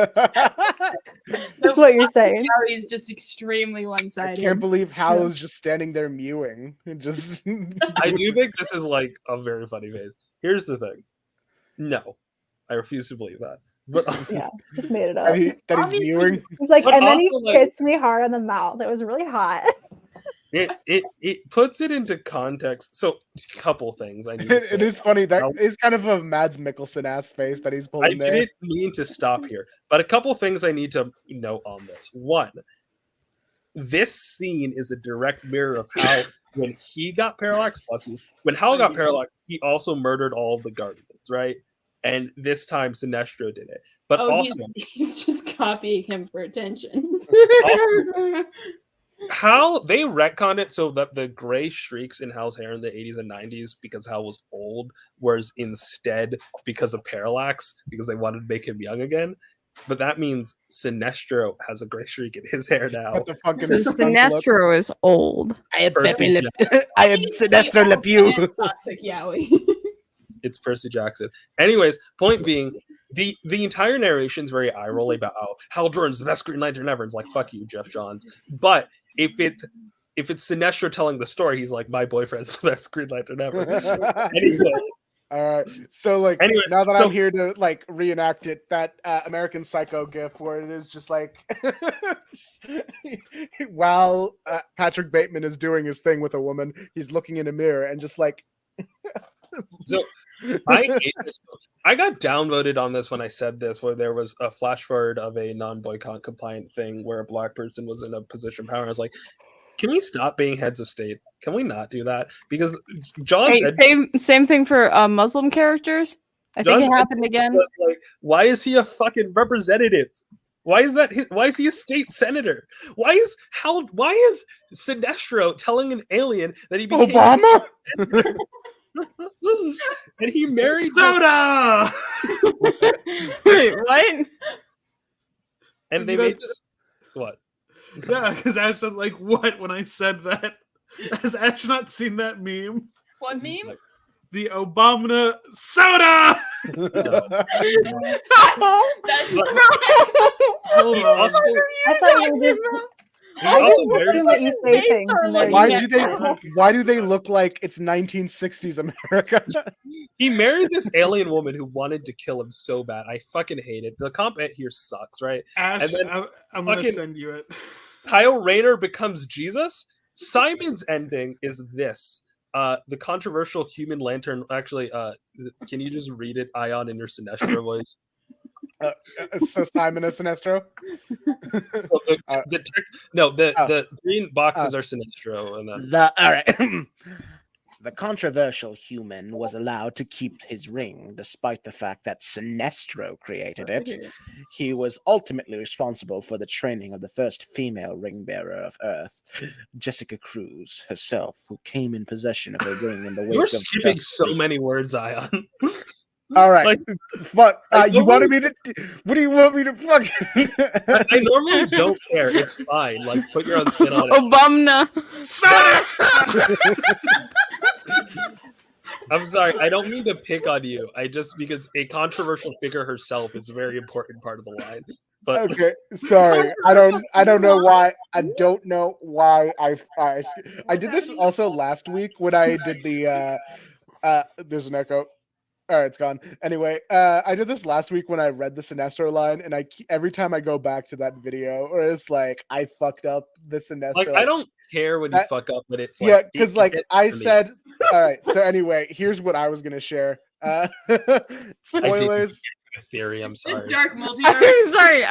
C: what you're saying.
E: He's just extremely
B: I
E: one-sided.
B: can't believe Hal is just standing there mewing. Just.
D: I do think this is like a very funny phase. Here's the thing. No, I refuse to believe that. But
C: Yeah, just made it up.
B: that he's mewing.
C: He's like,
D: But
C: and then he
D: also, like-
C: hits me hard on the mouth. It was really hot.
D: it puts it into context. So, a couple things I need to say.
B: It is funny. That is kind of a Mads Mikkelsen ass face that he's
D: I
B: pulling there.
D: didn't mean to stop here, but a couple things I need to note on this. One, this scene is a direct mirror of how when he got parallaxed, when Hal got parallaxed, he also murdered all of the Guardians, right? And this time Sinestro did it. But also,
E: he's just copying him for attention.
D: Hal, they retconned it so that the gray streaks in Hal's hair in the 80s and 90s because Hal was old, whereas instead because of parallax, because they wanted to make him young again. But that means Sinestro has a gray streak in his hair now.
B: What the fucking
F: Sinestro is old.
B: I am
D: Percy
B: I am Sinestro Le Pew.
E: Toxic Yowie.
D: It's Percy Jackson. Anyways, point being, the entire narration is very eye rolly about how Hal Jordan's the best Green Lantern ever. It's like, fuck you, Jeff Johns. But if it's Sinestro telling the story, he's like, my boyfriend's the best Green Lantern ever. Anyway.
B: All right. So like
D: Anyways,
B: now that I'm here to like reenact it, that American Psycho gif where it is just like while Patrick Bateman is doing his thing with a woman, he's looking in a mirror and just like
D: So I hate this. I got downvoted on this when I said this, where there was a flash forward of a non-boycott compliant thing where a black person was in a position of power. I was like, can we stop being heads of state? Can we not do that? Because John
F: Hey,
D: said
F: same thing for Muslim characters. I think
D: John's
F: it happened again.
D: was like, why is he a fucking representative? Why is that? Why is he a state senator? Why is Sinestro telling an alien that he became
H: Obama?
D: and he married
K: Soda.
F: Wait, what?
D: and they made this what?
K: Yeah, because Ash said like what when I said that. Has Ash not seen that meme?
E: What meme?
K: The Obama soda.
E: That's
K: Hold
D: He
K: on.
D: also,
C: I thought you were just.
D: he
C: I
D: also
C: just
D: married
C: assume that you say things. And they're
H: Why
C: you
H: do
C: can't
H: they?
C: say.
H: Why do they look like it's 1960s America?
D: he married this alien woman who wanted to kill him so bad. I fucking hate it. The comp here sucks, right?
K: Ash,
D: And then
K: I'm gonna
D: fucking-
K: send you it.
D: Kyle Rayner becomes Jesus. Simon's ending is this. The controversial human lantern. Actually, can you just read it, Ayaan, in your Sinestro voice?
H: So Simon is Sinestro.
D: Well, the green boxes are Sinestro, and then
I: All right. The controversial human was allowed to keep his ring despite the fact that Sinestro created it. He was ultimately responsible for the training of the first female ring bearer of Earth, Jessica Cruz herself, who came in possession of her ring in the wake
D: you're
I: of
D: skipping
I: Justice
D: so
I: League.
D: many words, Ayaan.
H: All right,
D: Like-
H: but
D: like,
H: you
D: what
H: wanted me to. What do you want me to fuck?
D: I normally don't care. It's fine. Like, put your own spin on it.
F: Obama.
D: I'm sorry. I don't mean to pick on you. I just because a controversial figure herself is a very important part of the line. But
H: Okay, sorry. I don't know why. I don't know why I did this also last week when I did the there's an echo. All right, it's gone. Anyway, I did this last week when I read the Sinestro line, and every time I go back to that video, or it's like I fucked up the Sinestro.
D: like, I don't care when you fuck up, but it's like
H: yeah, because
D: it
H: like
D: gets
H: I
D: to me.
H: said. All right, so anyway, here's what I was gonna share. Spoilers.
D: Theory. I'm
E: this
D: sorry.
E: dark
F: I'm
E: multiverse.
F: sorry.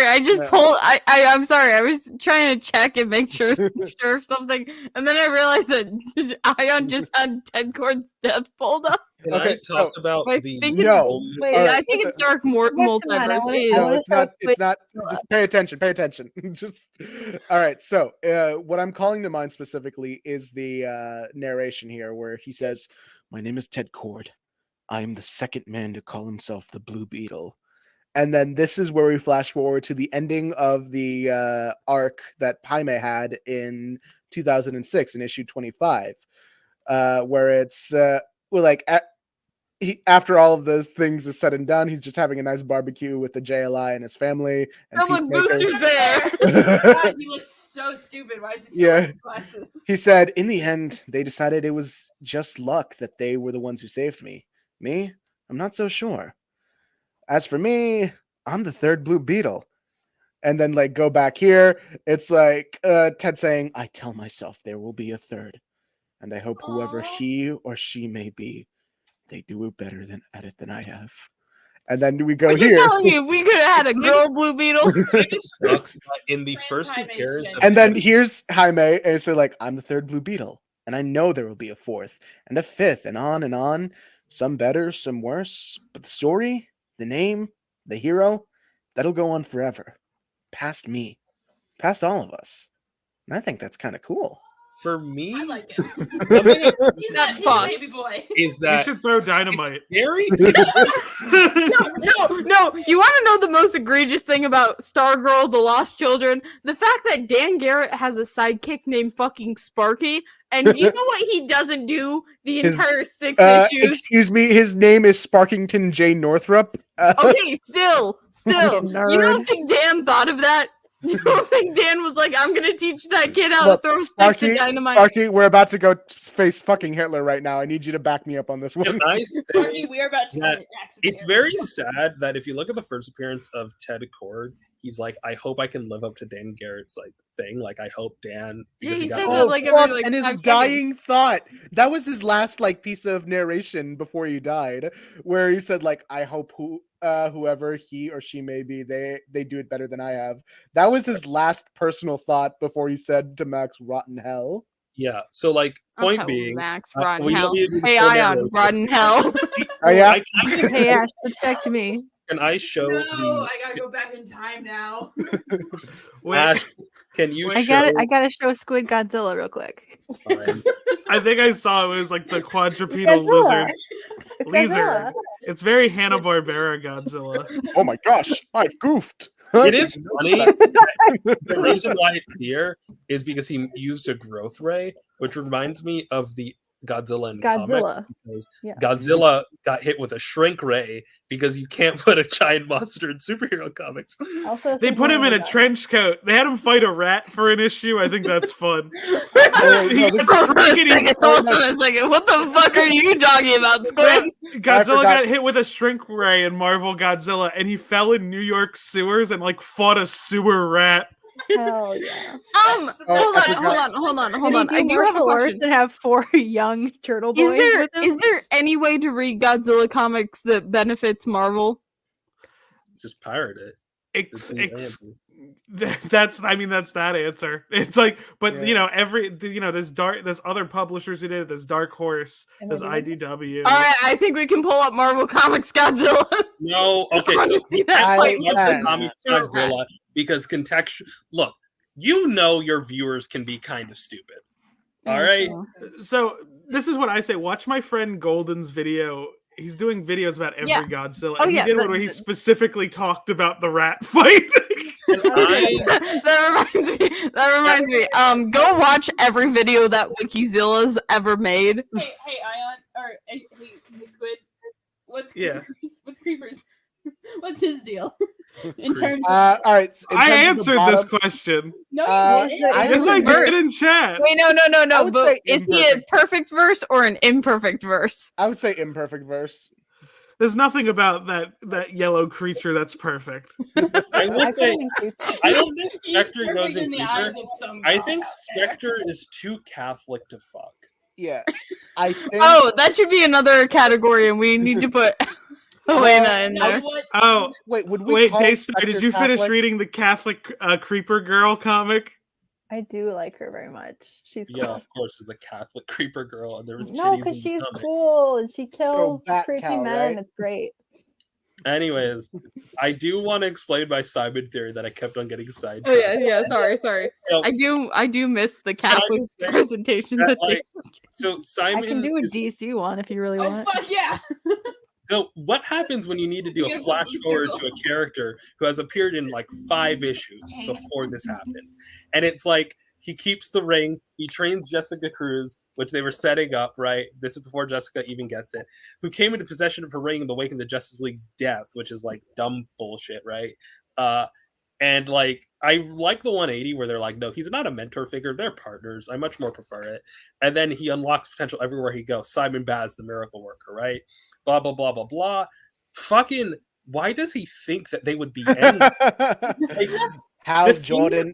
F: I just
H: No.
F: pulled. I'm sorry. I was trying to check and make sure of something, and then I realized that Ion just had Ted Cord's death pulled up.
D: Can
H: Okay,
D: I talk about
F: I
D: the
F: think
H: No.
C: Wait,
H: All
F: I
H: right.
F: think it's Dark
C: Come on,
F: Multiverse.
C: I
F: It
H: No,
F: is.
H: it's not.
C: Squid.
H: It's not. Just pay attention. Pay attention. Just all right. So, what I'm calling to mind specifically is the narration here, where he says, "My name is Ted Cord. I am the second man to call himself the Blue Beetle." And then this is where we flash forward to the ending of the arc that Paime had in 2006 in issue 25, where it's after all of those things is said and done, he's just having a nice barbecue with the JLI and his family and
F: Oh, look,
H: Peacemaker.
F: Booster's there.
E: God, he looks so stupid. Why is he still
H: Yeah.
E: wearing glasses?
H: He said, in the end, they decided it was just luck that they were the ones who saved me. Me? I'm not so sure. As for me, I'm the third Blue Beetle. And then like go back here, it's like Ted saying, I tell myself there will be a third. And I hope whoever
E: Aw.
H: he or she may be, they do it better at it than I have. And then we go
F: What you
H: here.
F: telling me? We could have had a girl Blue Beetle.
D: It sucks that in the
E: Trans
D: first
E: Jaime's
D: appearance of
E: gender.
H: And then
D: Ted-
H: here's Jaime, and it's like, I'm the third Blue Beetle. And I know there will be a fourth, and a fifth, and on and on. Some better, some worse. But the story, the name, the hero, that'll go on forever. Past me. Past all of us. And I think that's kind of cool.
D: for me,
E: I like him.
D: something
E: He's
F: That
E: a
F: fox.
E: baby boy.
D: is
K: You
D: that
K: should throw
D: it's
K: dynamite.
D: scary.
F: No. You want to know the most egregious thing about Stargirl, The Lost Children? The fact that Dan Garrett has a sidekick named fucking Sparky, and you know what he doesn't do the
H: His,
F: entire 6 issues?
H: Excuse me, his name is Sparkington J. Northrup.
F: Okay, still.
C: Fucking
F: You don't
C: nerd.
F: think Dan thought of that? You don't think Dan was like, I'm gonna teach that kid how
H: Look,
F: to throw sticks
H: Sparky,
F: of dynamite?
H: Sparky, we're about to go face fucking Hitler right now. I need you to back me up on this one.
D: Can I
E: Sparky,
D: say
E: we are about to
D: that
E: commit acts of
D: it's
E: terror.
D: very sad that if you look at the first appearance of Ted Cord, he's like, I hope I can live up to Dan Garrett's like thing. Like, I hope Dan
F: Yeah,
D: because
F: he
D: got
F: says
D: all-
F: that like every like
H: and his
F: 5
H: dying thought. That was his last like piece of narration before he died, where he said like, "I hope whoever he or she may be, they do it better than I have." That was his last personal thought before he said to Max, "Rotten hell."
D: Yeah. So like, point
F: Okay,
D: being,
F: Max, rot in
D: we don't
F: hell.
D: need to do the
F: Hey,
D: full
F: Ayaan,
D: narration.
F: rot in hell.
H: Oh yeah.
C: Hey Ash, protect me.
D: Can I show
E: No,
D: the
E: I gotta go back in time now.
K: Wait,
D: Ash? Can you
C: I
D: show?
C: gotta show Squid Godzilla real quick.
D: Fine.
K: I think I saw it was like the quadrupedal
C: Godzilla.
K: lizard.
C: It's
K: Lizard.
C: Godzilla.
K: It's very Hanna-Barbera Godzilla.
H: Oh my gosh, I've goofed.
D: It is funny. The reason why it's here is because he used a growth ray, which reminds me of the Godzilla in
C: Godzilla.
D: comics, because
C: Yeah.
D: Godzilla got hit with a shrink ray because you can't put a giant monster in superhero comics.
C: Also,
K: They put him in a trench coat. They had him fight a rat for an issue. I think that's fun.
H: no, this
F: Hold on a
K: Freaking-
F: second, hold on a second. What the fuck are you talking about, Squid?
K: Godzilla
H: forgot-
K: got hit with a shrink ray in Marvel Godzilla, and he fell in New York sewers and like fought a sewer rat.
C: Hell yeah.
F: Hold
H: I
F: on. I
C: Can he
F: do have a
C: martial arts
F: question.
C: and have 4 young turtle boys with him?
F: Is there any way to read Godzilla comics that benefits Marvel?
D: Just pirate it. It's
K: That's that answer. It's like, but
H: Yeah.
K: there's other publishers who did it. There's Dark Horse, there's IDW.
F: All right, I think we can pull up Marvel Comics Godzilla.
D: No, okay.
F: I want
D: So
F: to see that
H: I-
F: fight.
D: love the
H: Yeah.
D: comics Godzilla because contextual. Look, your viewers can be kind of stupid. All right.
K: So this is what I say. Watch my friend Golden's video. He's doing videos about every
F: Yeah.
K: Godzilla.
F: Oh,
K: and he
F: yeah,
K: did one where he specifically talked about the rat fight.
D: And
F: That reminds me. Go watch every video that Wikizilla's ever made.
E: Hey, Ayaan, or hey, Squid. What's
K: Yeah.
E: creepers? What's creepers? What's his deal? In terms of
H: all right. in
K: I
H: terms of the
K: answered this
H: bottom-
K: question.
E: no, you didn't.
H: I
K: Yes, I
H: would-
K: did in chat.
F: Wait, no.
H: I would
F: But
H: say
F: is he a
H: imperfect.
F: perfect verse or an imperfect verse?
H: I would say imperfect verse.
K: There's nothing about that yellow creature that's perfect.
D: I will say, I don't think
E: He's
D: Spectre
E: perfect
D: goes in
E: the
D: deeper.
E: eyes of some
D: I
E: god
D: think
E: out there.
D: Spectre is too Catholic to fuck.
H: Yeah. I think.
F: Oh, that should be another category, and we need to put Helena in
E: No,
F: there.
E: what?
K: Oh,
H: Wait, would we
K: wait,
H: call
K: Daystar,
H: Spectre
K: did you finish
H: Catholic?
K: reading the Catholic Creeper Girl comic?
C: I do like her very much. She's cool.
D: Yeah, of course, it's a Catholic creeper girl, and there was
C: No,
D: titties
C: because
D: in
C: she's
D: the comic.
C: cool and she kills
H: Bat
C: creepy
H: Cow,
C: men.
H: right?
C: It's great.
D: Anyways, I do want to explain my Simon theory that I kept on getting sidetracked.
F: Oh yeah. Sorry.
D: So,
F: I do miss the
D: I
F: Catholic
D: just say
F: presentation
D: that,
F: that they.
D: like, so
C: I
D: Simon
C: can do a
D: is,
C: DC one if you really
E: Oh
C: want.
E: fuck yeah!
D: so what happens when you need to do a
E: Beautiful
D: flash forward
E: circle.
D: to a character who has appeared in like 5 issues before this happened, and it's like he keeps the ring, he trains Jessica Cruz, which they were setting up, right? This is before Jessica even gets it, who came into possession of her ring in the wake of the Justice League's death, which is like dumb bullshit, right? And like I like the 180 where they're like, no, he's not a mentor figure, they're partners. I much more prefer it. And then he unlocks potential everywhere he goes. Simon Baz, the miracle worker, right? Blah blah blah blah blah. Fucking why does he think that they would be enemies? Like,
H: Hal
D: the thing-
H: Jordan.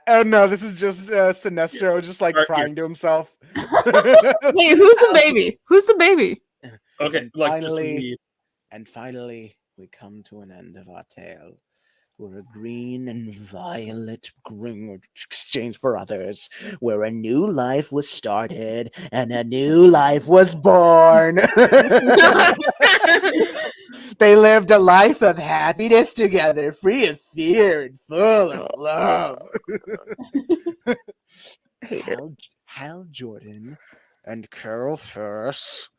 H: Oh no, this is just Sinestro just like
D: Right
H: crying to himself.
F: Hey, who's the baby? Who's the baby?
D: Okay,
H: And
D: like just
H: finally-
D: read.
I: And finally, we come to an end of our tale. Where a green and violet ring were exchanged for others, where a new life was started and a new life was born. They lived a life of happiness together, free of fear and full of love. Hal Jordan and Carol First,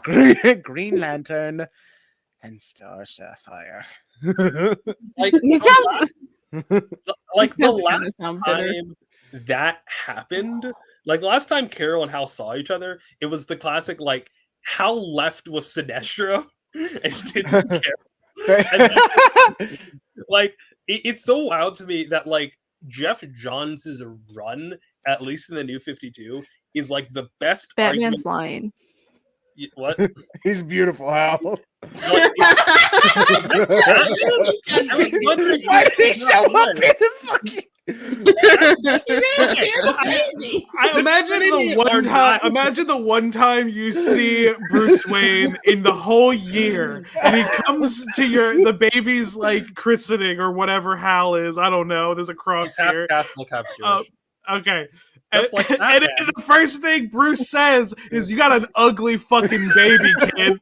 I: Green Lantern, and Star Sapphire.
D: Like
F: He sounds.
D: like the
F: does kinda
D: last
F: sound bitter.
D: time that happened, like last time Carol and Hal saw each other, it was the classic like Hal left with Sinestro and didn't care. And then, like it's so wild to me that like Jeff Johns' run, at least in the New 52, is like the best
C: Batman's
D: argument.
C: lying.
D: What?
H: He's beautiful, Hal.
D: Like, I was wondering
H: Why did he show up in the fucking?
K: I imagine the one time you see Bruce Wayne in the whole year, and he comes to the baby's like christening or whatever Hal is. I don't know. There's a cross
D: He's half
K: here.
D: Catholic, half Jewish.
K: Okay.
D: Just like that,
K: and
D: man.
K: the first thing Bruce says is, "You got an ugly fucking baby, kid."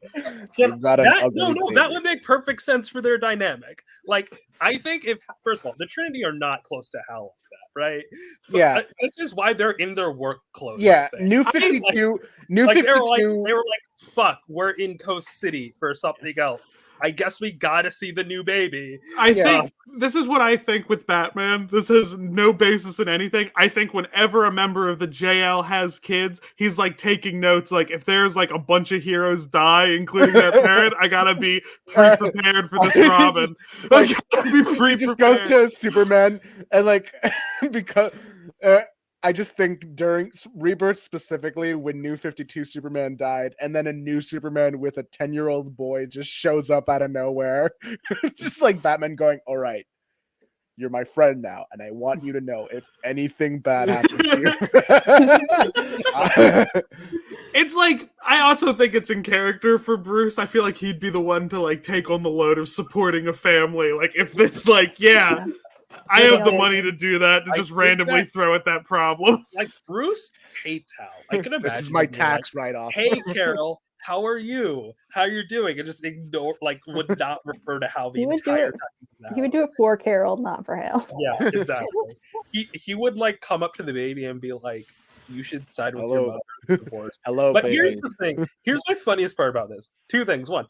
D: That would make perfect sense for their dynamic. Like, I think if first of all, the Trinity are not close to hell like that, right?
H: Yeah.
D: But this is why they're in their work clothes.
H: Yeah, New 52. New 52.
D: They were like, fuck, we're in Coast City for something else. I guess we gotta see the new baby.
K: I think this is what I think with Batman. This has no basis in anything. I think whenever a member of the JL has kids, he's like taking notes. Like, if there's like a bunch of heroes die, including that parent, I gotta be pre-prepared for this Robin.
H: He just goes to Superman and like because I just think during Rebirth specifically, when New 52 Superman died, and then a new Superman with a 10-year-old boy just shows up out of nowhere. Just like Batman going, all right, you're my friend now, and I want you to know if anything bad happens to
K: you. It's like, I also think it's in character for Bruce. I feel like he'd be the one to like take on the load of supporting a family. Like, if it's like, yeah. I have the money to do that, to just randomly throw at that problem.
D: Like, Bruce hates Hal. I can imagine.
H: This is my tax write-off.
D: Hey, Carol, how are you? How you're doing? And just ignore, like, would not refer to Hal the entire time.
C: He would do it for Carol, not for Hal.
D: Yeah, exactly. He would, like, come up to the baby and be like, you should side with your mother in divorce.
H: Hello,
D: but
H: baby.
D: Here's the thing. Here's my funniest part about this. Two things. One,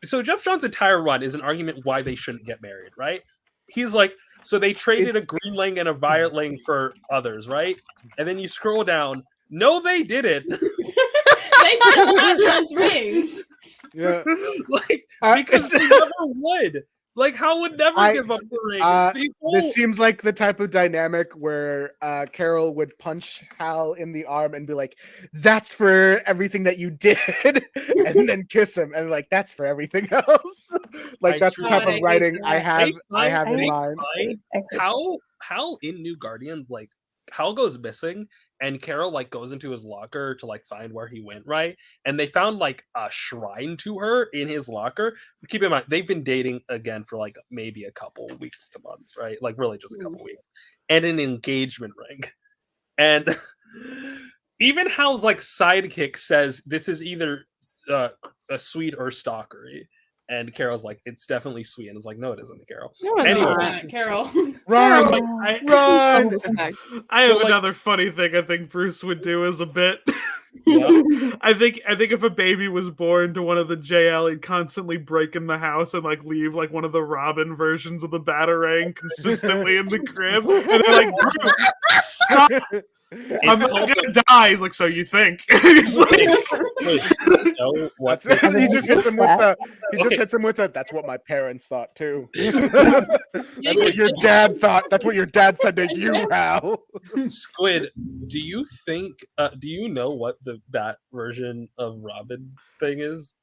D: so Jeff Johns' entire run is an argument why they shouldn't get married, right? He's like, so they traded a green lang and a violet lang for others, right? And then you scroll down. No, they didn't.
E: They still have those rings.
H: Yeah.
D: Like, because they never would. Like, Hal would never give up the ring.
H: This seems like the type of dynamic where Carol would punch Hal in the arm and be like, that's for everything that you did, and then kiss him and like, that's for everything else. Like, that's the type of writing I have in mind.
D: Hal in New Guardians, like, Hal goes missing and Carol like goes into his locker to like find where he went, right? And they found like a shrine to her in his locker. Keep in mind, they've been dating again for like maybe a couple weeks to months, right? Like really just a couple weeks. And an engagement ring. And even Hal's like sidekick says this is either a sweet or stalkery. And Carol's like, it's definitely sweet. And it's like, no, it isn't, Carol.
E: No, it's not, Carol.
K: Run!
H: Run!
K: I have another funny thing I think Bruce would do as a bit.
D: Yeah.
K: I think if a baby was born to one of the JL, he'd constantly break in the house and like leave like one of the Robin versions of the Batarang consistently in the crib. And they're like, Bruce, stop! I'm gonna die. He's like, so you think? He's like,
H: he just hits him with the. He just hits him with a. That's what my parents thought too. That's what your dad thought. That's what your dad said to you, Hal.
D: Squid, do you think? Do you know what the Bat version of Robin's thing is?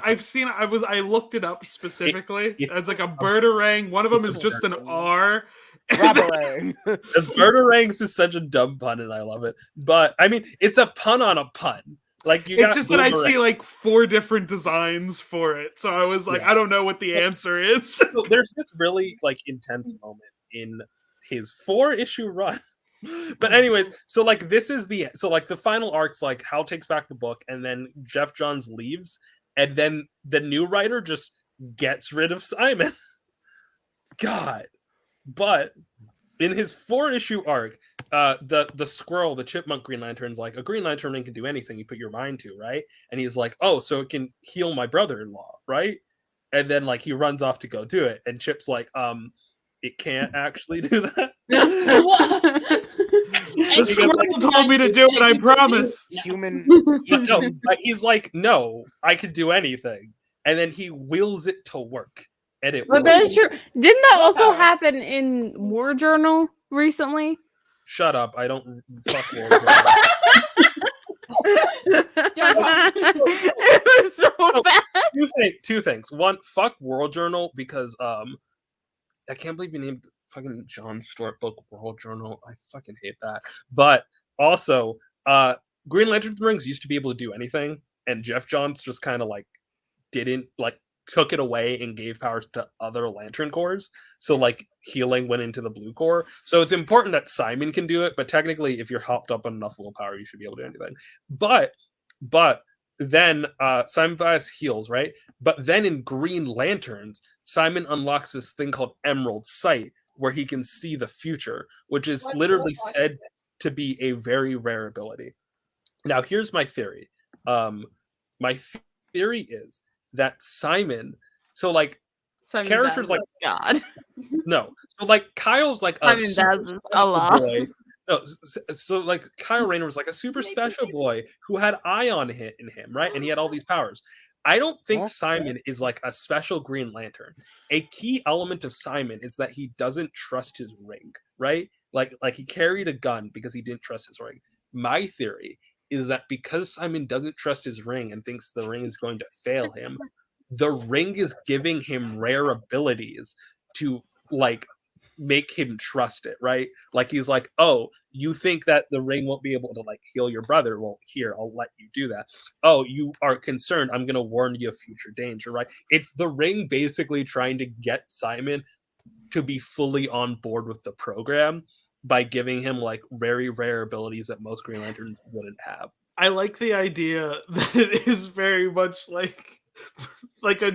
K: I've seen. I looked it up specifically as like a Birdarang. One of them is just an R.
H: Rabarang.
D: Birdarangs is such a dumb pun, and I love it. But I mean, it's a pun on a pun. Like
K: it's just that I see like 4 different designs for it, so I was like, I don't know what the answer is.
D: So there's this really like intense moment in his 4-issue run. But anyways, so like this is the final arc's like Hal takes back the book, and then Jeff Johns leaves, and then the new writer just gets rid of Simon. God. But in his 4-issue arc, the squirrel, the chipmunk Green Lantern's like, a Green Lantern ring can do anything you put your mind to, right? And he's like, oh, so it can heal my brother-in-law, right? And then like he runs off to go do it, and Chip's like, it can't actually do that.
K: The squirrel told me to do it, I promise.
H: Human.
D: No, he's like, no, I can do anything. And then he wills it to work. And it
F: but that's true. Didn't that also happen in War Journal recently?
D: Shut up. I don't fuck War
F: It was so bad.
D: Two things. One, fuck World Journal because I can't believe you named fucking John Stewart book World Journal. I fucking hate that. But also, Green Lantern rings used to be able to do anything, and Jeff Johns just kind of like didn't like took it away and gave powers to other Lantern Corps. So like healing went into the Blue Corps. So it's important that Simon can do it, but technically if you're hopped up on enough willpower, you should be able to do anything. But then Simon buys heals, right? But then in Green Lanterns, Simon unlocks this thing called Emerald Sight, where he can see the future, which is literally said to be a very rare ability. Now, here's my theory. My theory is that Simon, so like
F: Simon
D: characters
F: Baz
D: like
F: is God.
D: no, so like Kyle's like a
F: Simon
D: super
F: Baz is
D: special
F: Allah.
D: boy. No, so like Kyle Rayner was like a super special boy who had Ayaan in him, right? And he had all these powers. I don't think Simon is like a special Green Lantern. A key element of Simon is that he doesn't trust his ring, right? Like he carried a gun because he didn't trust his ring. My theory is that because Simon doesn't trust his ring and thinks the ring is going to fail him, the ring is giving him rare abilities to like make him trust it, right? Like he's like, oh, you think that the ring won't be able to like heal your brother? Well, here, I'll let you do that. Oh, you are concerned, I'm gonna warn you of future danger, right? It's the ring basically trying to get Simon to be fully on board with the program by giving him like very rare abilities that most Green Lanterns wouldn't have.
K: I like the idea that it is very much like a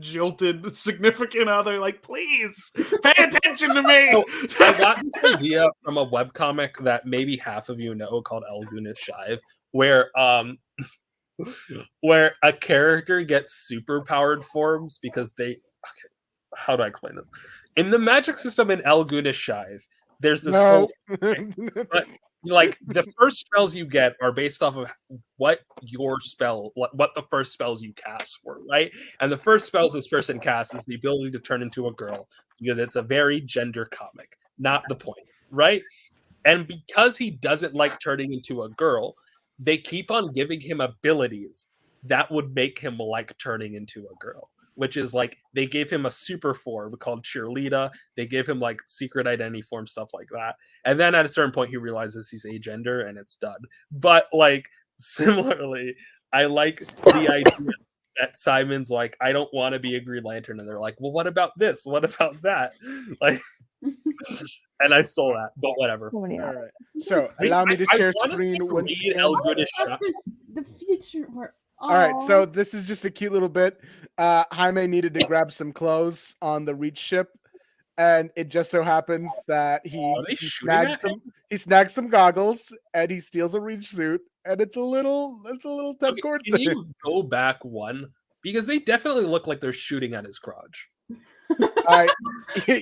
K: jilted significant other. Like, please pay attention to me.
D: So, I got this idea from a webcomic that maybe half of you know called El Gunis Shive, where where a character gets super powered forms because they. Okay, how do I explain this? In the magic system in El Gunis Shive, there's this whole thing, but like the first spells you get are based off of what your spell, what the first spells you cast were, right? And the first spells this person casts is the ability to turn into a girl because it's a very gender comic, not the point, right? And because he doesn't like turning into a girl, they keep on giving him abilities that would make him like turning into a girl. Which is like they gave him a super form called Cheerleader. They gave him like secret identity form stuff like that. And then at a certain point, he realizes he's agender and it's done. But like similarly, I like the idea that Simon's like, I don't want to be a Green Lantern, and they're like, well, what about this? What about that? Like, and I stole that, but whatever.
H: All right. So allow me to share screen once again.
E: The future.
H: All right, so this is just a cute little bit. Jaime needed to grab some clothes on the Reach ship, and it just so happens that he snags some goggles and he steals a Reach suit, and it's a little Ted Cord
D: Can
H: thing.
D: you go back one? Because they definitely look like they're shooting at his crotch.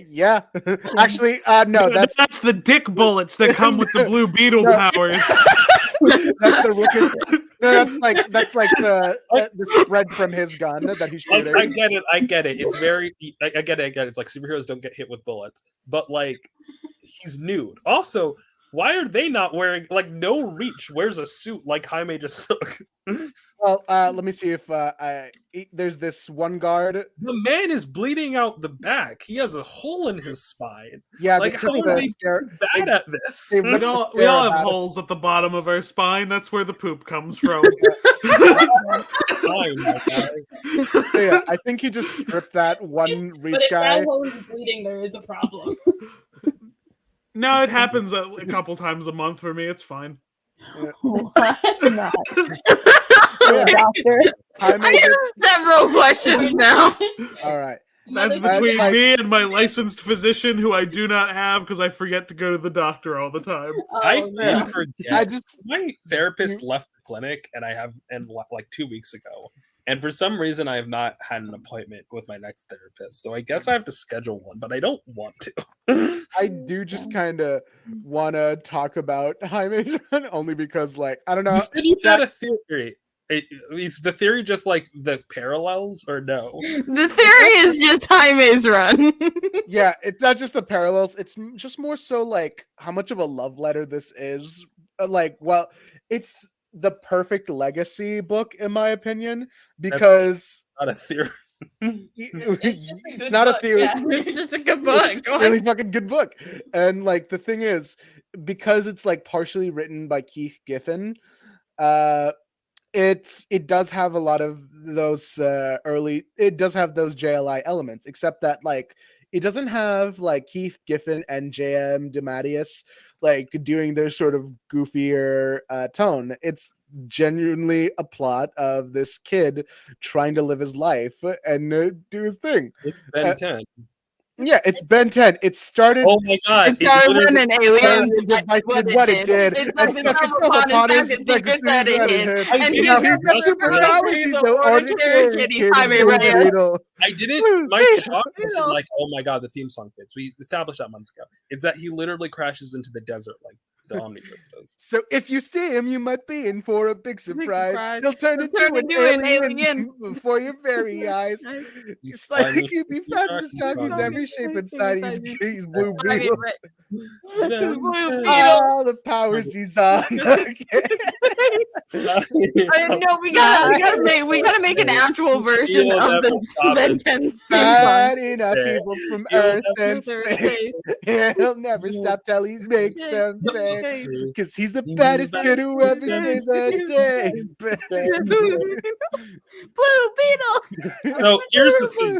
H: Yeah, actually, no,
K: that's the dick bullets that come with the Blue Beetle powers.
H: That's the wicked. No, that's like the spread from his gun that he's shooting.
D: I get it. It's very. I get it. It's like superheroes don't get hit with bullets, but like he's nude. Also, why are they not wearing like no Reach wears a suit like Jaime just took?
H: Well, let me see if there's this one guard.
D: The man is bleeding out the back. He has a hole in his spine.
H: Yeah,
D: like how are they bad at this?
K: We all have holes at the bottom of our spine. That's where the poop comes from.
H: Yeah, I think he just stripped that one Reach
E: but if
H: guy.
E: that hole is bleeding, there is a problem.
K: No, it happens a couple times a month for me. It's fine.
H: Yeah.
C: Not. Doctor.
F: I have several questions now.
H: All right.
K: That's between me and my licensed physician, who I do not have because I forget to go to the doctor all the time.
D: I did forget. My therapist left the clinic, and like 2 weeks ago. And for some reason, I have not had an appointment with my next therapist. So I guess I have to schedule one, but I don't want to.
H: I do just kind of want to talk about Jaime's run, only because, like, I don't know.
D: You said you had a theory. Is the theory just like the parallels, or no?
F: The theory is just Jaime's run.
H: Yeah, it's not just the parallels. It's just more so like how much of a love letter this is. It's the perfect legacy book, in my opinion, because
D: that's not a theory.
H: It's not a theory.
F: Yeah, it's just a good book.
H: It's a really fucking good book. And like the thing is, because it's like partially written by Keith Giffen, it does have a lot of those it does have those JLI elements, except that like it doesn't have like Keith Giffen and JM DeMatteis like doing their sort of goofier tone. It's genuinely a plot of this kid trying to live his life and do his thing.
D: It's Ben 10.
H: Yeah, it's Ben 10. It started.
D: Oh my god!
F: It started when an alien
H: device did what it did.
F: It
H: And
F: took
H: suck
F: itself
H: itself
F: upon
H: upon
F: his
H: his
F: second that it hid.
D: I
F: And
D: did
F: now
D: it
F: he's got
D: just
H: superpowers. He's no ordinary kid. He's
F: Jaime
H: Blue
F: Reyes.
H: Beetle.
D: I didn't. My shock wasn't like, oh my god, the theme song fits. We established that months ago. It's that he literally crashes into the desert like the Omnitrix does.
H: So if you see him, you might be in for a big surprise.
F: surprise.
H: He'll turn
F: He'll
H: into
F: turn
H: an
F: into an
H: alien
F: alien.
H: before your very eyes.
D: He's
H: It's like
D: slimy.
H: he'd be fast as shark. He's every shape inside. He's Blue Beetle. All the powers he's on.
F: No, we gotta make an actual version of the Ben 10 theme song.
H: Fighting up people from
D: He'll
H: Earth
D: never
H: and space. He'll never stop till he makes them pay. Because he's the baddest kid who ever stayed that day.
F: Blue Beetle.
D: So here's the thing.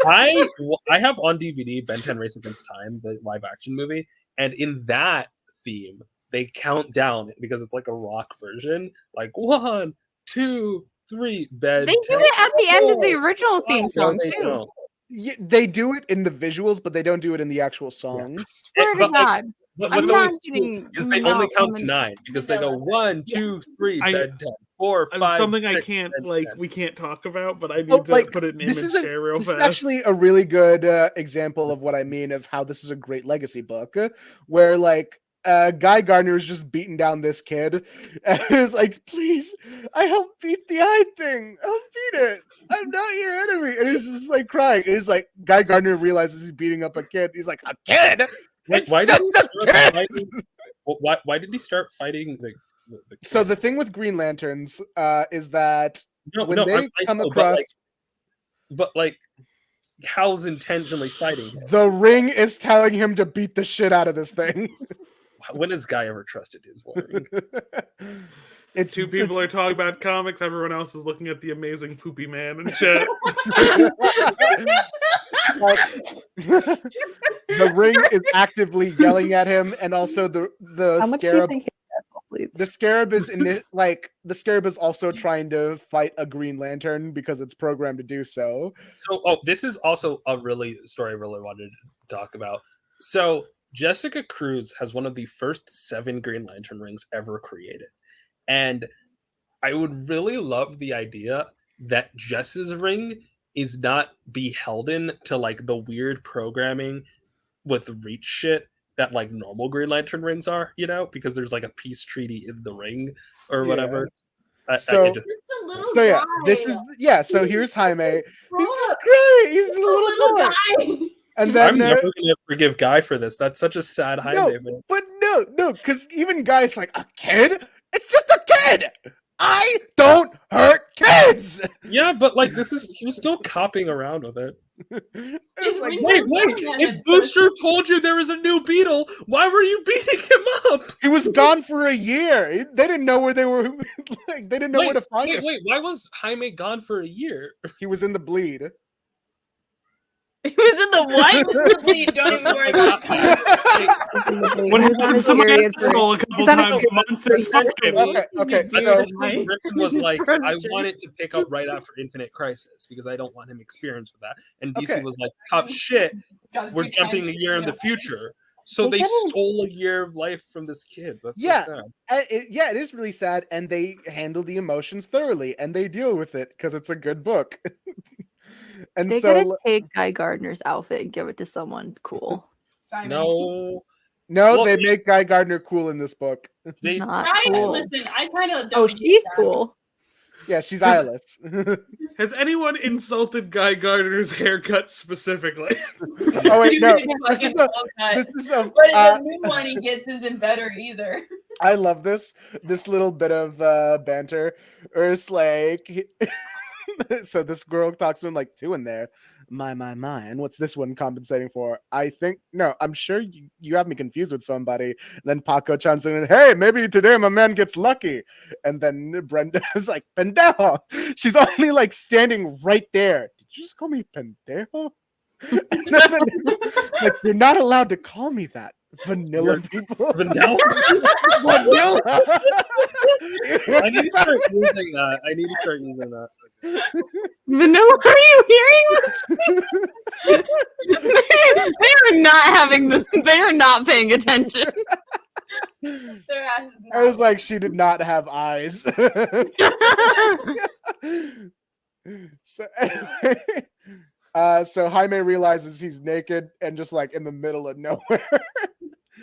D: I have on DVD Ben 10 Race Against Time, the live action movie, and in that theme they count down because it's like a rock version, like 1, 2, 3. Ben.
F: They do
D: 10,
F: it at the end of the
D: 4.
F: original theme
D: No,
F: song
D: they
F: too.
D: don't.
H: Yeah, they do it in the visuals, but they don't do it in the actual song.
F: Swear to
D: But, like,
F: God.
D: But
F: I'm
D: what's
F: not
D: always cool
F: getting
D: is they
F: no
D: only count to
F: comment.
D: 9 because they go 1, 2, 3,
K: I-
D: Ben 10, 4, 5.
K: Something I
D: 6,
K: can't
D: 10,
K: like
D: 10.
K: we can't talk about, but I need
H: Oh,
K: to
H: like,
K: put it in
H: this
K: image
H: is
K: share real
H: this
K: fast.
H: is actually a really good example of what I mean of how this is a great legacy book, where like Guy Gardner is just beating down this kid, and it's like, please, I helped beat the eye thing. Help beat it. I'm not your enemy. And he's just like crying. And he's like, Guy Gardner realizes he's beating up a kid. He's like, a kid? It's
D: Why
H: just
D: did
H: a
D: he start
H: kid.
D: fighting? Why did he start fighting the kid?
H: So the thing with Green Lanterns is that when
D: I
H: they come
D: know,
H: across
D: but like Hal's intentionally fighting him.
H: the Ring is telling him to beat the shit out of this thing.
D: When has Guy ever trusted his wiring?
H: It's
K: Two people are talking about comics. Everyone else is looking at the amazing poopy man and shit.
H: The Ring is actively yelling at him, and also the
C: How much do you
H: Scarab.
C: think his death bleeds?
H: The Scarab is the Scarab is also trying to fight a Green Lantern because it's programmed to do so.
D: So, this is also a story I really wanted to talk about. So, Jessica Cruz has one of the first 7 Green Lantern rings ever created. And I would really love the idea that Jess's ring is not beholden to like the weird programming with reach shit that like normal Green Lantern rings are, because there's like a peace treaty in the ring or whatever.
H: So here's Jaime. He's just great. He's just a little boy. And then
D: I'm never gonna forgive Guy for this. That's such a sad Jaime.
H: No, because even Guy's like, a kid? It's just a kid. I don't hurt kids.
D: Yeah, but like he was still copying around with it.
E: It's
H: like,
E: like,
D: Wait! If Booster told you there was a new Beetle, why were you beating him up?
H: He was gone for a year. They didn't know where they were. Like they didn't know where to find him.
D: Wait! Why was Jaime gone for a year?
H: He was in the bleed.
F: He was in the what?
E: Bleed, don't even worry about it.
K: What happened to somebody else's skull a couple times a month and fucking
H: Okay.
D: That's
H: So
D: when Griffin was like, I wanted to pick up right after Infinite Crisis because I don't want him experience with that. And DC was like, tough shit. We're jumping a year in the future. So they stole a year of life from this kid. That's so sad.
H: It is really sad. And they handle the emotions thoroughly and they deal with it because it's a good book. And
C: They
H: so
C: gotta take Guy Gardner's outfit and give it to someone cool.
E: Simon.
H: No,
D: Well,
H: they make Guy Gardner cool in this book.
D: They
C: Not
E: I
C: cool.
E: listen. I kind of.
C: Oh, she's cool.
H: Yeah, she's eyeless.
K: Has anyone insulted Guy Gardner's haircut specifically?
H: Oh wait, no.
E: This
H: This is a.
E: But the new one he gets isn't better either.
H: I love this little bit of banter. Or it's like So this girl talks to him like, two in there. My, and what's this one compensating for? I think, no, I'm sure you have me confused with somebody. And then Paco chimes in, hey, maybe today my man gets lucky. And then Brenda is like, pendejo. She's only like standing right there. Did you just call me pendejo? And then like, you're not allowed to call me that. Vanilla people.
D: Vanilla.
H: Vanilla.
D: I need to start using that. I need to start using that.
F: Vanilla, are you hearing this? they are not having this. They are not paying attention.
E: Their ass is
H: I was like, she did not have eyes. So Jaime realizes he's naked and just like in the middle of nowhere.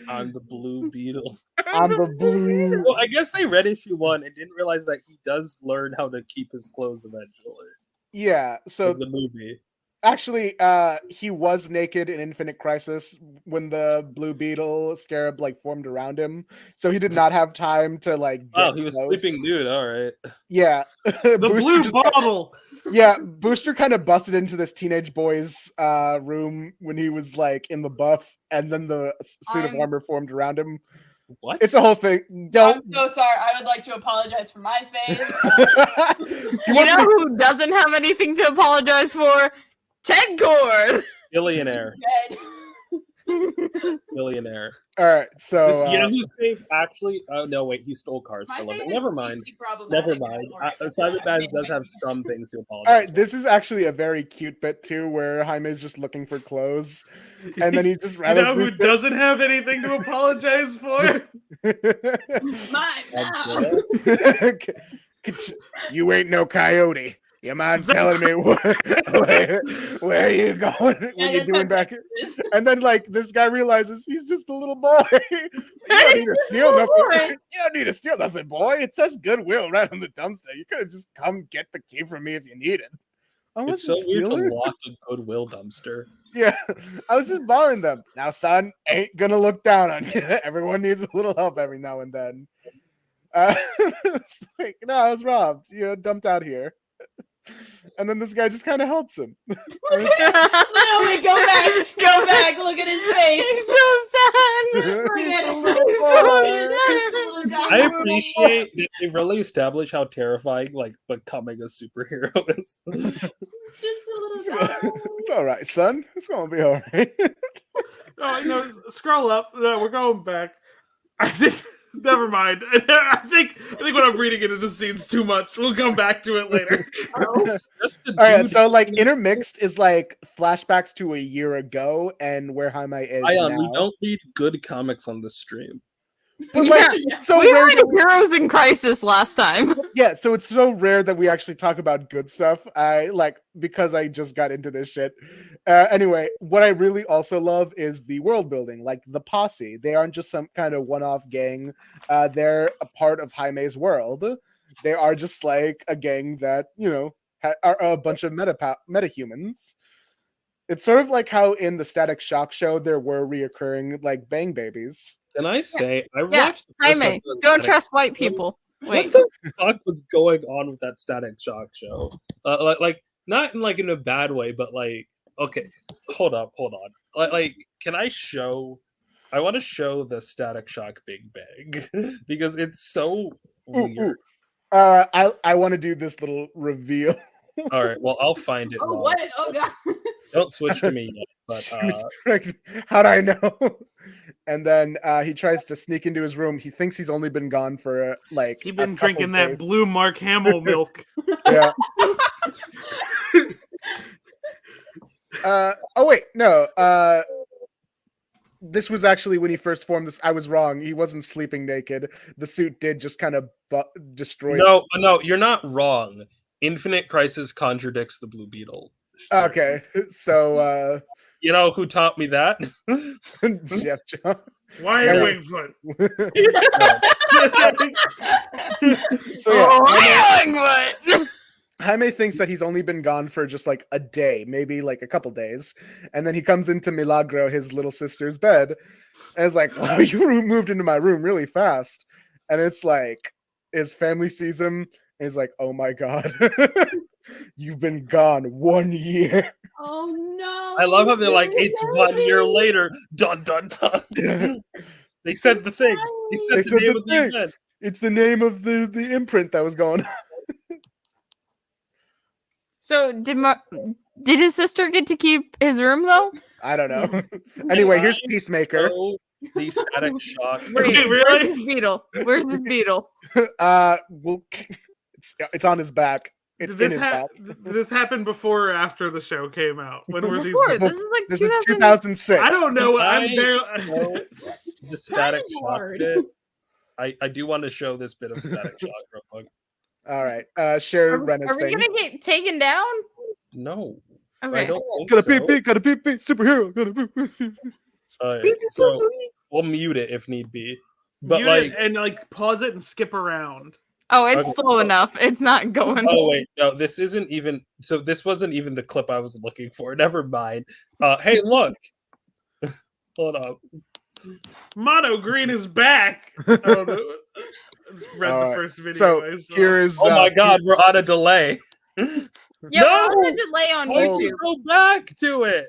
D: On the Blue Beetle.
H: On the blue.
D: Well, I guess they read issue 1 and didn't realize that he does learn how to keep his clothes eventually.
H: Yeah, so
D: in the movie.
H: Actually, he was naked in Infinite Crisis when the Blue Beetle scarab like formed around him, so he did not have time to like.
D: Oh, he was sleeping nude. All right.
H: Yeah,
K: the blue bottle.
H: Yeah, Booster kind of busted into this teenage boy's room when he was like in the buff, and then the suit of armor formed around him.
D: What?
H: It's a whole thing.
E: I'm so sorry. I would like to apologize for my face.
F: You know who doesn't have anything to apologize for? Ted Cord.
D: Billionaire. Billionaire.
H: All right, so
D: you know who's safe? Actually, oh no, wait, he stole cars for a living. Never mind. Never mind. Simon Baz does have some things to apologize.
H: All right, this is actually a very cute bit too, where Jaime's just looking for clothes, and then he just
K: you know who doesn't have anything to apologize for?
E: My mouth.
H: You ain't no coyote. You mind telling me where are you going? What are you doing back here? And then like this guy realizes he's just a little boy. You don't need to steal nothing. You don't need to steal nothing, boy. It says Goodwill right on the dumpster. You could have just come get the key from me if you need it.
D: It's so weird to lock a Goodwill dumpster.
H: Yeah, I was just borrowing them. Now, son, ain't gonna look down on you. Everyone needs a little help every now and then. It's like, no, I was robbed. You're dumped out here. And then this guy just kind of helps him.
E: No, wait, go back, look at his face.
F: He's so sad.
E: Look at him, little boy.
D: I appreciate that they really establish how terrifying like becoming a superhero is.
E: It's just a little guy.
H: It's all right, son. It's gonna be all right.
K: Oh, you know, scroll up. No, we're going back. I think. Never mind. I think what I'm reading into the scene's too much. We'll come back to it later.
H: All right, so like intermixed is like flashbacks to a year ago and where Jaime is
D: Ayaan,
H: now.
D: we don't read good comics on the stream.
H: But like, so
F: we
H: rare
F: read Heroes in Crisis last time.
H: Yeah, so it's so rare that we actually talk about good stuff. I like because I just got into this shit. Anyway, what I really also love is the world building, like the posse. They aren't just some kind of one-off gang. They're a part of Jaime's world. They are just like a gang that, you know, are a bunch of metahumans. It's sort of like how in the Static Shock show there were reoccurring like bang babies.
D: Can I say I
F: Yeah,
D: watched
F: Jaime, don't trust white people. Wait,
D: what the fuck was going on with that Static Shock show? Like not in like in a bad way, but like okay, hold on. Like, can I show? I want to show the Static Shock Big Bang because it's so weird.
H: I want to do this little reveal.
D: All right, well I'll find it.
E: Oh what? Oh god!
D: Don't switch to me yet. But
H: how'd I know? And then he tries to sneak into his room. He thinks he's only been gone for like
K: he's been drinking that blue Mark Hamill milk.
H: Yeah. Oh wait, no. This was actually when he first formed this. I was wrong. He wasn't sleeping naked. The suit did just kind of destroy.
D: No, you're not wrong. Infinite Crisis contradicts the Blue Beetle.
H: Okay, so
D: you know who taught me that?
H: Jeff John.
K: Why are you Wingfoot?
H: So yeah,
F: Wingfoot.
H: Jaime thinks that he's only been gone for just like a day, maybe like a couple days, and then he comes into Milagro, his little sister's bed, and is like, "Wow, you moved into my room really fast." And it's like his family sees him, and he's like, "Oh my god." You've been gone 1 year.
E: Oh no!
D: I love how they're like, it's 1 year later. Dun dun dun. They said the thing. They said the name of the event.
H: It's the name of the imprint that was going on.
F: So did his sister get to keep his room though?
H: I don't know. Anyway, here's Peacemaker.
D: Oh, the static shock.
F: Wait,
K: really?
F: where's this beetle? Where's this beetle?
H: Well, it's on his back. It's
K: Did
H: in his back.
K: did this happen before or after the show came out? When were these?
F: Before, this is like
H: This is
F: 2000.
H: 2006.
K: I don't know.
D: I
K: I'm barely.
D: know the static
E: Kinda
D: shock
E: hard.
D: bit. I do want to show this bit of static shock real quick.
H: All right. Share Rena's
F: Are we
H: thing.
F: gonna get taken down?
D: No. I
F: Okay.
D: don't think
H: Gotta
D: so.
H: pee, gotta pee, superhero, gotta pee.
D: Alright, so we'll mute it if need be. But
K: Mute it
D: like,
K: and like pause it and skip around.
F: Oh, it's
D: Okay.
F: slow enough. It's not going.
D: oh wait, no, this isn't even. So this wasn't even the clip I was looking for. Never mind. Hey, look. Hold up.
K: Mono Green is back. I don't know. I just read
H: All
K: the
H: right.
K: first video.
H: So
K: I saw.
H: here is.
D: Oh my God, we're on a delay.
F: Yeah,
D: No!
F: we're on a delay on
D: Why
F: YouTube.
D: you go back to it?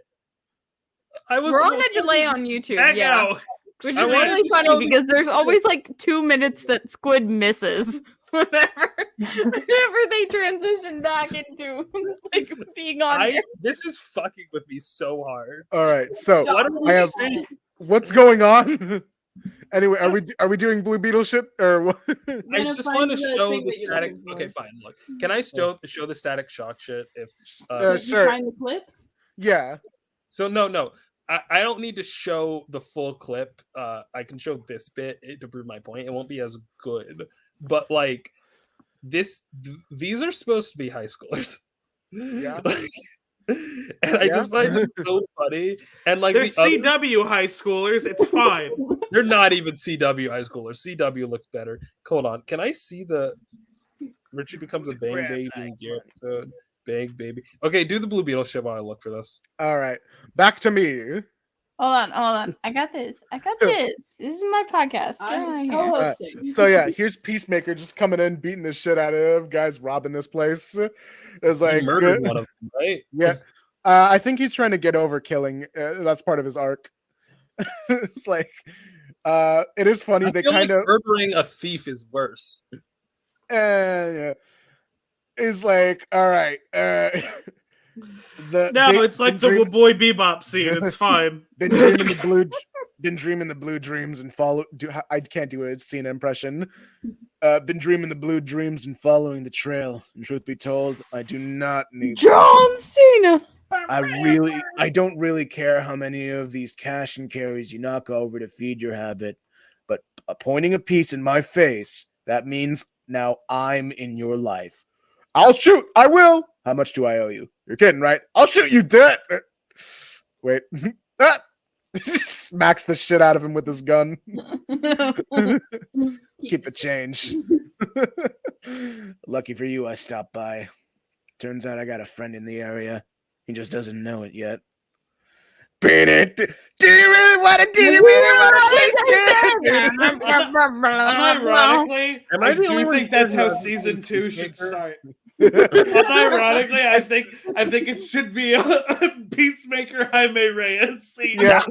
D: I was.
F: We're on a delay on YouTube.
K: Echo.
F: Yeah, which is
D: I wanted
F: really
D: to
F: funny
D: show
F: because there's always like 2 minutes that Squid misses. Whenever they transition back into like being on. air.
D: This is fucking with me so hard.
H: All right. So
D: What are we
H: I have.
D: saying?
H: What's going on? Anyway, are we doing Blue Beetle shit or what?
D: I
E: Gonna
D: just
E: find
D: want to
E: the
D: show
E: thing
D: the
E: that you're
D: static.
E: looking for.
D: Okay, fine. Look, can I show the static shock shit? If
E: Did you
H: Sure.
E: find the clip?
H: Yeah.
D: so, no. I don't need to show the full clip. I can show this bit to prove my point. It won't be as good, but like these are supposed to be high schoolers.
H: Yeah.
D: And I
H: Yeah.
D: just find it so funny. And like
K: They're
D: the other-
K: CW high schoolers. It's fine.
D: they're not even CW high schoolers. CW looks better. Hold on. Can I see the Richie becomes a bang baby episode? Bang baby. Okay, do the Blue Beetle shit while I look for this.
H: All right. Back to me.
F: Hold on. I got this. This is my podcast. Get
E: I'm
F: out of here.
E: co-hosting.
H: So yeah, here's Peacemaker just coming in, beating the shit out of guys, robbing this place. It's like
D: He murdered one of them, right?
H: Yeah. I think he's trying to get over killing. That's part of his arc. It's like, it is funny.
D: I
H: They
D: feel
H: kind
D: like
H: of,
D: murdering a thief is worse.
H: yeah. It's like, all right.
K: No, it's like the Boy Bebop scene. It's fine.
H: Been dreaming the blue dreams and follow. I can't do a scene impression. Been dreaming the blue dreams and following the trail. And truth be told, I do not need
F: John Cena.
H: I don't really care how many of these cash and carries you knock over to feed your habit, but pointing a piece in my face, that means now I'm in your life. I'll shoot. I will. How much do I owe you? You're kidding, right? I'll shoot you dead. Wait. Smacks the shit out of him with his gun. Keep the change. Lucky for you, I stopped by. Turns out I got a friend in the area. He just doesn't know it yet. Do you really want to? Do you really want to?
K: Unironically,
D: Am I
K: I
D: the only
K: do
D: one
K: think that's how
D: hearing
K: season 2 should
D: Peacemaker?
K: start. Unironically, I think it should be a Peacemaker Jaime Reyes scene.
H: Yeah.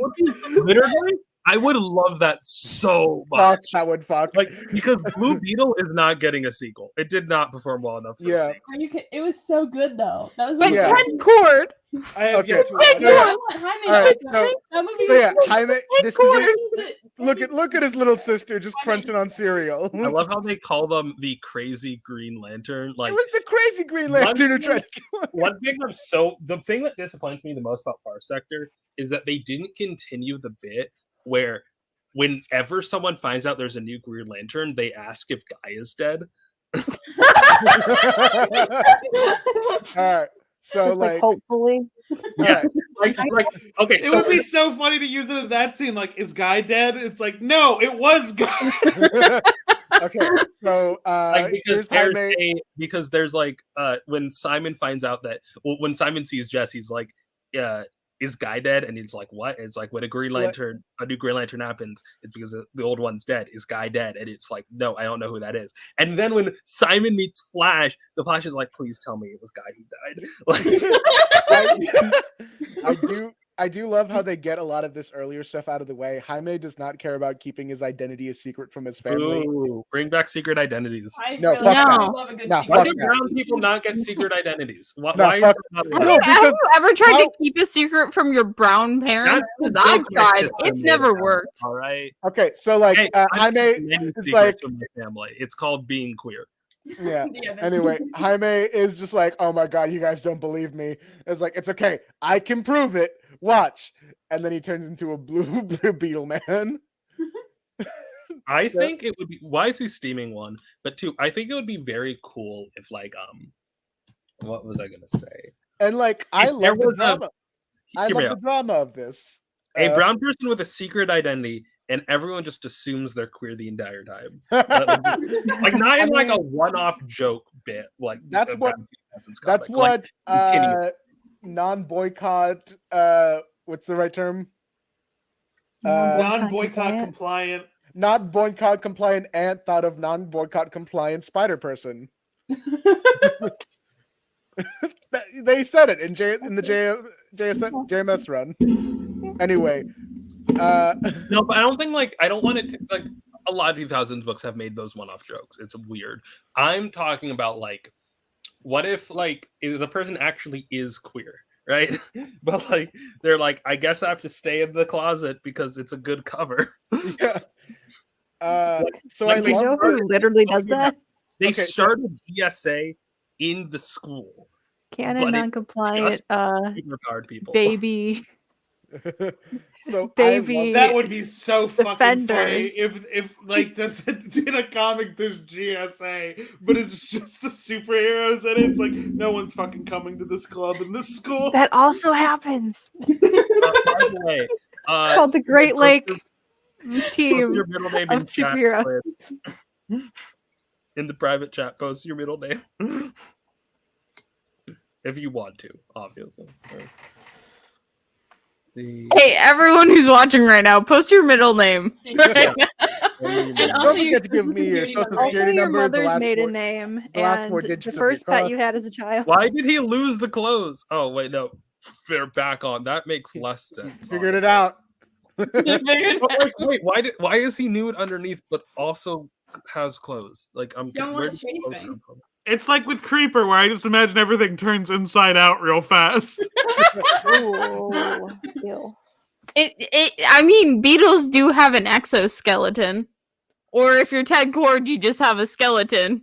D: Literally, I would love that so much.
H: Fuck, that would fuck.
D: Like, because Blue Beetle is not getting a sequel. It did not perform well enough for a
H: Yeah.
D: sequel.
E: Are you kidding? It was so good though. That was
F: But
H: Yeah.
F: Ted Cord.
K: I have
H: Okay.
K: yet to
H: Ted
K: watch
H: Cord.
K: it.
E: I want Jaime.
H: All right,
E: That movie
H: So
E: was
H: yeah,
E: so
H: Jaime. This is
F: Cord.
H: it. Look at his little sister just crunching on cereal.
D: I love how they call them the crazy Green Lantern. Like,
H: It was the crazy Green Lantern who
D: One
H: tried to kill him.
D: one thing the thing that disappoints me the most about Far Sector is that they didn't continue the bit where whenever someone finds out there's a new Green Lantern, they ask if Guy is dead.
H: All right. So
C: Just,
H: like,
C: hopefully.
D: Yeah, like okay.
K: It
D: So
K: would be so funny to use it in that scene. Like, is Guy dead? It's like, no, it was Guy.
H: okay. So
D: like,
H: here's Jaime.
D: because there's like when Simon finds out that when Simon sees Jess, he's like, yeah, is Guy dead? And he's like, what? And it's like, when a new Green Lantern happens, it's because the old one's dead. Is Guy dead? And it's like, no, I don't know who that is. And then when Simon meets Flash, the Flash is like, please tell me it was Guy who died. Like,
H: I do love how they get a lot of this earlier stuff out of the way. Jaime does not care about keeping his identity a secret from his family.
D: Ooh, bring back secret identities.
H: No,
E: really
H: fuck
E: love
H: that.
E: a good
H: No,
E: secret.
D: Why
H: fuck
D: do
H: that.
D: brown people not get secret identities? Why
H: No,
D: is
H: fuck-
D: that not
H: No,
D: allowed?
F: Have you ever tried
H: how-
F: to keep a secret from your brown parents?
D: That's
F: Because I've
D: what my
F: tried.
D: sister
F: It's
D: made
F: never
D: up,
F: worked.
D: All right.
H: Okay, so like
D: Hey, I
H: Jaime
D: keep many
H: is
D: secrets
H: like,
D: from my family. It's called being queer.
H: yeah.
E: Yeah, that's-
H: Anyway, Jaime is just like, oh my god, you guys don't believe me. It's like, it's okay, I can prove it. Watch. And then he turns into a blue beetle man.
D: I think it would be. Why is he steaming one? But two, I think it would be very cool if like what was I gonna say?
H: And like, I
D: If there
H: love the
D: was a-
H: drama. I
D: Hear
H: love
D: me
H: the
D: out.
H: drama of this.
D: A brown person with a secret identity, and everyone just assumes they're queer the entire time. Like not in like a one-off joke bit. Like
H: That's
D: a
H: what-
D: Brown Peasants
H: That's
D: comic. Like,
H: what
D: continue.
H: non-boycott what's the right term?
K: Non-boycott compliant.
H: Not boycott compliant ant thought of non-boycott compliant spider person. They said it in JMS run. Anyway,
D: No, but I don't think I don't want it to like a lot of 2000s books have made those one-off jokes. It's weird. I'm talking about like, what if like the person actually is queer, right? But like they're like, I guess I have to stay in the closet because it's a good cover.
H: yeah. So
D: Like,
H: I
D: they
C: You know
H: love
C: who literally does that?
D: They
H: Okay, so-
D: started GSA in the school.
C: Canon
D: But it
C: non-compliant
D: Superpowered people.
C: baby.
H: so
C: Baby.
K: That would be so fucking funny
C: Defenders.
K: if like this in a comic there's GSA, but it's just the superheroes in it. It's like no one's fucking coming to this club in this school.
C: That also happens.
D: By the way,
C: It's called the Great Lake
D: post
C: team
D: your middle name
C: of
D: in chat,
C: superheroes.
D: Squid. In the private chat, post your middle name. If you want to, obviously.
F: Hey, everyone who's watching right now, post your middle name.
E: And
H: Don't
E: also your
H: forget to give me your social
E: number.
C: Also
H: security
C: your
H: number. The
C: mother's
H: last
C: maiden
H: four-
C: name
H: the last
C: and
H: four
C: the
H: digits of your
C: first pet
H: car.
C: you had as a child.
D: Why did he lose the clothes? Oh wait, no, they're back on. That makes less sense.
H: Figured it out.
D: But, like, wait, why is he nude underneath but also has clothes? Like I'm.
E: Don't
D: where
E: want
D: did
E: to
D: the
E: shady
D: clothes
E: thing.
D: come from?
K: It's like with Creeper, where I just imagine everything turns inside out real fast.
C: Ooh, ew.
F: I mean, beetles do have an exoskeleton. Or if you're Ted Cord, you just have a skeleton.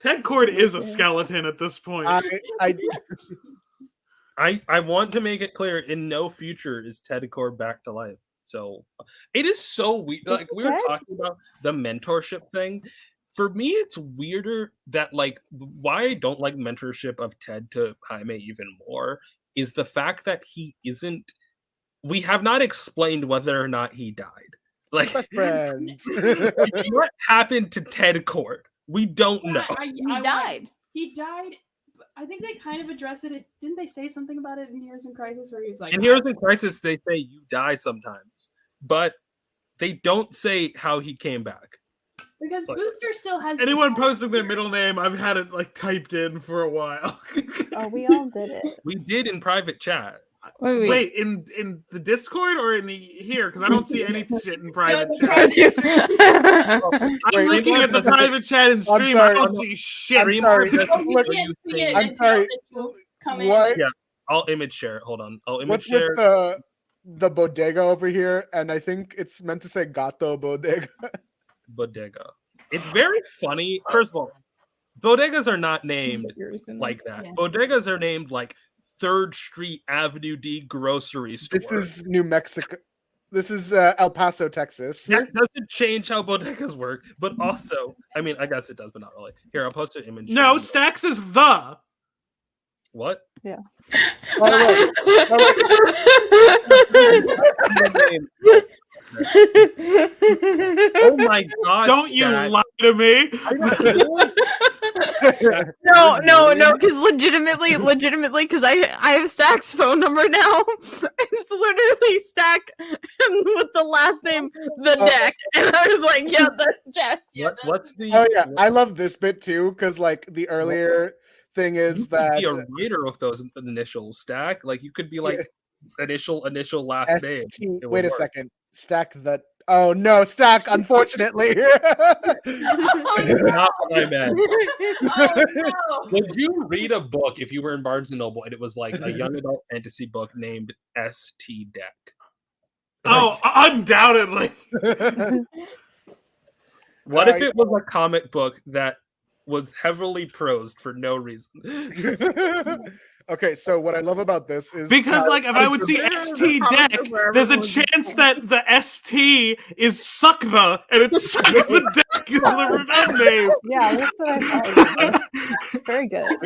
K: Ted Cord is a skeleton at this point.
D: I want to make it clear: in no future is Ted Cord back to life. So it is so weird. Like we were
C: What?
D: talking about the mentorship thing. For me, it's weirder that like why I don't like mentorship of Ted to Jaime even more is the fact that he isn't. We have not explained whether or not he died. Like
H: Best friends.
D: what happened to Ted Cord? We don't know.
F: He died.
E: He died. I think they kind of addressed it. Didn't they say something about it in Heroes in Crisis where he was like,
D: In Heroes in Crisis, they say you die sometimes, but they don't say how he came back.
E: because
D: Like-
E: Booster still has
K: Anyone posting their middle name, I've had it like typed in for a while.
C: Oh, we all did it.
D: We did in private chat.
K: Wait, in the Discord or in the here? Because I don't see any shit in private
E: the
K: chat.
E: private
K: I'm
H: Wait,
K: looking at the private chat and
H: I'm
K: stream. I
H: sorry.
K: don't see shit.
H: I'm sorry.
E: You can't see it
H: I'm
E: until
H: sorry.
E: you come in.
H: What?
D: Yeah, I'll image share it. Hold on. I'll image
H: What's
D: share.
H: with the bodega over here? And I think it's meant to say gato bodega.
D: Bodega. It's very funny. First of all, bodegas are not named like that.
E: Yeah.
D: Bodegas are named like 3rd Street Avenue D grocery store.
H: This is New Mexico. This is El Paso, Texas.
D: That doesn't change how bodegas work, but also, I mean, I guess it does, but not really. Here, I'll post an image.
K: No,
D: share.
K: Stacks is the.
D: What?
C: Yeah.
H: Oh,
D: Oh my god!
K: Don't you
D: Stat.
K: lie to me.
F: No, because legitimately, because I have Stack's phone number now. It's literally Stack with the last name The Deck, and I was like, yeah, that's Jack.
D: What's the?
B: Oh yeah, I love this bit too because like the earlier thing is
D: you
B: that
D: could be a writer of those initials, Stack. Like you could be like initial last name. It
B: Wait
D: would
B: a
D: work.
B: second, Stack the. Oh no, Stack. Unfortunately.
D: Not what I meant.
E: Oh, no.
D: Would you read a book if you were in Barnes and Noble and it was like a young adult fantasy book named St. Deck?
K: Oh, undoubtedly.
D: What if it was a comic book that was heavily prosed for no reason?
B: Okay, so what I love about this is
K: Because, like, if I would see ST Deck, there's a chance that the ST is Suck the, and it's Suck the Deck is the name.
C: Yeah, that's what I thought. Very good.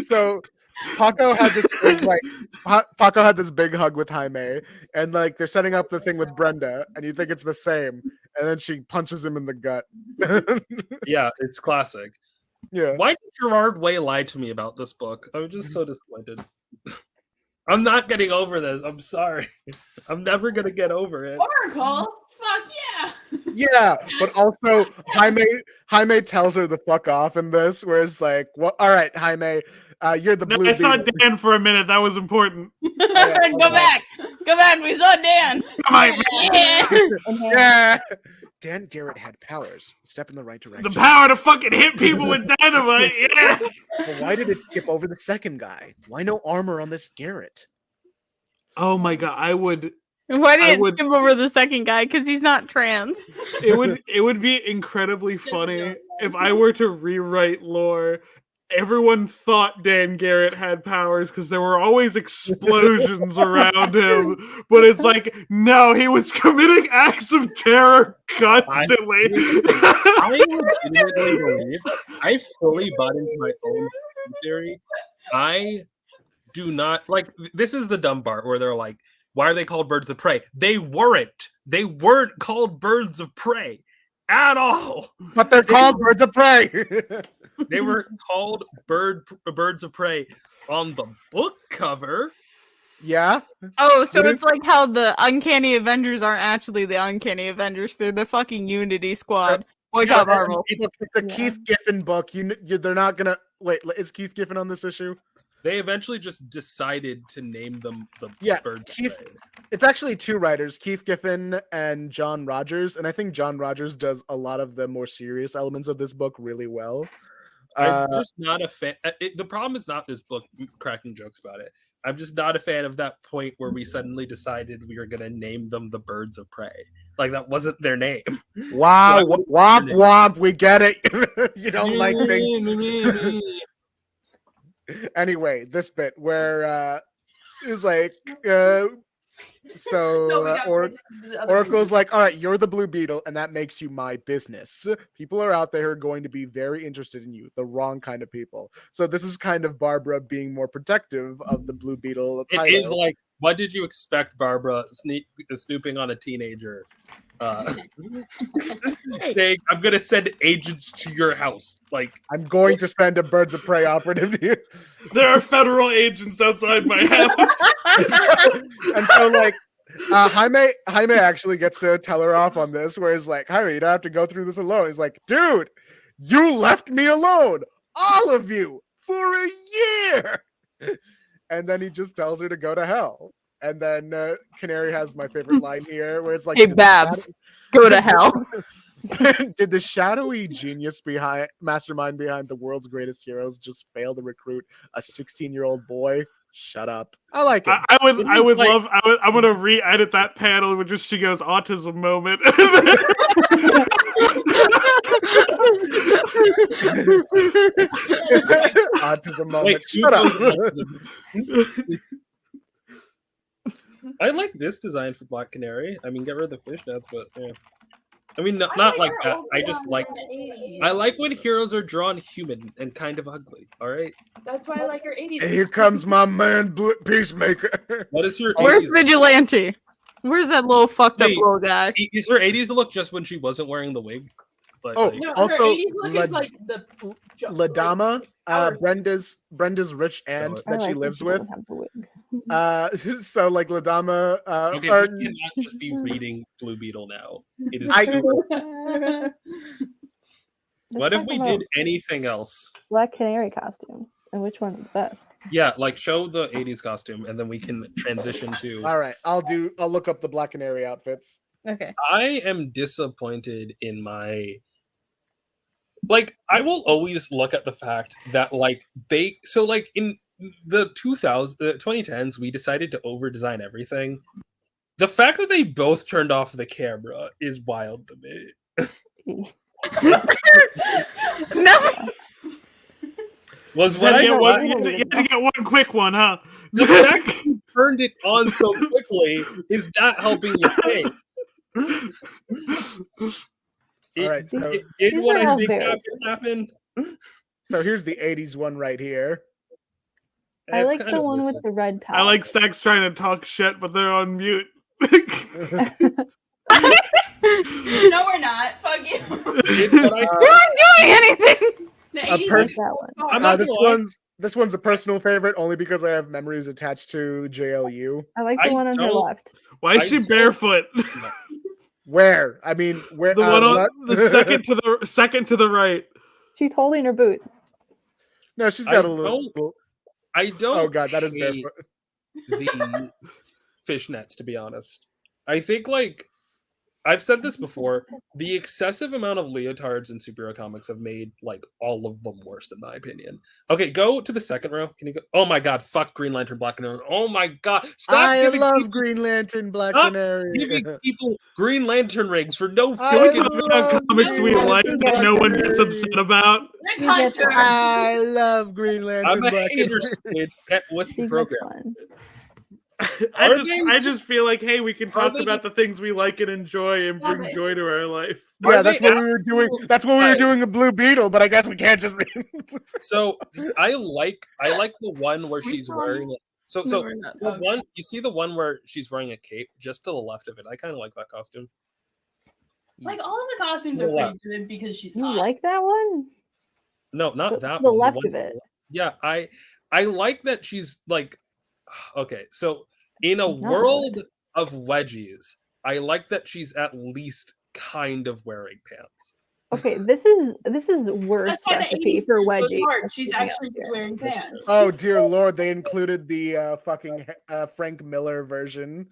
B: So Paco had this big, like Paco had this big hug with Jaime, and like they're setting up the thing with Brenda, and you think it's the same, and then she punches him in the gut.
D: Yeah, it's classic.
B: Yeah.
D: Why did Gerard Way lie to me about this book? I'm just so disappointed. I'm not getting over this. I'm sorry. I'm never gonna get over it.
E: Oracle? Fuck yeah!
B: Yeah, but also Jaime tells her the fuck off in this, where it's like, well, all right, Jaime, you're the blue.
K: I saw
B: beetle.
K: Dan for a minute. That was important.
F: Go back. We saw Dan.
K: Come on,
B: Yeah. Dan Garrett had powers. Step in the right direction.
K: the power to fucking hit people with dynamite. Yeah.
B: But why did it skip over the second guy? Why no armor on this Garrett?
K: Oh my god, I would.
F: Why did
K: I
F: it
K: would-
F: skip over the second guy? Because he's not trans.
K: It would be incredibly funny if I were to rewrite lore. Everyone thought Dan Garrett had powers because there were always explosions around him, but it's like, no, he was committing acts of terror constantly.
D: I legitimately believe I fully bought into my own theory. I do not like this is the dumb part where they're like, why are they called birds of prey? They weren't. They weren't called birds of prey at all.
B: But they're called birds of prey.
D: They were called birds of prey on the book cover.
B: Yeah.
F: Oh, so it's like how the Uncanny Avengers aren't actually the Uncanny Avengers. They're the fucking Unity Squad. Wake up, Marvel.
B: It's a Keith Giffen book. They're not gonna wait. Is Keith Giffen on this issue?
D: They eventually just decided to name them the birds
B: Keith,
D: of prey.
B: It's actually two writers, Keith Giffen and John Rogers, and I think John Rogers does a lot of the more serious elements of this book really well.
D: I'm just not a fan. The problem is not this book cracking jokes about it. I'm just not a fan of that point where we suddenly decided we were going to name them the birds of prey. Like that wasn't their name.
B: Wow, womp womp, we get it. You don't like things. Anyway, this bit where is like Oracle's like, all right, you're the Blue Beetle, and that makes you my business. People are out there who are going to be very interested in you, the wrong kind of people. So this is kind of Barbara being more protective of the Blue Beetle.
D: It is like, what did you expect, Barbara, snooping on a teenager? Saying, I'm gonna send agents to your house. Like,
B: I'm going to send a birds of prey operative to you.
K: There are federal agents outside my house.
B: And so like Jaime actually gets to tell her off on this, where he's like, Jaime, you don't have to go through this alone. He's like, dude, you left me alone, all of you, for a year. And then he just tells her to go to hell. And then Canary has my favorite line here, where it's like,
F: hey, Babs, go to hell.
B: Did the shadowy genius mastermind behind the world's greatest heroes just fail to recruit a 16-year-old boy? Shut up. I like it.
K: I'm gonna re-edit that panel with just she goes autism moment.
B: Autism moment. Shut up.
D: I like this design for Black Canary. I mean, get rid of the fishnets, but yeah. I mean, not like that. I just like. I like when heroes are drawn human and kind of ugly. All right.
E: That's why I like her 80s.
B: Here comes my man, Peacemaker.
D: What is your?
F: Where's
D: 80s?
F: Vigilante? Where's that little fucked up little guy?
D: Is her 80s look just when she wasn't wearing the wig? But
B: Oh,
D: like,
E: No,
B: also,
E: her 80s look is like the
B: Ladama,
E: power.
B: Brenda's rich aunt
C: I
B: that she
C: like when
B: lives
C: she
B: with.
C: doesn't have the wig.
B: So like Ladama,
D: okay,
B: or
D: we cannot just be reading Blue Beetle now. It is
B: I-
D: too.
C: Let's
D: What if
C: talk
D: we
C: about
D: did anything else?
C: Black Canary costumes and which one is the best?
D: Yeah, like show the 80s costume and then we can transition to.
B: all right, I'll look up the Black Canary outfits.
C: Okay.
D: I am disappointed in my. Like, I will always look at the fact that, like, like, in the 2010s, we decided to over-design everything. The fact that they both turned off the camera is wild to me.
F: No.
D: Was
K: You
D: what
K: had
D: I thought.
K: to get one quick one, huh?
D: The fact that you turned it on so quickly is not helping your case.
B: All right, so
D: It did
C: These
D: what
C: are
D: I
C: all
D: think
C: very
D: happened.
B: here's the '80s one right here.
C: I
D: It's
C: like
D: kind
C: the
D: of
C: one
D: decent.
C: with the red top.
K: I like Stacks trying to talk shit, but they're on mute.
E: No, we're not. Fuck you.
D: It's what I
F: You're not doing anything.
E: The
B: A
E: 80s
B: person-
C: that one.
D: I'm not
B: this
D: gonna lie.
B: one's a personal favorite only because I have memories attached to JLU.
C: I like the
D: I
C: one on her
D: don't-
C: left.
K: Why is
D: I
K: she
D: don't-
K: barefoot?
B: Where? I mean, where?
K: The one on
B: what?
K: the second to the right.
C: She's holding her boot.
B: No, she's
D: I
B: got a little.
D: I don't.
B: Oh god, that is
D: hate
B: barefoot.
D: the fishnets, to be honest. I think, like, I've said this before, the excessive amount of leotards in superhero comics have made, like, all of them worse, in my opinion. Okay, go to the second row. Can you go? Oh my god, fuck Green Lantern, Black Canary. Oh my god, stop
B: I
D: giving
B: love
D: people,
B: Green Lantern, Black
D: Stop
B: Canary.
D: giving people Green Lantern rings for no
B: I
K: We
D: fucking.
K: talk about comics we
C: Green
K: like
C: Lantern.
K: that no one gets upset about.
E: Rick
C: She gets
E: Hunter.
B: I love Green Lantern,
D: I'm a
B: Black
D: hater,
B: Canary.
D: Squid. Get with
C: She
D: the
C: gets
D: program.
C: one.
K: I just feel like, hey, we can talk
D: they
K: about the things we like and enjoy and
E: Stop
K: bring
E: it.
K: joy to our life.
D: Are
B: Yeah, that's
D: they
B: what we were doing. That's what we were doing a Blue Beetle, but I guess we can't just.
D: So I like the one where she's wearing. So
F: No, we're not.
D: the one you see the one where she's wearing a cape just to the left of it. I kind of like that costume.
E: Like, all of the costumes are pretty good because she's
C: You
E: hot.
C: like that one?
D: No, not
C: To
D: that
C: the
D: one.
C: left
D: one
C: of it.
D: Yeah, I like that she's like. Okay, so in a
C: Not
D: world
C: good.
D: of wedgies, I like that she's at least kind of wearing pants.
C: Okay, this is worse
E: That's why the
C: recipe
E: 80s
C: for
E: goes
C: wedgie.
E: hard. She's actually just wearing pants.
B: Oh dear lord, they included the fucking Frank Miller version.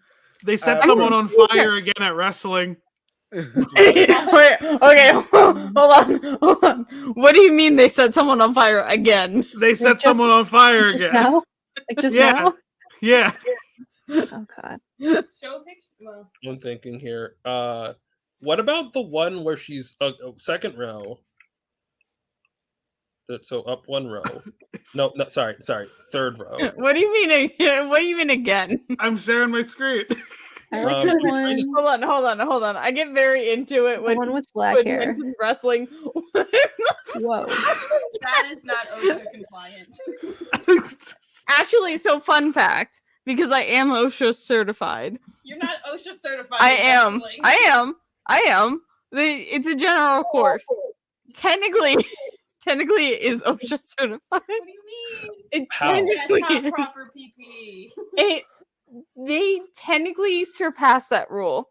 K: They set
B: Uh,
K: someone on fire again at wrestling.
F: Wait, okay, hold on. What do you mean they set someone on fire again?
K: They set
C: just-
K: someone on fire
C: Just
K: again.
C: now? Like just
K: Yeah.
C: now?
K: Yeah.
C: Oh god.
E: Show a picture. Well,
D: I'm thinking here. What about the one where she's second row? So up one row. No, sorry, third row.
F: What do you mean? What do you mean again?
K: I'm sharing my screen.
C: I like
D: Um,
C: the
D: you're trying to-
C: one,
F: Hold on. I get very into it
C: the
F: when
C: one with black
F: when
C: hair.
F: mentioned wrestling.
C: Whoa.
E: that is not OSHA compliant.
F: Actually, so fun fact, because I am OSHA certified.
E: You're not OSHA certified.
F: I
E: in
F: am.
E: wrestling.
F: I am. It's a general course. Technically, it is OSHA certified.
E: What do you mean?
F: It
D: How?
E: That's
F: technically
E: not
F: is.
E: proper PPE.
F: They technically surpass that rule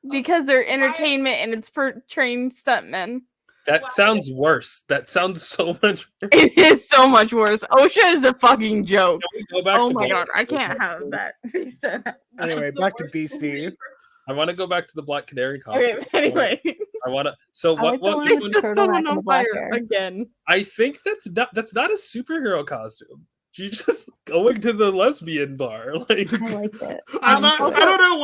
F: because they're entertainment and it's for trained stuntmen.
D: That sounds worse. That sounds so much.
F: It is so much worse. OSHA is a fucking joke.
D: Can we go back
F: Oh
D: to
F: my god,
D: Black-
F: I can't have that. He said that.
B: Anyway,
E: That's the
B: back to
E: worst
B: BC.
E: movie
D: I want to go back to the Black Canary costume.
F: Okay, anyway,
D: I want to. So
C: I
D: what?
C: like the
D: What?
C: one
D: Which
C: with
D: one?
C: turtleneck
F: someone
C: and
F: on
C: the black
F: fire
C: hair.
F: again.
D: I think that's not a superhero costume. She's just going to the lesbian bar. Like
C: I liked it.
K: I don't know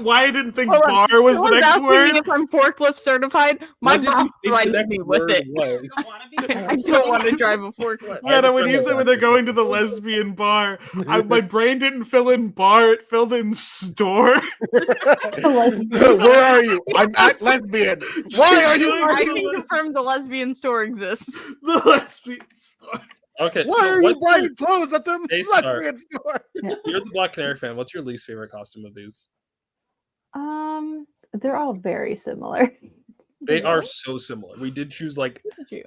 K: why I didn't think
F: Hold on.
K: bar was the
F: Someone's
K: next
F: asking
K: word.
F: me if I'm forklift certified. My
D: what did you
F: boss
D: think the
F: provided
D: next
F: me with
D: word
F: it.
D: was?
E: Don't wanna be
F: I don't want to drive a forklift.
D: I have a
K: Rena, when
D: friend
K: you
D: that
K: said when
D: works
K: they're
D: at
K: going to the lesbian bar, my brain didn't fill in bar, it filled in store.
B: Where are you? I'm at lesbian. Why are you?
F: I can confirm the lesbian store exists.
K: The lesbian store.
D: Okay,
B: Why
D: so
B: are you
D: what's
B: buying clothes at the
D: Daystar.
B: lesbian store?
D: you're the Black Canary fan. What's your least favorite costume of these?
C: They're all very similar.
D: They are so similar. We did choose like
F: Pikachu.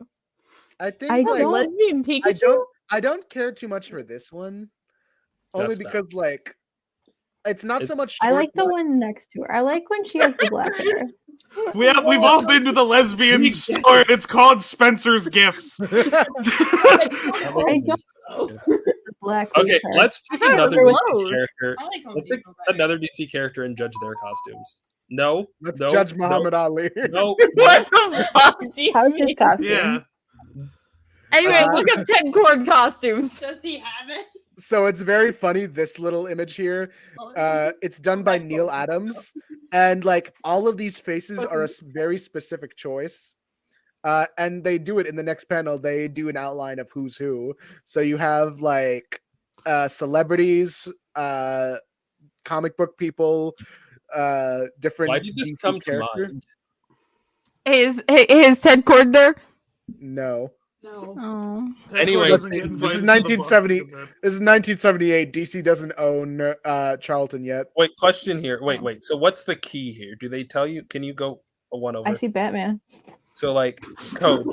H: I think
C: I
H: like
C: don't-
F: Lesbian Pikachu.
H: I don't care too much for this one, only
D: That's
H: because like it's not so
D: It's-
H: much.
C: I like the
H: short-
C: one next to her. I like when she has the black hair.
K: We've all been to the lesbian store. And it's called Spencer's Gifts.
C: I don't black.
D: Okay,
C: hair.
D: let's pick
F: thought
D: another
F: they were
D: DC
F: clothes.
D: character.
E: I like Home
D: Let's pick
E: Depot better.
D: another DC character and judge their costumes. No,
H: Let's
D: no,
H: judge
D: no,
H: Muhammad Ali.
D: No,
F: What the fuck do you
C: How's his
F: mean?
C: costume?
K: Yeah.
F: Anyway, look up 10 cord costumes.
E: Does he have it?
H: So it's very funny. This little image here. It's done by Neil Adams, and like all of these faces are a very specific choice. And they do it in the next panel. They do an outline of who's who. So you have like celebrities, comic book people, different
D: Why did this
H: DC
D: come to
H: characters.
D: mind?
F: Is Ted Cord there?
H: No,
E: No.
F: Oh.
D: Anyway,
K: This
H: this is 1970. This is 1978. DC doesn't own Charlton yet.
D: Wait, question here. Wait. So what's the key here? Do they tell you? Can you go one over?
C: I see Batman.
D: So like code.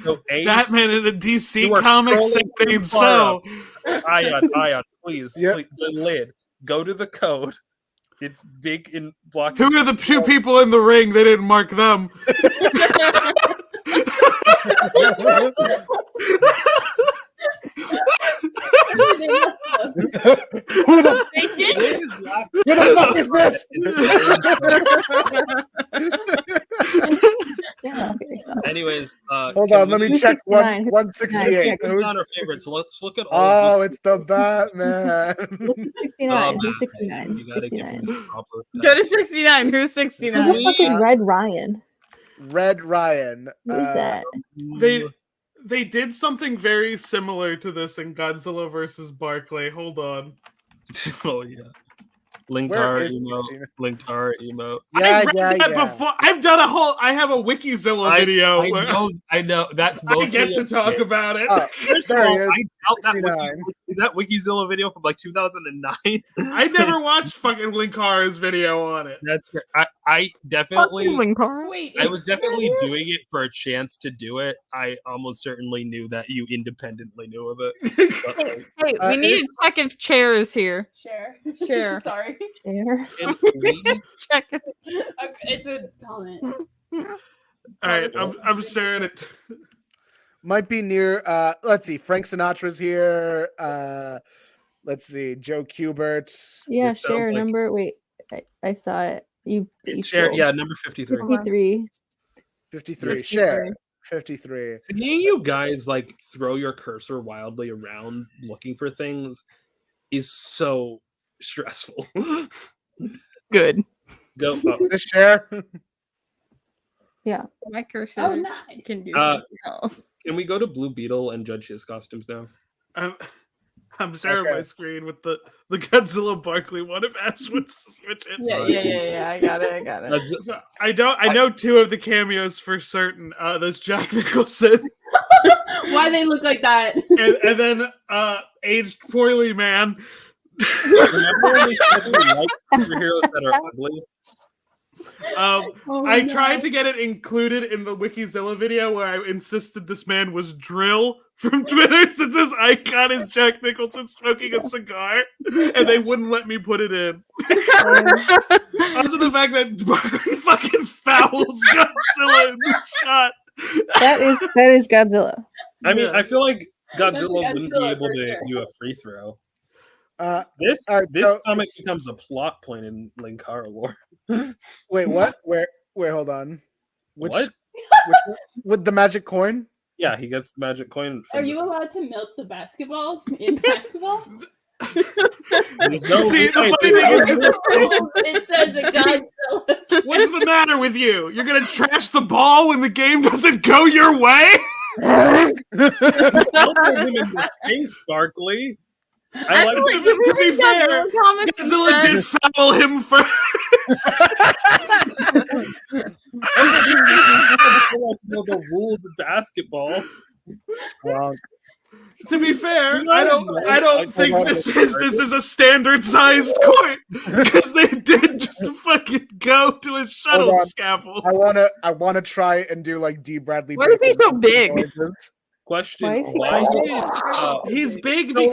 D: So A's,
K: Batman in a DC
D: You are
K: comic
D: scrolling
K: setting.
D: too far
K: So
D: Ayaan, please,
H: Yep.
D: please, the lid. Go to the code. It's big in block.
K: who are the two people in the ring? They didn't mark them.
H: Who the fuck is this?
C: Yeah, okay, so.
D: Anyways,
H: Hold
D: can
H: on, let me
D: we-
H: check
C: 269.
H: 168.
D: Who's
H: Who's-
D: on our favorites? Let's look at all.
H: Oh, it's the Batman.
C: Look at 69. Who's
D: Batman.
C: 69?
D: You gotta give
C: 69.
D: him proper.
F: Go to 69. Who's
C: Who
F: 69?
C: the fuck is Red Ryan?
H: Red Ryan.
C: Who is that?
K: They did something very similar to this in Godzilla versus Barclay. Hold on.
D: Oh yeah.
H: Where
D: Linkar
H: is
D: emo.
H: 69?
D: Linkar emo.
K: I read that before. I've done a whole. I have a Wikizilla video. where
D: I know. That's
K: I
D: mostly
K: get to talk about it.
H: Oh,
D: First of
H: there
D: all,
H: he is.
D: I doubt that
H: 69.
D: is that Wikizilla video from like 2009.
K: I never watched fucking Linkara's video on it.
D: That's great. I definitely.
F: Linkar.
E: Wait,
D: I
E: is
D: was definitely doing it for a chance to do it. I almost certainly knew that you independently knew of it. But,
F: Hey, we need to check if Chair is here.
E: Share.
F: Share.
E: Sorry.
C: Share.
D: and please,
F: Check it.
E: It's a comment.
K: All right, I'm sharing it.
H: Might be near. Let's see. Frank Sinatra's here. Let's see. Joe Kubert.
C: Yeah,
D: This sounds
C: share
D: like-
C: number. Wait, I saw it. You
D: share,
C: scrolled.
D: yeah, number 53.
C: 53.
H: 53.
D: Yes.
H: Share. 53.
D: Seeing you guys like throw your cursor wildly around looking for things is so stressful.
F: Good.
D: Go.
H: This share.
C: Yeah.
F: My cursor
E: Oh, nice.
F: can do
D: Uh,
F: something else.
D: Can we go to Blue Beetle and judge his costumes now?
K: I'm sharing
H: Okay.
K: my screen with the Godzilla Barkley one if Ash wants to switch it.
F: Yeah. I got it.
D: That's-
K: So I know two of the cameos for certain. There's Jack Nicholson
E: Why they look like that?
K: and then aged poorly man.
D: Remember when we said we like superheroes that are ugly?
E: Oh,
K: I
E: no.
K: tried to get it included in the Wikizilla video where I insisted this man was Drill from Twitter since his icon is Jack Nicholson smoking a cigar, and they wouldn't let me put it in. Also, the fact that Barkley fucking fouls Godzilla in the shot.
C: That is Godzilla.
D: I mean,
K: Yeah.
D: I feel like
E: That's
D: Godzilla wouldn't be
E: Godzilla
D: able
E: for
D: to
E: sure.
D: do a free throw.
H: This
D: This
H: so
D: comic becomes a plot point in Linkara lore.
H: wait, what? Wait, hold on. Which,
D: What?
H: which with the magic coin?
D: Yeah, he gets the magic coin.
E: Are you allowed to milk the basketball in basketball?
D: There's no
K: See, the
D: wait,
K: funny
D: there's
K: thing
D: no-
E: It says a Godzilla.
K: What's the matter with you? You're gonna trash the ball when the game doesn't go your way?
D: Don't put him in the face, Barkley. I like
F: Actually,
D: him.
F: did we
K: To be
F: read that
K: fair,
F: in the comics
K: Godzilla
F: instead?
K: did foul him first.
D: I want to know the rules of basketball.
H: Wrong.
K: To be fair,
D: You
K: I
D: don't
K: don't
D: know.
K: I don't think this is a standard sized coin because they did just fucking go to a shuttle
B: on.
K: scaffold.
B: I wanna try and do like D. Bradley.
F: Why is he so big?
D: Question:
C: Why is he
D: Why
C: big?
D: did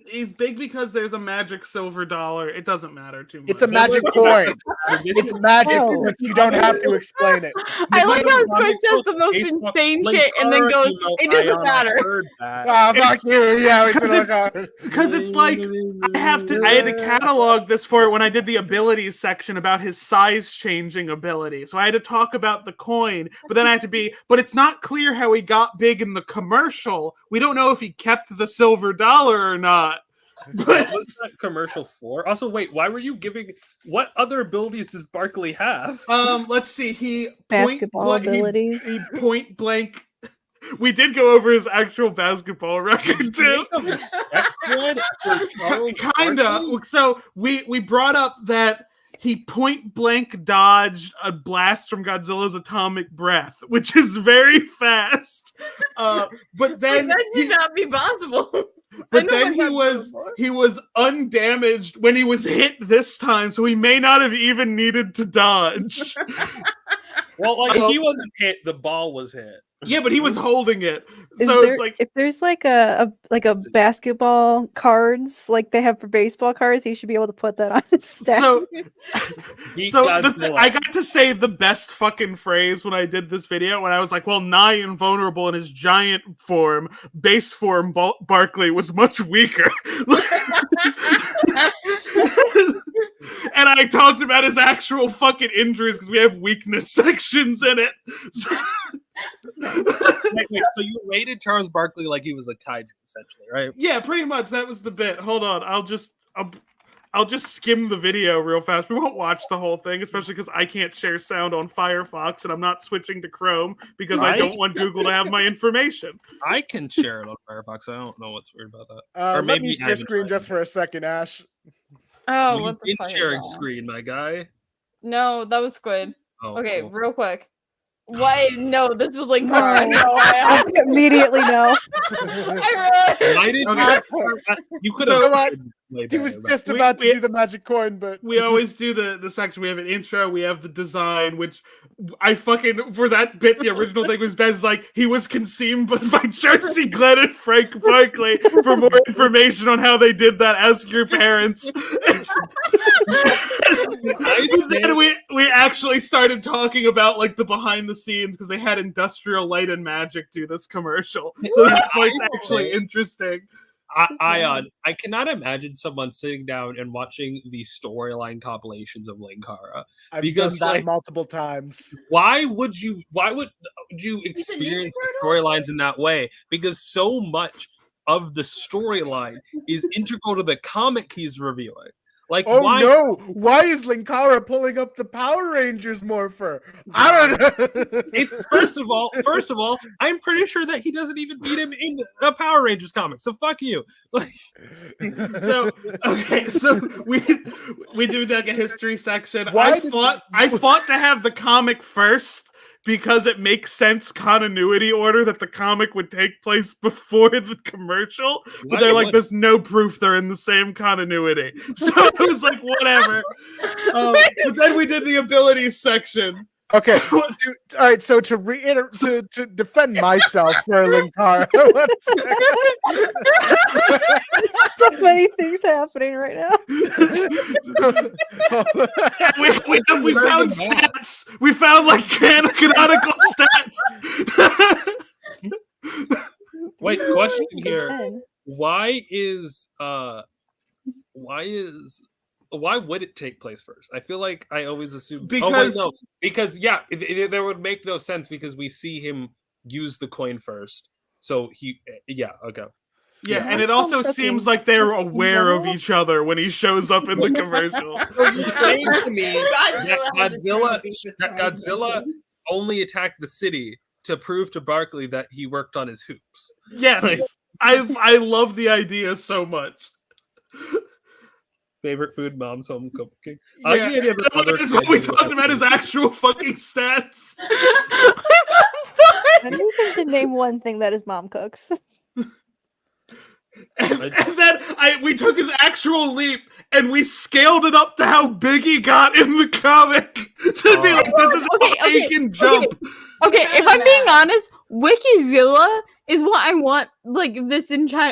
K: He's big because there's a magic silver dollar. It doesn't matter too much.
B: It's a magic coin. It's magic.
C: Oh.
B: But you don't have to explain it.
F: I like how Squid says the most insane shit and then goes, "It doesn't matter."
B: Wow, fuck you. Yeah, we can look on.
K: Because it's like I had to catalog this for it when I did the abilities section about his size changing ability. So I had to talk about the coin, but then I had to but it's not clear how he got big in the commercial. We don't know if he kept the silver dollar or not.
D: What was that commercial for? Also, wait, why were you giving? What other abilities does Barkley have?
K: Let's see. He
C: Basketball abilities.
K: He point blank. We did go over his actual basketball record too. Kinda. So we brought up that he point blank dodged a blast from Godzilla's atomic breath, which is very fast. But then
F: that should not be possible.
K: But then he was undamaged when he was hit this time, so he may not have even needed to dodge.
D: Well, like he wasn't hit, the ball was hit.
K: Yeah, but he was holding it.
C: It's like if there's like a basketball cards like they have for baseball cards, he should be able to put that on his stack.
K: I got to say the best fucking phrase when I did this video when I was like, well, nigh invulnerable in his giant form, base form Barkley was much weaker. And I talked about his actual fucking injuries because we have weakness sections in it.
D: Wait, so you rated Charles Barkley like he was a kaiju, essentially, right?
K: Yeah, pretty much. That was the bit. Hold on, I'll just skim the video real fast. We won't watch the whole thing, especially because I can't share sound on Firefox, and I'm not switching to Chrome because I don't want Google to have my information.
D: I can share it on Firefox. I don't know what's weird about that.
B: Or maybe let me share screen just for a second, Ash.
F: Oh,
D: what the fuck? Sharing screen, my guy.
F: No, that was Squid.
D: Oh,
F: okay,
D: cool.
F: Real quick. Why? No, this is like I
C: immediately no.
D: You could
B: have. He was just about to do the magic coin, but
K: we always do the section. We have an intro, we have the design, which I fucking for that bit. The original thing was Ben's like he was conceived by Jersey Glenn and Frank Barkley. For more information on how they did that, ask your parents. Then we actually started talking about like the behind the scenes because they had Industrial Light and Magic do this commercial, so that part's actually interesting.
D: Ayaan, I cannot imagine someone sitting down and watching the storyline compilations of Linkara.
B: I've done that multiple times.
D: Why would you experience the storylines in that way? Because so much of the storyline is integral to the comic he's reviewing. Like, why?
B: No! Why is Linkara pulling up the Power Rangers morpher? I don't know.
D: It's first of all, I'm pretty sure that he doesn't even beat him in a Power Rangers comic. So fuck you. Like,
K: so we do like a history section. I fought to have the comic first, because it makes sense continuity order that the comic would take place before the commercial. But they're like, there's no proof they're in the same continuity. So it was like, whatever. But then we did the abilities section.
B: Okay. All right. So to defend myself for Linkara,
C: so many things happening right now.
K: we found stats. We found like canonical stats.
D: Wait, question here. Why would it take place first? I feel like I always assume because there would make no sense because we see him use the coin first. So okay.
K: Yeah, and it also seems like they're aware of each other when he shows up in the commercial.
D: So you're saying to me that Godzilla only attacked the city to prove to Barkley that he worked on his hoops.
K: Yes, like, I love the idea so much.
D: Favorite food, mom's home cooking.
K: Yeah. We talked about his actual fucking stats.
C: I don't even to name one thing that his mom cooks.
K: And then we took his actual leap and we scaled it up to how big he got in the comic to be like, this is how he can jump.
F: Okay, if I'm being honest, Wikizilla is what I want, like,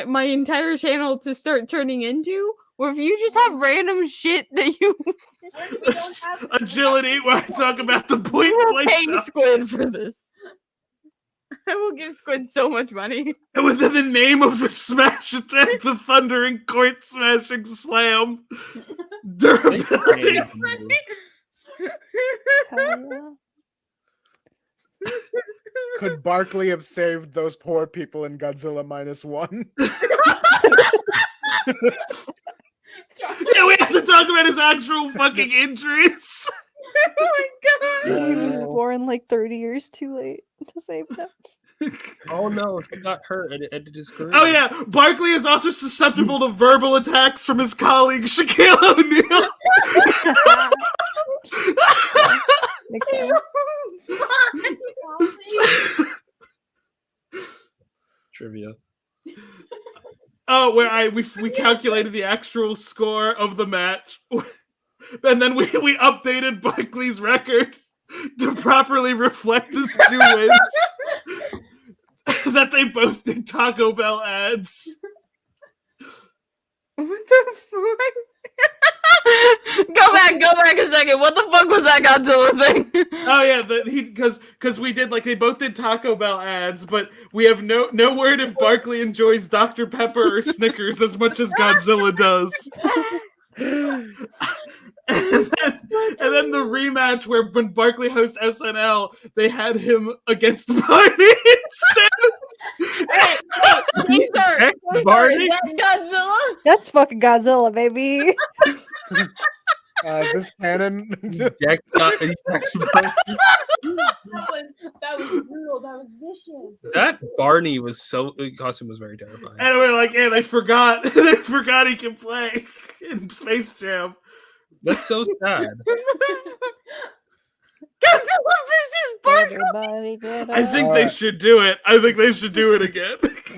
F: my entire channel to start turning into. Or if you just have random shit that you
K: agility, where I talk about the point and play
F: paying
K: stuff.
F: Squid for this. I will give Squid so much money.
K: And within the name of the smash attack, the thundering court smashing slam, durability.
B: Could Barkley have saved those poor people in Godzilla -1?
K: Yeah, we have to talk about his actual fucking injuries.
F: Oh my god!
C: He was born like 30 years too late to save them.
D: Oh no, he got hurt and it ended his career.
K: Oh yeah, Barkley is also susceptible to verbal attacks from his colleague Shaquille O'Neal.
C: Makes sense.
D: Trivia.
K: Oh, where we calculated the actual score of the match, and then we updated Barkley's record to properly reflect his 2 wins. That they both did Taco Bell ads.
F: What the fuck? Go back a second. What the fuck was that Godzilla thing?
K: Oh yeah, because we did, like, they both did Taco Bell ads, but we have no word if Barkley enjoys Dr. Pepper or Snickers as much as Godzilla does. And then the rematch where when Barkley hosts SNL, they had him against Barney instead.
F: Daystar,
D: Barney?
F: is that Godzilla?
C: That's fucking Godzilla, baby.
B: This canon.
E: That was brutal. That was vicious.
D: That Barney costume was very terrifying.
K: And we're like, yeah, they forgot he can play in Space Jam.
D: That's so sad.
F: Godzilla versus Barkley.
C: Everybody get
K: I think
C: up.
K: they should do it. I think they should do it again.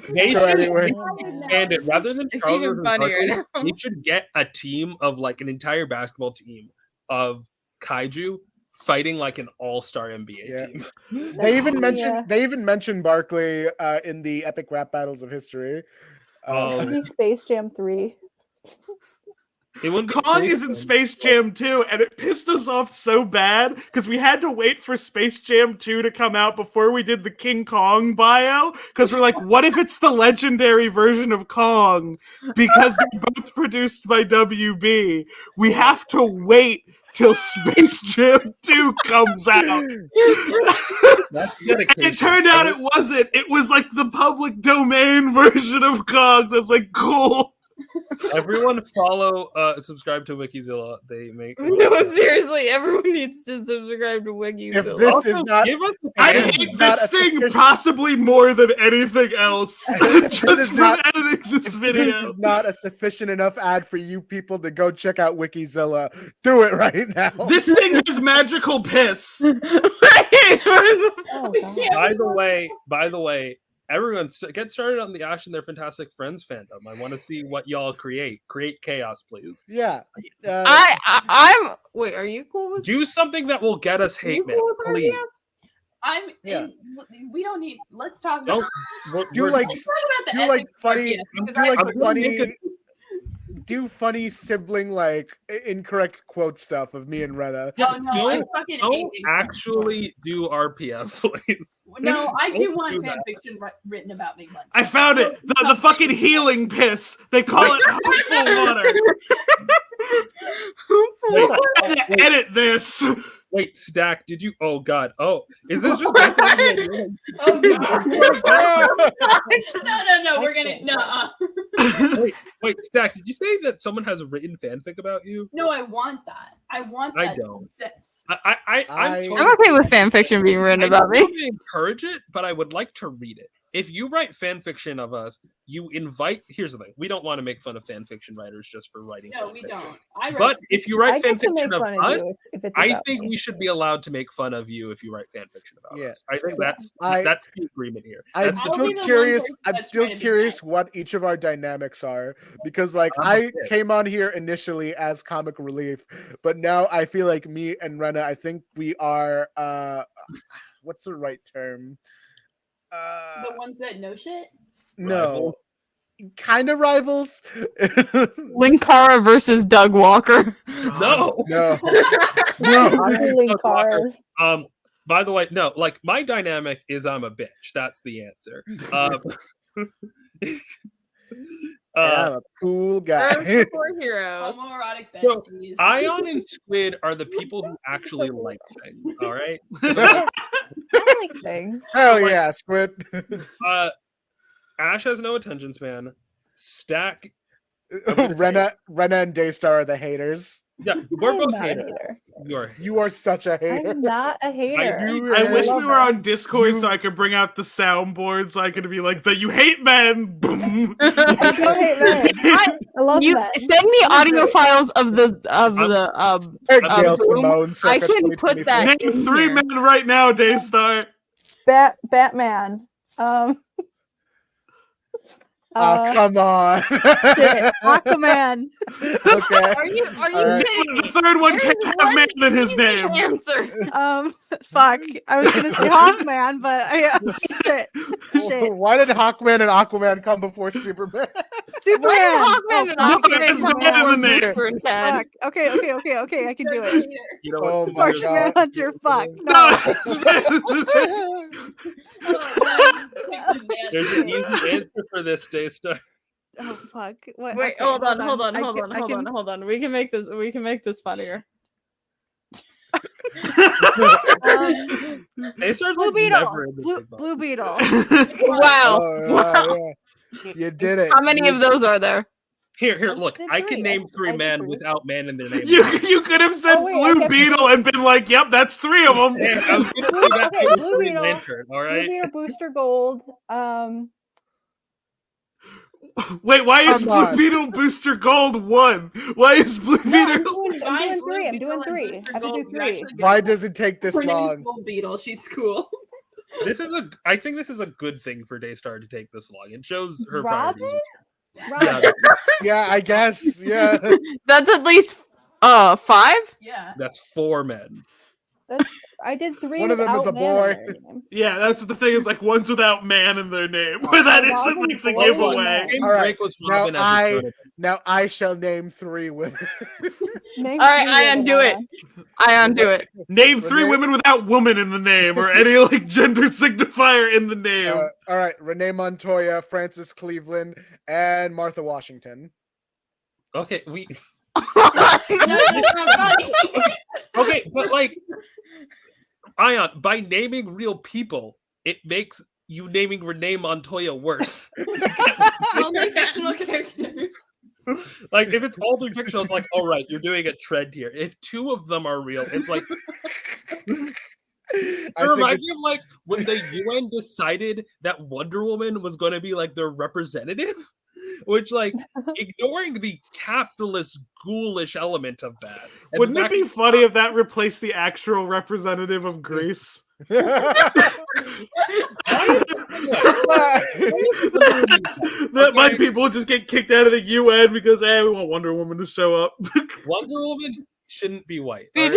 D: They
B: So
D: should
B: anyway.
D: expand it rather than
F: It's
D: Charles
F: even
D: versus
F: funnier
D: Barkley.
F: now.
D: They should get a team of, like, an entire basketball team of kaiju fighting like an all-star NBA
B: Yeah.
D: team.
B: They even
C: Yeah.
B: mentioned Barkley in the epic rap battles of history.
C: Maybe Space Jam 3.
D: It wouldn't be
K: Kong
D: Space
K: is in
D: Jam.
K: Space Jam 2, and it pissed us off so bad because we had to wait for Space Jam 2 to come out before we did the King Kong bio. Because we're like, what if it's the legendary version of Kong? Because they're both produced by WB. We have to wait till Space Jam 2 comes out.
D: That's
K: And
D: dedication.
K: it turned out it wasn't. It was like the public domain version of Kong. That's like, cool.
D: Everyone subscribe to Wikizilla. They make
F: No, seriously, everyone needs to subscribe to Wikizilla.
B: If this
D: Also,
B: is not,
D: give us
K: I
B: This
K: hate
B: is not
K: this
B: a
K: thing
B: sufficient-
K: possibly more than anything else. Just
B: is
K: from
B: not-
K: editing this
B: if
K: video.
B: this is not a sufficient enough ad for you people to go check out Wikizilla, do it right now.
K: This thing has magical piss.
C: Oh, God.
D: By the way, everyone get started on the Ash and Their Fantastic Friends fandom. I want to see what y'all create. Create chaos, please.
B: Yeah.
F: I'm. Wait, are you cool with?
D: Do something that will get us hate mail, please.
B: Yeah.
E: We don't need. Let's talk about.
B: Do like
E: Let's talk about the
B: do like
E: ethics
B: funny
E: part,
B: do
E: because
B: like
D: I'm gonna make
B: funny do funny sibling like incorrect quote stuff of me and Rena.
E: Oh no, I fucking hate
D: Don't
E: things.
D: actually do RPF, please.
E: No, I do
D: Don't
E: want
D: do
E: fan
D: that.
E: fiction written about me. But
K: I found it. The fucking healing piss. They call it hopeful water.
D: Wait,
K: I'm gonna edit this.
D: wait, Stack, did you? Oh God. Oh, is this just basically?
E: oh god. No, we're gonna
D: Wait, Stack, did you say that someone has written fanfic about you?
E: No, I want that. I want
D: I
E: that
D: don't.
E: to exist.
D: I'm
F: I'm okay with fan fiction being written
D: I
F: about
D: don't
F: me.
D: really encourage it, but I would like to read it. if you write fan fiction of us, you invite. Here's the thing: we don't want to make fun of fan fiction writers just for writing.
E: No,
D: fan
E: we
D: fiction.
E: don't. I write
D: But if you
C: I
D: write fan
C: get to make
D: fiction of
C: fun of
D: us,
C: you if it's
D: I
C: about
D: think
C: me.
D: we should be allowed to make fun of you if you write fan fiction about
H: Yeah.
D: us. I think
C: Yeah.
D: that's the agreement here.
H: I'm
D: That's
E: I'll
H: still
E: be the one
H: curious.
E: person
H: I'm
E: that's
H: still
E: trying to be
H: curious
E: nice.
H: what each of our dynamics are because, like,
D: I'm a
H: I
D: bitch.
H: came on here initially as comic relief, but now I feel like me and Rena. I think we are. What's the right term?
E: The ones that know shit.
H: No,
D: Rival.
H: kind of rivals.
F: Linkara versus Doug Walker.
D: No.
H: No,
D: No.
C: Link cars.
D: By the way, no. Like my dynamic is I'm a bitch. That's the answer.
H: I'm a cool guy.
F: Earth before heroes.
E: Homoerotic
D: So,
E: besties.
D: Ayaan and Squid are the people who actually like things. All right.
C: I like things.
H: Hell
D: like-
H: yeah, Squid.
D: Ash has no attention span. Stack. gonna
H: Rena and Daystar are the haters.
D: Yeah, we're
C: I'm
D: both
C: not a
D: haters.
C: hater.
H: You are such a hater.
C: I'm not a hater.
K: I wish we
C: love
K: were
C: her.
K: on Discord so
H: You-
K: I could bring out the soundboard so I could be like, "You hate men." Boom.
C: I don't hate men. I love
F: You
C: men.
F: send me audio files of the
H: Gail
F: boom.
H: Simone,
F: I
H: circa
F: can put
H: 2023.
F: that
K: Name
F: in
K: 3
F: here.
K: men right now, Daystar.
C: Batman.
H: Come on.
C: Shit. Aquaman.
H: Okay.
F: Are you
H: All right.
F: kidding
K: The
F: me?
K: third one
F: There
K: can't
F: is
K: have
F: one
K: man in his
F: easy
K: name.
F: answer.
C: Fuck. I was gonna say Hawkman, but shit. Shit.
H: Why did Hawkman and Aquaman come before Superman?
C: Superman.
F: Why did Hawkman and
K: No,
F: Aquaman
K: it's
F: come
K: man in the
F: before
K: name.
F: Booster and Ted?
C: Fuck. Okay. I can do it.
D: You know
H: Oh
D: what?
H: my
C: Martian
H: God.
C: Manhunter. Fuck.
K: No,
C: No.
K: it's man in the name.
D: There's an easy answer for this, Daystar.
C: Oh fuck. What?
F: Wait,
C: okay,
F: hold on.
C: I can-
F: We can make this funnier.
D: Daystar's
C: Blue
D: like
C: Beetle.
D: never in this
C: Blue,
D: big box.
C: Blue Beetle.
F: Wow.
H: Oh, yeah. You did it.
F: How many of those are there?
D: Here,
C: I
D: look.
C: did
D: I can
C: three.
D: name
C: I
D: 3
C: did
D: men
C: three.
D: without man in their name.
K: You could have said
C: Oh, wait, I
K: Blue
C: kept
K: Beetle and been like, "Yep, that's 3 of them."
D: Yeah, I was gonna do that
C: Okay,
D: too with
C: Blue
D: Green
C: Beetle.
D: Lantern, all
C: Blue
D: right?
C: Beetle, Booster Gold.
K: Wait, why is
H: Come
K: Blue
H: on.
K: Beetle Booster Gold 1? Why is Blue
C: No,
K: Beetle?
C: I'm doing
E: Blue
C: three. I'm
E: Beetle
C: doing
E: and
C: three.
E: Booster
C: I have to do
E: Gold, you're
C: three.
E: actually good.
H: Why does it take this
E: Her name's
H: long?
E: Gold Beetle. She's cool.
D: I think this is a good thing for Daystar to take this long. It shows her
C: Robin?
D: priorities.
C: Robin.
H: Yeah, I guess. Yeah.
F: That's at least 5?
E: Yeah.
D: That's 4 men.
C: I did three.
H: One of them is
C: without
H: a
C: man in
H: boy.
C: their name.
K: Yeah, that's the thing. Is like one's without man in their name, but that
C: Oh,
K: isn't
C: Robin
K: like the
C: Boy.
K: giveaway.
D: James
H: All right,
D: Drake was
H: now
D: Robin as a prototype.
H: Now I shall name 3 women.
C: Name
F: All right,
C: three
F: Ayaan,
C: women,
F: do it. Ayaan, do it.
K: Name 3
H: Renee-
K: women without woman in the name, or any like gender signifier in the name.
H: All right, Renee Montoya, Frances Cleveland, and Martha Washington.
D: Okay, we
E: No, that's not funny.
D: okay, but like Ayaan, by naming real people, it makes you naming Renee Montoya worse.
E: Only fictional characters.
D: Like if it's all 3 fictional, it's like, all right, you're doing a trend here. If 2 of them are real, it's like it reminds me of like when the UN decided that Wonder Woman was going to be like their representative, which like ignoring the capitalist ghoulish element of that. And
K: Wouldn't
D: the
K: it
D: fact
K: be funny if that replaced the actual representative of Greece? That my people just get kicked out of the UN because we want Wonder Woman to show up.
D: Wonder Woman shouldn't be white. all
F: That's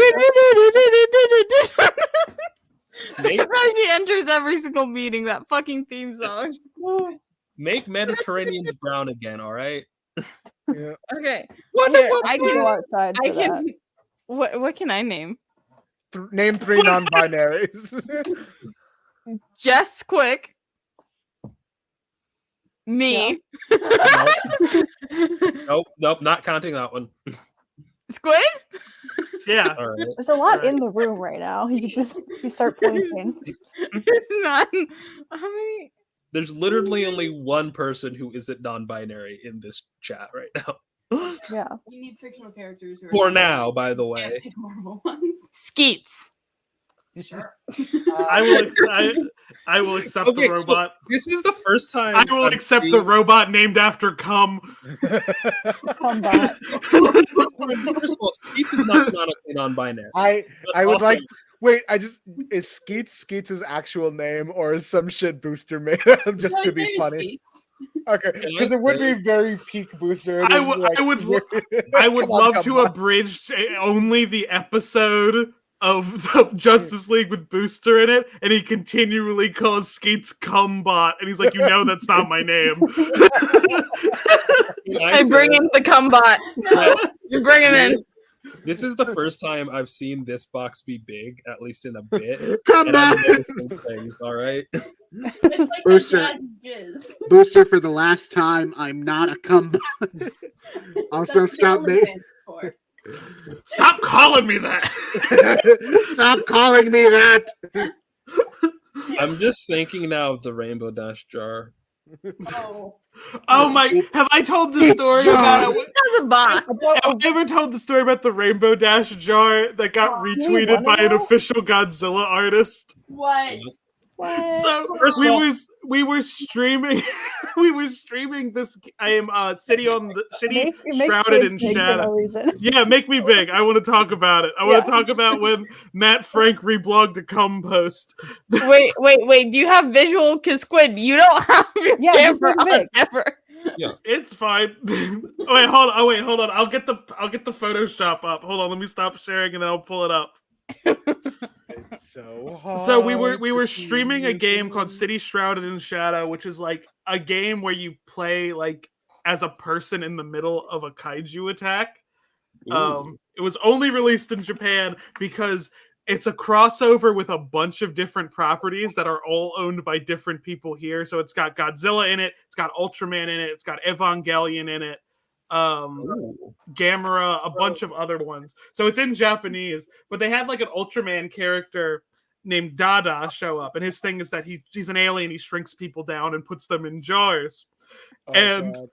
D: right?
F: how she enters every single meeting, that fucking theme song.
D: Make Mediterraneans brown again, all right?
H: Yeah.
F: Okay.
C: Wonder
F: Here,
C: Woman.
F: I
C: Go
F: can
C: outside
F: I
C: for that.
F: can what can I name?
H: Name 3 non-binaries.
F: Jess Quick. Me.
D: Nope, not counting that one.
F: Squid?
K: Yeah.
D: All right.
C: There's a lot
K: Alright.
C: in the room right now. You could just start pointing.
F: It's not how many
D: There's literally only one person who isn't non-binary in this chat right now.
C: Yeah.
E: You need fictional characters who are
D: For now, by the
E: can't
D: way.
E: pick Marvel ones.
F: Skeets.
E: Sure.
K: I will accept the
D: Okay, so
K: robot.
D: this is the first time
K: I will
D: I'm
K: accept the
D: seeing-
K: robot named after Cum.
C: Combat.
D: First of all, Skeets is not canonically non-binary.
H: I would
D: also-
H: like. Wait, is Skeets' actual name, or is some shit Booster made up just
E: No,
H: to be
E: maybe
H: funny?
E: Skeets.
H: Okay,
D: Can I
H: because it would
D: say-
H: be very peak Booster. It
K: I
H: is
K: would-
H: like-
K: I would
H: Come on,
K: love
H: come
K: to
H: on.
K: abridge only the episode of the Justice League with Booster in it, and he continually calls Skeets Cumbot, and he's like, that's not my name.
F: I bring him the Cumbot. You bring him in.
D: This is the first time I've seen this box be big, at least in a bit.
J: Come
D: and I'm
J: back!
D: noticing things, all right?
E: It's like
J: Booster.
E: that jizz.
J: Booster, for the last time, I'm not a comeback. Also,
E: That's
J: stop
E: what the
J: me.
E: OnlyFans is for.
K: Stop calling me that.
J: Stop calling me that.
D: I'm just thinking now of the Rainbow Dash jar.
E: Oh.
K: Oh my! Have I told the story about it?
F: That's a box.
K: Have I ever told the story about the Rainbow Dash jar that got retweeted by an official Godzilla artist?
E: What?
K: So we were streaming this. I am City Shrouded in Shadow. Yeah, make me big. I want to talk about it. I want to talk about when Matt Frank reblogged a cum post.
F: Wait. Do you have visual? Because Squid, you don't have your camera on ever.
D: Yeah,
K: it's fine. Wait, hold on. I'll get the Photoshop up. Hold on, let me stop sharing and then I'll pull it up.
H: It's so hard.
K: So we were streaming a game called City Shrouded in Shadow, which is like a game where you play like as a person in the middle of a kaiju attack. It was only released in Japan because it's a crossover with a bunch of different properties that are all owned by different people here. So it's got Godzilla in it, it's got Ultraman in it, it's got Evangelion in it. Gamera, a bunch of other ones. So it's in Japanese, but they had like an Ultraman character named Dada show up, and his thing is that he's an alien. He shrinks people down and puts them in jars. While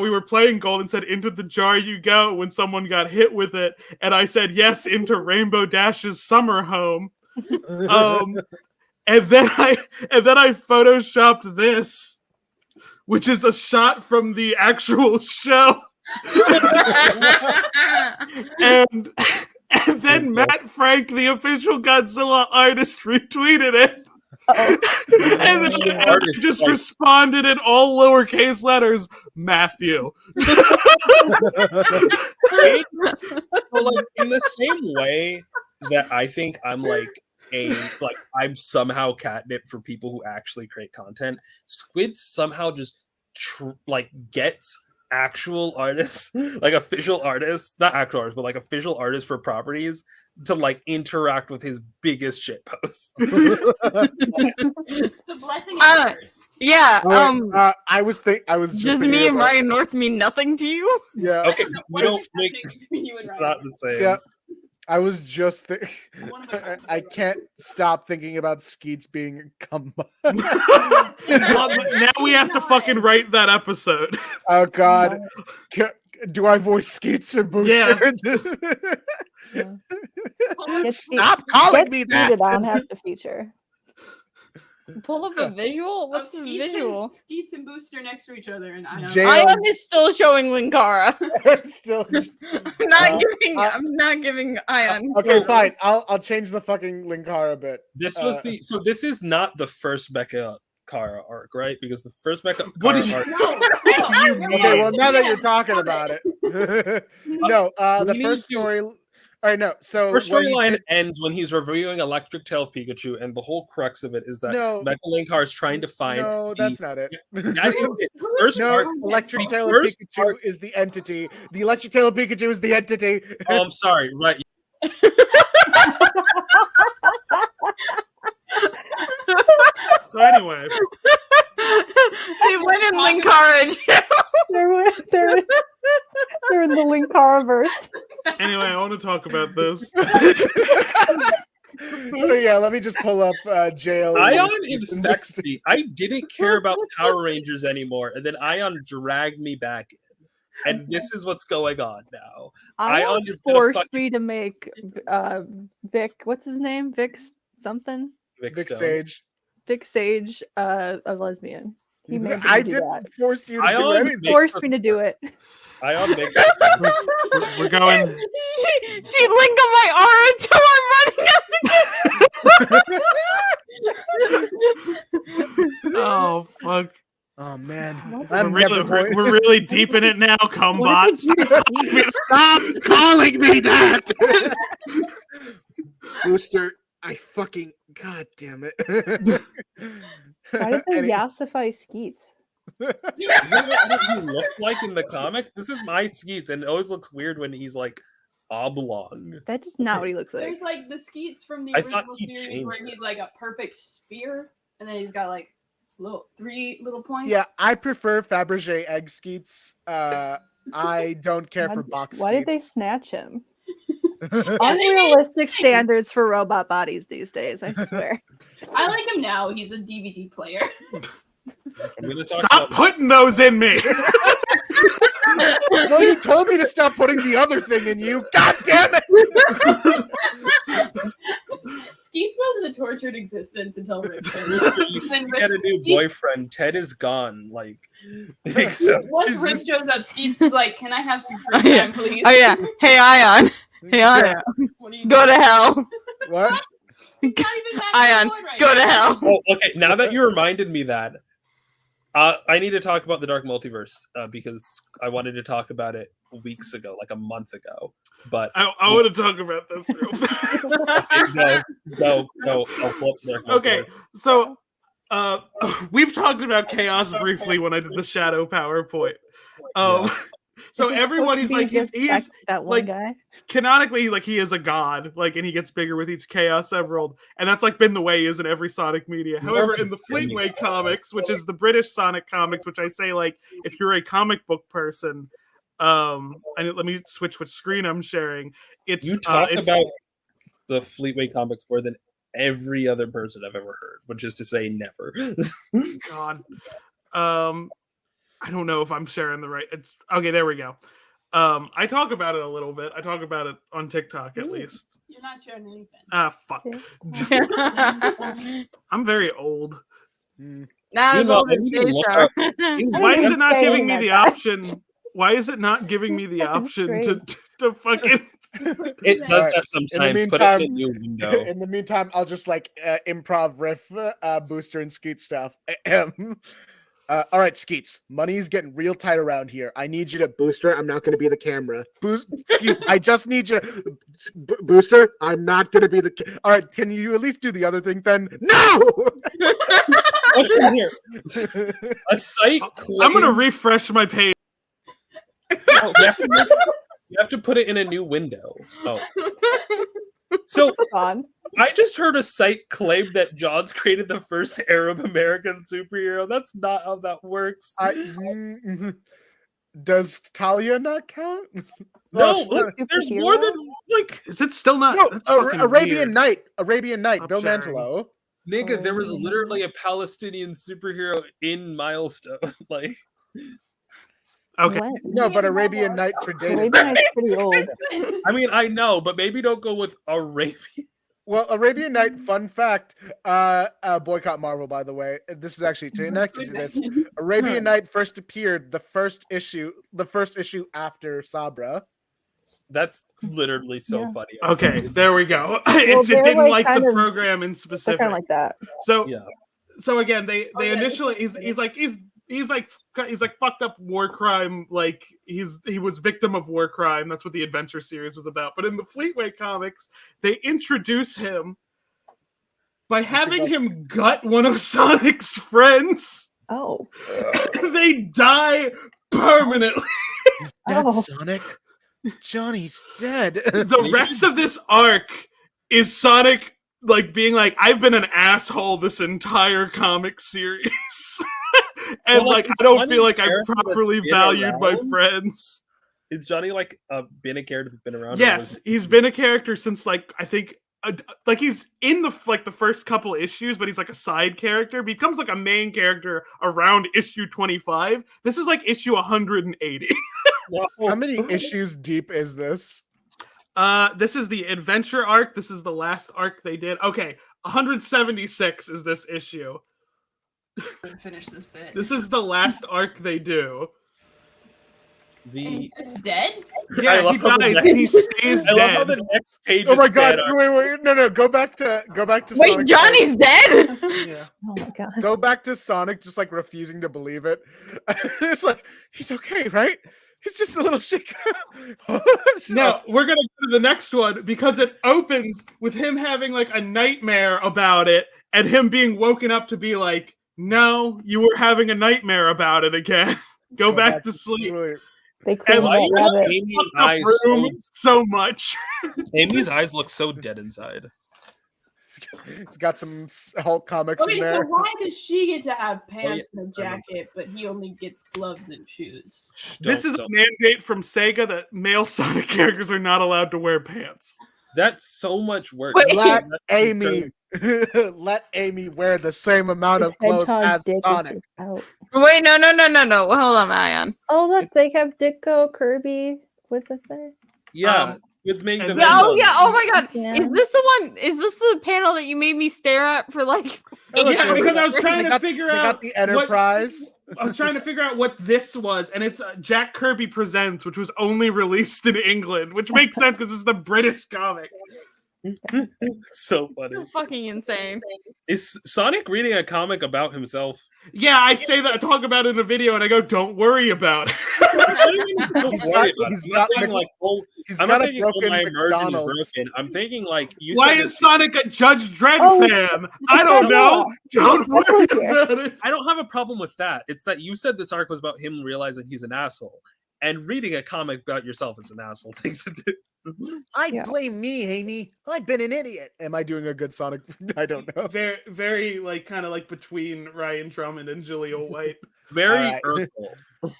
K: we were playing, Golden said, "Into the jar you go," when someone got hit with it, and I said, "Yes, into Rainbow Dash's summer home." And then I photoshopped this, which is a shot from the actual show. and then Matt Frank, the official Godzilla artist, retweeted it. And then I just responded in all lowercase letters, Matthew.
D: So, like, in the same way that I think I'm I'm somehow catnip for people who actually create content, Squid somehow just gets actual artists, like official artists, not actual artists, but like official artists for properties to like interact with his biggest shit posts.
E: The blessing of curse.
F: Yeah.
H: I was
F: does me and Ryan North mean nothing to you?
H: Yeah.
D: Okay, we don't make
E: it's
D: not the same.
H: Yeah. I was just I can't stop thinking about Skeets being Kumba.
K: Now we have to fucking write that episode.
H: Oh God. Do I voice Skeets or Booster?
C: Yeah.
H: Stop calling me that.
C: On half the future.
F: Pull up a visual? What's the visual?
E: Skeets and Booster next to each other, and
F: Ayaan is still showing Linkara.
H: Still,
F: I'm not giving Ayaan.
H: Okay, fine. I'll change the fucking Linkara bit.
D: This was this is not the first Mecha Kara arc, right? Because the first Mecha
K: What
D: Kara
K: did you-
D: arc.
H: Okay, well now that you're talking about it, no. The first story. All right, no. So
D: first storyline ends when he's reviewing Electric Tail Pikachu, and the whole crux of it is that Mecha Linkar is trying to find.
H: No, that's not it.
D: That is it. First arc,
H: Electric Tail of Pikachu is the entity. The Electric Tail of Pikachu is the entity.
D: Oh, I'm sorry. Right.
K: So anyway,
F: they went in Linkara jail.
C: They're in the Linkara verse.
K: Anyway, I want to talk about this.
H: So yeah, let me just pull up jail.
D: Ayaan infects me. I didn't care about Power Rangers anymore, and then Ayaan dragged me back in. and this is what's going on now.
C: Ayaan
D: is gonna
C: forced
D: fucking
C: me to make Vic. What's his name? Vic something.
D: Vic
H: Vic
D: Stone.
H: Sage.
C: Vic Sage, a lesbian. He made me
H: I
C: do
H: didn't
C: that.
H: force you to do
D: Ayaan
H: anything.
D: makes
C: Forced
D: us
C: me to do
D: worse.
C: it.
D: Ayaan makes us worse.
K: We're going.
F: She linked on my aura until I'm running out.
K: Oh fuck.
H: Oh man,
C: What's
K: We're
H: I'm
K: really,
H: never going.
K: we're really deep in it now,
C: What
K: Combot.
C: did they do to Skeet?
J: Stop calling me that. Booster, I fucking god damn it.
C: Why did they
H: Any-
C: yassify Skeets?
D: Is that what he looks like in the comics? This is my Skeets, and it always looks weird when he's like oblong.
C: That is not what he looks like.
E: There's like the Skeets from the
D: I thought
E: original
D: he
E: series where
D: changed
E: he's like a perfect spear, and then he's got like three little points.
H: Yeah, I prefer Fabergé egg skeets. I don't care for box.
C: Why did they snatch him?
E: they made
C: Unrealistic
E: him
C: standards for robot bodies these days, I swear.
E: I like him now. He's a DVD player.
D: I'm gonna talk
K: Stop
D: about
K: putting those in me.
H: Well, you told me to stop putting the other thing in you. God damn it!
E: Skeets lives a tortured existence until Rick shows
D: Booster,
E: up.
D: you
E: Then
D: get a new
E: Skeets-
D: boyfriend. Ted is gone. Like, except
E: Once Rick shows up, Skeets is like, "Can I have some free
F: Yeah.
E: time, please?"
F: Oh yeah. Hey Ayaan. Hey Ayaan.
E: What are you
F: Go to hell.
H: What?
E: He's not even back
F: Ayaan.
E: employed right
F: Go to
E: now.
F: hell.
D: oh, okay. Now that you reminded me that, I need to talk about the Dark Multiverse because I wanted to talk about it weeks ago, like a month ago. But
K: I want to talk about this real fast.
D: go. I'll flip the Dark
K: Okay,
D: Multiverse.
K: so we've talked about chaos briefly when I did the shadow PowerPoint. So
C: Isn't
K: everybody's
C: supposed to
K: like
C: be
K: he's
C: just that one
K: like
C: guy.
K: canonically like he is a god, like, and he gets bigger with each Chaos Emerald, and that's like been the way he is in every Sonic media.
D: He's
K: However,
D: more of a
K: in the Fleetway
D: demigod.
K: comics, which is the British Sonic comics, which I say like if you're a comic book person, and let me switch which screen I'm sharing. It's
D: You talk
K: it's,
D: about the Fleetway comics more than every other person I've ever heard, which is to say, never.
K: God. I don't know if I'm sharing the right. It's okay. There we go. I talk about it a little bit. I talk about it on TikTok at least.
E: You're not sharing anything.
K: Ah, fuck. I'm very old.
F: Not as
D: Meanwhile,
F: old
D: I
F: as
D: need to look
F: Daystar.
D: up- He's
K: Why is
C: even
K: it not
C: saying
K: giving me
C: that
K: the
C: guy.
K: option? Why is it not giving me the
C: Fucking
K: option
C: strange.
K: to fucking?
D: It does
H: Alright,
D: that sometimes. Put it in a new window.
H: In the meantime, I'll just like improv riff Booster and Skeet stuff. All right, Skeets. Money's getting real tight around here. I need you to
J: Booster, I'm not going to be the camera.
H: Skeet, I just need you.
J: Booster, I'm not going to be the.
H: All right, can you at least do the other thing then? No.
D: What's in here? A site.
K: I'm gonna
D: claims-
K: refresh my page.
D: Oh, you have to put it in a new window. Oh. So
C: On.
D: I just heard a site claim that John's created the first Arab American superhero. That's not how that works.
H: Does Talia not count?
D: No,
H: Well,
D: there's more than like.
K: Is it still not?
H: no,
K: That's fucking
H: Arabian
K: weird.
H: Night. Arabian Night.
K: Stop
H: Bill
K: sharing.
H: Mantelo.
D: Nigga, there was
C: Oh.
D: literally a Palestinian superhero in Milestone. Like,
K: Okay.
C: When?
H: No, but Arabian Night predated.
C: Arabian
H: that.
C: Night's pretty old.
D: I mean, I know, but maybe don't go with Arabian.
H: Well, Arabian Night, fun fact, boycott Marvel, by the way. This is actually connected to this. Arabian Night first appeared the first issue after Sabra.
D: That's literally so
C: Yeah.
D: funny.
K: Okay, there we go.
C: Well,
K: It
C: they're,
K: didn't
C: like,
K: like the
C: kind of-
K: program in
C: They're
K: specific.
C: kind of like that.
K: So
D: Yeah.
K: so again, they
E: yeah,
K: initially
E: this
K: he's like fucked up war crime. Like he was victim of war crime. That's what the Adventure series was about. But in the Fleetway comics, they introduce him by having him gut one of Sonic's friends.
C: Oh.
K: They die permanently.
H: He's dead,
C: Oh.
H: Sonic. Johnny's dead.
K: The rest of this arc is Sonic like being like, I've been an asshole this entire comic series. And
D: Well, like,
K: like
D: is
K: I don't
D: Johnny
K: feel like
D: a
K: I
D: character that's
K: properly
D: been
K: valued my
D: around?
K: friends.
D: Is Johnny like been a character that's been around? or
K: Yes,
D: was-
K: he's been a character since like I think like he's in the like the first couple issues, but he's like a side character. Becomes like a main character around issue 25. This is like issue 180.
D: No.
H: How many issues deep is this?
K: This is the adventure arc. This is the last arc they did. Okay, 176 is this issue.
E: Finish this bit.
K: This is the last arc they do.
E: And he's just dead?
K: Yeah, he dies. He stays
D: I love how
K: dead.
D: the next page.
H: Oh my
D: is
H: god!
D: fan art.
H: Wait! No! Go back to
F: Wait,
H: Sonic.
F: Johnny's dead?
K: Yeah.
C: Oh my god.
H: Go back to Sonic, just like refusing to believe it. It's like he's okay, right? He's just a little shaken.
K: No, we're gonna go to the next one because it opens with him having like a nightmare about it and him being woken up to be like, "No, you were having a nightmare about it again. Go back to sleep."
C: They cleaned
K: And
C: that rabbit.
D: Amy's
K: fucked
D: eyes
K: up room so much.
D: Amy's eyes look so dead inside.
H: It's got some Hulk comics in
E: Okay, so
H: there.
E: why does she get to have pants and a jacket, but he only gets gloves and shoes?
K: This is a mandate from Sega that male Sonic characters are not allowed to wear pants.
D: That's so much work.
F: Wait.
H: Let Amy let Amy wear the same amount
C: His
H: of clothes
C: hedgehog
H: as
C: dick is
H: Sonic.
C: just out.
F: Wait, no. Hold on, Ayaan.
C: Oh look, they have Ditko, Kirby. What's that say?
D: Yeah, it's making the
F: Yeah, oh my god.
C: Yeah.
F: Is this the one? Is this the panel that you made me stare at for like
K: Yeah, because I was trying to figure
H: They
K: out
H: got the Enterprise.
K: I was trying to figure out what this was, and it's Jack Kirby Presents, which was only released in England, which makes sense because it's the British comic.
D: so funny.
F: so fucking insane.
D: Is Sonic reading a comic about himself?
K: Yeah, I say that, I talk about it in the video, and I go, "Don't worry about it."
D: Don't worry about it.
H: He's
D: I'm
H: got
D: not thinking like,
H: he's
D: I'm
H: got
D: not
H: a
D: thinking, oh,
H: broken
D: my immersion is
H: McDonald's.
D: broken. I'm thinking like, you
K: Why
D: said
K: is
D: this-
K: Sonic a Judge Dredd
C: Oh,
K: fan? I don't know. Don't worry about it.
D: I don't have a problem with that. It's that you said this arc was about him realizing he's an asshole. And reading a comic about yourself is an asshole thing to do.
H: I
C: Yeah.
H: blame me, Amy. I've been an idiot. Am I doing a good Sonic? I don't know.
K: Very, very, like, kind of like between Ryan Drummond and Julia White.
D: Very
H: Alright.
D: Urkel.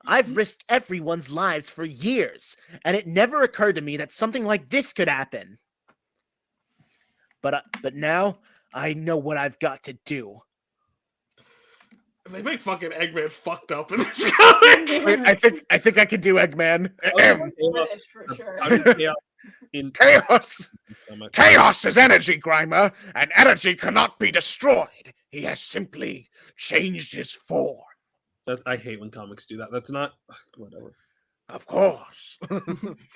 L: I've risked everyone's lives for years, and it never occurred to me that something like this could happen. But now I know what I've got to do.
K: They make fucking Eggman fucked up in this comic.
H: Wait, I think I can do Eggman.
E: British for sure.
H: Chaos. Chaos is energy, Grimer, and energy cannot be destroyed. He has simply changed his form.
D: I hate when comics do that. That's not whatever.
H: Of course.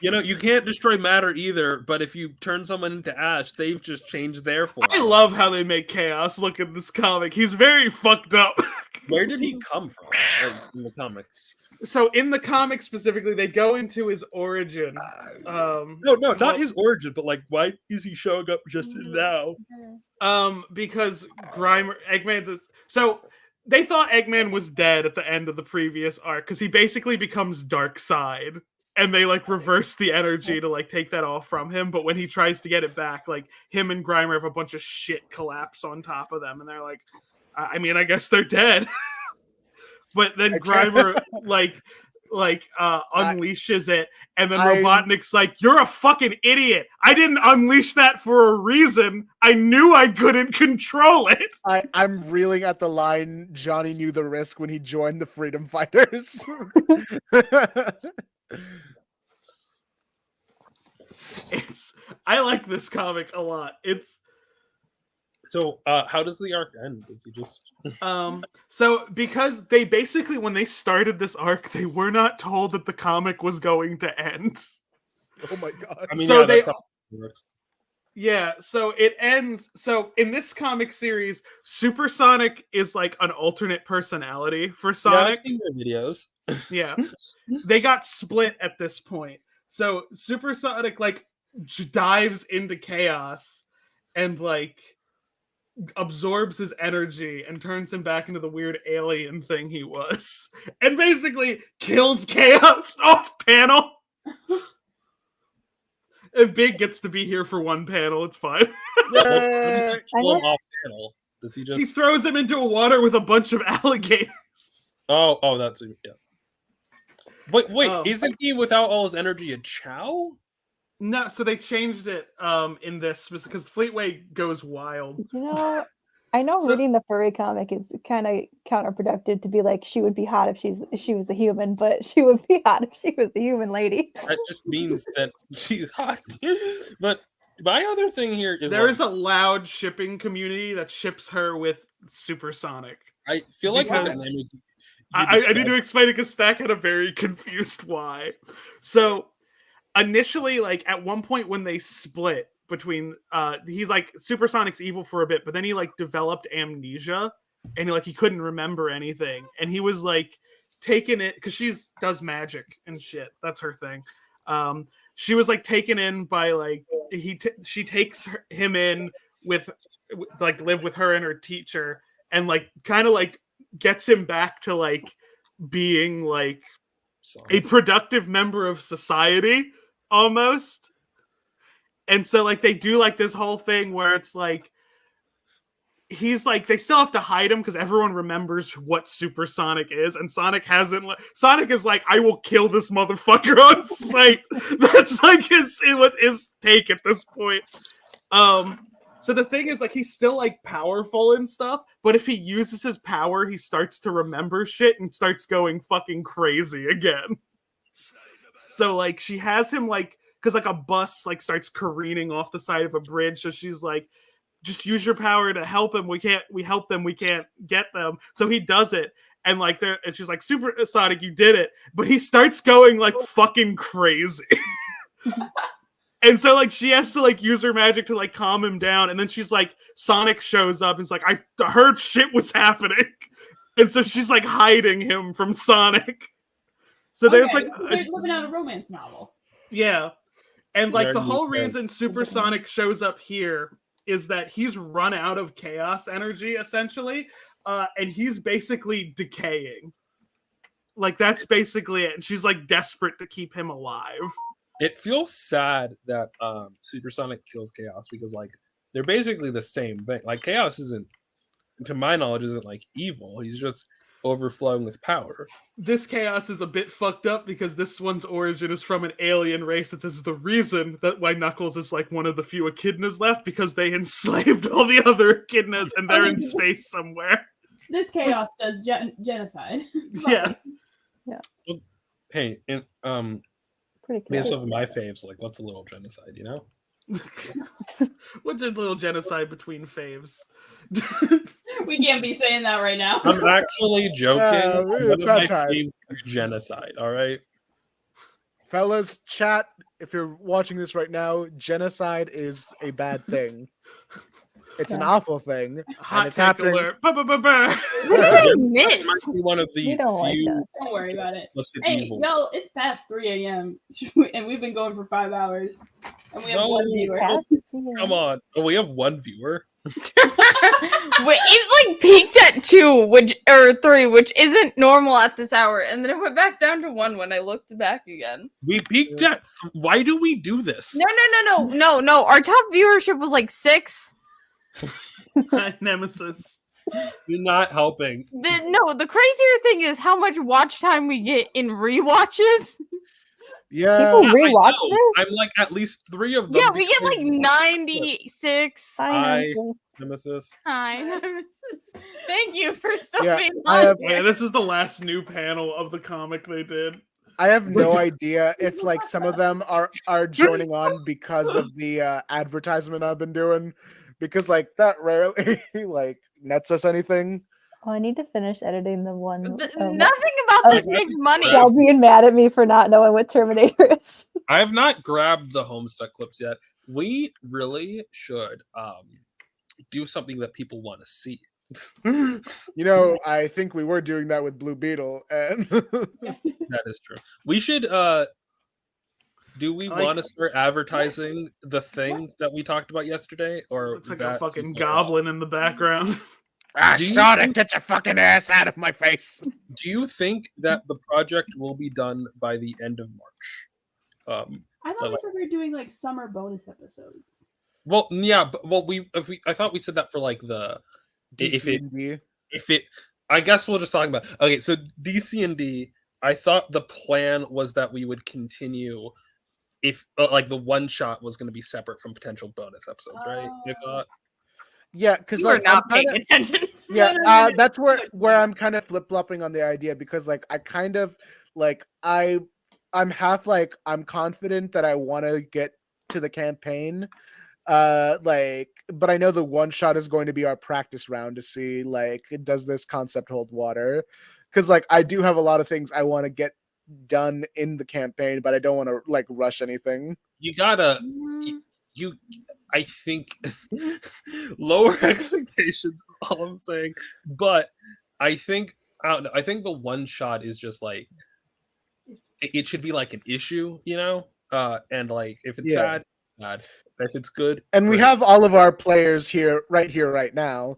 D: You know, you can't destroy matter either, but if you turn someone into ash, they've just changed their form.
K: I love how they make Chaos look in this comic. He's very fucked up.
D: Where did he come from in the comics?
K: So in the comic specifically, they go into his origin.
D: No, not his origin, but like, why is he showing up just now?
K: Because Eggman's so they thought Eggman was dead at the end of the previous arc because he basically becomes Dark Side, and they like reverse the energy to like take that off from him. But when he tries to get it back, like him and Grimer have a bunch of shit collapse on top of them, and they're like, I mean, I guess they're dead. But then Grimer unleashes it, and then Robotnik's like, "You're a fucking idiot! I didn't unleash that for a reason. I knew I couldn't control it."
H: I'm reeling at the line. Johnny knew the risk when he joined the Freedom Fighters.
K: I like this comic a lot.
D: So how does the arc end? Does he just
K: So because they basically, when they started this arc, they were not told that the comic was going to end.
H: Oh my god.
D: I mean,
K: so
D: yeah,
K: they
D: that's how it works.
K: Yeah, so it ends. So in this comic series, Super Sonic is like an alternate personality for Sonic.
D: Yeah, I've seen their videos.
K: Yeah, they got split at this point. So Super Sonic like dives into chaos and like absorbs his energy and turns him back into the weird alien thing he was, and basically kills Chaos off panel. And Big gets to be here for one panel. It's fine.
D: Does he just?
K: He throws him into a water with a bunch of alligators.
D: Oh, that's yeah. Wait, isn't he without all his energy a Chow?
K: No, so they changed it in this because Fleetway goes wild.
C: You know, I know
K: So-
C: reading the furry comic is kind of counterproductive to be like she would be hot if she was a human, but she would be hot if she was a human lady.
D: That just means that she's hot. But my other thing here is
K: There is a loud shipping community that ships her with Supersonic.
D: I feel like the
K: because-
D: dynamic you
K: I need to
D: described-
K: explain it because Stack had a very confused why. So initially, like at one point when they split between he's like Supersonic's evil for a bit, but then he like developed amnesia and he couldn't remember anything. And he was like taken it because she does magic and shit. That's her thing. She was like taken in by like she takes him in with like live with her and her teacher and like kind of like gets him back to like being like a productive member of society almost. And so like they do like this whole thing where it's like he's like they still have to hide him because everyone remembers what Supersonic is, and Sonic is like, I will kill this motherfucker on sight. That's like his take at this point. So the thing is, like, he's still like powerful and stuff, but if he uses his power, he starts to remember shit and starts going fucking crazy again. So like she has him like because like a bus like starts careening off the side of a bridge, so she's like, just use your power to help him. We help them, we can't get them. So he does it, and like and she's like, Supersonic, you did it. But he starts going like fucking crazy. And so like she has to like use her magic to like calm him down, and then she's like, Sonic shows up and it's like, I heard shit was happening. And so she's like hiding him from Sonic. So there's like
E: they're living out a romance novel.
K: yeah. And like the whole
D: Very
K: reason Supersonic shows up here is that he's run out of chaos energy essentially, and he's basically decaying. Like that's basically it. And she's like desperate to keep him alive.
D: It feels sad that Supersonic kills Chaos because like they're basically the same thing. Like Chaos isn't, to my knowledge, isn't like evil. He's just overflowing with power.
K: This Chaos is a bit fucked up because this one's origin is from an alien race that is the reason that why Knuckles is like one of the few echidnas left, because they enslaved all the other echidnas and they're in space somewhere.
E: This Chaos does genocide.
K: Yeah.
D: Hey, and
C: Pretty
D: based
C: cool.
D: off of my faves, like what's a little genocide, you know?
K: What's a little genocide between faves?
E: We can't be saying that right now.
D: I'm actually joking. One of my
H: bad
D: faves is genocide, all right?
H: Fellas, chat, if you're watching this right now, genocide is a bad thing. It's an awful thing.
K: Hot
H: and it's
K: take
H: happening.
K: alert. Ba-ba-ba-ba.
F: What did I
D: Genocide
F: miss?
D: might be one of the
C: We don't like
D: few
C: that.
E: Don't worry about it.
D: listed
E: Hey,
D: evil.
E: y'all, it's past 3 a.m. and we've been going for 5 hours. And we have
D: No.
E: one viewer.
D: Come on. Oh, we have one viewer.
F: Wait, it like peaked at 2, or 3, which isn't normal at this hour, and then it went back down to 1 when I looked back again.
D: We peaked at. Why do we do this?
F: No. Our top viewership was like 6.
K: Nemesis.
D: You're not helping.
F: The crazier thing is how much watch time we get in rewatches.
H: Yeah.
C: People
D: I
C: rewatch
D: know.
C: this?
D: I'm like at least 3 of them.
F: Yeah, we get
D: because-
F: like 96.
D: Hi, Nemesis.
F: Hi, Nemesis. Thank you for still
H: Yeah,
F: being
H: I
F: on
H: have-
K: Yeah,
F: here.
K: this is the last new panel of the comic they did.
H: I have no idea if like some of them are joining on because of the advertisement I've been doing, because like that rarely like nets us anything.
C: Oh, I need to finish editing the one.
F: Nothing about this makes money.
C: Y'all being mad at me for not knowing what Terminator is.
D: I have not grabbed the Homestuck clips yet. We really should do something that people want to see.
H: You know, I think we were doing that with Blue Beetle, and
D: That is true. We should do we
K: I like-
D: want to start advertising the thing that we talked about yesterday, or
K: It's like
D: that
K: a fucking
D: too far off?
K: goblin in the background.
L: Ah,
D: Do you
L: Sonic,
D: think-
L: get your fucking ass out of my face.
D: Do you think that the project will be done by the end of March?
E: I thought we said we were doing like summer bonus episodes.
D: Well, yeah, but I thought we said that for like the
H: DC&D.
D: if it I guess we'll just talk about okay. So DC&D, I thought the plan was that we would continue if like the one shot was going to be separate from potential bonus episodes, right? I thought.
L: Yeah, because
F: You are
L: like
F: not paying attention.
L: Yeah,
E: No.
L: that's where I'm kind of flip flopping on the idea because like I kind of like I'm half like I'm confident that I want to get to the campaign, like, but I know the one shot is going to be our practice round to see like does this concept hold water, because like I do have a lot of things I want to get done in the campaign, but I don't want to like rush anything.
D: You gotta you I think lower expectations is all I'm saying. But I think I don't know. I think the one shot is just like it should be like an issue, you know? And like if it's
L: Yeah.
D: bad. If it's good,
L: And we
D: great.
L: have all of our players here right now.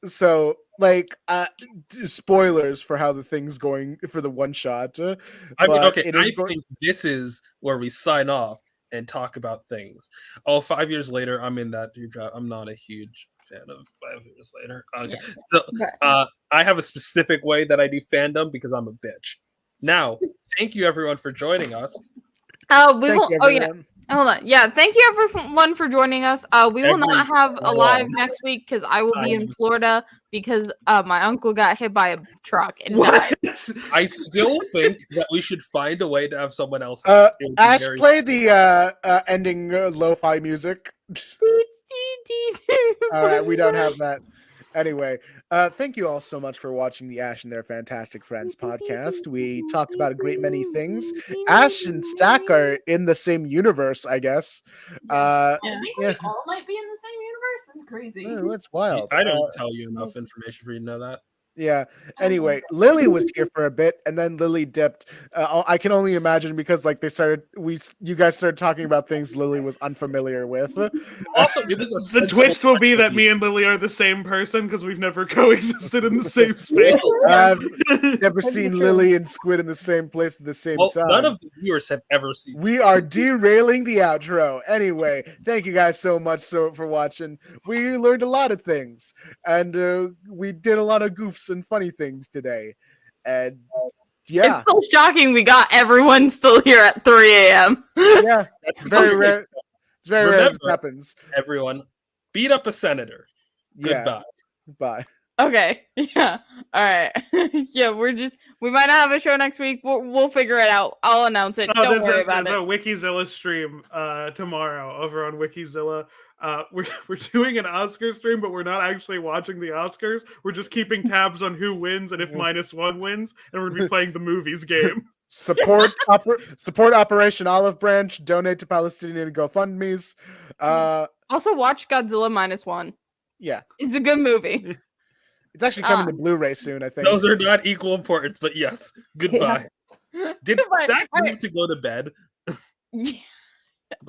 L: So like spoilers for how the thing's going for the one shot.
D: I mean,
L: But
D: okay,
L: it
D: I
L: is
D: think this is where we sign off and talk about things. Oh, 5 years later, I'm in that group chat. I'm not a huge fan of 5 years later. Okay.
F: Yeah.
D: So
F: Right.
D: I have a specific way that I do fandom because I'm a bitch. Now, thank you everyone for joining us.
F: We
L: Thank
F: will.
L: you,
F: Oh yeah.
L: everyone.
F: Hold on. Yeah. Thank you everyone for joining us. We will not have a live
D: Everyone.
F: next week because I will be in
D: I'm-
F: Florida because my uncle got hit by a truck and
K: What?
F: died.
D: I still think that we should find a way to have someone else.
L: Ash,
D: very-
L: play the ending lo-fi music. All right, we don't have that. Anyway, thank you all so much for watching the Ash and Their Fantastic Friends podcast. We talked about a great many things. Ash and Stack are in the same universe, I guess.
E: I think
L: yeah.
E: we all might be in the same universe. This is crazy.
L: Oh, that's wild.
D: I don't tell you enough information for you to know that.
L: Yeah. Anyway, Lily was here for a bit, and then Lily dipped. I can only imagine because like you guys started talking about things Lily was unfamiliar with.
D: Also, it was a
K: The
D: sensible
K: twist will be
D: question.
K: that me and Lily are the same person because we've never coexisted in the same space.
L: I've never seen Lily and Squid in the same place at the same
D: Well,
L: time.
D: none of the viewers have ever seen.
L: We are derailing the outro. Anyway, thank you guys so much for watching. We learned a lot of things, and we did a lot of goofs and funny things today. And yeah,
F: It's so shocking we got everyone still here at 3 a.m.
L: yeah, very rare. It's very rare this
D: Remember,
L: happens.
D: everyone, beat up a senator.
L: Yeah.
D: Goodbye.
L: Bye.
F: Okay. Yeah. All right. Yeah, we might not have a show next week. We'll figure it out. I'll announce it. Don't worry about
K: there's
F: it.
K: a Wikizilla stream tomorrow over on Wikizilla. We're doing an Oscar stream, but we're not actually watching the Oscars. We're just keeping tabs on who wins and if -1 wins, and we're gonna be playing the movies game.
L: Support Operation Olive Branch. Donate to Palestinian GoFundMe's.
F: Also, watch Godzilla -1.
L: Yeah,
F: it's a good movie.
L: It's actually coming to Blu-ray soon, I think.
D: Those are not equal importance, but yes. Goodbye. Did
F: Goodbye.
D: Stack move to go to bed?
F: Yeah.
D: Bye.